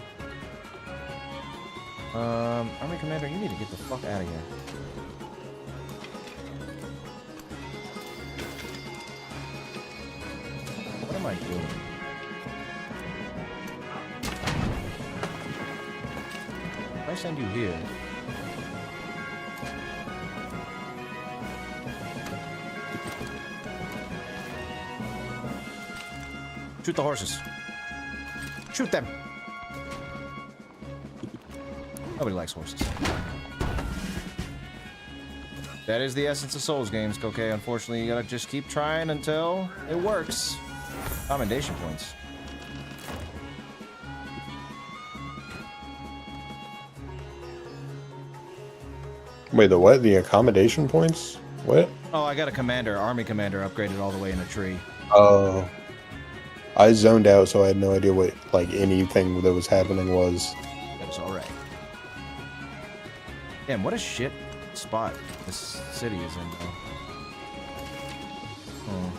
Army Commander, you need to get the fuck out of here. What am I doing? I send you here. Shoot the horses. Shoot them. Nobody likes horses. That is the essence of Souls games, Kokei. Unfortunately, you gotta just keep trying until it works. Commendation points. Wait, the what? The accommodation points? What? Oh, I got a commander, army commander, upgraded all the way in a tree. Oh. I zoned out, so I had no idea what, like, anything that was happening was. That is alright. Damn, what a shit spot this city is in, though. Oh.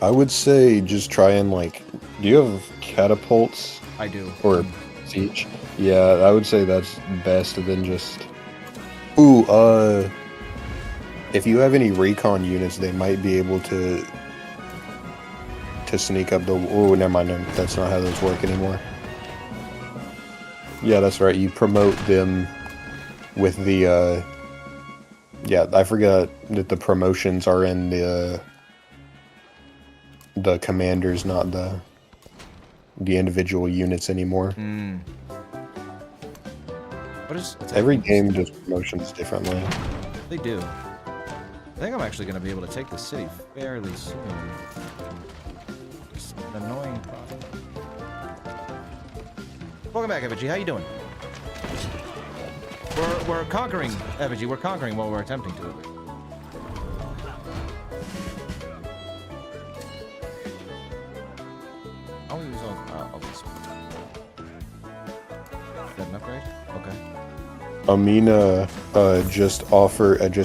I would say just try and, like, do you have catapults? I do. Or siege? Yeah, I would say that's best than just... Ooh, if you have any recon units, they might be able to sneak up the... Oh, never mind, no, that's not how those work anymore. Yeah, that's right, you promote them with the, yeah, I forgot that the promotions are in the commanders, not the individual units anymore. Hmm. What is... Every game does promotions differently. They do. I think I'm actually going to be able to take the city fairly soon. Just an annoying problem. Welcome back, Effigy. How you doing? We're conquering, Effigy. We're conquering while we're attempting to. I'll use all this. Is that an upgrade? Okay. Amina just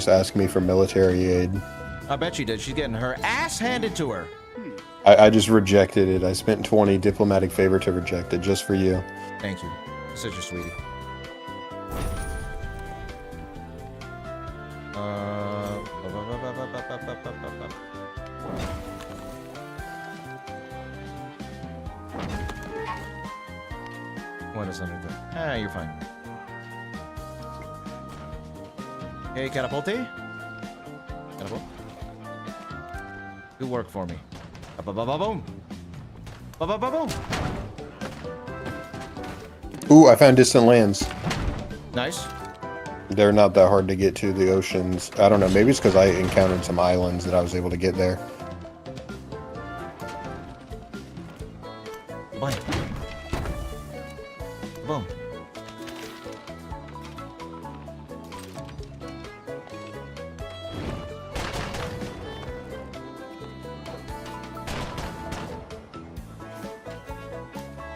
asked me for military aid. I bet she did. She's getting her ass handed to her. I just rejected it. I spent 20 diplomatic favor to reject it just for you. Thank you. Such a sweetie. What is under there? Ah, you're fine. Hey, Catapulti? Catapult? Do work for me. Ba-ba-ba-boom! Ba-ba-ba-boom! Ooh, I found distant lands. Nice. They're not that hard to get to, the oceans. I don't know, maybe it's because I encountered some islands that I was able to get there. Boom. Boom.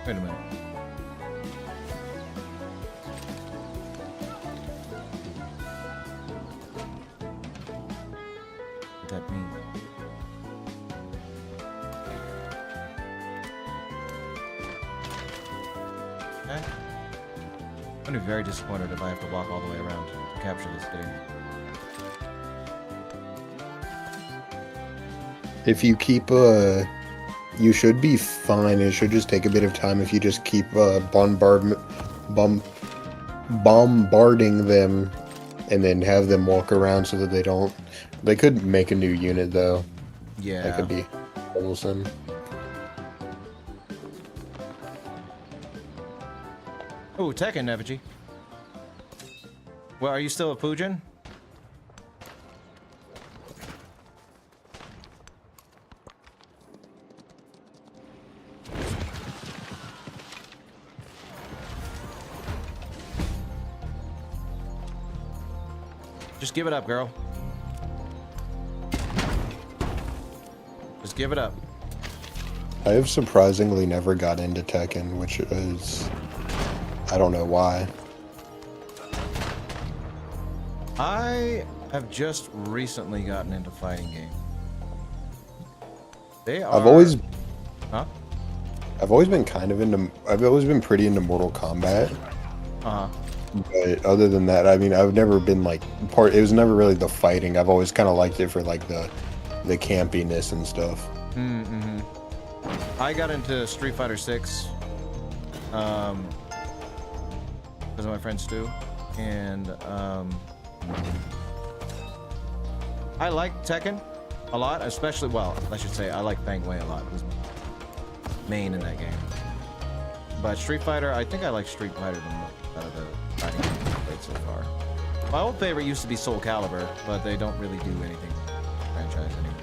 Wait a minute. What did that mean? Okay. I'm gonna be very disappointed if I have to walk all the way around to capture this city. If you keep, you should be fine. It should just take a bit of time if you just keep, bombarding them and then have them walk around so that they don't... They could make a new unit, though. Yeah. That could be troublesome. Oh, Tekken, Effigy. Well, are you still a Pujin? Just give it up, girl. Just give it up. I have surprisingly never got into Tekken, which is... I don't know why. I have just recently gotten into fighting game. They are... I've always been kind of into... I've always been pretty into Mortal Kombat. Uh-huh. But other than that, I mean, I've never been, like, it was never really the fighting. I've always kind of liked it for, like, the campiness and stuff. Mm-hmm. I got into Street Fighter 6. because of my friend Stu, and I like Tekken a lot, especially, well, I should say I like Bang Wei a lot. It was main in that game. But Street Fighter, I think I like Street Fighter the most out of the fighting games I've played so far. My old favorite used to be Soul Calibur, but they don't really do anything with the franchise anymore.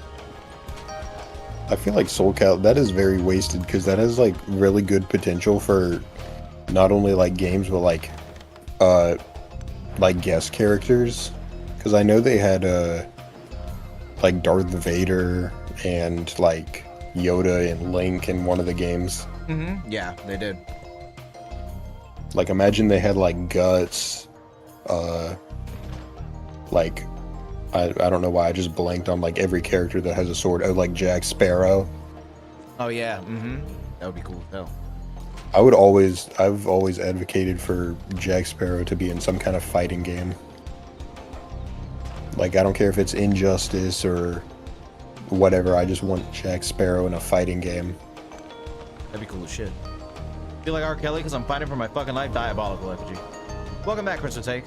I feel like Soul Cal that is very wasted because that has like really good potential for not only like games but like guest characters. Because I know they had like Darth Vader and like Yoda and Link in one of the games. Mm-hmm. Yeah, they did. Like imagine they had like Guts, like I don't know why I just blanked on like every character that has a sword. Oh, like Jack Sparrow. Oh yeah, mm-hmm. That would be cool as hell. I've always advocated for Jack Sparrow to be in some kind of fighting game. Like I don't care if it's Injustice or whatever, I just want Jack Sparrow in a fighting game. That'd be cool as shit. Feel like R. Kelly because I'm fighting for my fucking life. Diabolical effigy. Welcome back, Crystal Take.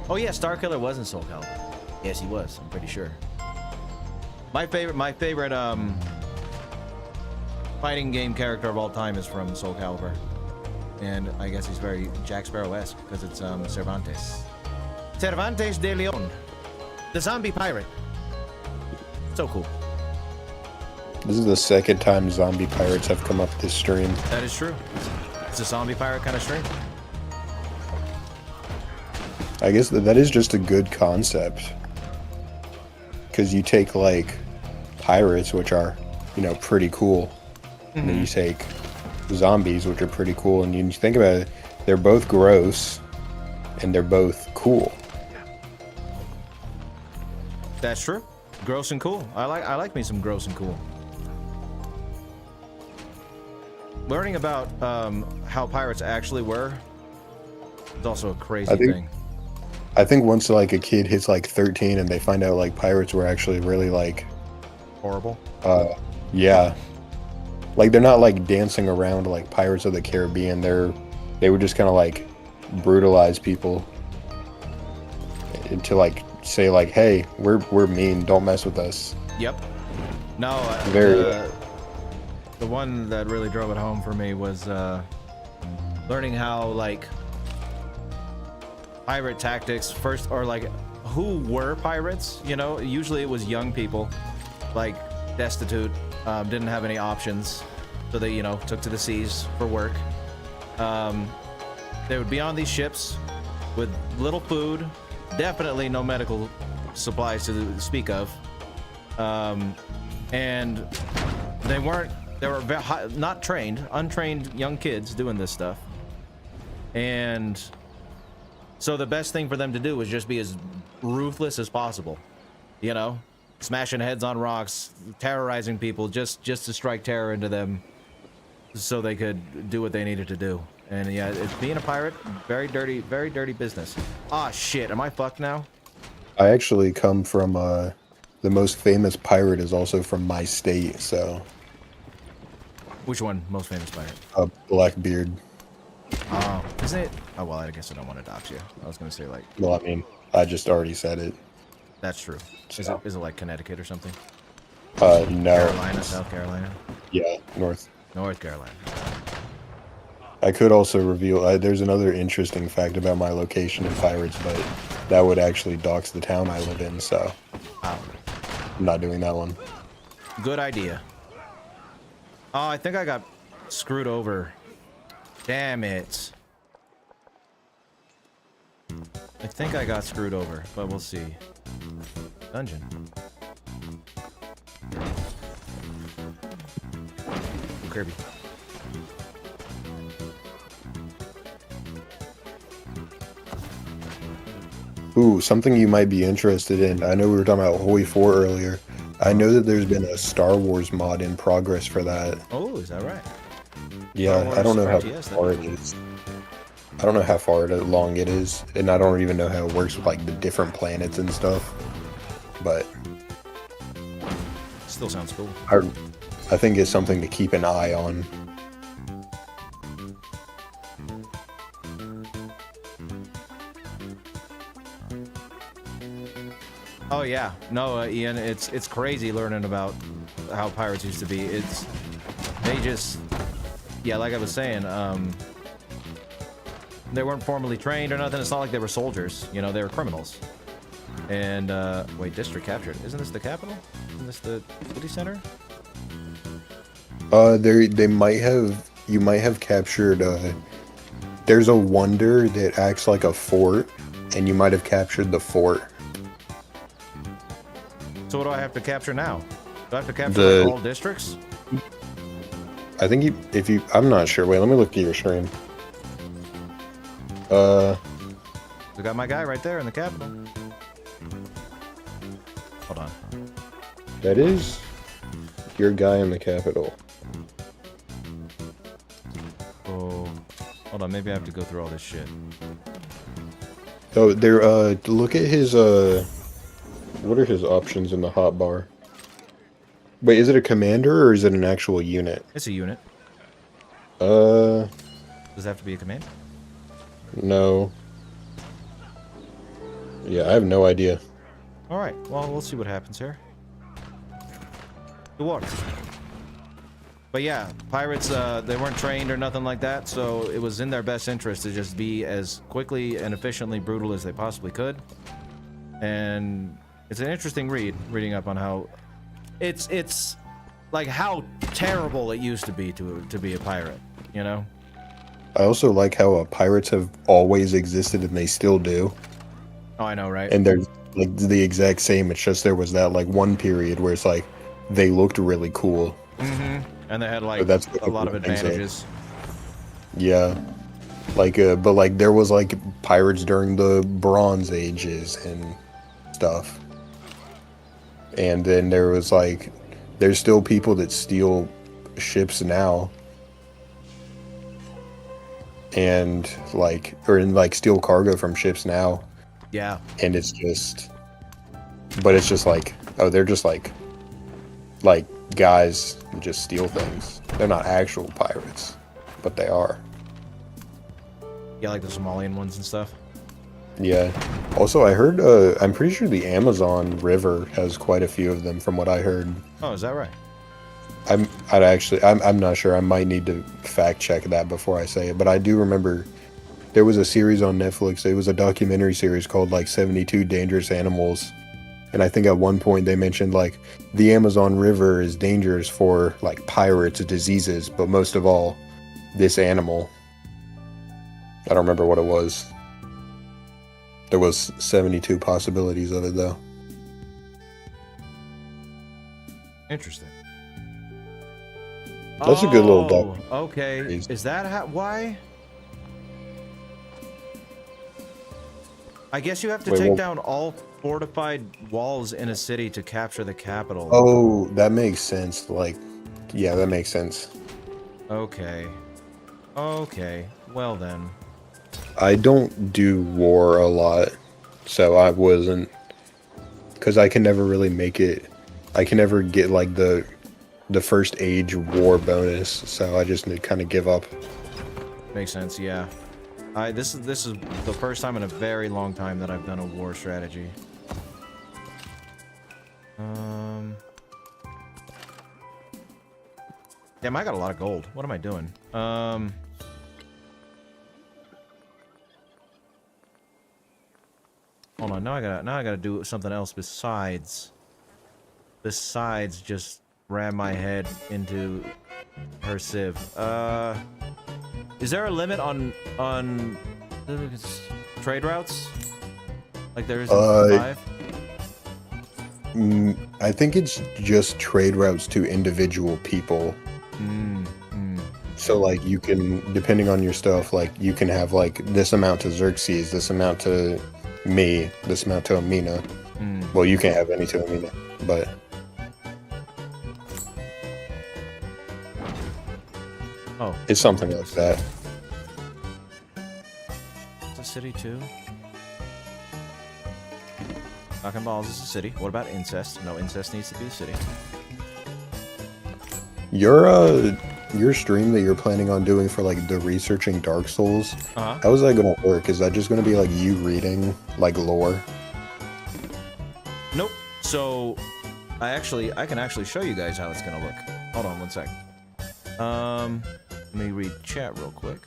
Oh yeah, Star Killer was in Soul Calibur. Yes, he was. I'm pretty sure. My favorite fighting game character of all time is from Soul Calibur, and I guess he's very Jack Sparrow-esque because it's Cervantes. Cervantes de Leon, the zombie pirate. So cool. This is the second time zombie pirates have come up this stream. That is true. It's a zombie pirate kind of stream. I guess that is just a good concept. Because you take like pirates, which are, you know, pretty cool, and then you take zombies, which are pretty cool, and you think about it, they're both gross, and they're both cool. That's true. Gross and cool. I like me some gross and cool. Learning about how pirates actually were is also a crazy thing. I think once like a kid hits like 13 and they find out like pirates were actually really like horrible. Yeah. Like they're not like dancing around like Pirates of the Caribbean. They would just kind of like brutalize people to like say like, hey, we're mean, don't mess with us. Yep. No, the one that really drove it home for me was learning how like pirate tactics first, or like who were pirates, you know. Usually it was young people, like destitute, didn't have any options, so they, you know, took to the seas for work. They would be on these ships with little food, definitely no medical supplies to speak of, and they were not trained, untrained young kids doing this stuff. And so the best thing for them to do was just be as ruthless as possible, you know, smashing heads on rocks, terrorizing people, just to strike terror into them so they could do what they needed to do. And yeah, being a pirate, very dirty business. Ah, shit, am I fucked now? I actually come from the most famous pirate is also from my state, so. Which one? Most famous pirate? Blackbeard. Oh, isn't it? Oh, well, I guess I don't want to dox you. I was going to say, like... Well, I mean, I just already said it. That's true. So. Is it like Connecticut or something? No. Carolina, South Carolina? Yeah, North Carolina. I could also reveal, there's another interesting fact about my location in Pirates, but that would actually dox the town I live in, so I'm not doing that one. Good idea. Oh, I think I got screwed over. Damn it. I think I got screwed over, but we'll see. Dungeon. Kirby. Ooh, something you might be interested in. I know we were talking about Holy 4 earlier. I know that there's been a Star Wars mod in progress for that. Oh, is that right? Yeah, I don't know how far it is. I don't know how far long it is, and I don't even know how it works with like the different planets and stuff. But still sounds cool. I think it's something to keep an eye on. Oh yeah, no, Ian, it's crazy learning about how pirates used to be. They just, yeah, like I was saying, they weren't formally trained or nothing. It's not like they were soldiers, you know, they were criminals. And wait, district captured. Isn't this the capital? Isn't this the city center? They might have. You might have captured. There's a wonder that acts like a fort, and you might have captured the fort. So what do I have to capture now? Do I have to capture like, all districts? I think I'm not sure. Wait, let me look at your stream. I got my guy right there in the capital. Hold on. That is your guy in the capital. Oh, hold on. Maybe I have to go through all this shit. Oh, there. Look at his. What are his options in the hotbar? Wait, is it a commander or is it an actual unit? It's a unit. Does it have to be a command? No. Yeah, I have no idea. Alright, well, we'll see what happens here. It works. But yeah, pirates, they weren't trained or nothing like that, so it was in their best interest to just be as quickly and efficiently brutal as they possibly could. And it's an interesting reading up on how it's like how terrible it used to be a pirate, you know? I also like how pirates have always existed and they still do. Oh, I know, right? And they're like the exact same. It's just there was that like one period where it's like they looked really cool. Mm-hmm. And they had like that's a lot of advantages. Yeah. Like but like there was like pirates during the Bronze Ages and stuff. And then there was like there's still people that steal ships now. And like steal cargo from ships now. Yeah. And it's just like, oh, they're just like guys who just steal things. They're not actual pirates, but they are. Yeah, like the Somalian ones and stuff. Yeah. Also, I heard, I'm pretty sure the Amazon River has quite a few of them from what I heard. Oh, is that right? I'm not sure. I might need to fact check that before I say it, but I do remember there was a series on Netflix. It was a documentary series called like 72 Dangerous Animals. And I think at one point they mentioned like the Amazon River is dangerous for like pirates, diseases, but most of all, this animal. I don't remember what it was. There was 72 possibilities of it though. Interesting. That's a good little doc. Okay. Is that why? I guess you have to take down all fortified walls in a city to capture the capital. Oh, that makes sense. Like, yeah, that makes sense. Okay. Okay. Well then. I don't do war a lot, so I wasn't, because I can never really make it. I can never get like the first age war bonus, so I just kind of give up. Makes sense, yeah. This is the first time in a very long time that I've done a war strategy. Damn, I got a lot of gold. What am I doing? Hold on. Now I gotta do something else besides just ram my head into her civ. Is there a limit on trade routes? Like there is in 5? I think it's just trade routes to individual people. So like you can, depending on your stuff, like you can have like this amount to Xerxes, this amount to me, this amount to Amina. Well, you can't have any to Amina, but oh, it's something like that. It's a city too. Knocking balls is a city. What about incest? No, incest needs to be a city. Your stream that you're planning on doing for like the researching Dark Souls, how is that gonna work? Is that just gonna be like you reading like lore? Nope. So I can actually show you guys how it's gonna look. Hold on one sec. Let me read chat real quick.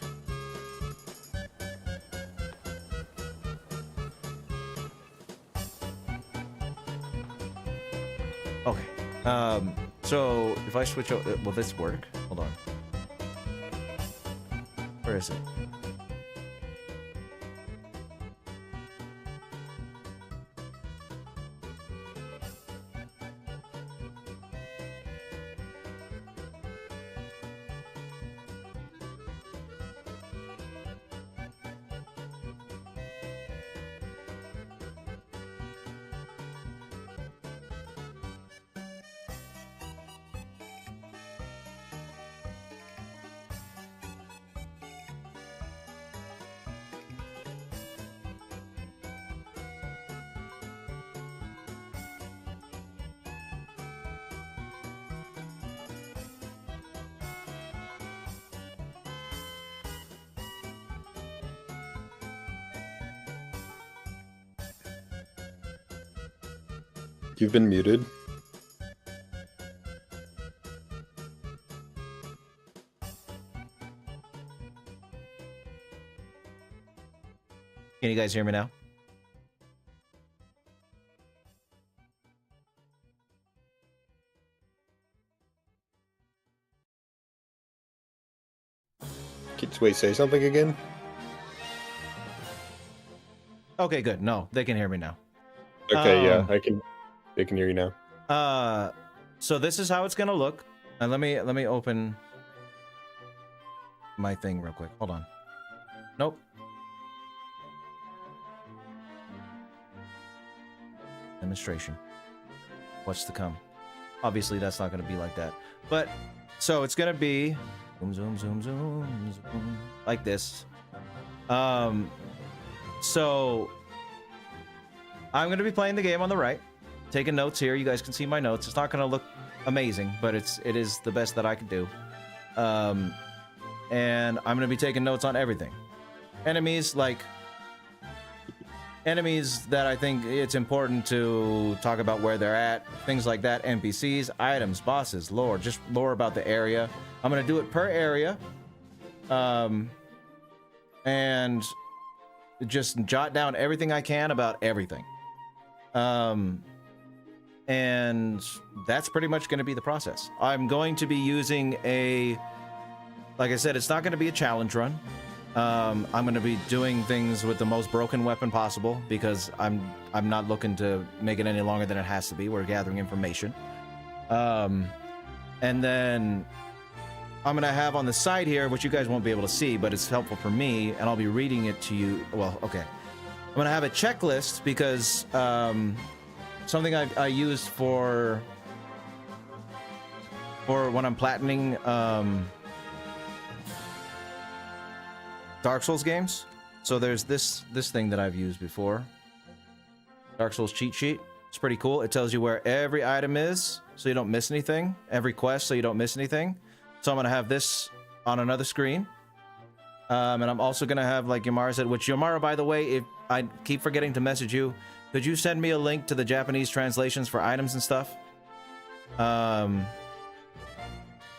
Okay. So if I switch over, will this work? Hold on. Where is it? You've been muted. Can you guys hear me now? Wait, say something again? Okay, good. No, they can hear me now. Okay, yeah, I can hear you now. So this is how it's gonna look. And let me open my thing real quick. Hold on. Nope. Demonstration. What's to come? Obviously, that's not gonna be like that. But so it's gonna be zoom, zoom, zoom, zoom, zoom, like this. So I'm gonna be playing the game on the right, taking notes here. You guys can see my notes. It's not gonna look amazing, but it is the best that I can do. And I'm gonna be taking notes on everything. Enemies that I think it's important to talk about where they're at, things like that. NPCs, items, bosses, lore, just lore about the area. I'm gonna do it per area, and just jot down everything I can about everything. And that's pretty much going to be the process. I'm going to be using like I said, it's not going to be a challenge run. I'm going to be doing things with the most broken weapon possible because I'm not looking to make it any longer than it has to be. We're gathering information. And then I'm going to have on the side here, which you guys won't be able to see, but it's helpful for me, and I'll be reading it to you. Well, okay. I'm going to have a checklist because something I used for when I'm platining Dark Souls games. So there's this thing that I've used before. Dark Souls cheat sheet. It's pretty cool. It tells you where every item is so you don't miss anything. Every quest so you don't miss anything. So I'm going to have this on another screen. And I'm also going to have, like Yamara said, which Yamara, by the way, if I keep forgetting to message you, could you send me a link to the Japanese translations for items and stuff? And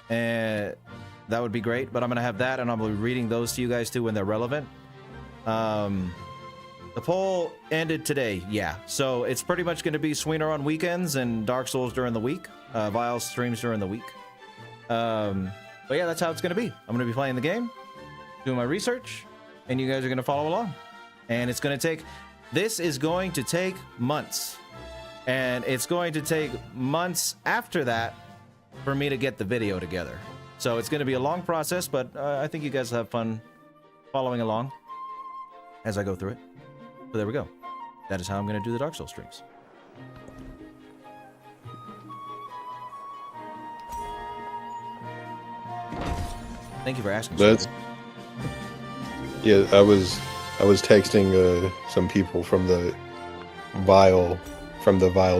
that would be great. But I'm going to have that, and I'll be reading those to you guys too when they're relevant. The poll ended today, yeah. So it's pretty much going to be Sweener on weekends and Dark Souls during the week. Vile streams during the week. But yeah, that's how it's going to be. I'm going to be playing the game, doing my research, and you guys are going to follow along. And it's going to take... This is going to take months. And it's going to take months after that for me to get the video together. So it's going to be a long process, but I think you guys will have fun following along as I go through it. So there we go. That is how I'm going to do the Dark Souls streams. Thank you for asking. That's... Yeah, I was texting some people from the Vile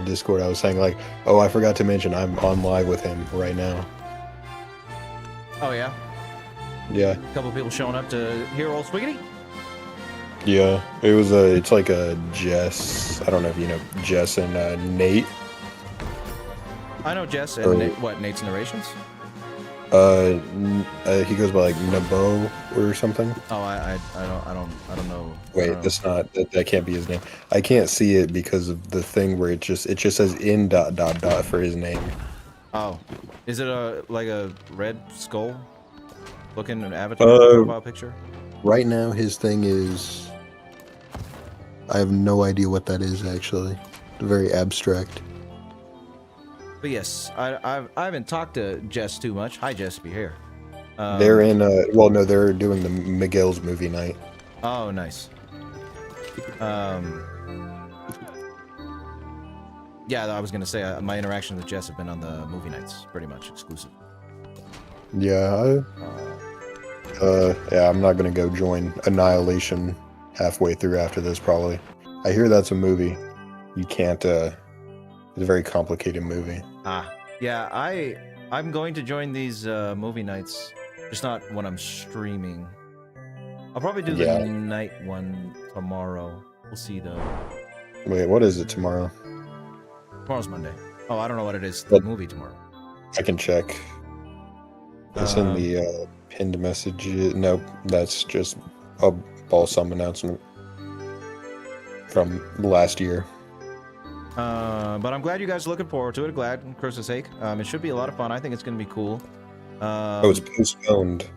Discord. I was saying like, oh, I forgot to mention I'm on live with him right now. Oh yeah. Yeah. A couple of people showing up to hear old Swiggity. Yeah, it was it's like a Jess. I don't know if you know Jess and Nate. I know Jess and Or- Nate's narrations. He goes by like Nabo or something. Oh, I don't know. Wait, that's not that can't be his name. I can't see it because of the thing where it just says in ... for his name. Oh, is it like a red skull looking an avatar profile picture? Right now, his thing is. I have no idea what that is actually. Very abstract. But yes, I haven't talked to Jess too much. Hi, Jess, be here. They're in. Well, no, they're doing the Miguel's movie night. Oh, nice. Yeah, I was gonna say my interactions with Jess have been on the movie nights, pretty much exclusive. Yeah. Yeah, I'm not gonna go join Annihilation halfway through after this. Probably. I hear that's a movie. You can't. It's a very complicated movie. Yeah, I'm going to join these movie nights, just not when I'm streaming. I'll probably do the night one tomorrow. We'll see though. Wait, what is it tomorrow? Tomorrow's Monday. Oh, I don't know what it is. The movie tomorrow. I can check. It's in the pinned message. Nope, that's just a Balsam announcement from last year. But I'm glad you guys are looking forward to it. Glad, for Chris's sake. It should be a lot of fun. I think it's going to be cool. Oh, it's postponed.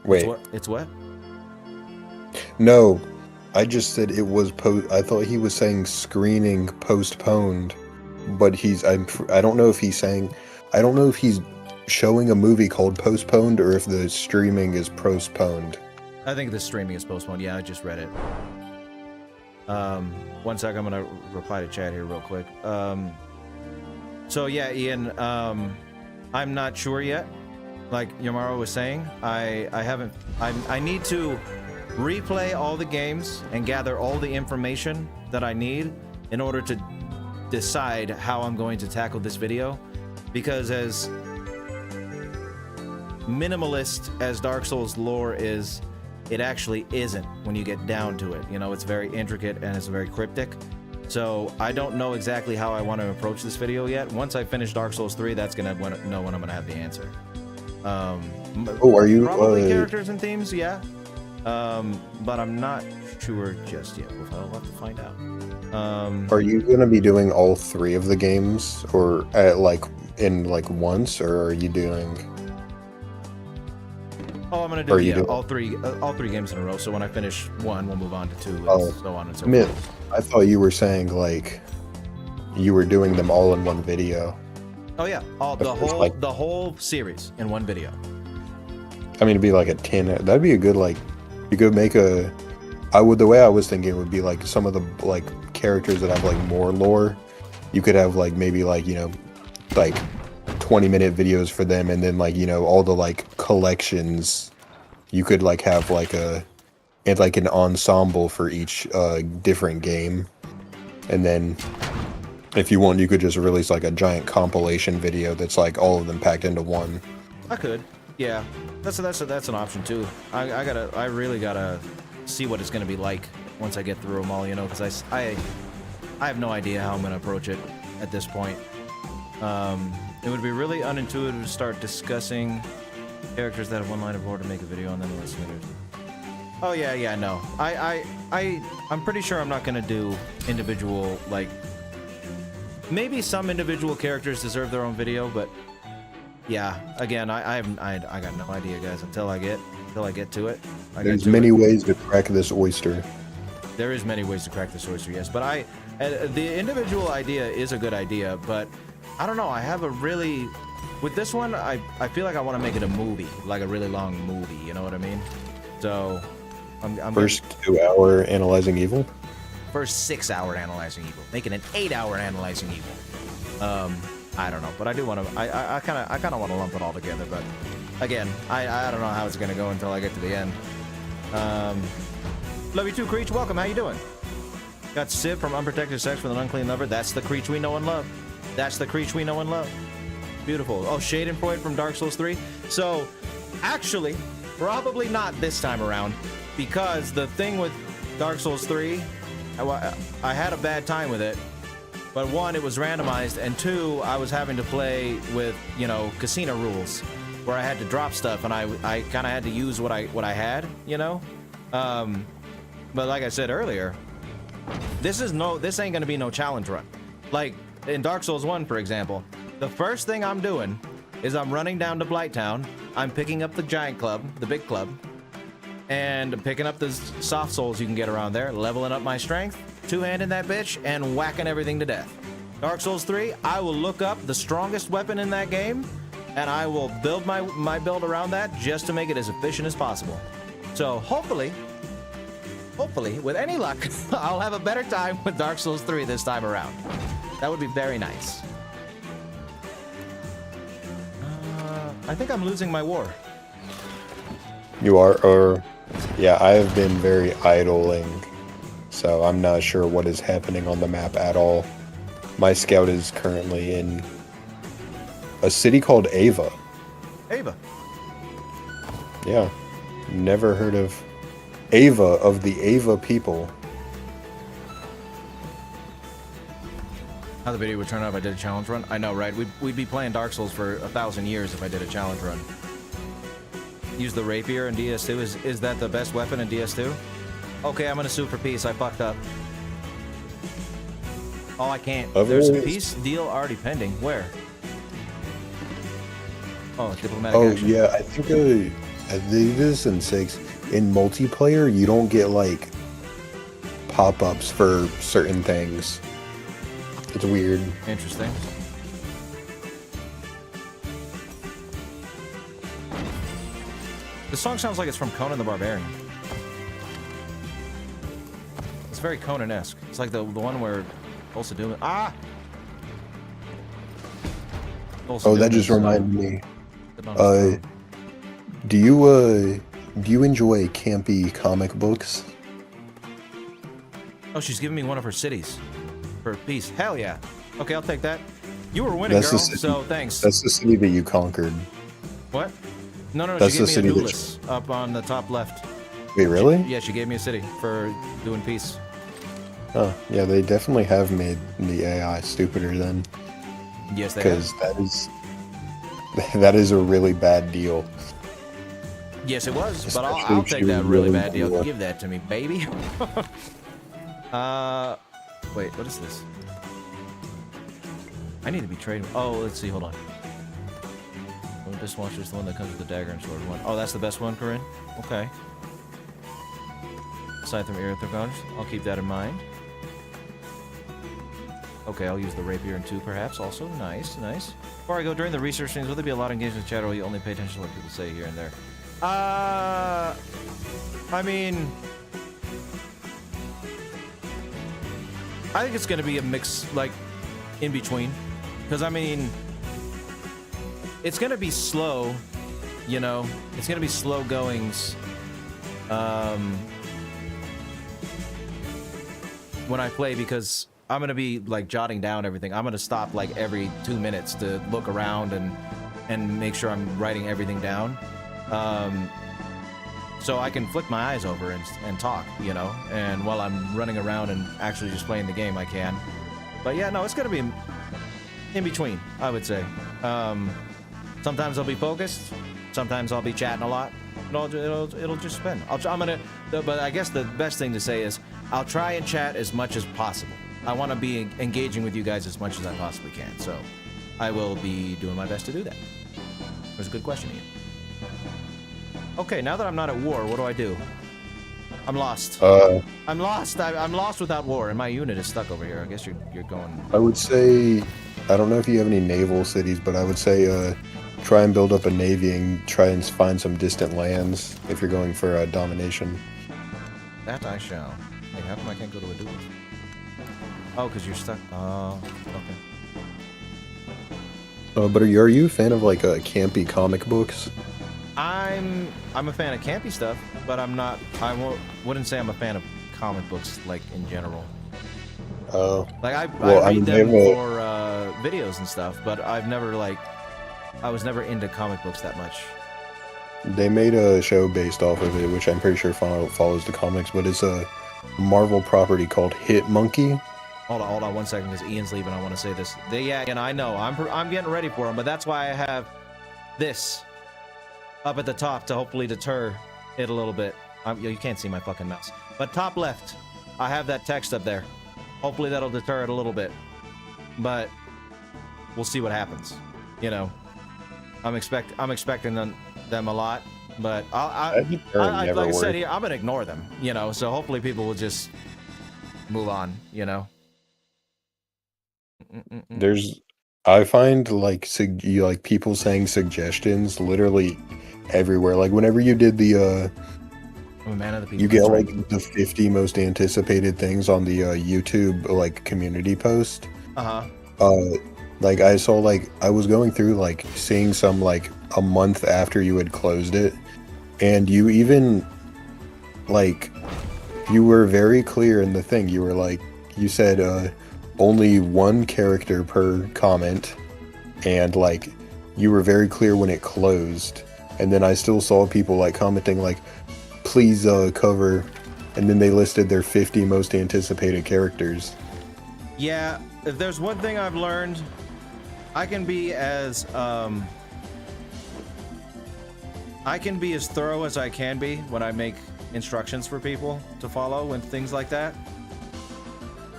Wait. It's what? No, I just said it was I thought he was saying screening postponed, but I don't know if he's saying. I don't know if he's showing a movie called Postponed or if the streaming is postponed. I think the streaming is postponed. Yeah, I just read it. One sec, I'm gonna reply to chat here real quick. So yeah, Ian, I'm not sure yet. Like Yamaro was saying, I need to replay all the games and gather all the information that I need in order to decide how I'm going to tackle this video, because as minimalist as Dark Souls lore is, it actually isn't when you get down to it. You know, it's very intricate and it's very cryptic. So I don't know exactly how I want to approach this video yet. Once I finish Dark Souls 3, that's gonna know when I'm gonna have the answer. Are you probably characters and themes? Yeah. But I'm not sure just yet. I'll have to find out. Are you gonna be doing all 3 of the games, or once, or are you doing? Oh, I'm gonna do all three games in a row. So when I finish 1, we'll move on to 2, and so on and so forth. I thought you were saying like you were doing them all in one video. Oh yeah, the whole series in one video. I mean, it'd be like a 10. That'd be a good you could make a. The way I was thinking it would be like some of the like characters that have like more lore. You could have like maybe like 20-minute videos for them, and then all the like collections. You could like have like an ensemble for each different game, and then if you want, you could just release like a giant compilation video that's like all of them packed into one. I could, yeah. That's an option too. I really gotta see what it's gonna be like once I get through them all, because I have no idea how I'm gonna approach it at this point. It would be really unintuitive to start discussing characters that have one line of lore to make a video on them unless later. Oh yeah, no. I'm pretty sure I'm not gonna do individual, like, maybe some individual characters deserve their own video, but yeah, again, I got no idea, guys, until I get to it. There's many ways to crack this oyster. There is many ways to crack this oyster, yes, but the individual idea is a good idea, but I don't know, I have a really, with this one, I feel like I want to make it a movie, like a really long movie, you know what I mean? So, I'm first 2-hour Analyzing Evil? First 6-hour Analyzing Evil. Making an 8-hour Analyzing Evil. I don't know, but I do want to, I kind of want to lump it all together, but again, I don't know how it's going to go until I get to the end. Love you too, Creech. Welcome, how you doing? Got Civ from Unprotected Sex with an Unclean Lover. That's the Creech we know and love. That's the Creech we know and love. Beautiful. Oh, Schadenfreude from Dark Souls 3. So, actually, probably not this time around, because the thing with Dark Souls 3, I had a bad time with it, But one, it was randomized, and two, I was having to play with, you know, casino rules, where I had to drop stuff, and I kind of had to use what I had, you know. But like I said earlier, this ain't gonna be no challenge run. Like in Dark Souls 1, for example, the first thing I'm doing is I'm running down to Blighttown. I'm picking up the giant club, the big club, and picking up the soft souls you can get around there, leveling up my strength, two-handing that bitch, and whacking everything to death. Dark Souls 3, I will look up the strongest weapon in that game, and I will build my build around that just to make it as efficient as possible. So hopefully, with any luck, I'll have a better time with Dark Souls 3 this time around. That would be very nice. I think I'm losing my war. You are, or yeah, I have been very idling, so I'm not sure what is happening on the map at all. My scout is currently in a city called Ava. Ava. Yeah, never heard of Ava, of the Ava people. How the video would turn out if I did a challenge run? I know, right? We'd be playing Dark Souls for 1,000 years if I did a challenge run. Use the rapier in DS2. Is that the best weapon in DS2? Okay, I'm gonna sue for peace. I fucked up. Oh, I can't. There's a peace deal already pending. Where? Oh, diplomatic action. Yeah, I think this in 6. In multiplayer, you don't get like pop-ups for certain things. It's weird. Interesting. This song sounds like it's from Conan the Barbarian. It's very Conan-esque. It's like the one where Ulsa Doom. Ah! Oh, that just reminded me. Do you enjoy campy comic books? Oh, she's giving me one of her cities for peace. Hell yeah. Okay, I'll take that. You were winning, girl, so thanks. That's the city that you conquered. What? No, That's she gave the me a city Duelist up on the top left. Wait, really? Yeah, she gave me a city for doing peace. Oh, yeah, they definitely have made the AI stupider then. Yes, they have. Because that is a really bad deal. Yes, it was, but Especially I'll if take you that really really bad deal. want- Give that to me, baby. Wait, what is this? I need to be trading. Oh, let's see. Hold on. This launcher is the one that comes with the dagger and sword one. Oh, that's the best one, Corinne? Okay. Aside from Aerith Guns, I'll keep that in mind. Okay, I'll use the rapier in 2 perhaps also. Nice, nice. Before I go, during the research things, will there be a lot of engagement with chat, or will you only pay attention to what people say here and there? I mean, I think it's gonna be a mix, like, in between. Because, I mean, it's gonna be slow, you know? It's gonna be slow goings, when I play, because I'm gonna be, like, jotting down everything. I'm gonna stop, like, every 2 minutes to look around and make sure I'm writing everything down. So I can flick my eyes over and talk, you know? And while I'm running around and actually just playing the game, I can. But yeah, no, it's gonna be in between, I would say. Sometimes I'll be focused. Sometimes I'll be chatting a lot. It'll just spin. But I guess the best thing to say is I'll try and chat as much as possible. I want to be engaging with you guys as much as I possibly can. So I will be doing my best to do that. That was a good question, Ian. Okay, now that I'm not at war, what do I do? I'm lost. I'm lost. I'm lost without war, and my unit is stuck over here. I guess you're going. I would say, I don't know if you have any naval cities, but I would say try and build up a navy and try and find some distant lands if you're going for domination. That I shall. Wait, how come I can't go to a duel? Oh, because you're stuck. Oh, okay. But are you a fan of like campy comic books? I'm a fan of campy stuff, but I'm not. Wouldn't say I'm a fan of comic books like in general. Oh. Like I read them for videos and stuff, but I've never I was never into comic books that much. They made a show based off of it, which I'm pretty sure follows the comics, but it's a Marvel property called Hit Monkey. Hold on 1 second, because Ian's leaving. I want to say this. And I know I'm getting ready for him, but that's why I have this up at the top to hopefully deter it a little bit. You can't see my fucking mouse, but top left, I have that text up there. Hopefully that'll deter it a little bit, but we'll see what happens. You know, I'm expecting them a lot, but like I said here, I'm gonna ignore them. You know, so hopefully people will just move on. You know. I find like people saying suggestions literally everywhere. Like whenever you did the I'm a man of the people. you get like the 50 most anticipated things on the YouTube like community post. Like I saw, like I was going through like seeing some like a month after you had closed it, and you even like you were very clear in the thing. You were like, you said only one character per comment, and like you were very clear when it closed. And then I still saw people like commenting like, please cover, and then they listed their 50 most anticipated characters. Yeah, if there's one thing I've learned, I can be as thorough as I can be when I make instructions for people to follow and things like that.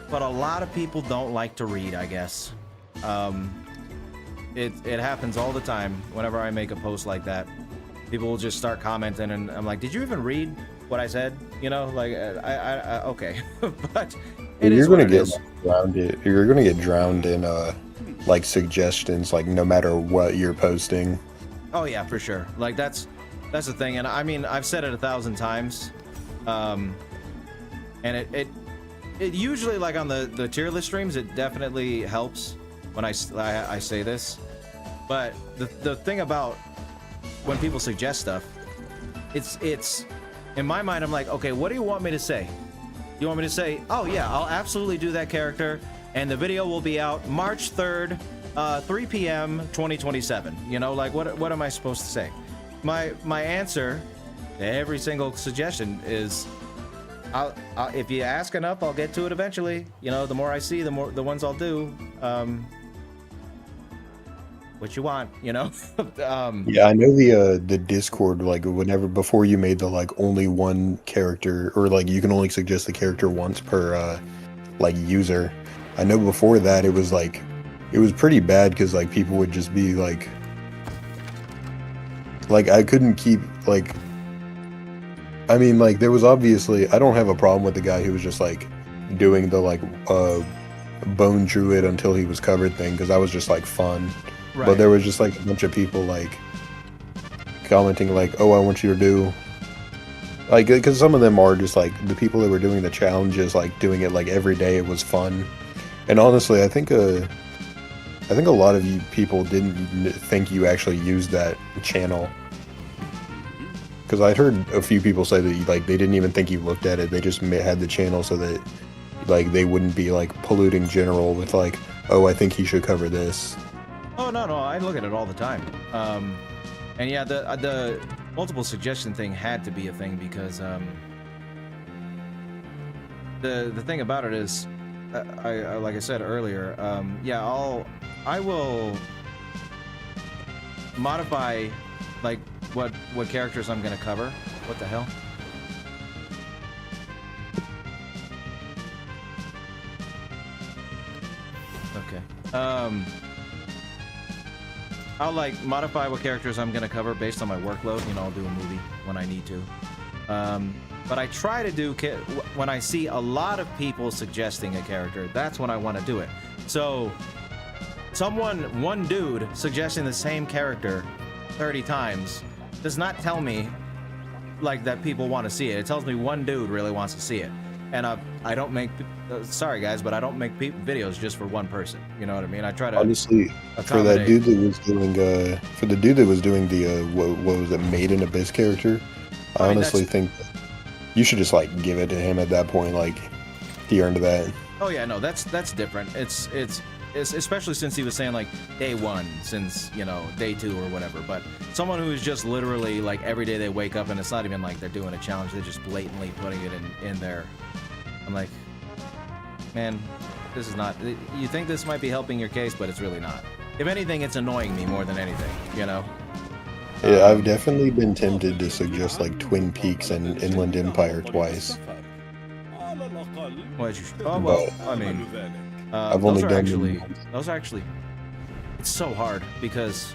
But a lot of people don't like to read, I guess. It happens all the time whenever I make a post like that. People will just start commenting, and I'm like, did you even read what I said? You know, like, I okay. But you're gonna get drowned. You're gonna get drowned in like suggestions, like no matter what you're posting. Oh yeah, for sure. Like that's the thing, and I mean, I've said it 1,000 times, and it usually, like on the tier list streams, it definitely helps when I say this. But the thing about when people suggest stuff, it's in my mind, I'm like, okay, what do you want me to say? You want me to say, oh yeah, I'll absolutely do that character, and the video will be out March 3rd, 3 p.m. 2027. You know, like what am I supposed to say? My answer to every single suggestion is, I'll if you ask enough, I'll get to it eventually. You know, the more I see, the ones I'll do. What you want, you know? Yeah, I know the Discord, like before you made the like only one character, or like you can only suggest the character once per like user. I know before that it was pretty bad, because like people would just be like I couldn't keep like, I mean, like there was obviously, I don't have a problem with the guy who was just like doing the like bone druid until he was covered thing, because that was just like fun. Right. But there was just like a bunch of people like commenting like, oh, I want you to do like, because some of them are just like the people that were doing the challenges, like doing it like every day. It was fun. And honestly, I think a lot of you people didn't think you actually used that channel, because I'd heard a few people say that like they didn't even think you looked at it. They just had the channel so that like they wouldn't be like polluting general with like, oh, I think he should cover this. Oh no, I look at it all the time. And yeah, the multiple suggestion thing had to be a thing, because the thing about it is, I like I said earlier, yeah, I will modify like what characters I'm gonna cover. What the hell? Okay. I'll like modify what characters I'm gonna cover based on my workload. You know, I'll do a movie when I need to. But I try to do when I see a lot of people suggesting a character. That's when I want to do it. So, one dude suggesting the same character 30 times does not tell me like that people want to see it. It tells me one dude really wants to see it. And I don't make, sorry guys, but I don't make videos just for one person. You know what I mean? I try to honestly for that dude that was doing the what was it, Made in Abyss character. I honestly think you should just like give it to him at that point. Like he earned that. Oh yeah, no, that's different. It's especially since he was saying like day one, since you know day 2 or whatever. But someone who is just literally like every day they wake up and it's not even like they're doing a challenge. They're just blatantly putting it in there. I'm like, man, This is not. You think this might be helping your case, but it's really not. If anything, it's annoying me more than anything. You know. Yeah, I've definitely been tempted to suggest like Twin Peaks and Inland Empire twice. Oh well, I mean, I've only those are done actually them. those are actually. It's so hard because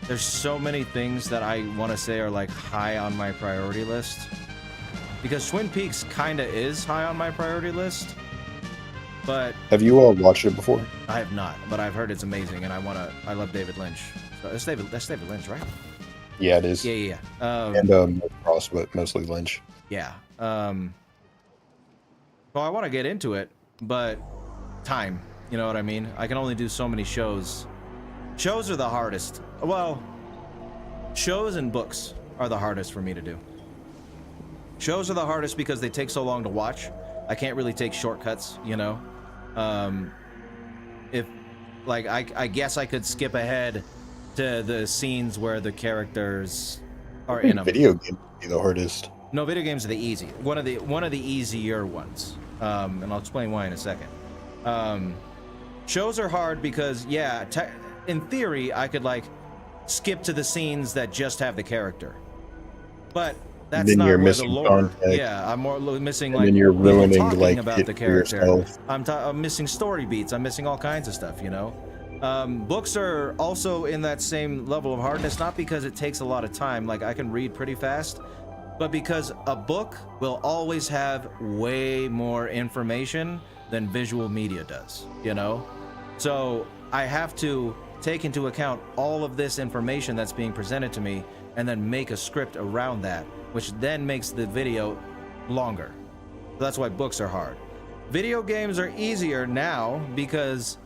there's so many things that I want to say are like high on my priority list. Because Twin Peaks kind of is high on my priority list, but Have you all watched it before? I have not. But I've heard it's amazing, and I love David Lynch. So that's David Lynch, right? Yeah, it is. Yeah. And Cross, but mostly Lynch. Yeah. Well, I want to get into it, but time. You know what I mean? I can only do so many shows. Shows are the hardest. Well, shows and books are the hardest for me to do. Shows are the hardest because they take so long to watch. I can't really take shortcuts, you know? If, like, I guess I could skip ahead to the scenes where the characters are in them. Video game would be the hardest. No, video games are the easy. One of the easier ones. And I'll explain why in a second. Shows are hard because, yeah, in theory, I could, like, skip to the scenes that just have the character. But that's then not you're where the missing lore. context. Yeah, I'm more missing, And like, then you're people ruining, talking like, about it the for character. yourself. I'm missing story beats. I'm missing all kinds of stuff, you know? Books are also in that same level of hardness, not because it takes a lot of time. Like, I can read pretty fast, but because a book will always have way more information than visual media does, you know? So I have to take into account all of this information that's being presented to me and then make a script around that, which then makes the video longer. So that's why books are hard. Video games are easier now because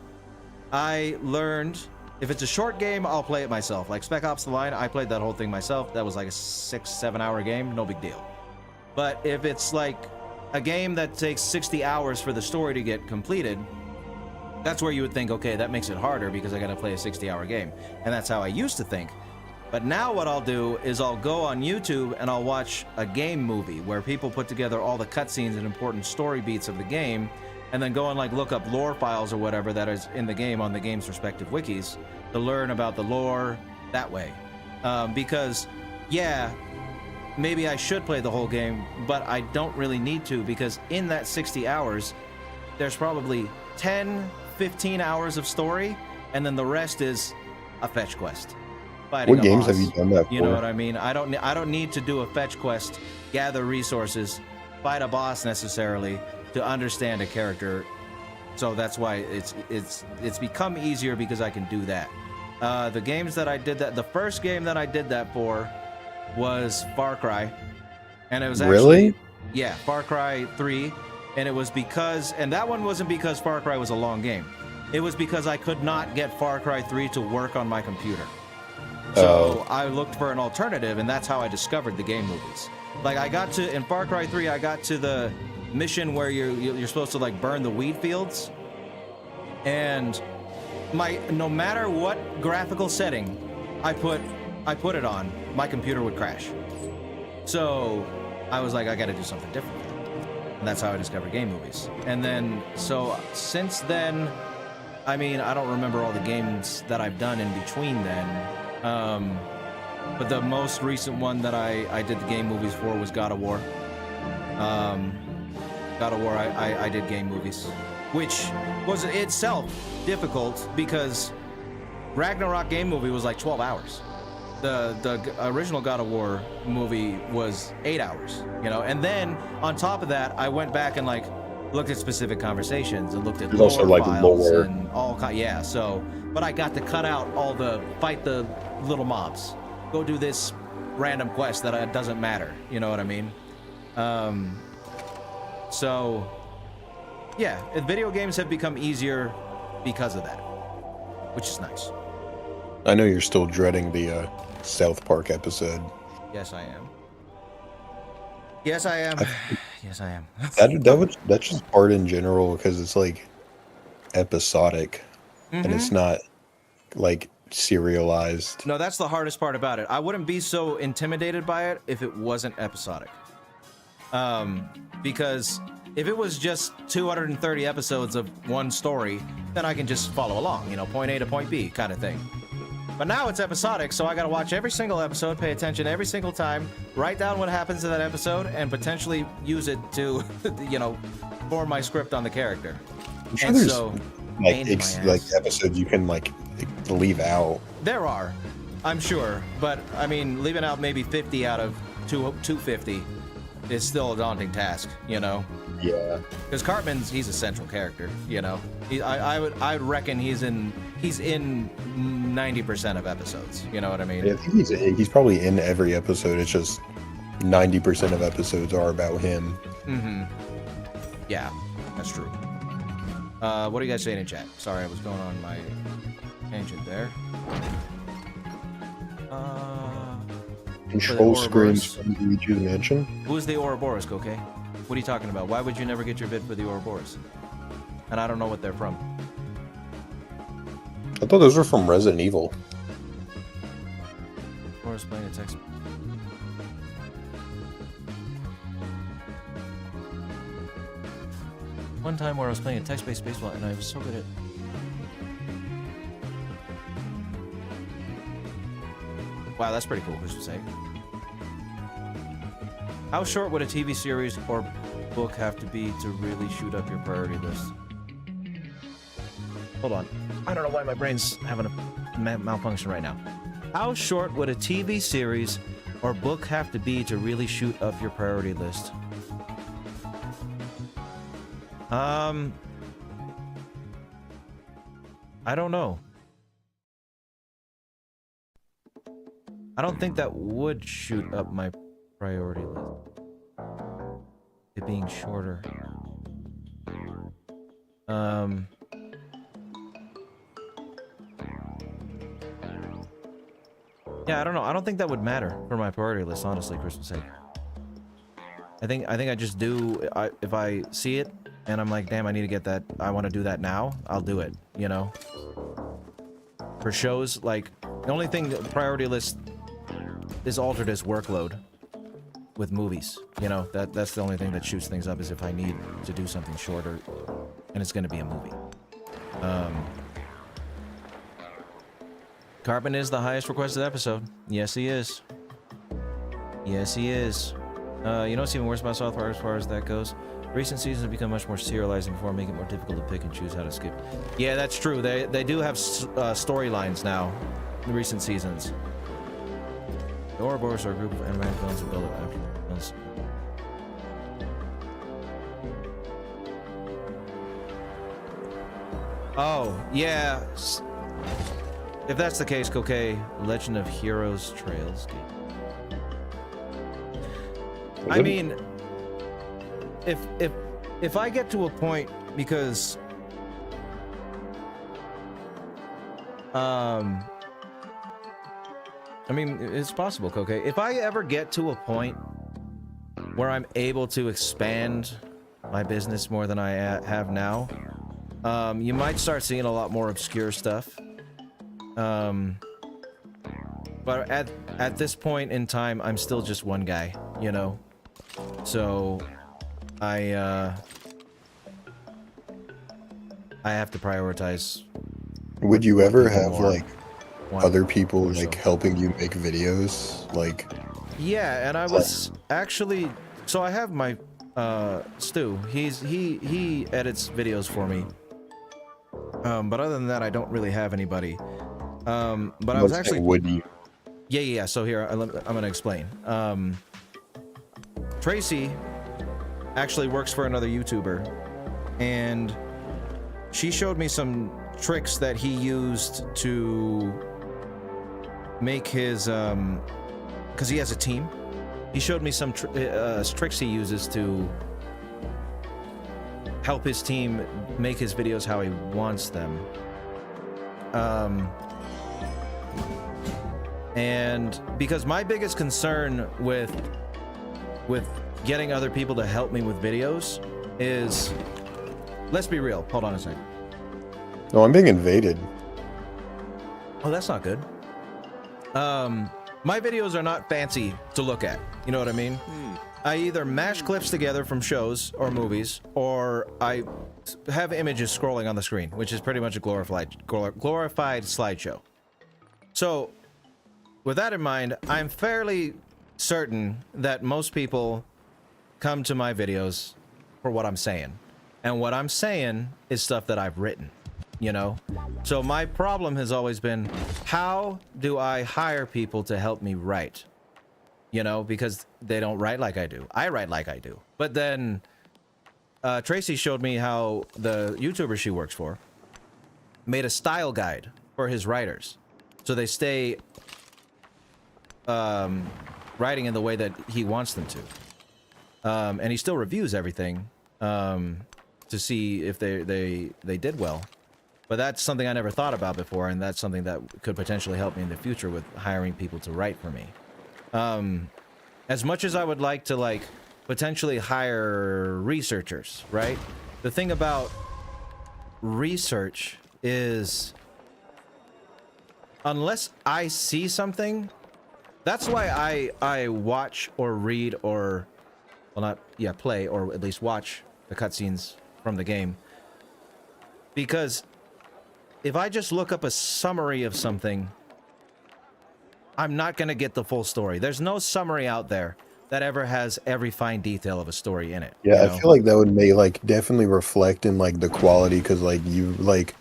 I learned if it's a short game, I'll play it myself. Like Spec Ops The Line, I played that whole thing myself. That was like a 6-7 hour game, no big deal. But if it's like a game that takes 60 hours for the story to get completed, that's where you would think, okay, that makes it harder because I gotta play a 60-hour game. And that's how I used to think. But now what I'll do is I'll go on YouTube and I'll watch a game movie where people put together all the cutscenes and important story beats of the game, and then go and like look up lore files or whatever that is in the game on the game's respective wikis to learn about the lore that way. Because, yeah, maybe I should play the whole game, but I don't really need to because in that 60 hours, there's probably 10, 15 hours of story, and then the rest is a fetch quest. What games have you done that for? You know what I mean? I don't need to do a fetch quest, gather resources, fight a boss necessarily to understand a character. So that's why it's become easier because I can do that. The games that I did that, the first game that I did that for was Far Cry, and it was actually, Really? Yeah, Far Cry 3, and it was because, and that one wasn't because Far Cry was a long game. It was because I could not get Far Cry 3 to work on my computer. So I looked for an alternative, and that's how I discovered the game movies. Like I got to, in Far Cry 3, I got to the mission where you're supposed to like burn the weed fields, and no matter what graphical setting I put it on, my computer would crash. So I was like, I got to do something different, and that's how I discovered game movies. And then so since then, I mean, I don't remember all the games that I've done in between then. But the most recent one that I did the game movies for was God of War. God of War, I did game movies, which was itself difficult because Ragnarok game movie was like 12 hours. The original God of War movie was 8 hours, you know. And then on top of that, I went back and like looked at specific conversations and looked at There's lore also, like, files lore. and all yeah. So, but I got to cut out all the fight the little mobs, go do this random quest that doesn't matter. You know what I mean? So, yeah, video games have become easier because of that, which is nice. I know you're still dreading the South Park episode. Yes, I am. Yes, I am. Yes, I am. That's just hard in general because it's like episodic, and it's not like serialized. No, that's the hardest part about it. I wouldn't be so intimidated by it if it wasn't episodic. Because If it was just 230 episodes of one story, then I can just follow along, you know, point A to point B kind of thing. But now it's episodic, so I gotta watch every single episode, pay attention every single time, write down what happens in that episode, and potentially use it to, you know, form my script on the character. I'm sure And there's so, like pain in my like ass. episodes you can like leave out. There are, I'm sure, but I mean, leaving out maybe 50 out of 250 is still a daunting task, you know? Yeah. Because he's a central character, you know. I would reckon he's in 90% of episodes. You know what I mean? I think he's probably in every episode. It's just 90% of episodes are about him. Mm-hmm. Yeah, that's true. What are you guys saying in chat? Sorry, I was going on my tangent there. Control Ouroboros. screens from Luigi's Mansion. Who's the Ouroboros, okay? What are you talking about? Why would you never get your vid for the Ouroboros? And I don't know what they're from. I thought those were from Resident Evil. Ouroboros playing a text. One time where I was playing a text-based baseball and I was so good at... Wow, that's pretty cool, Chris would say. How short would a TV series or book have to be to really shoot up your priority list? Hold on. I don't know why my brain's having a malfunction right now. How short would a TV series or book have to be to really shoot up your priority list? I don't know. I don't think that would shoot up my priority list. It being shorter. Yeah, I don't know. I don't think that would matter for my priority list, honestly, Christmas sake. I think I just do, if I see it and I'm like, damn, I need to get that, I want to do that now, I'll do it, you know? For shows, like, the only thing the priority list is altered is workload with movies, you know? That's the only thing that shoots things up, is if I need to do something shorter and it's going to be a movie. Carbon is the highest requested episode. Yes, he is. Yes, he is. You know what's even worse about South Park as far as that goes? Recent seasons have become much more serializing before, making it more difficult to pick and choose how to skip. Yeah, that's true. They do have storylines now, in recent seasons. The Ouroboros are a group of animated villains who build up after villains. Oh, yeah. If that's the case, Kokei, Legend of Heroes Trails game. I mean, if I get to a point, because I mean, it's possible, Kokei. If I ever get to a point where I'm able to expand my business more than I have now, you might start seeing a lot more obscure stuff. But at this point in time, I'm still just one guy, you know? So, I have to prioritize. Would you ever have, more. like, other people, like, helping you make videos? Like... Yeah, and I was actually... So I have my, Stu. He edits videos for me. But other than that, I don't really have anybody. But I was actually... Would you? Yeah. So here, I'm gonna explain. Tracy actually works for another YouTuber, and she showed me some tricks that he used to make his, because he has a team. He showed me some tricks he uses to help his team make his videos how he wants them. And because my biggest concern with getting other people to help me with videos is, let's be real. Hold on a second. No, I'm being invaded. Oh, that's not good. My videos are not fancy to look at. You know what I mean? I either mash clips together from shows or movies, or I have images scrolling on the screen, which is pretty much a glorified slideshow. So, with that in mind, I'm fairly certain that most people come to my videos for what I'm saying. And what I'm saying is stuff that I've written, you know? So my problem has always been, how do I hire people to help me write? You know, because they don't write like I do. I write like I do. But then Tracy showed me how the YouTuber she works for made a style guide for his writers. So they stay writing in the way that he wants them to. And he still reviews everything to see if they did well. But that's something I never thought about before, and that's something that could potentially help me in the future with hiring people to write for me. As much as I would like to, like, potentially hire researchers, right? The thing about research is, unless I see something, that's why I watch or read or, well, not, yeah, play or at least watch the cutscenes from the game. Because if I just look up a summary of something, I'm not going to get the full story. There's no summary out there that ever has every fine detail of a story in it. Yeah, you know? I feel like that would make, like, definitely reflect in, like, the quality, because, like, you, like,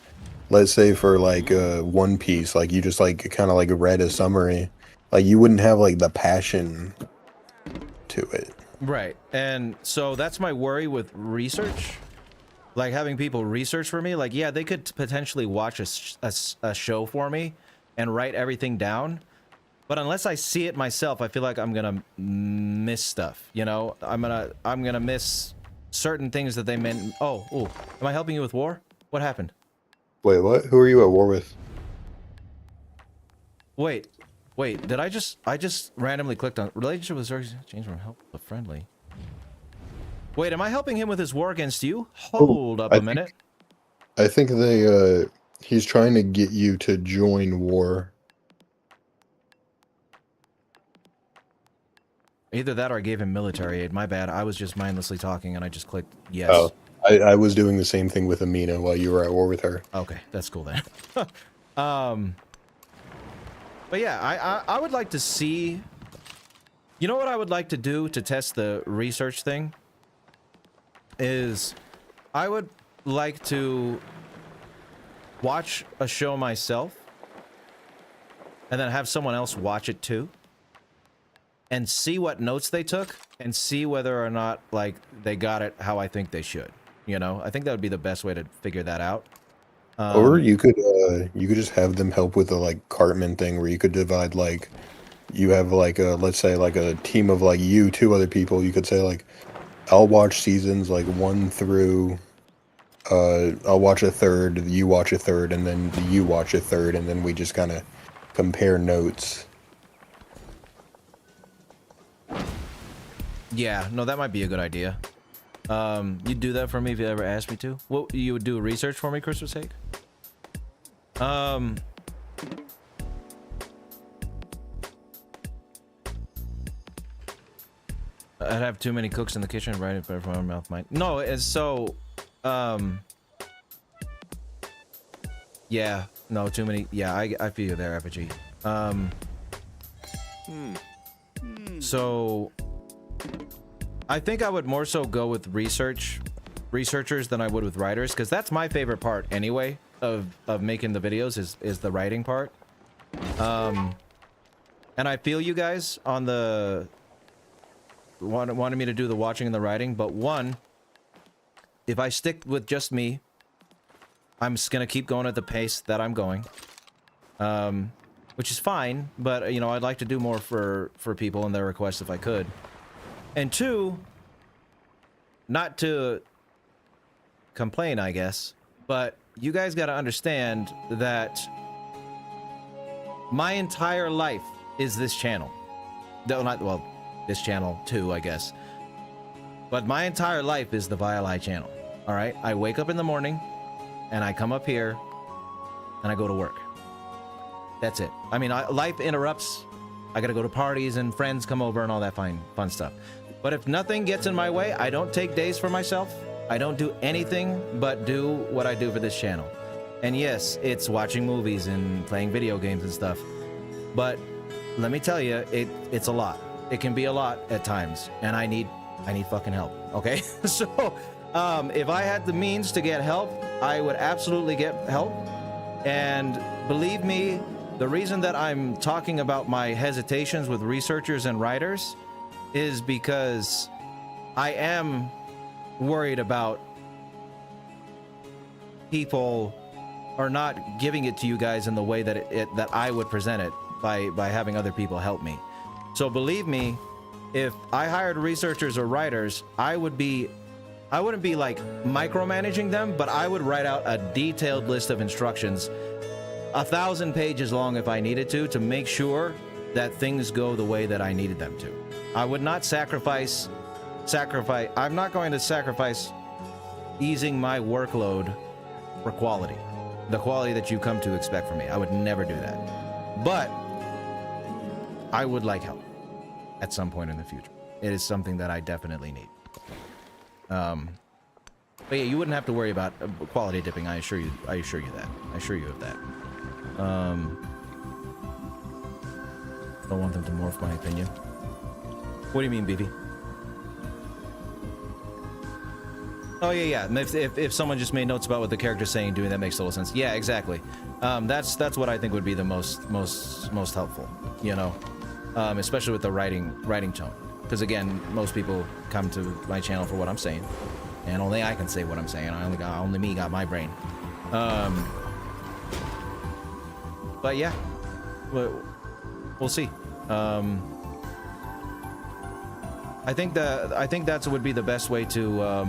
let's say for, like, One Piece, like, you just, like, kind of, like, read a summary. Like, you wouldn't have, like, the passion to it. Right. And so that's my worry with research. Like, having people research for me. Like, yeah, they could potentially watch a show for me and write everything down. But unless I see it myself, I feel like I'm gonna miss stuff. You know, I'm gonna miss certain things that they meant. Oh, am I helping you with war? What happened? Wait, what? Who are you at war with? Wait. Did I just randomly clicked on relationship with Xerxes change from help to friendly? Wait, am I helping him with his war against you? Hold up a minute. I think he's trying to get you to join war. Either that or I gave him military aid. My bad. I was just mindlessly talking and I just clicked yes. Oh, I was doing the same thing with Amina while you were at war with her. Okay, that's cool then. But yeah, I would like to see... You know what I would like to do to test the research thing? Is I would like to watch a show myself and then have someone else watch it too. And see what notes they took, and see whether or not, like, they got it how I think they should. You know, I think that would be the best way to figure that out. Or you could just have them help with the, like, Cartman thing, where you could divide, like, you have, like, let's say, like, a team of, like, you, 2 other people. You could say, like, I'll watch seasons, like, 1 through, I'll watch a third, you watch a third, and then you watch a third, and then we just kind of compare notes. Yeah, no, that might be a good idea. You'd do that for me if you ever asked me to? What, you would do research for me, Christmas Cake? I'd have too many cooks in the kitchen, right? If my mouth might. No, it's so, yeah, no, too many. Yeah, I feel you there, Apogee. So I think I would more so go with researchers than I would with writers, because that's my favorite part anyway of making the videos is the writing part. And I feel you guys on the wanted me to do the watching and the writing, but one, if I stick with just me, I'm just gonna keep going at the pace that I'm going, which is fine, but you know, I'd like to do more for people and their requests if I could. And 2, not to complain, I guess, but you guys got to understand that my entire life is this channel. No, not, well, this channel too, I guess. But my entire life is the Violi channel. All right, I wake up in the morning and I come up here and I go to work. That's it. I mean, life interrupts. I got to go to parties and friends come over and all that fun stuff. But if nothing gets in my way, I don't take days for myself. I don't do anything but do what I do for this channel. And yes, it's watching movies and playing video games and stuff. But let me tell you, it's a lot. It can be a lot at times, and I need fucking help. Okay, so if I had the means to get help, I would absolutely get help. And believe me, the reason that I'm talking about my hesitations with researchers and writers is because I am worried about people are not giving it to you guys in the way that that I would present it by having other people help me. So believe me, if I hired researchers or writers, I wouldn't be like micromanaging them, but I would write out a detailed list of instructions, 1,000 pages long if I needed to make sure that things go the way that I needed them to. I would not sacrifice. I'm not going to sacrifice easing my workload for quality, the quality that you come to expect from me. I would never do that. But I would like help at some point in the future. It is something that I definitely need. But yeah, you wouldn't have to worry about quality dipping. I assure you that. I assure you of that. Don't want them to morph my opinion. What do you mean, BB? Oh yeah. If someone just made notes about what the character's saying and doing, that makes total sense. Yeah, exactly. That's what I think would be the most helpful. You know, especially with the writing tone. Because again, most people come to my channel for what I'm saying, and only I can say what I'm saying. Only me got my brain. But yeah, we'll see. I think that would be the best way to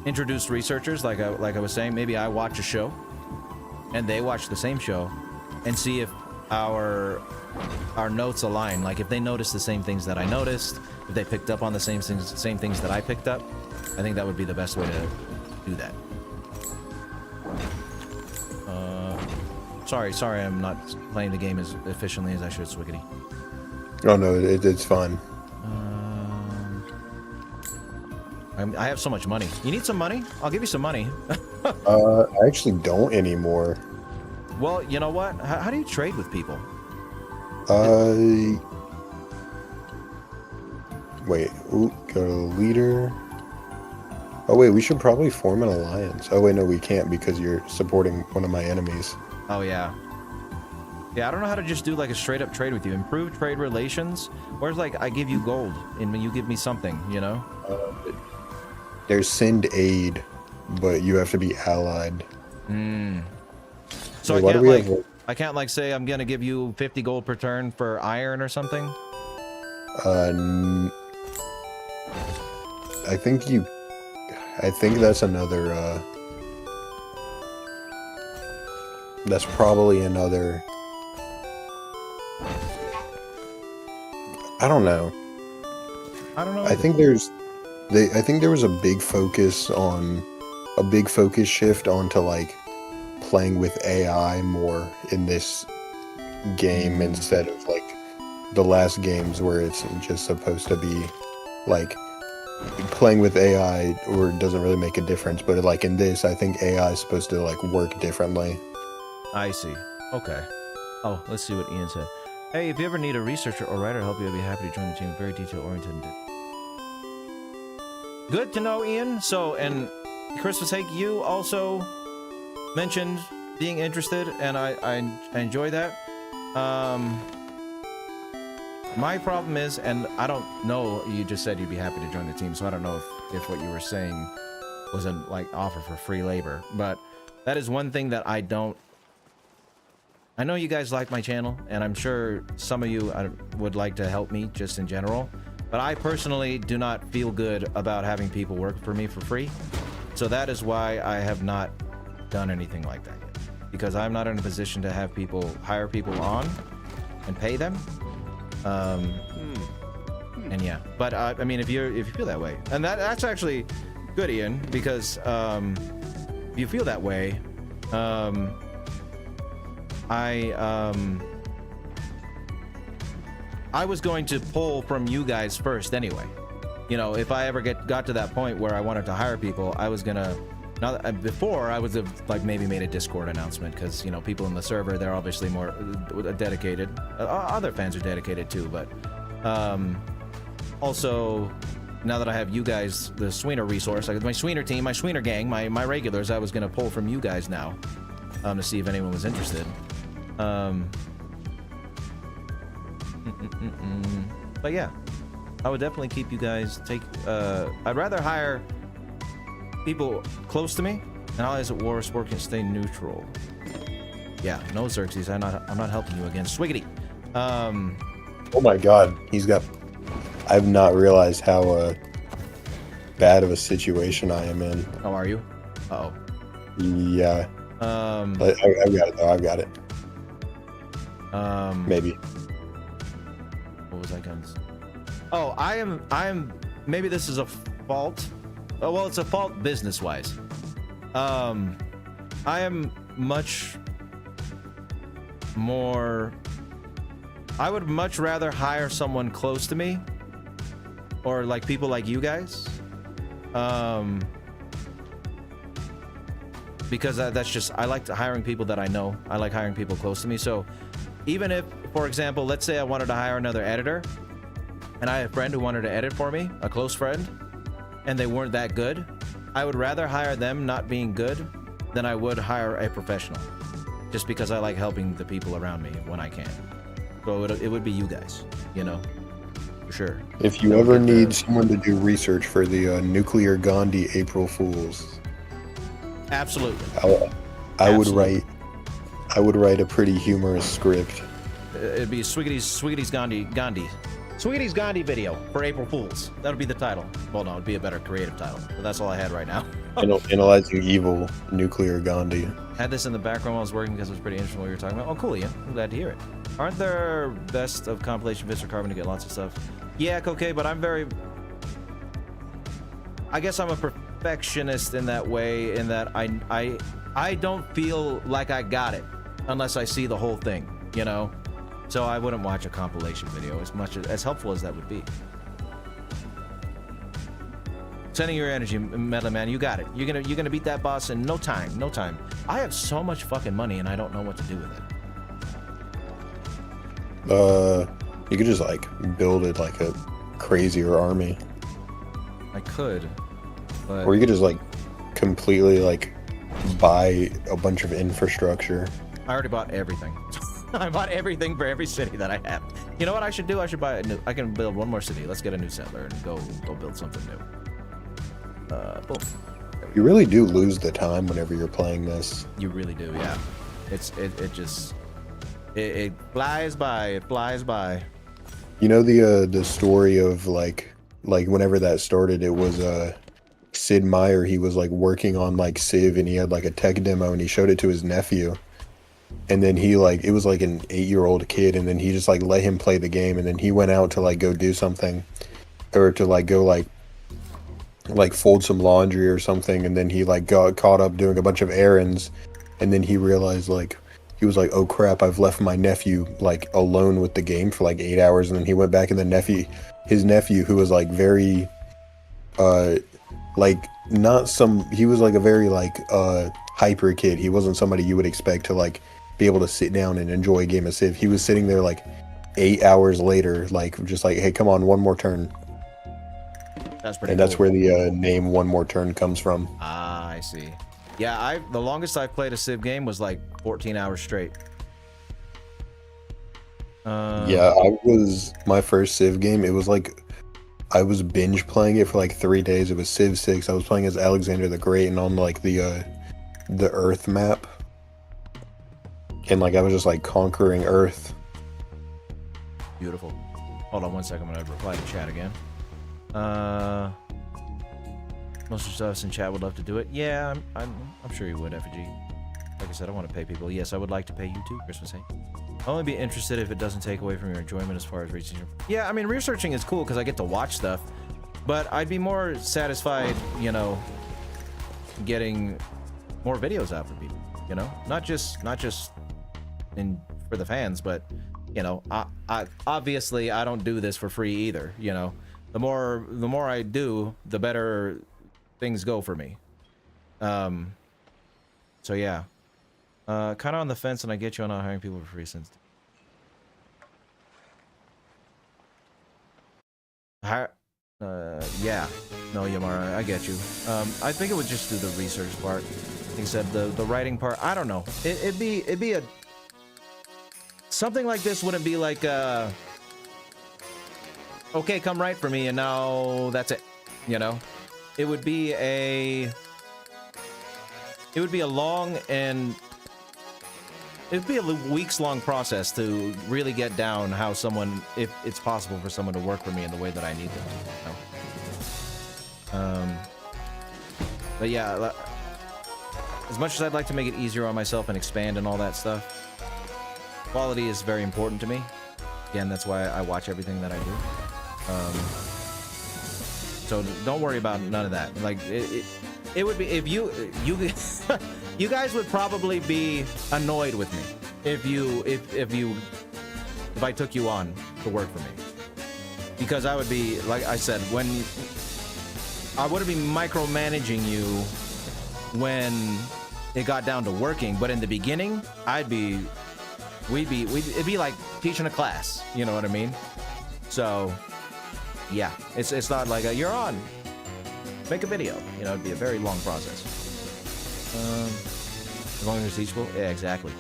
introduce researchers. Like I was saying, maybe I watch a show, and they watch the same show, and see if our notes align. Like if they notice the same things that I noticed, if they picked up on the same things that I picked up. I think that would be the best way to do that. Sorry, I'm not playing the game as efficiently as I should, Swiggity. Oh no, it's fine. I have so much money. You need some money? I'll give you some money. I actually don't anymore. Well, you know what? How do you trade with people? Wait. Ooh, go to leader. Oh wait, we should probably form an alliance. Oh wait, no, we can't because you're supporting one of my enemies. Oh yeah. Yeah, I don't know how to just do like a straight up trade with you. Improve trade relations. Where's like I give you gold and you give me something, you know? There's send aid, but you have to be allied. So wait, I can't like say I'm gonna give you 50 gold per turn for iron or something? I think that's another that's probably another. I don't know. I think there was a big focus shift onto like playing with AI more in this game instead of like the last games where it's just supposed to be like playing with AI or it doesn't really make a difference, but like in this I think AI is supposed to like work differently. I see. Okay. Oh, let's see what Ian said. Hey, if you ever need a researcher or writer to help you, I'd be happy to join the team. Very detail-oriented. Good to know, Ian. So, and Christmas Hake, you also mentioned being interested, and I enjoy that. My problem is, and I don't know, you just said you'd be happy to join the team, so I don't know if what you were saying was a like offer for free labor, but that is one thing that I don't. I know you guys like my channel, and I'm sure some of you would like to help me just in general, but I personally do not feel good about having people work for me for free. So that is why I have not done anything like that yet, because I'm not in a position to have people hire people on and pay them. And yeah, but I mean, if you feel that way, and that's actually good, Ian, because if you feel that way, I was going to pull from you guys first anyway. You know, if I ever got to that point where I wanted to hire people, I was gonna. Before I would have like maybe made a Discord announcement, because you know people in the server, they're obviously more dedicated. Other fans are dedicated too, but also now that I have you guys, the Sweener resource, like my Sweener team, my Sweener gang, my regulars, I was gonna pull from you guys now to see if anyone was interested. But yeah, I would definitely keep you guys. I'd rather hire people close to me, and allies at war work and stay neutral. Yeah, no Xerxes, I'm not helping you again. Swiggity. Oh my god, I've not realized how bad of a situation I am in. How are you? Uh-oh. Yeah. But I've got it though, I've got it. Maybe. What was I gonna say? Oh, I am maybe this is a fault. Oh, well, it's a fault business-wise. I am much more... I would much rather hire someone close to me, or like people like you guys, because that's just, I like hiring people that I know. I like hiring people close to me. So even if, for example, let's say I wanted to hire another editor, and I had a friend who wanted to edit for me, a close friend, and they weren't that good, I would rather hire them not being good than I would hire a professional, just because I like helping the people around me when I can. So it would be you guys, you know, for sure. If you ever need someone to do research for the Nuclear Gandhi April Fools, absolutely, I would write a pretty humorous script. It'd be Swiggity's Gandhi video for April Fools. That would be the title. Well, no, it'd be a better creative title, but that's all I had right now. Analyzing evil, Nuclear Gandhi. Had this in the background while I was working because it was pretty interesting what you were talking about. Oh, cool, Ian. I'm glad to hear it. Aren't there best of compilation bits for Carbon to get lots of stuff? Yeah, okay, but I guess I'm a perfectionist in that way, in that I don't feel like I got it unless I see the whole thing, you know? So I wouldn't watch a compilation video as helpful as that would be. Sending your energy, Metal Man. You got it. You're gonna beat that boss in no time. No time. I have so much fucking money and I don't know what to do with it. You could just like build it like a crazier army. I could, but... Or you could just like completely like buy a bunch of infrastructure. I already bought everything. I bought everything for every city that I have. You know what I should do? I should buy a new... I can build one more city. Let's get a new settler and go build something new. Boom. You really do lose the time whenever you're playing this. You really do, yeah. It flies by. It flies by. You know the story of like whenever that started, it was Sid Meier. He was like working on like Civ, and he had like a tech demo, and he showed it to his nephew. And then he like, it was like an 8-year-old kid, and then he just like let him play the game, and then he went out to like go do something, or to like go like fold some laundry or something, and then he like got caught up doing a bunch of errands, and then he realized like, he was like, oh crap, I've left my nephew like alone with the game for like 8 hours, and then he went back, and his nephew, who was like very like he was like a very like hyper kid. He wasn't somebody you would expect to like be able to sit down and enjoy a game of Civ. He was sitting there like 8 hours later, like just like, hey, come on, one more turn. That's pretty. And that's where the name One More Turn comes from. Ah, I see. Yeah, the longest I've played a Civ game was like 14 hours straight. Yeah, my first Civ game, it was like, I was binge playing it for like 3 days. It was Civ 6. I was playing as Alexander the Great, and on like the Earth map. And like I was just like conquering Earth. Beautiful. Hold on one second, I'm gonna reply to chat again. Most of us in chat would love to do it. Yeah, I'm sure you would, Effigy. Like I said, I want to pay people. Yes, I would like to pay you too, Christmas Hey. I'll only be interested if it doesn't take away from your enjoyment as far as researching. Yeah, I mean, researching is cool because I get to watch stuff, but I'd be more satisfied, you know, getting more videos out for people, you know? Not just for the fans, but you know, I obviously I don't do this for free either. You know, the more I do, the better things go for me. So yeah, kind of on the fence, and I get you on not hiring people for free since. Yeah, no, Yamara, I get you. I think it would just do the research part. He said the writing part. I don't know. It'd be a something like this. Wouldn't be like okay, come write for me, and now that's it. You know, it would be a long and it'd be a weeks-long process to really get down how someone, if it's possible for someone to work for me in the way that I need them to. You know? But yeah, as much as I'd like to make it easier on myself and expand and all that stuff, quality is very important to me. Again, that's why I watch everything that I do. So don't worry about none of that. Like it would be if you you guys would probably be annoyed with me if I took you on to work for me, because I would be, like I said, when I wouldn't be micromanaging you when it got down to working, but in the beginning it'd be like teaching a class, you know what I mean? So yeah, it's not like you're on, make a video, you know, it'd be a very long process. As long as it's teachable? Yeah, exactly.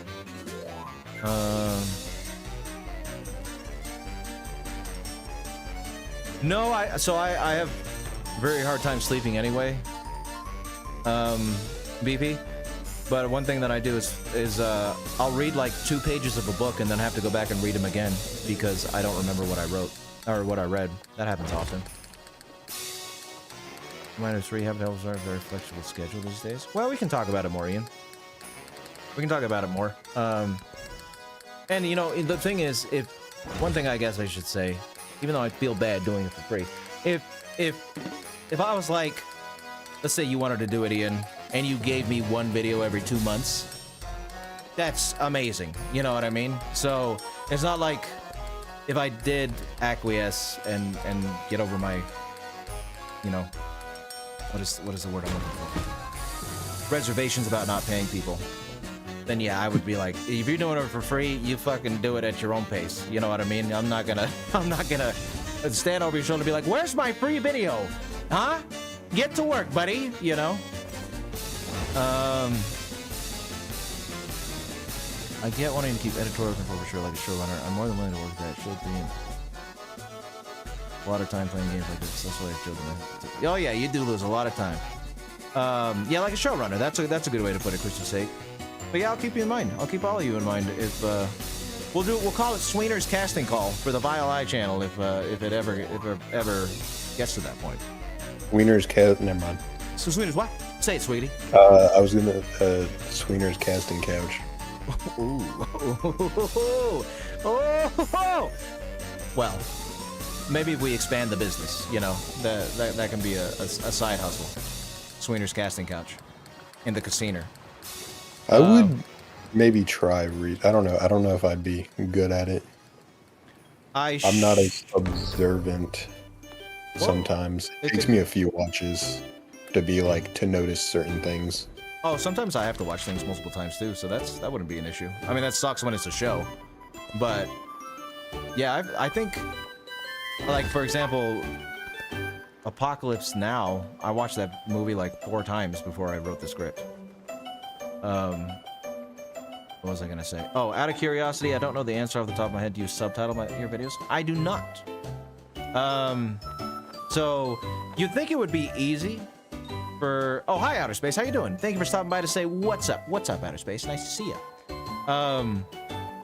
No, I have very hard time sleeping anyway. BP. But one thing that I do is I'll read like 2 pages of a book and then have to go back and read them again because I don't remember what I wrote or what I read. That happens often. Minus rehab helps are a very flexible schedule these days. Well, we can talk about it more, Ian. We can talk about it more. And you know, the thing is, if one thing I guess I should say, even though I feel bad doing it for free, if I was like, let's say you wanted to do it, Ian, and you gave me 1 video every 2 months, that's amazing. You know what I mean? So it's not like if I did acquiesce and get over my, you know, what is the word I'm looking for? Reservations about not paying people. Then yeah, I would be like, if you're doing it for free, you fucking do it at your own pace. You know what I mean? I'm not gonna stand over your shoulder and be like, where's my free video? Huh? Get to work, buddy. You know? I get wanting to keep editorial control for sure, like a showrunner. I'm more than willing to work that. Should be a lot of time playing games like this. That's why I showed them. Oh yeah, you do lose a lot of time. Yeah, like a showrunner. That's a good way to put it, Christian's sake. But yeah, I'll keep you in mind. I'll keep all of you in mind if we'll call it Sweener's casting call for the Vile Eye channel if it ever gets to that point. Sweener's cast. Never mind. So Sweener's what? Say it, sweetie. I was gonna Sweener's casting couch. Ooh. Oh. Well, maybe if we expand the business, you know, that can be a side hustle. Sweener's casting couch in the casino. I would maybe try read. I don't know. I don't know if I'd be good at it. I'm not as observant. Sometimes it takes me a few watches to be like to notice certain things. Oh, sometimes I have to watch things multiple times too, so that wouldn't be an issue. I mean, that sucks when it's a show, but yeah, I think, like for example, Apocalypse Now. I watched that movie like 4 times before I wrote the script. What was I gonna say? Oh, out of curiosity, I don't know the answer off the top of my head. Do you subtitle your videos? I do not. So you'd think it would be easy for... Oh, hi, Outer Space. How you doing? Thank you for stopping by to say what's up. What's up, Outer Space? Nice to see you.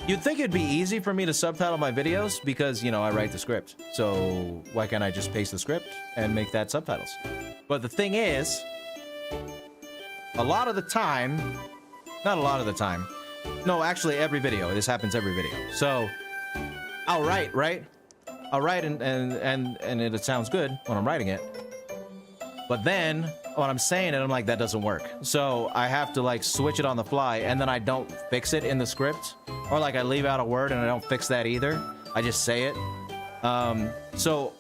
You'd think it'd be easy for me to subtitle my videos because, you know, I write the script. So why can't I just paste the script and make that subtitles? But the thing is, a lot of the time... Not a lot of the time. No, actually, every video. This happens every video. So, I'll write, right? I'll write and it sounds good when I'm writing it. But then when I'm saying it, I'm like, that doesn't work. So I have to like switch it on the fly, and then I don't fix it in the script, or like I leave out a word and I don't fix that either. I just say it. So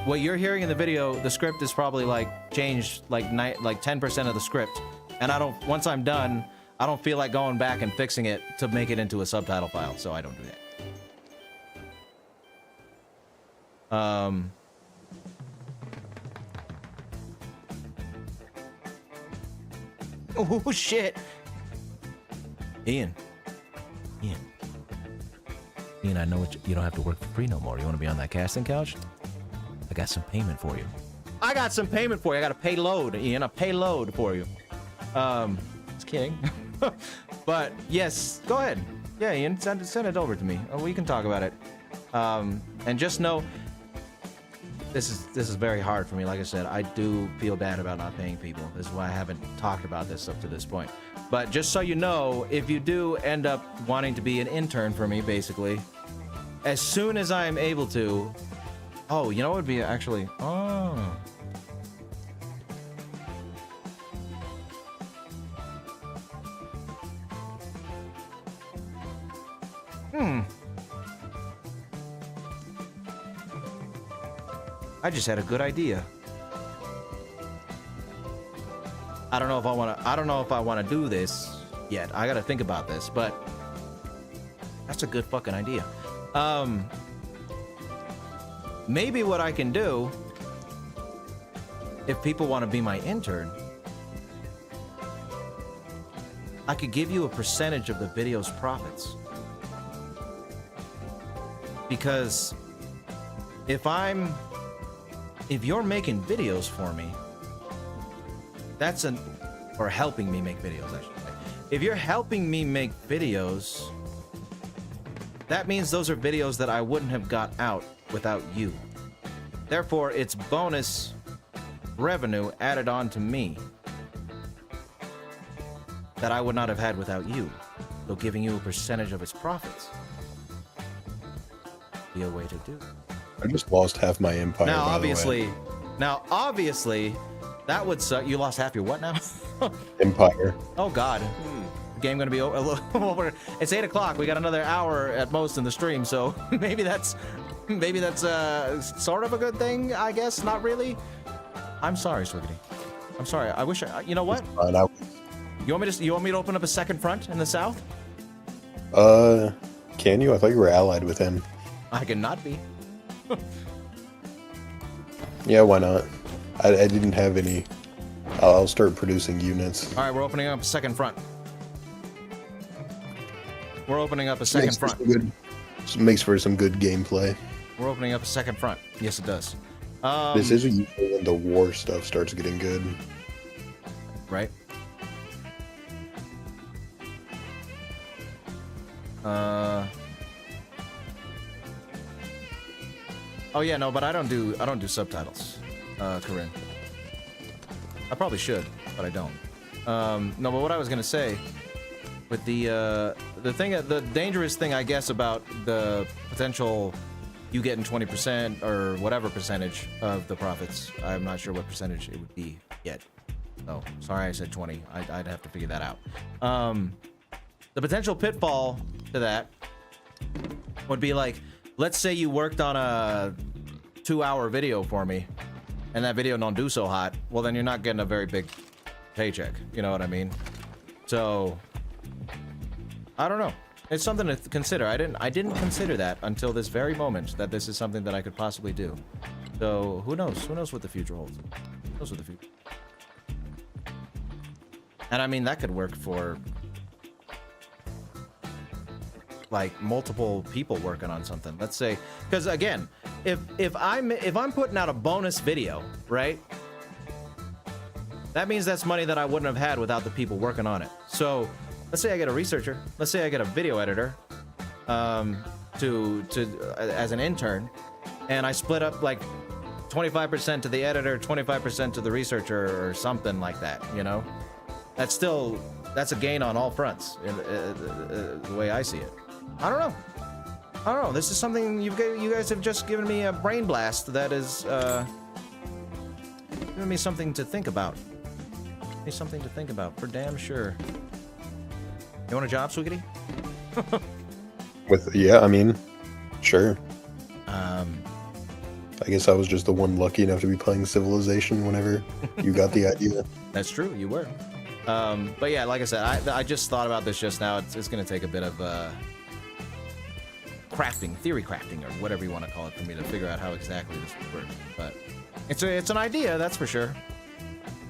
what you're hearing in the video, the script is probably like changed like 10% of the script, and I don't. Once I'm done, I don't feel like going back and fixing it to make it into a subtitle file, so I don't do that. Oh shit! Ian, I know you don't have to work for free no more. You want to be on that casting couch? I got some payment for you. I got a payload, Ian. A payload for you. Just kidding. But yes, go ahead. Yeah, Ian, send it over to me. We can talk about it. And just know, this is very hard for me. Like I said, I do feel bad about not paying people. This is why I haven't talked about this up to this point. But just so you know, if you do end up wanting to be an intern for me, basically, as soon as I am able to, oh, you know what would be actually, oh. I just had a good idea. I don't know if I want to do this yet. I got to think about this, but that's a good fucking idea. Maybe what I can do, if people want to be my intern, I could give you a percentage of the video's profits. Because if you're making videos for me, or helping me make videos, I should say. If you're helping me make videos, that means those are videos that I wouldn't have got out without you. Therefore, it's bonus revenue added on to me that I would not have had without you. So giving you a percentage of its profits be a way to do it. I just lost half my empire. Now, obviously, that would suck. You lost half your what now? Empire. Oh God, game gonna be over. It's 8 o'clock. We got another hour at most in the stream, so maybe that's sort of a good thing, I guess. Not really. I'm sorry, Swiggity. I'm sorry. I wish. You know what? You want me to open up a second front in the south? Can you? I thought you were allied with him. I cannot be. Yeah, why not? I didn't have any. I'll start producing units. All right, we're opening up a second front. We're opening up a second front. Makes for some good gameplay. We're opening up a second front. Yes, it does. This is usually when the war stuff starts getting good. Right. Oh yeah, no, but I don't do subtitles, Corinne. I probably should, but I don't. No, but what I was gonna say, with the dangerous thing, I guess, about the potential you getting 20% or whatever percentage of the profits. I'm not sure what percentage it would be yet. Oh, sorry, I said 20. I'd have to figure that out. The potential pitfall to that would be like, let's say you worked on a 2-hour video for me, and that video don't do so hot. Well, then you're not getting a very big paycheck. You know what I mean? So, I don't know. It's something to consider. I didn't consider that until this very moment, that this is something that I could possibly do. So, who knows? Who knows what the future holds? Who knows what the future? And I mean, that could work for like multiple people working on something. Let's say, because again, if I'm putting out a bonus video, right? That means that's money that I wouldn't have had without the people working on it. So let's say I get a researcher, let's say I get a video editor, as an intern, and I split up like 25% to the editor, 25% to the researcher, or something like that. You know, that's a gain on all fronts, the way I see it. I don't know. This is something you guys have just given me a brain blast that is Giving me something to think about. Give me something to think about, for damn sure. You want a job, Swiggity? Yeah, I mean, sure. Um, I guess I was just the one lucky enough to be playing Civilization whenever you got the idea. that's true, you were. But yeah, like I said, I just thought about this just now. It's going to take a bit of crafting, theory crafting, or whatever you want to call it, for me to figure out how exactly this would work. But it's an idea, that's for sure.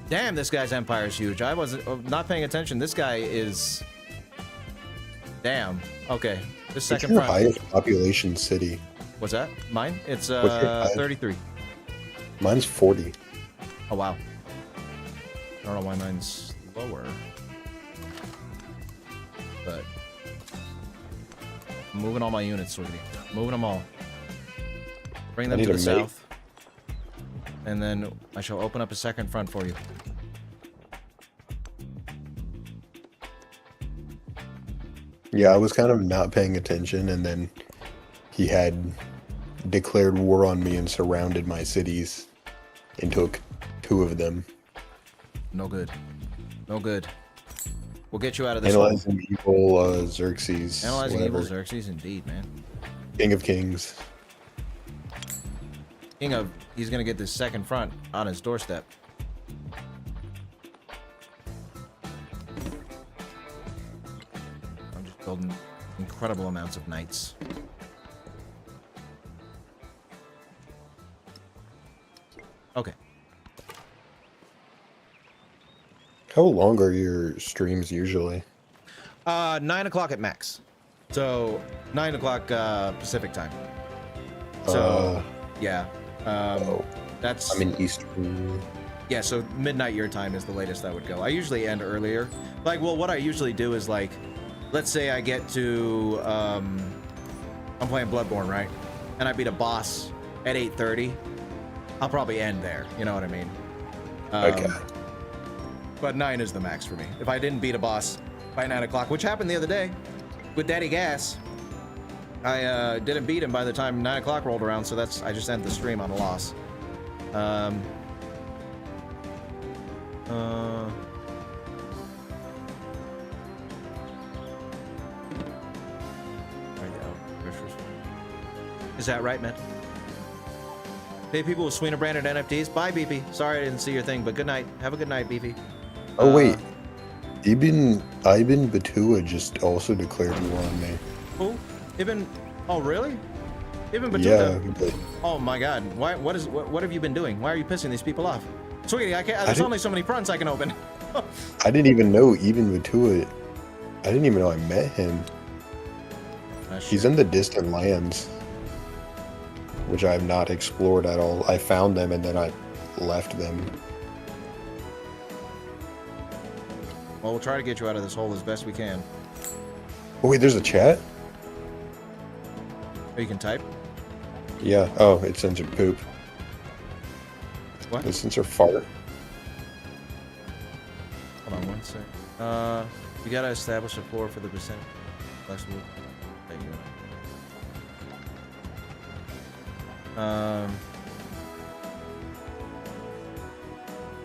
Damn, this guy's empire is huge. I wasn't not paying attention. This guy is. Damn. Okay. This What's second your front. highest population city? What's that? Mine? It's What's your highest? 33. Mine's 40. Oh wow. I don't know why mine's lower. But I'm moving all my units, Swiggity. Moving them all. Bring them I to need the a mate. south. And then I shall open up a second front for you. Yeah, I was kind of not paying attention, and then he had declared war on me and surrounded my cities and took 2 of them. No good. No good. We'll get you out of this hole. Analyzing evil Xerxes. Analyzing whatever. evil Xerxes, indeed, man. King of Kings. King of, he's gonna get this second front on his doorstep. I'm just building incredible amounts of knights. Okay. How long are your streams usually? 9 o'clock at max. So 9 o'clock Pacific time. So yeah. Oh, That's I'm in Eastern. yeah, so midnight your time is the latest I would go. I usually end earlier. Like, well, what I usually do is, like, let's say I get to I'm playing Bloodborne, right? And I beat a boss at 8:30. I'll probably end there. You know what I mean? Okay. But 9 is the max for me. If I didn't beat a boss by 9 o'clock, which happened the other day with Daddy Gas, I didn't beat him by the time 9 o'clock rolled around, so I just ended the stream on a loss. Is that right, man? Pay people with Sweeney branded NFTs. Bye, Beefy. Sorry I didn't see your thing, but good night. Have a good night, Beefy. Oh wait, Ibn Batua just also declared war on me. Who? Ibn? Oh, really? Ibn Yeah, Batuta? but Oh my God! Why? What have you been doing? Why are you pissing these people off? Sweetie, I can't. There's didn't- only so many fronts I can open. I didn't even know Ibn Batua. I didn't even know I met him. He's in the distant lands, which I have not explored at all. I found them and then I left them. Well, we'll try to get you out of this hole as best we can. Oh wait, there's a chat? Or you can type. Yeah. Oh, it censored poop. What? It censored fart. Hold on one sec. You gotta establish a floor for the percent. Flexible. Thank you.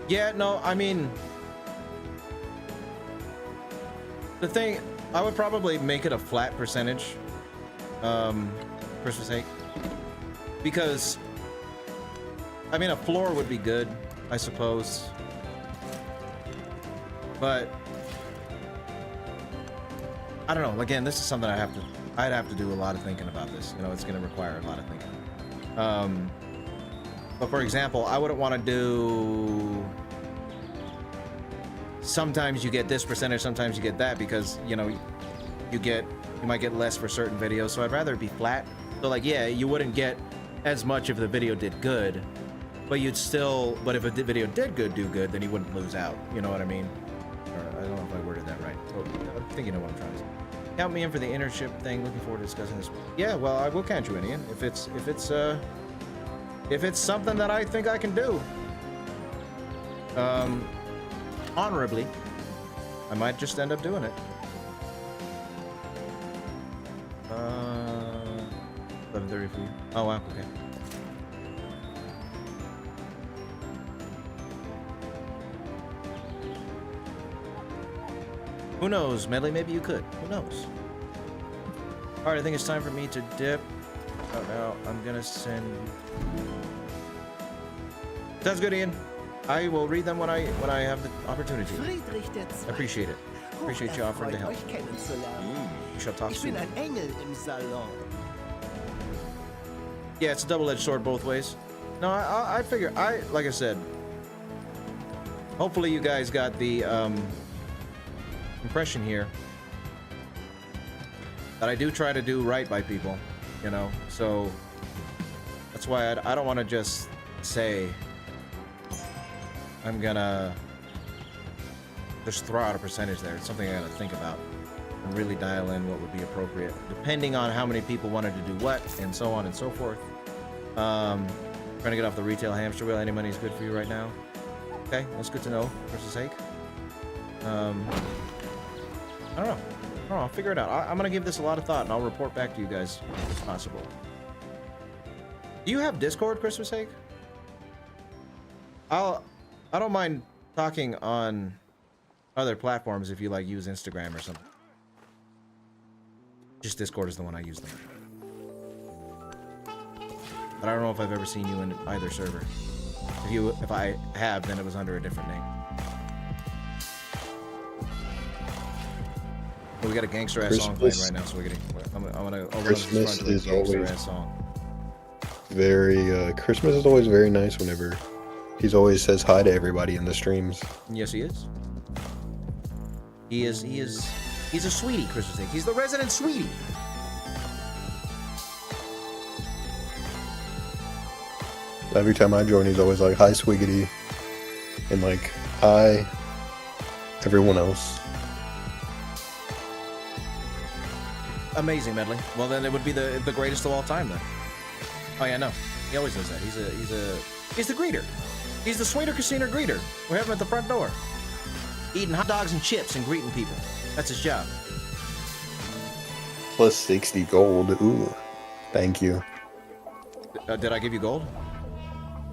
Yeah, no, I mean, the thing, I would probably make it a flat percentage, for sake, because, I mean, a floor would be good, I suppose, but, I don't know, again, this is something I'd have to do a lot of thinking about this, you know, it's going to require a lot of thinking. But for example, I wouldn't want to do, sometimes you get this percentage, sometimes you get that, because, you know, you might get less for certain videos, so I'd rather it be flat. So like, yeah, you wouldn't get as much if the video did good, but you'd still, but if a video did do good, then you wouldn't lose out, you know what I mean? Or, I don't know if I worded that right. Oh, I think you know what I'm trying to say. Count me in for the internship thing. Looking forward to discussing this. Yeah, well, I will count you in, Ian. If it's something that I think I can do, honorably, I might just end up doing it. 11:30 for you. Oh wow, okay. Who knows, Medley? Maybe you could. Who knows? All right, I think it's time for me to dip. Oh no, I'm gonna send. Sounds good, Ian. I will read them when I have the opportunity. Friedrich der I appreciate it. Appreciate you offering to help. Euch kennenzulernen. We shall talk Ich bin soon. ein Engel im Salon. Yeah, it's a double-edged sword both ways. No, I figure like I said. Hopefully, you guys got the impression here that I do try to do right by people, you know. So that's why I don't want to just say I'm gonna just throw out a percentage there. It's something I gotta think about and really dial in what would be appropriate, depending on how many people wanted to do what, and so on and so forth. Trying to get off the retail hamster wheel. Any money is good for you right now. Okay, that's good to know. For the sake. I don't know. I'll figure it out. I'm gonna give this a lot of thought, and I'll report back to you guys if possible. Do you have Discord, Christmas sake? I don't mind talking on other platforms if you like use Instagram or something. Just Discord is the one I use. But I don't know if I've ever seen you in either server. If I have, then it was under a different name. But we got a gangster ass song playing right now, Swiggity. I'm gonna open Christmas up this is gangster always ass song. very Christmas is always very nice whenever he's always says hi to everybody in the streams. Yes, he is. He's a sweetie, Christmas Inc. He's the resident sweetie. Every time I join, he's always like, "Hi, Swiggity," and like, "Hi, everyone else." Amazing, Medley. Well, then it would be the greatest of all time, then. Oh yeah, no, he always does that. He's the greeter. He's the Sweeter Casino greeter. We have him at the front door, eating hot dogs and chips and greeting people. That's his job. Plus 60 gold. Ooh, thank you. Did I give you gold?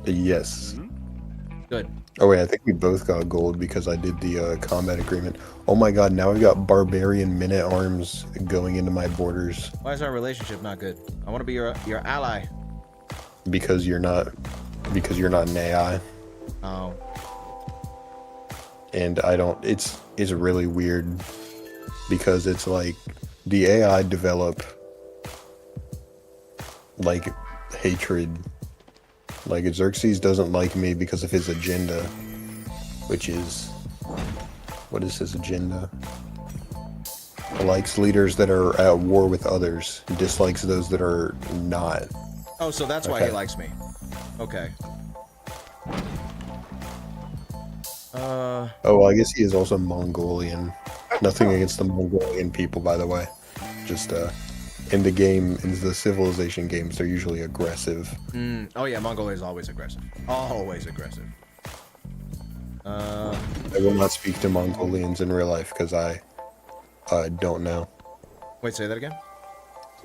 Yes. Good. Oh wait, I think we both got gold because I did the combat agreement. Oh my god, now I've got barbarian minute-arms going into my borders. Why is our relationship not good? I want to be your ally. Because you're not an AI. Oh. And I don't, it's really weird because it's like the AI develop like hatred. Like Xerxes doesn't like me because of his agenda, which is, what is his agenda? He likes leaders that are at war with others, dislikes those that are not. Oh, so that's why he likes me. Okay. Oh, well, I guess he is also Mongolian. Nothing against the Mongolian people, by the way. Just, in the Civilization games, they're usually aggressive. Oh yeah, Mongolia is always aggressive. Always aggressive. I will not speak to Mongolians in real life because I don't know. Wait, say that again?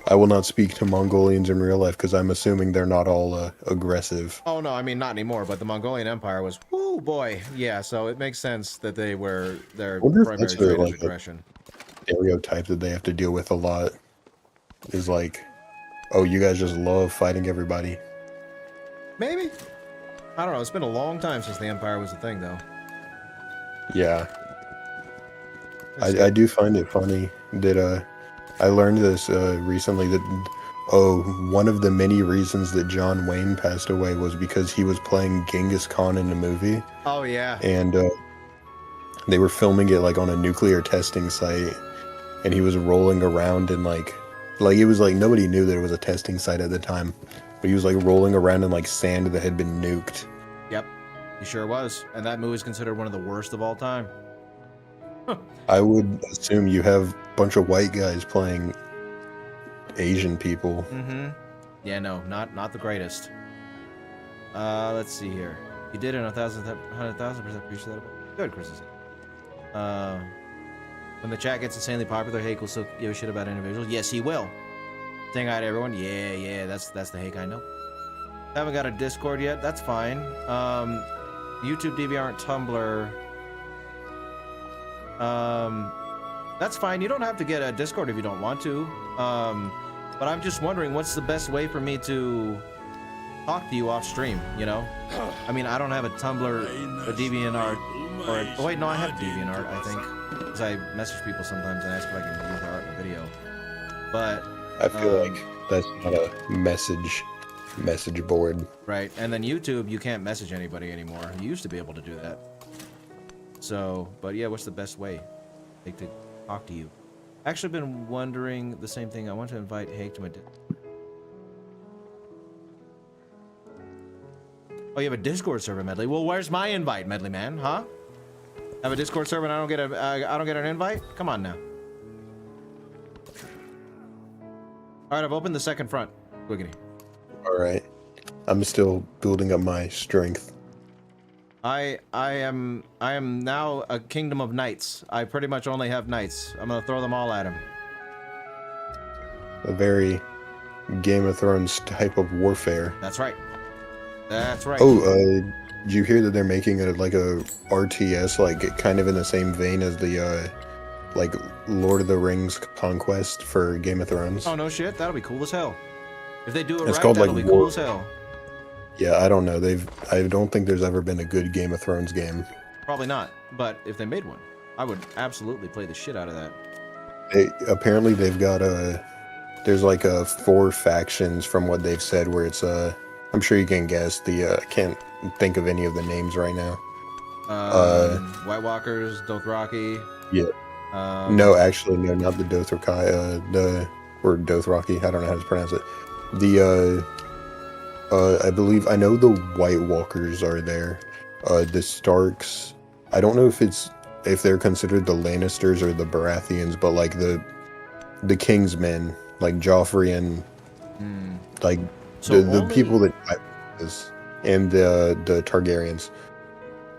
I will not speak to Mongolians in real life because I'm assuming they're not all aggressive. Oh no, I mean not anymore, but the Mongolian Empire was, whoo boy. Yeah, so it makes sense that their primary trait is aggression. Stereotype that they have to deal with a lot is like, oh, you guys just love fighting everybody. Maybe. I don't know. It's been a long time since the Empire was a thing, though. Yeah. I do find it funny that I learned this recently that one of the many reasons that John Wayne passed away was because he was playing Genghis Khan in a movie. Oh yeah. And they were filming it like on a nuclear testing site, and he was rolling around in like it was like nobody knew that it was a testing site at the time, but he was like rolling around in like sand that had been nuked. Yep, he sure was, and that movie is considered one of the worst of all time. I would assume you have a bunch of white guys playing Asian people. Mm-hmm. Yeah, no, not the greatest. Let's see here. You did it 100,000% appreciate that. Good, Chris. When the chat gets insanely popular, Hake will still give a shit about individuals. Yes, he will. Saying hi to everyone. Yeah, that's the Hake I know. Haven't got a Discord yet. That's fine. YouTube, DVR, and Tumblr. That's fine. You don't have to get a Discord if you don't want to. But I'm just wondering what's the best way for me to talk to you off stream, you know? I mean, I don't have a Tumblr, a DeviantArt, or oh wait, no, I have DeviantArt, I think, because I message people sometimes and ask if I can use their art in a video. But I feel like that's not a message board. right, and then YouTube, you can't message anybody anymore. You used to be able to do that. So, but yeah, what's the best way like, to talk to you? Actually, been wondering the same thing. I want to invite Hake to my. Oh, you have a Discord server, Medley. Well, where's my invite, Medley man? Huh? Have a Discord server and I don't get an invite? Come on now. All right, I've opened the second front. Swiggity. All right. I'm still building up my strength. I am now a kingdom of knights. I pretty much only have knights. I'm gonna throw them all at him. A very Game of Thrones type of warfare. That's right. That's right. Oh, did you hear that they're making it like a RTS, like kind of in the same vein as the like Lord of the Rings Conquest for Game of Thrones? Oh no shit, that'll be cool as hell. If they do it It's right, called, that'll like, be cool War- as hell. Yeah, I don't know. I don't think there's ever been a good Game of Thrones game. Probably not, but if they made one, I would absolutely play the shit out of that. Apparently they've got there's like 4 factions from what they've said where it's I'm sure you can guess I can't think of any of the names right now. White Walkers, Dothraki. Yeah. No, actually, no, not the Dothraki. Or Dothraki. I don't know how to pronounce it. I believe I know the White Walkers are there. The Starks. I don't know if they're considered the Lannisters or the Baratheons, but like the Kingsmen, like Joffrey and like So the only- people that and the Targaryens.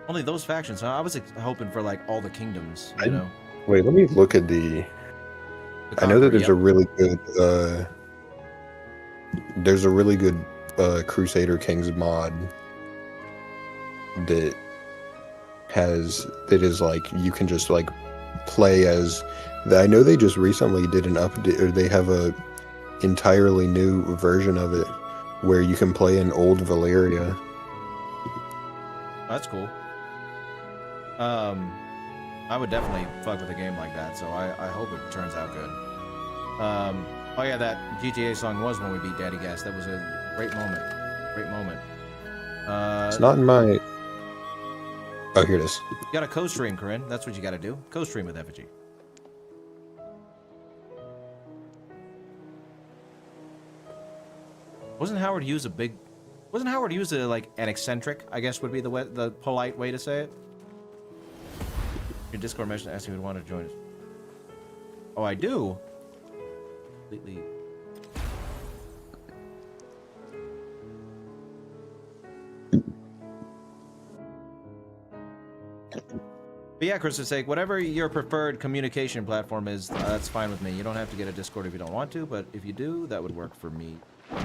Only those factions, huh? I was hoping for like all the kingdoms, you I- know. Wait, let me look at the. I know that there's a really good. There's a really good Crusader Kings mod that is like you can just like play as. I know they just recently did an update, or they have a entirely new version of it where you can play in old Valyria. That's cool. I would definitely fuck with a game like that, so I hope it turns out good. Oh yeah, that GTA song was when we beat Daddy Gas. That was a great moment. Great moment. It's not in my. Oh, here it is. You gotta co-stream, Corinne. That's what you gotta do. Co-stream with Effigy. Wasn't Howard Hughes like an eccentric? I guess would be the polite way to say it. Your Discord message asking if you want to join us. Oh, I do. Completely. But yeah, Chris's sake, whatever your preferred communication platform is, that's fine with me. You don't have to get a Discord if you don't want to, but if you do, that would work for me. Do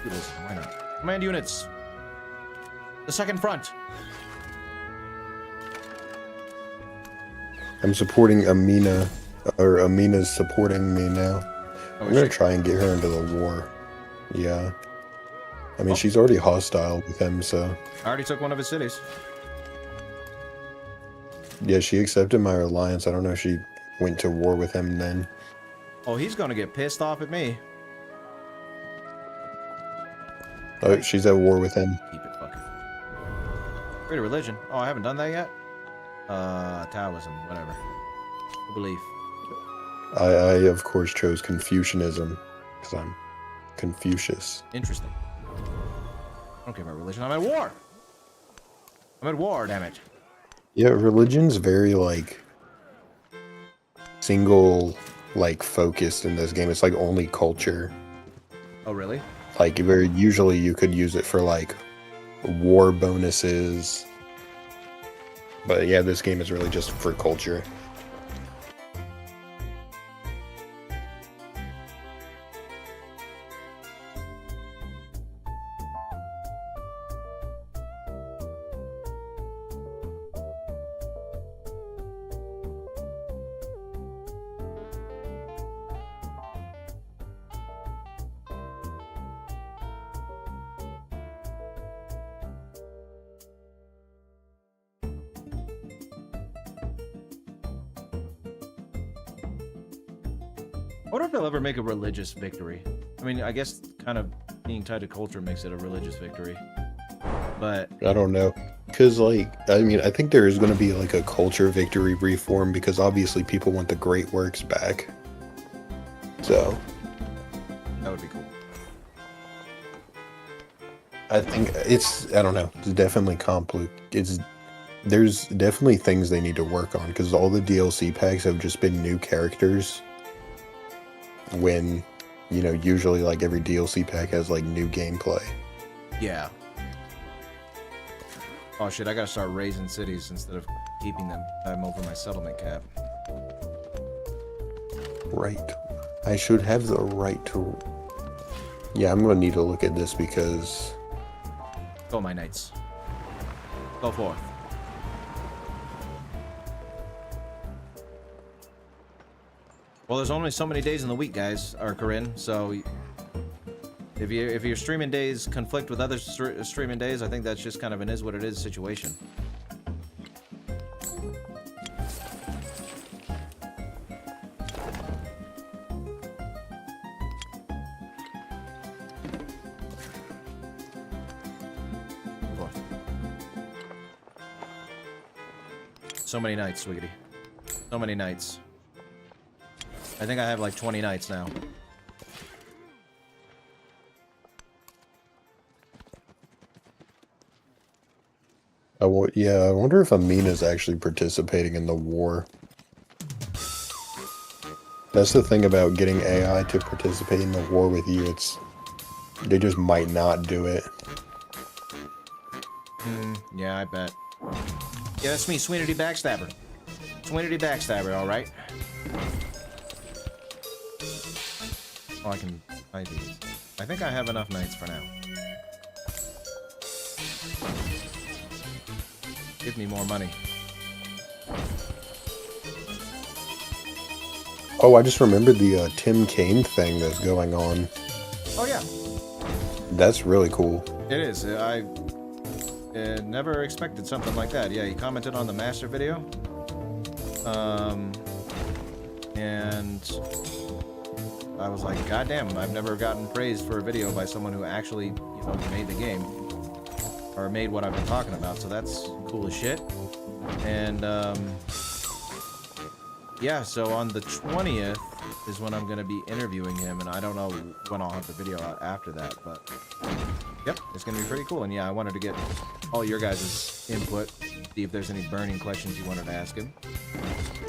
this, why not? Command units. The second front. I'm supporting Amina, or Amina's supporting me now. Oh, I'm gonna shit. try and get her into the war. Yeah. I mean, Oh. she's already hostile with him, so. I already took one of his cities. Yeah, she accepted my alliance. I don't know if she went to war with him then. Oh, he's gonna get pissed off at me. Oh, she's at war with him. Keep it fucking. Create a religion. Oh, I haven't done that yet? Taoism, whatever. Belief. I of course chose Confucianism, because I'm Confucius. Interesting. I don't care about religion. I'm at war! I'm at war, damn it. Yeah, religion's very, like, single, like, focused in this game. It's, like, only culture. Oh, really? Like, very usually you could use it for, like, war bonuses. But yeah, this game is really just for culture. I wonder if they'll ever make a religious victory. I mean, I guess kind of being tied to culture makes it a religious victory. But I don't know. Because, like, I mean, I think there is going to be, like, a culture victory reform because obviously people want the great works back. So, that would be cool. I think I don't know. It's definitely there's definitely things they need to work on because all the DLC packs have just been new characters when, you know, usually, like, every DLC pack has, like, new gameplay. Yeah. Oh shit, I gotta start raising cities instead of keeping them. I'm over my settlement cap. Right. I should have the right to... Yeah, I'm gonna need to look at this because... Go, my knights. Go forth. Well, there's only so many days in the week, guys, or Corinne, so... If your streaming days conflict with other streaming days, I think that's just kind of an is-what-it-is situation. So many nights, Swiggity. So many nights. I think I have like 20 nights now. Yeah, I wonder if Amina's actually participating in the war. That's the thing about getting AI to participate in the war with you. They just might not do it. Yeah, I bet. Yeah, that's me, Swiggity Backstabber. Swiggity Backstabber, alright. Oh, I can buy these. I think I have enough knights for now. Give me more money. Oh, I just remembered the Tim Kaine thing that's going on. Oh, yeah. That's really cool. It is. I never expected something like that. Yeah, he commented on the master video. And I was like, God damn, I've never gotten praised for a video by someone who actually, you know, made the game. Or made what I've been talking about, so that's cool as shit. And, yeah, so on the 20th is when I'm gonna be interviewing him, and I don't know when I'll have the video out after that, but... Yep, it's gonna be pretty cool, and yeah, I wanted to get all your guys' input, see if there's any burning questions you wanted to ask him.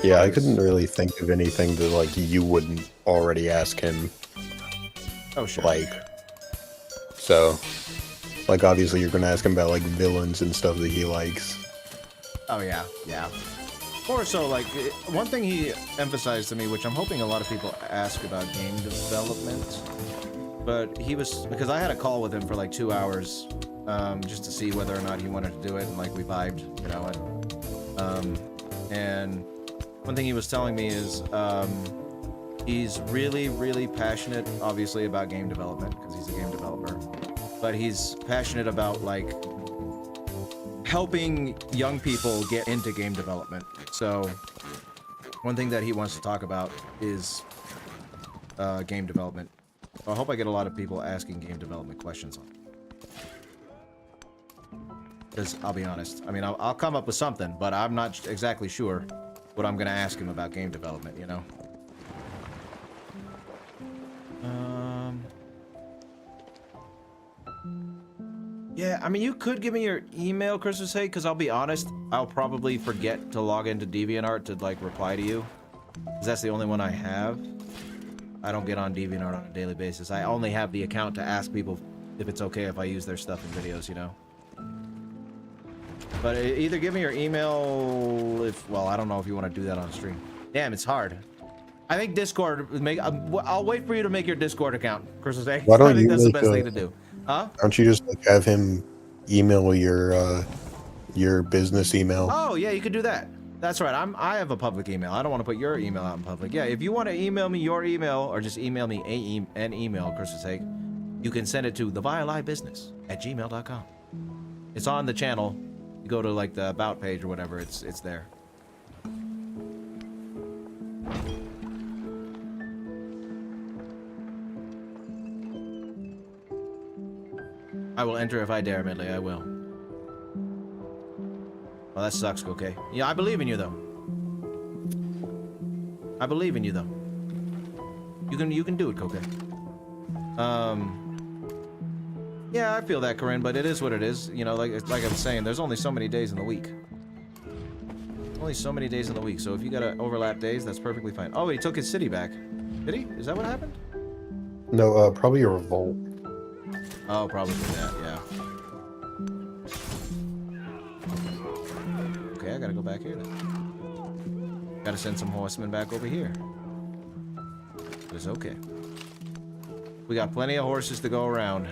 Yeah, I couldn't really think of anything that, like, you wouldn't already ask him. Oh, sure. Like, so... Like, obviously, you're gonna ask him about, like, villains and stuff that he likes. Oh, yeah, yeah. Or so, like, one thing he emphasized to me, which I'm hoping a lot of people ask about game development, but he was, because I had a call with him for, like, 2 hours, just to see whether or not he wanted to do it, and, like, we vibed, you know, and one thing he was telling me is, he's really, really passionate, obviously, about game development, because he's a game developer. But he's passionate about, like, helping young people get into game development. So, one thing that he wants to talk about is game development. So I hope I get a lot of people asking game development questions on it. Because, I'll be honest, I mean, I'll come up with something, but I'm not exactly sure what I'm going to ask him about game development, you know? Yeah, I mean, you could give me your email, Christmas Hay, because I'll be honest, I'll probably forget to log into DeviantArt to, like, reply to you. Because that's the only one I have. I don't get on DeviantArt on a daily basis. I only have the account to ask people if it's okay if I use their stuff in videos, you know? But either give me your email if... Well, I don't know if you want to do that on stream. Damn, it's hard. I think Discord... I'll wait for you to make your Discord account, Christmas Hay. Why don't I think you that's the make best thing to do. Huh? Why don't you just, like, have him email your business email? Oh, yeah, you could do that. That's right. I have a public email. I don't want to put your email out in public. Yeah, if you want to email me your email or just email me an email, Chris's sake, you can send it to theviolibusiness@gmail.com. It's on the channel. You go to, like, the about page or whatever. It's there. I will enter if I dare, Medley. I will. Well, that sucks, okay. Yeah, I believe in you, though. I believe in you, though. You can do it, Coca. Yeah, I feel that, Corinne, but it is what it is. You know, like I was saying, there's only so many days in the week. Only so many days in the week, so if you gotta overlap days, that's perfectly fine. Oh, he took his city back. Did he? Is that what happened? No, probably a revolt. Oh, probably that, yeah. Okay, I gotta go back here then. Gotta send some horsemen back over here. It's okay. We got plenty of horses to go around.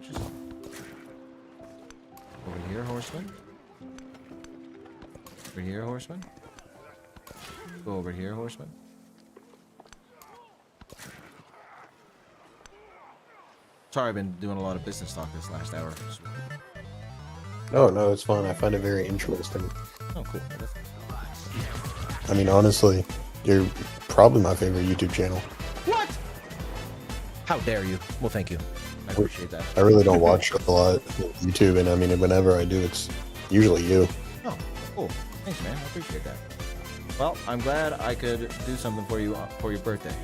Just over here, horseman. Over here, horseman. Go over here, horseman. Sorry, I've been doing a lot of business talk this last hour. Oh, no, it's fun. I find it very interesting. Oh, cool. I mean, honestly, you're probably my favorite YouTube channel. What? How dare you? Well, thank you. I appreciate that. I really don't watch a lot of YouTube, and I mean, whenever I do, it's usually you. Oh, cool. Thanks, man. I appreciate that. Well, I'm glad I could do something for you for your birthday.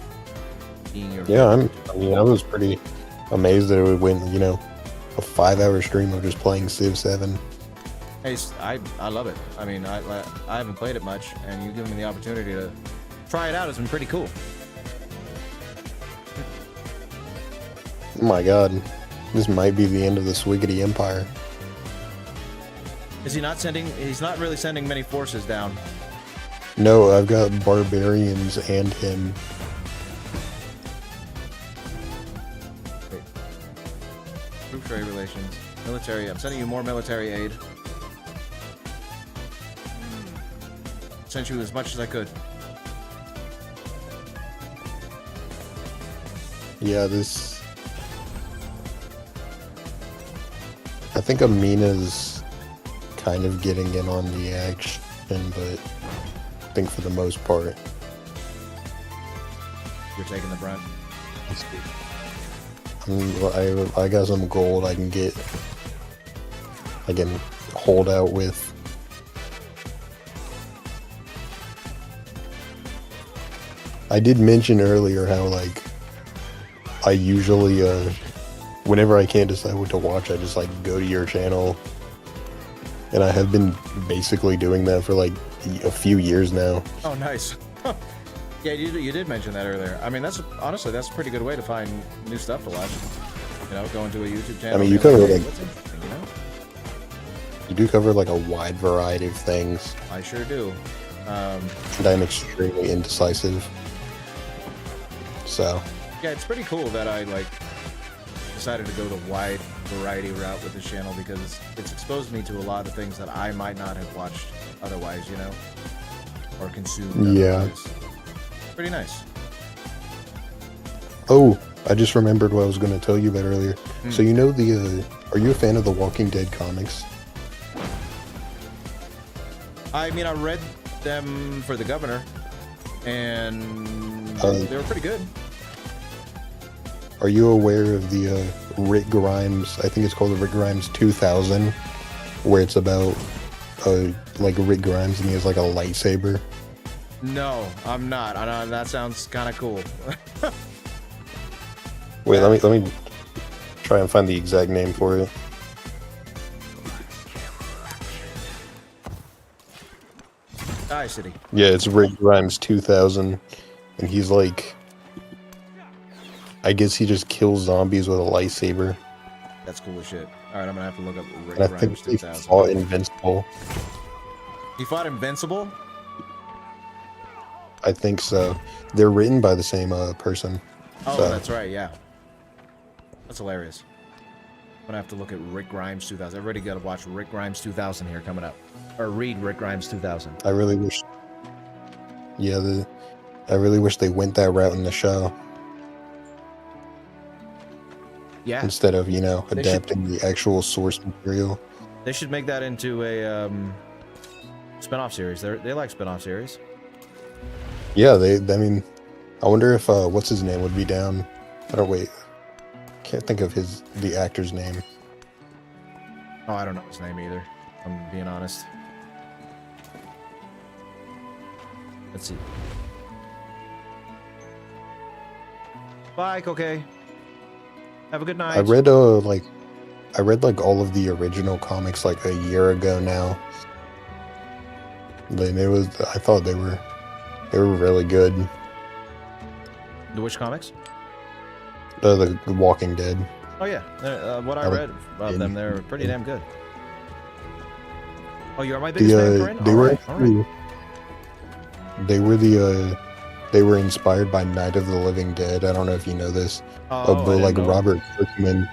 Being your Yeah, I was pretty amazed that it would win, you know, a 5-hour stream of just playing Civ 7. Hey, I love it. I mean, I haven't played it much, and you giving me the opportunity to try it out has been pretty cool. Oh my god, this might be the end of the Swiggity Empire. Is he not sending? He's not really sending many forces down. No, I've got barbarians and him. Wait. Group trade relations, military. I'm sending you more military aid. Sent you as much as I could. Yeah, this... I think Amina's kind of getting in on the action, but I think for the most part... You're taking the brunt. I got some gold I can get. I can hold out with. I did mention earlier how, like, I usually, whenever I can't decide what to watch, I just, like, go to your channel. And I have been basically doing that for, like, a few years now. Oh, nice. Yeah, you did mention that earlier. I mean, that's honestly, that's a pretty good way to find new stuff to watch. You know, going to a YouTube channel. I mean, you cover, like, what's interesting, you know? You do cover, like, a wide variety of things. I sure do. And I'm extremely indecisive. So... Yeah, it's pretty cool that I, like, decided to go the wide variety route with this channel because it's exposed me to a lot of things that I might not have watched otherwise, you know? Or consumed Yeah. otherwise. Pretty nice. Oh, I just remembered what I was going to tell you about earlier. So you know the, are you a fan of the Walking Dead comics? I mean, I read them for the governor, and they were pretty good. Are you aware of the Rick Grimes, I think it's called the Rick Grimes 2000, where it's about like Rick Grimes and he has like a lightsaber? No, I'm not. I know that sounds kind of cool. Wait, let me try and find the exact name for it. Die City. Yeah, it's Rick Grimes 2000, and he's like, I guess he just kills zombies with a lightsaber. That's cool as shit. All right, I'm gonna have to look up Rick And I think Grimes he 2000. fought Invincible. He fought Invincible? I think so. They're written by the same person. Oh, so. that's right, yeah. That's hilarious. I'm gonna have to look at Rick Grimes 2000. Everybody gotta watch Rick Grimes 2000 here coming up. Or read Rick Grimes 2000. I really wish... Yeah, I really wish they went that route in the show. Yeah. Instead of, you know, They adapting the actual source material. They should make that into a spin-off series. They like spin-off series. Yeah, I mean, I wonder if what's his name would be down. I don't wait. Can't think of the actor's name. Oh, I don't know his name either. I'm being honest. Let's see. Bye, okay. Have a good night. I read like all of the original comics like a year ago now. Then I thought they were really good. The which comics? The Walking Dead. Oh yeah, what I read of them, they're pretty damn good. Oh, you are my biggest fan, Corinne? They were inspired by Night of the Living Dead. I don't know if you know this. But like Robert Kirkman,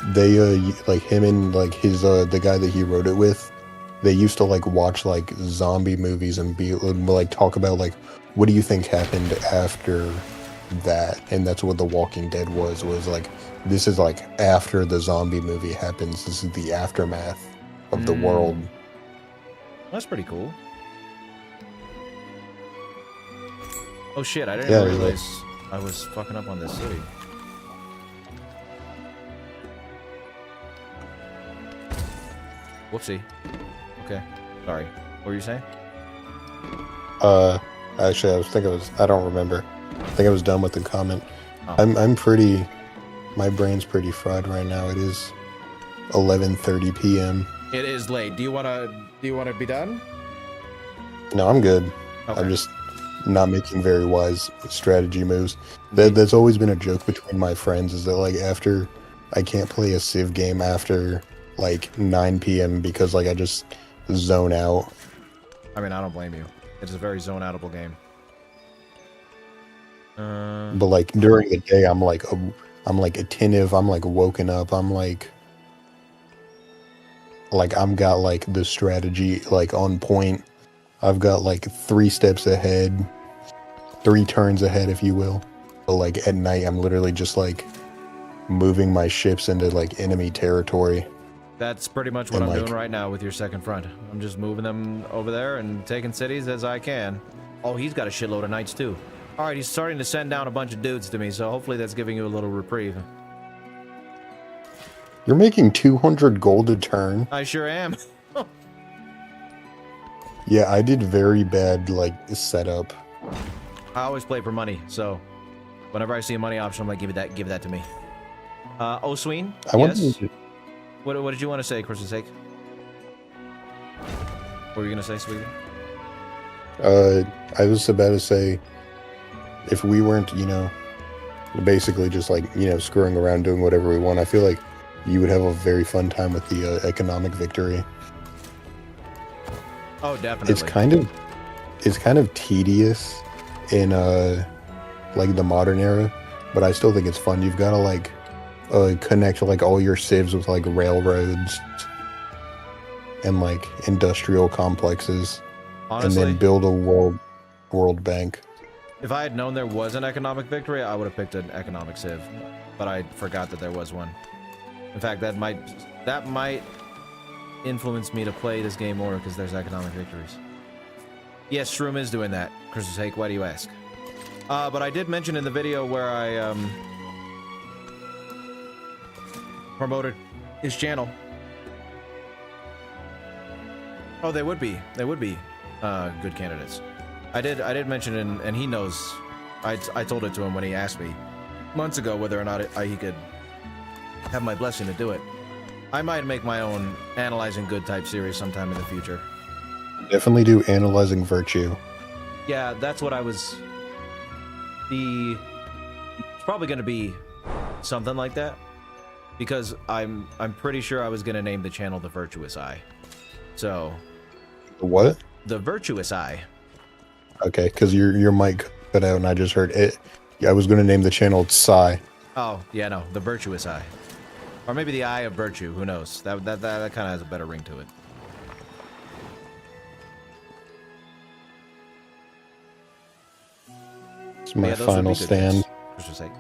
they like him and like his the guy that he wrote it with, they used to like watch like zombie movies and be like talk about like what do you think happened after that, and that's what The Walking Dead was like, this is like after the zombie movie happens, this is the aftermath of the world. That's pretty cool. Oh shit, I didn't realize I was fucking up on this city. Whoopsie. Okay. Sorry. What were you saying? Actually, I don't remember. I think I was done with the comment. Oh. My brain's pretty fried right now. It is 11:30 p.m. It is late. Do you wanna be done? No, I'm good. Okay. I'm just not making very wise strategy moves. That's always been a joke between my friends, is that like after I can't play a Civ game after like 9 p.m. because like I just zone out. I mean, I don't blame you. It's a very zone-outable game. But like during the day, I'm like attentive. I'm like woken up. I'm like I'm got like the strategy like on point. I've got like 3 steps ahead, 3 turns ahead, if you will. But like at night, I'm literally just like moving my ships into like enemy territory. That's pretty much what I'm doing right now with your second front. I'm just moving them over there and taking cities as I can. Oh, he's got a shitload of knights too. All right, he's starting to send down a bunch of dudes to me, so hopefully that's giving you a little reprieve. You're making 200 gold a turn. I sure am. Yeah, I did very bad like setup. I always play for money, so whenever I see a money option, I'm like, give that to me. Osween? Yes? What did you want to say, Chris's sake? What were you gonna say, sweetie? I was about to say, if we weren't, basically just like, screwing around doing whatever we want, I feel like you would have a very fun time with the economic victory. Oh, definitely. It's kind of tedious in like the modern era, but I still think it's fun. You've got to like connect like all your civs with like railroads and like industrial complexes. Honestly, and then build a world bank. If I had known there was an economic victory, I would have picked an economic civ, but I forgot that there was one. In fact, that might influence me to play this game more because there's economic victories. Yes, Shroom is doing that. Chris's sake, why do you ask? But I did mention in the video where I promoted his channel. Oh, they would be good candidates. I did mention it, and he knows. I told it to him when he asked me months ago whether or not he could have my blessing to do it. I might make my own Analyzing Good type series sometime in the future. Definitely do Analyzing Virtue. Yeah, that's what I was... It's probably going to be something like that. Because I'm pretty sure I was going to name the channel The Virtuous Eye. So... What? The Virtuous Eye. Okay, because your mic cut out and I just heard it. Yeah, I was going to name the channel Psy. Oh, yeah, no. The Virtuous Eye. Or maybe the Eye of Virtue. Who knows? That kind of has a better ring to it. It's my final stand. Just for sake.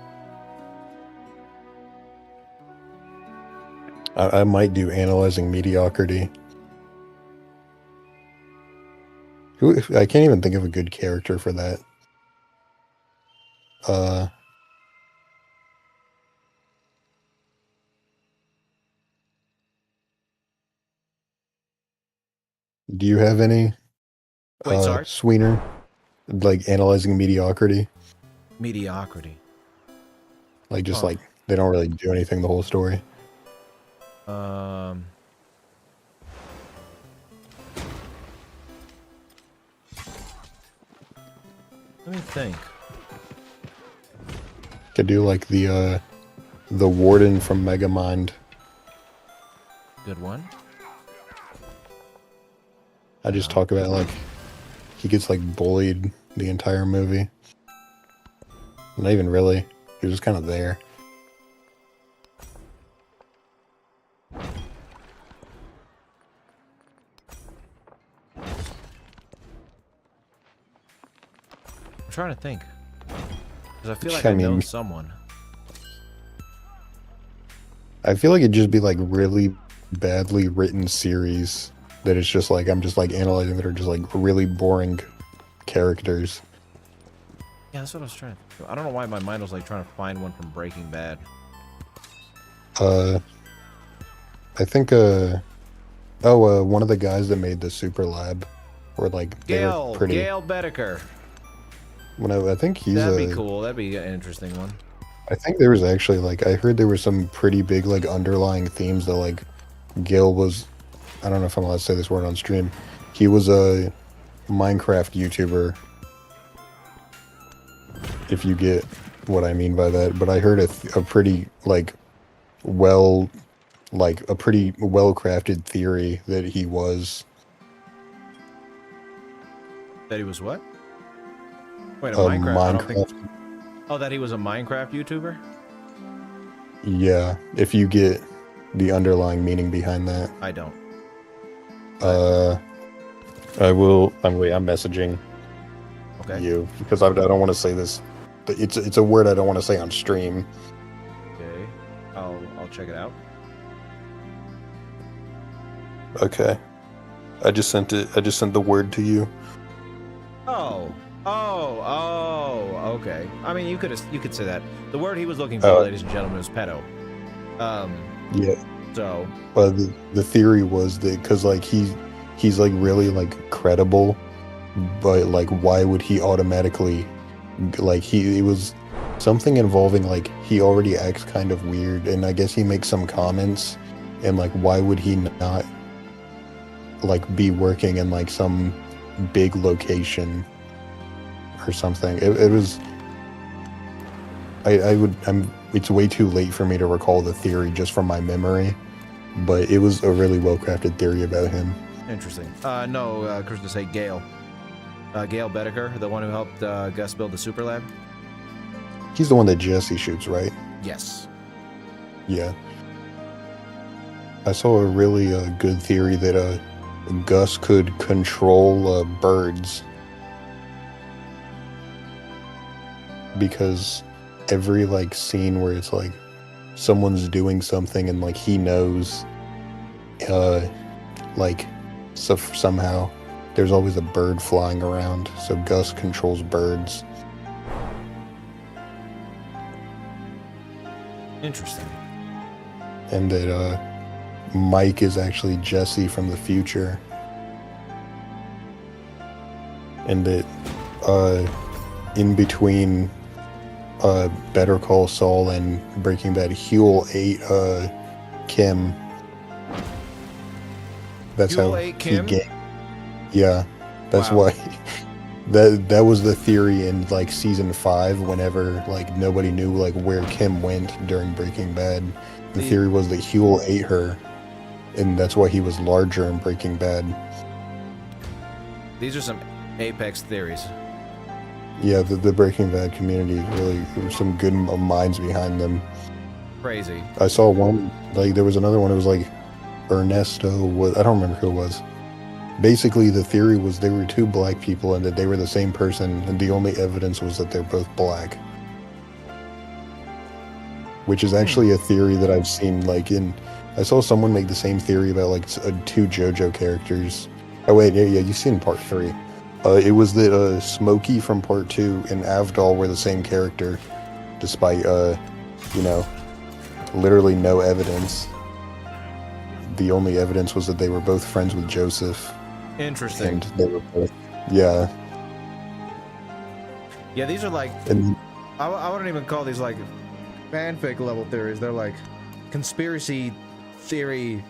I might do Analyzing Mediocrity. I can't even think of a good character for that. Do you have any? Wait, sorry? Sweener, like analyzing mediocrity, Mediocrity. like just Huh. like they don't really do anything the whole story. Let me think. Could do like the warden from Megamind. Good one. I just talk about like he gets like bullied the entire movie. Not even really. He was just kind of there. I'm trying to think. Because I feel like I I know mean- someone. I feel like it'd just be like really badly written series that it's just like I'm just like analyzing that are just like really boring characters. Yeah, that's what I was trying to do. I don't know why my mind was like trying to find one from Breaking Bad. I think one of the guys that made the Super Lab were like they were pretty. Gail Bedecker. I think he's That'd be cool. That'd be an interesting one. I think there was actually like I heard there were some pretty big like underlying themes that like Gil was. I don't know if I'm allowed to say this word on stream. He was a Minecraft YouTuber. If you get what I mean by that, but I heard a pretty like a pretty well crafted theory that he was That he was what? Wait, a a Minecraft. I don't think. Minecraft. Oh, that he was a Minecraft YouTuber? Yeah, if you get the underlying meaning behind that. I don't. I will. I'm messaging Okay. you because I don't want to say this. It's a word I don't want to say on stream. Okay. I'll check it out. Okay. I just sent it. I just sent the word to you. Okay. I mean, you could say that. The word he was looking for, ladies and gentlemen, was pedo. Yeah. So. The theory was that because like he's like really like credible, but like why would he automatically like it was something involving like he already acts kind of weird, and I guess he makes some comments, and like why would he not like be working in like some big location or something? It was. It's way too late for me to recall the theory just from my memory, but it was a really well-crafted theory about him. Interesting. No, Chris to say Gail. Gail Bedecker, the one who helped Gus build the Super Lab? He's the one that Jesse shoots, right? Yes. Yeah. I saw a really good theory that Gus could control birds. Because every like scene where it's like someone's doing something and like he knows like somehow there's always a bird flying around, so Gus controls birds. Interesting. And that Mike is actually Jesse from the future, and that in between Better Call Saul and Breaking Bad, Huel ate Kim. That's Huel how ate Kim? Yeah, that's Wow. why. That was the theory in like season 5. Whenever like nobody knew like where Kim went during Breaking Bad, the theory was that Huel ate her, and that's why he was larger in Breaking Bad. These are some apex theories. Yeah, the Breaking Bad community really, there were some good minds behind them. Crazy. I saw one, like there was another one, it was like Ernesto, I don't remember who it was. Basically the theory was they were two black people and that they were the same person, and the only evidence was that they're both black. Which is actually a theory that I've seen like I saw someone make the same theory about like 2 JoJo characters. Oh wait, yeah, you've seen part 3. It was that Smokey from Part 2 and Avdol were the same character, despite, you know, literally no evidence. The only evidence was that they were both friends with Joseph. Interesting. And they were both, yeah. Yeah, these are like, And I wouldn't even call these like fanfic level theories. They're like conspiracy theory.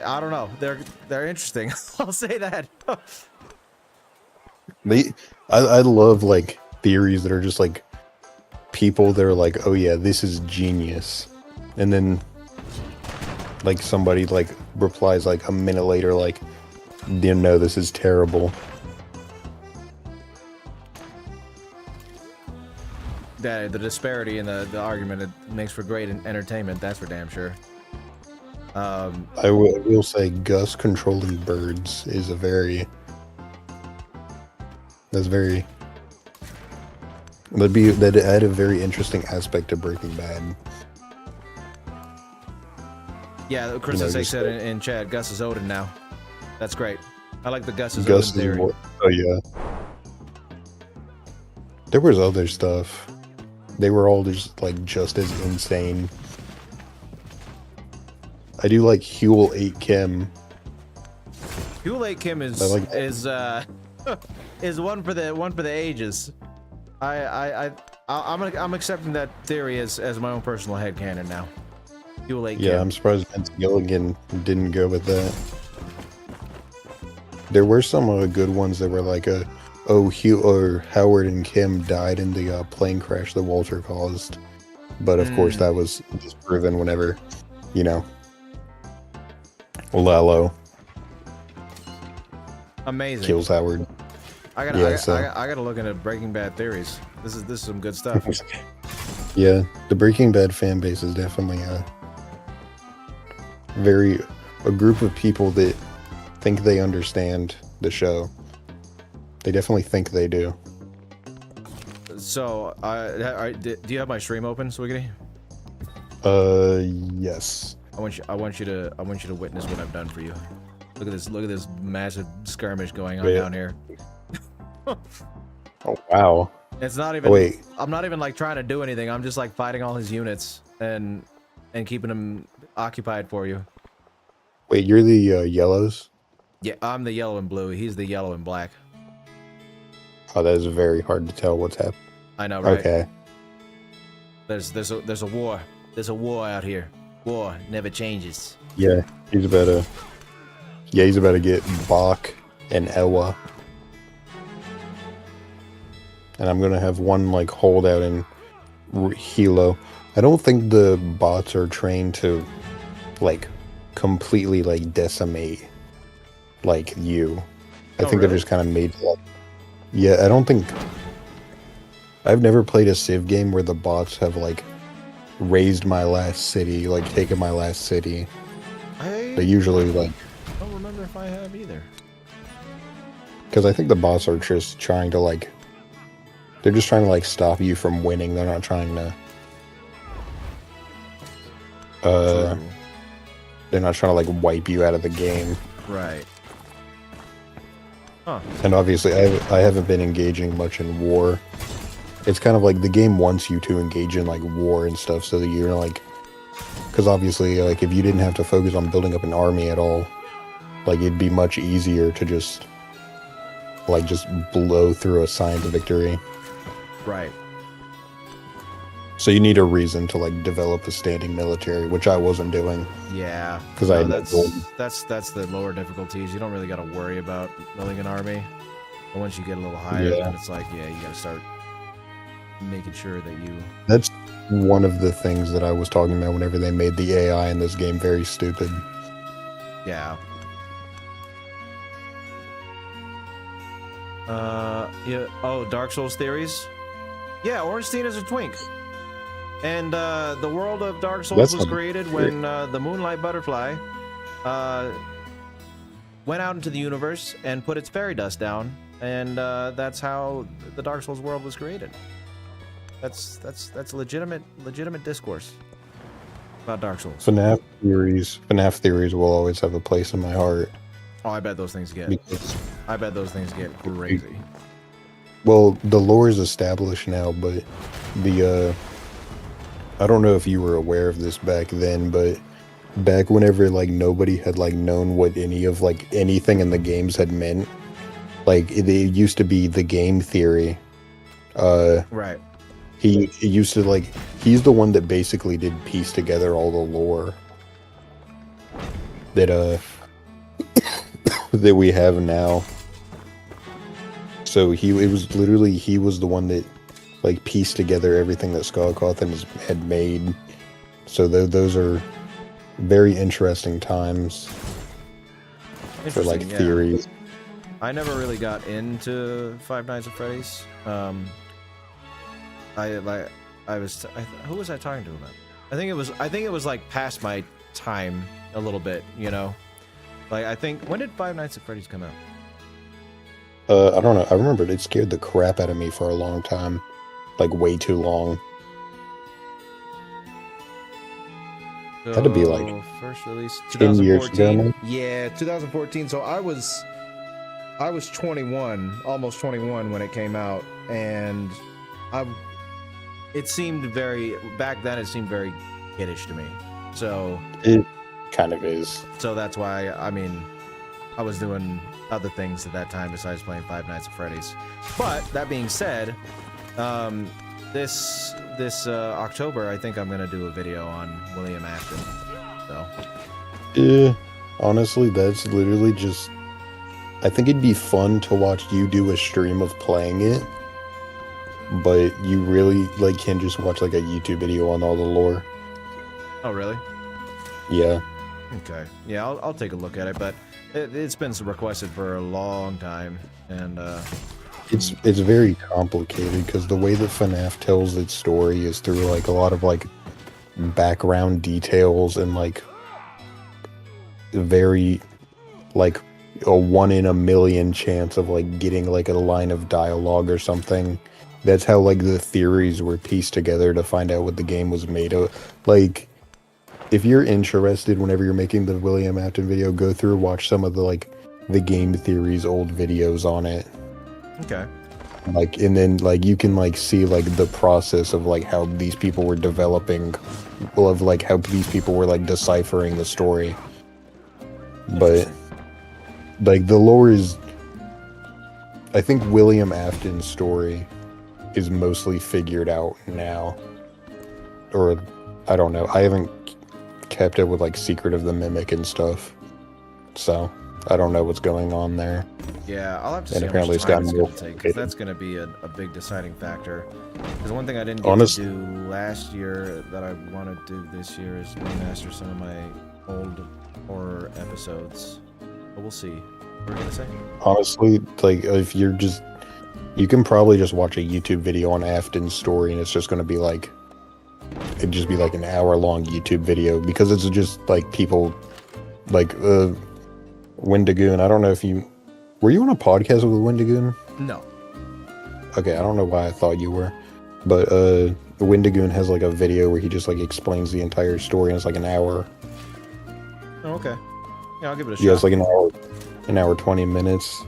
I don't know. They're interesting. I'll say that. I love like theories that are just like people that are like, oh yeah, this is genius, and then like somebody like replies like a minute later like, you know, this is terrible. The disparity in the argument, it makes for great entertainment. That's for damn sure. I will say Gus controlling birds is that'd add a very interesting aspect to Breaking Bad. Yeah, Chris You know, said just in chat, Gus is Odin now. That's great. I like the Gus is Gus Odin is theory. more, oh yeah. There was other stuff. They were all just as insane. I do like Huel 8 Kim. Huel 8 Kim is is one for the ages. I'm accepting that theory as my own personal headcanon now. Huel 8 Kim. Yeah, I'm surprised Vince Gilligan didn't go with that. There were some good ones that were like Howard and Kim died in the plane crash that Walter caused, but of course that was disproven whenever, you know, Lalo Amazing. kills Howard. I gotta look into Breaking Bad theories. This is some good stuff. Yeah, the Breaking Bad fan base is definitely a group of people that think they understand the show. They definitely think they do. So, do you have my stream open, Swiggity? Yes. I want you to witness what I've done for you. Look at this massive skirmish going on down here. Oh wow. It's not even. Wait. I'm not even like trying to do anything. I'm just like fighting all his units and keeping them occupied for you. Wait, you're the yellows? Yeah, I'm the yellow and blue. He's the yellow and black. Oh, that is very hard to tell what's happening. I know, right? Okay. There's a war. There's a war out here. War never changes. Yeah, he's about to get Bach and Ewa. And I'm gonna have one like holdout in Hilo. I don't think the bots are trained to like completely like decimate like you. I think really? they're just kind of made to, like, yeah, I don't think I've never played a Civ game where the bots have like raised my last city, like taken my last city. They usually like I don't remember if I have either. because I think the bots are just trying to like they're just trying to like stop you from winning. They're not trying to they're not trying to like wipe you out of the game. Right. Huh. And obviously I haven't been engaging much in war. It's kind of like the game wants you to engage in like war and stuff so that you're like, because obviously like if you didn't have to focus on building up an army at all, like it'd be much easier to just blow through a signed victory. Right. So you need a reason to like develop a standing military, which I wasn't doing. Yeah. Because that's the lower difficulties. You don't really got to worry about building an army. But once you get a little higher, then it's like, yeah, you got to start making sure that you. That's one of the things that I was talking about whenever they made the AI in this game very stupid. Yeah. Yeah. Oh, Dark Souls theories. Yeah, Ornstein is a twink. And the world of Dark Souls was created when the Moonlight Butterfly went out into the universe and put its fairy dust down, and that's how the Dark Souls world was created. That's legitimate discourse about Dark Souls. FNAF theories will always have a place in my heart. Oh, I bet those things get. Because I bet those things get crazy. Well, the lore is established now, but the I don't know if you were aware of this back then, but back whenever like nobody had like known what any of like anything in the games had meant, like it used to be the game theory. Right. He used to like he's the one that basically did piece together all the lore that that we have now. So he was the one that like pieced together everything that Skullcothan had made. So those are very interesting times for like Interesting, yeah. theories. I never really got into Five Nights at Freddy's. Who was I talking to about? I think it was like past my time a little bit, you know. Like I think when did Five Nights at Freddy's come out? I don't know. I remember it scared the crap out of me for a long time, like way too long. Had to be like first release 10 years ago. 2014. Yeah, 2014. So I was 21, almost 21 when it came out, and it seemed very back then. It seemed very kiddish to me. So It kind of is. so that's why I mean I was doing other things at that time besides playing Five Nights at Freddy's. But that being said, this October I think I'm gonna do a video on William Afton. So Yeah, honestly, that's literally just. I think it'd be fun to watch you do a stream of playing it, but you really like can just watch like a YouTube video on all the lore. oh really? Yeah, Okay. Yeah, I'll take a look at it, but it's been requested for a long time, and it's very complicated because the way that FNAF tells its story is through like a lot of like background details and like very like a 1 in a million chance of like getting like a line of dialogue or something. That's how like the theories were pieced together to find out what the game was made of. Like, if you're interested, whenever you're making the William Afton video, go through, watch some of the like the game theories old videos on it. okay. Like, and then like you can like see like the process of like how these people were developing, of like how these people were like deciphering the story. But like the lore is, I think William Afton's story is mostly figured out now, or I don't know. I haven't kept up with like Secret of the Mimic and stuff, so I don't know what's going on there. Yeah, I'll have to And see how apparently much it's time gotten it's more going to take, because complicated. that's going to be a big deciding factor. Because one thing I didn't get Honest- to do last year that I want to do this year is remaster some of my old horror episodes. But we'll see. What were you going to say? Honestly, like if you're just, you can probably just watch a YouTube video on Afton's story, and it's just going to be like, it'd just be like an hour-long YouTube video, because it's just like people, like Wendigoon. I don't know if you were you on a podcast with Wendigoon? No. Okay, I don't know why I thought you were, but Wendigoon has like a video where he just like explains the entire story, and it's like an hour. Oh, okay. Yeah, I'll give it a shot. Yeah, it's like an hour 20 minutes,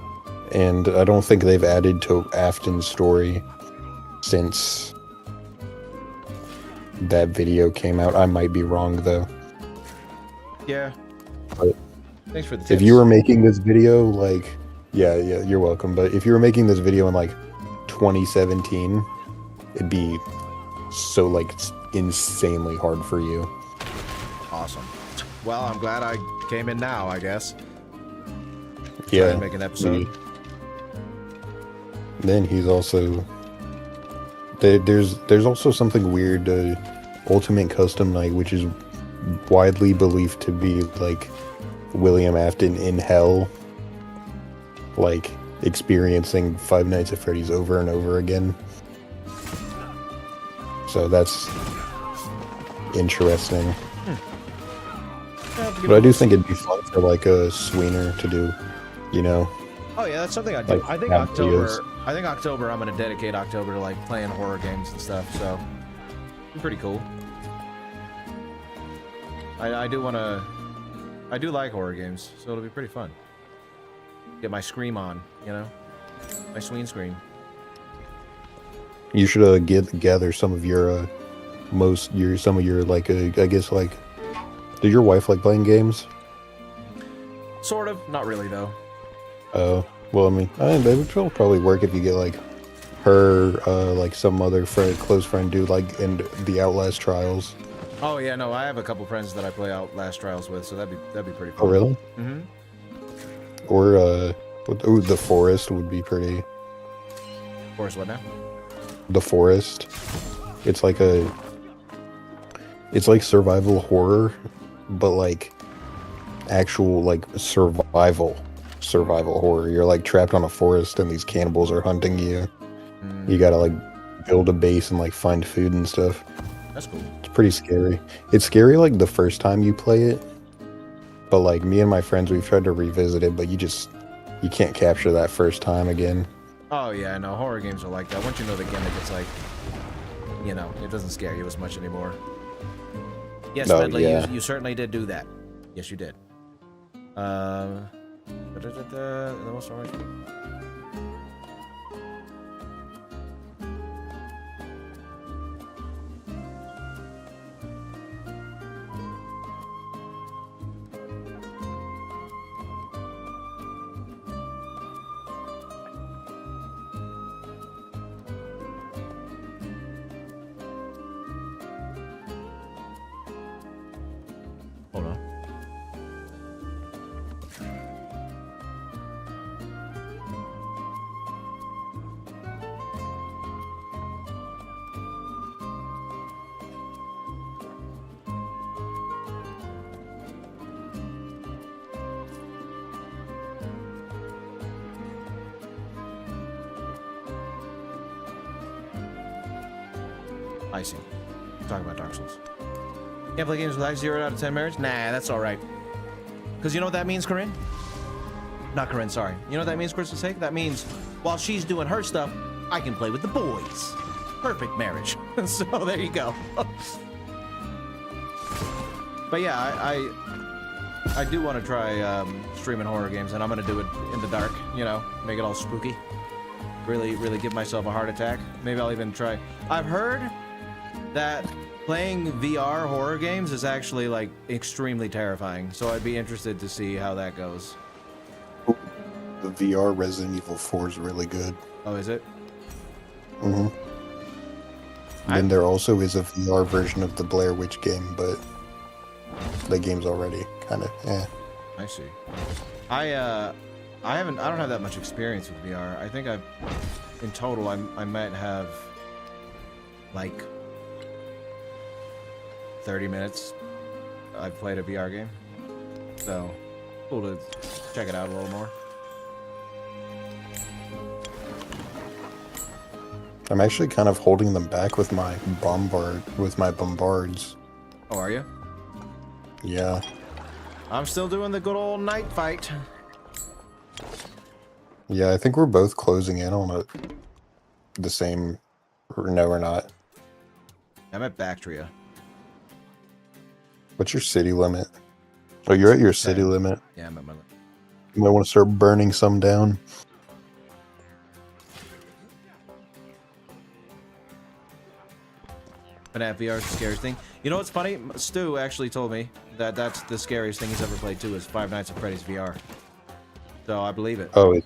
and I don't think they've added to Afton's story since that video came out. I might be wrong though. Yeah. But Thanks for the tips. if you were making this video, like, yeah, you're welcome. But if you were making this video in like 2017, it'd be so like insanely hard for you. Awesome. Well, I'm glad I came in now, I guess. Try Yeah. and make an episode. Then he's also there's also something weird, Ultimate Custom Night, which is widely believed to be like William Afton in hell, like experiencing Five Nights at Freddy's over and over again. So that's interesting. But I do think it'd be fun for like a Sweener to do, you know. Oh yeah, that's something I do. Like, I think have October. videos. I think October. I'm gonna dedicate October to like playing horror games and stuff. So, pretty cool. I do want to. I do like horror games, so it'll be pretty fun. get my scream on, you know? My swing scream. You should gather some of your like I guess like. Does your wife like playing games? Sort of. Not really, though. Oh, well, I mean, it would probably work if you get like her, like some other close friend dude, like in the Outlast Trials. Oh yeah, no, I have a couple friends that I play Outlast Trials with, so that'd be pretty fun. Oh, really? Mm-hmm. Or ooh, the Forest would be pretty. Forest, what now? The Forest. It's like survival horror, but like actual like survival horror. You're like trapped on a forest and these cannibals are hunting you. You gotta like build a base and like find food and stuff. That's cool. It's pretty scary. It's scary like the first time you play it, but like me and my friends, we've tried to revisit it, but you can't capture that first time again. Oh yeah, no, horror games are like that. Once you know the gimmick, it's like, you know, it doesn't scare you as much anymore. Yes, Oh, Medley, yeah. you certainly did do that. Yes, you did. The most orange. Hold on. I see. Talking about Dark Souls. Can't play games with high 0 out of 10 marriage? Nah, that's alright. Because you know what that means, Corinne? Not Corinne, sorry. You know what that means, Crystal's sake? That means while she's doing her stuff, I can play with the boys. Perfect marriage. So there you go. But yeah, I do want to try streaming horror games, and I'm going to do it in the dark, you know, make it all spooky. Really give myself a heart attack. Maybe I'll even try. I've heard that playing VR horror games is actually like extremely terrifying, so I'd be interested to see how that goes. The VR Resident Evil 4 is really good. Oh, is it? Mm-hmm. And there also is a VR version of the Blair Witch game, but the game's already kind of I see. I don't have that much experience with VR. I think in total I might have like 30 minutes I've played a VR game. So cool to check it out a little more. I'm actually kind of holding them back with my bombards. Oh, are you? Yeah. I'm still doing the good old night fight. Yeah, I think we're both closing in on it. The same. No, we're not. I'm at Bactria. What's your city limit? Oh, you're at your city limit. Yeah, I'm at my limit. You might want to start burning some down. FNAF VR is the scariest thing. You know what's funny? Stu actually told me that that's the scariest thing he's ever played too, is Five Nights at Freddy's VR. So I believe it. Oh,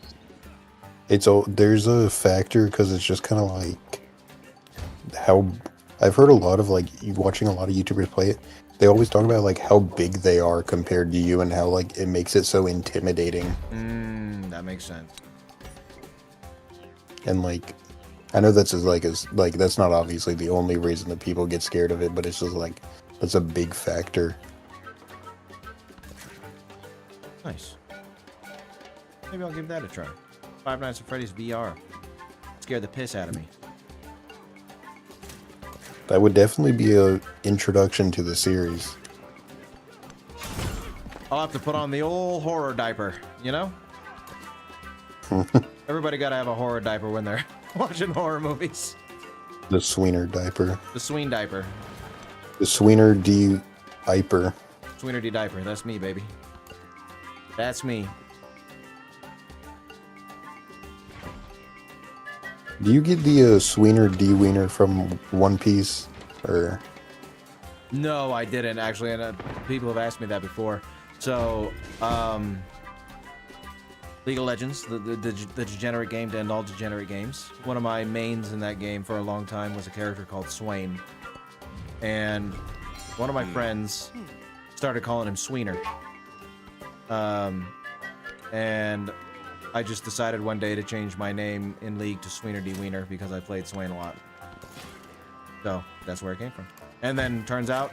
there's a factor because it's just kind of like how I've heard a lot of like watching a lot of YouTubers play it. They always talk about like how big they are compared to you and how like it makes it so intimidating. That makes sense. And like, I know that's that's not obviously the only reason that people get scared of it, but it's just like that's a big factor. Nice. Maybe I'll give that a try. Five Nights at Freddy's VR. Scared the piss out of me. That would definitely be a introduction to the series. I'll have to put on the old horror diaper, you know? Everybody gotta have a horror diaper when they're watching horror movies. The Sweener diaper. The Sween diaper. The Sweener D diaper. Sweener D diaper. That's me, baby. That's me. Do you get the Sweener D Wiener from One Piece? Or No, I didn't actually, and people have asked me that before. So, League of Legends, the degenerate game to end all degenerate games. One of my mains in that game for a long time was a character called Swain, and one of my friends started calling him Sweener. And I just decided one day to change my name in League to Sweener D Wiener because I played Swain a lot. So that's where it came from. And then turns out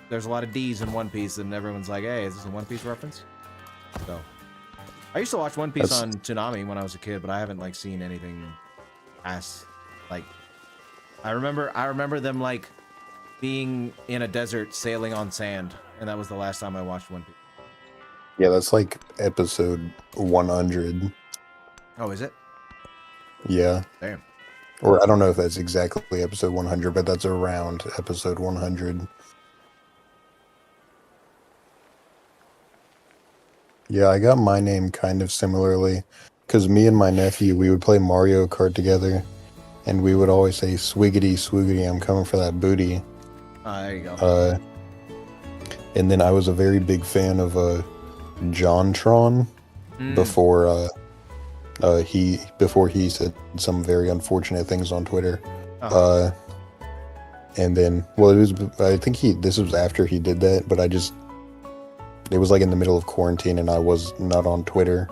there's a lot of D's in One Piece, and everyone's like, "Hey, is this a One Piece reference?" So I used to watch One Piece on Toonami when I was a kid, but I haven't like seen anything past like. I remember them like being in a desert sailing on sand, and that was the last time I watched One Piece. yeah, that's like episode 100. Oh, is it? Yeah. Damn. Or I don't know if that's exactly episode 100, but that's around episode 100. Yeah, I got my name kind of similarly, because me and my nephew, we would play Mario Kart together, and we would always say, "Swiggity, swiggity, I'm coming for that booty." There you go. And then I was a very big fan of JonTron before he said some very unfortunate things on Twitter. And then, well, I think this was after he did that, but it was like in the middle of quarantine and I was not on Twitter.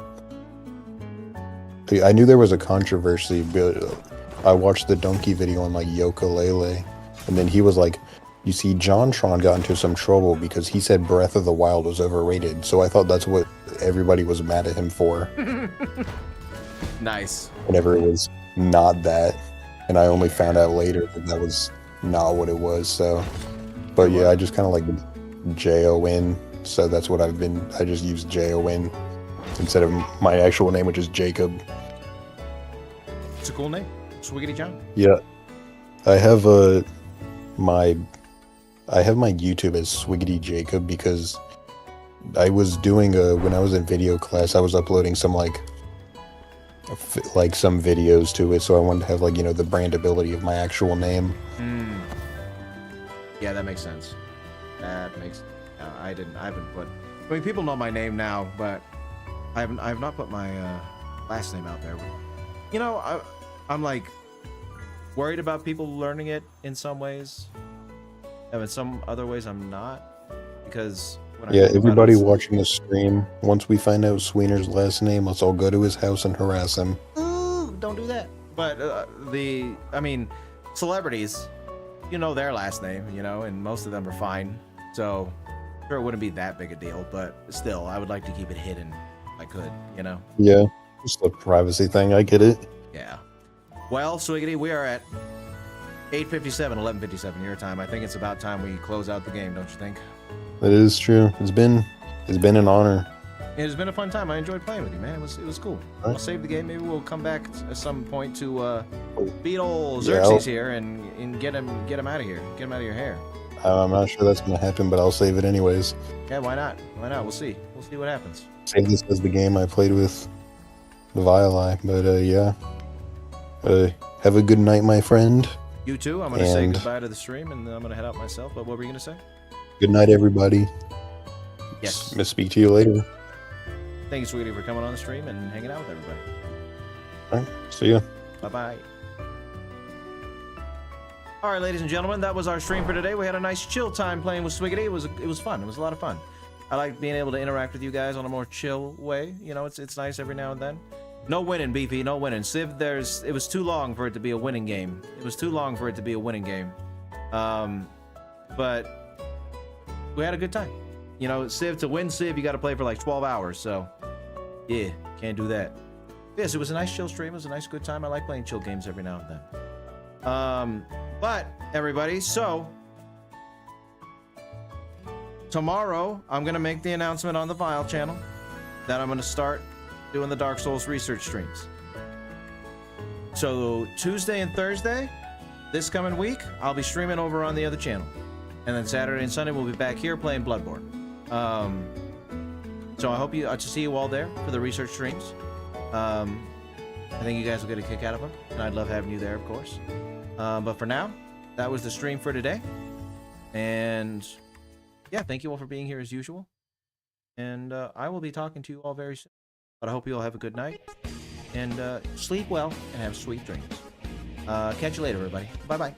I knew there was a controversy, but I watched the donkey video on like Yooka-Laylee, and then he was like, "You see, JonTron got into some trouble because he said Breath of the Wild was overrated." So I thought that's what everybody was mad at him for. Nice. Whenever it was not that, and I only found out later that was not what it was. So, but yeah, I just kind of like JON. So that's what I just use JON instead of my actual name, which is Jacob. It's a cool name, Swiggity John. Yeah, I have my YouTube as Swiggity Jacob because I was doing when I was in video class, I was uploading some some videos to it, so I wanted to have the brandability of my actual name. Yeah, that makes sense. I haven't put. I mean, people know my name now, but I have not put my last name out there. You know, I'm like worried about people learning it in some ways, and in some other ways I'm not, because everybody watching the stream, once we find out Sweener's last name, let's all go to his house and harass him. Ooh, don't do that. But celebrities, you know their last name, and most of them are fine, so sure it wouldn't be that big a deal, but still, I would like to keep it hidden if I could, Yeah, just a privacy thing, I get it. Yeah. Well, Swiggity, we are at 8:57, 11:57 your time. I think it's about time we close out the game, don't you think? That is true. It's been an honor. It has been a fun time. I enjoyed playing with you, man. It was cool. I'll save the game. Maybe we'll come back at some point to beat old Xerxes here and get him out of here. Get him out of your hair. I'm not sure that's gonna happen, but I'll save it anyways. Yeah, why not? Why not? We'll see. We'll see what happens. Save this as the game I played with the Violi, but yeah. Have a good night, my friend. You too. I'm gonna say goodbye to the stream, and then I'm gonna head out myself. But what were you gonna say? Good night, everybody. Yes. Speak to you later. Thank you, Sweetie, for coming on the stream and hanging out with everybody. All right. See ya. Bye-bye. All right, ladies and gentlemen, that was our stream for today. We had a nice chill time playing with Swiggity. It was fun. It was a lot of fun. I like being able to interact with you guys on a more chill way. It's nice every now and then. No winning, BP. No winning. Civ, it was too long for it to be a winning game. But we had a good time. Civ, to win Civ, you got to play for like 12 hours. So, yeah, can't do that. Yes, it was a nice chill stream. It was a nice good time. I like playing chill games every now and then. But everybody, so tomorrow I'm gonna make the announcement on the Vile channel that I'm gonna start doing the Dark Souls research streams. So Tuesday and Thursday, this coming week, I'll be streaming over on the other channel, and then Saturday and Sunday we'll be back here playing Bloodborne. So I hope to see you all there for the research streams. I think you guys will get a kick out of them, and I'd love having you there, of course. But for now, that was the stream for today. And yeah, thank you all for being here as usual. And I will be talking to you all very soon. But I hope you all have a good night. And sleep well and have sweet dreams. Catch you later, everybody. Bye-bye.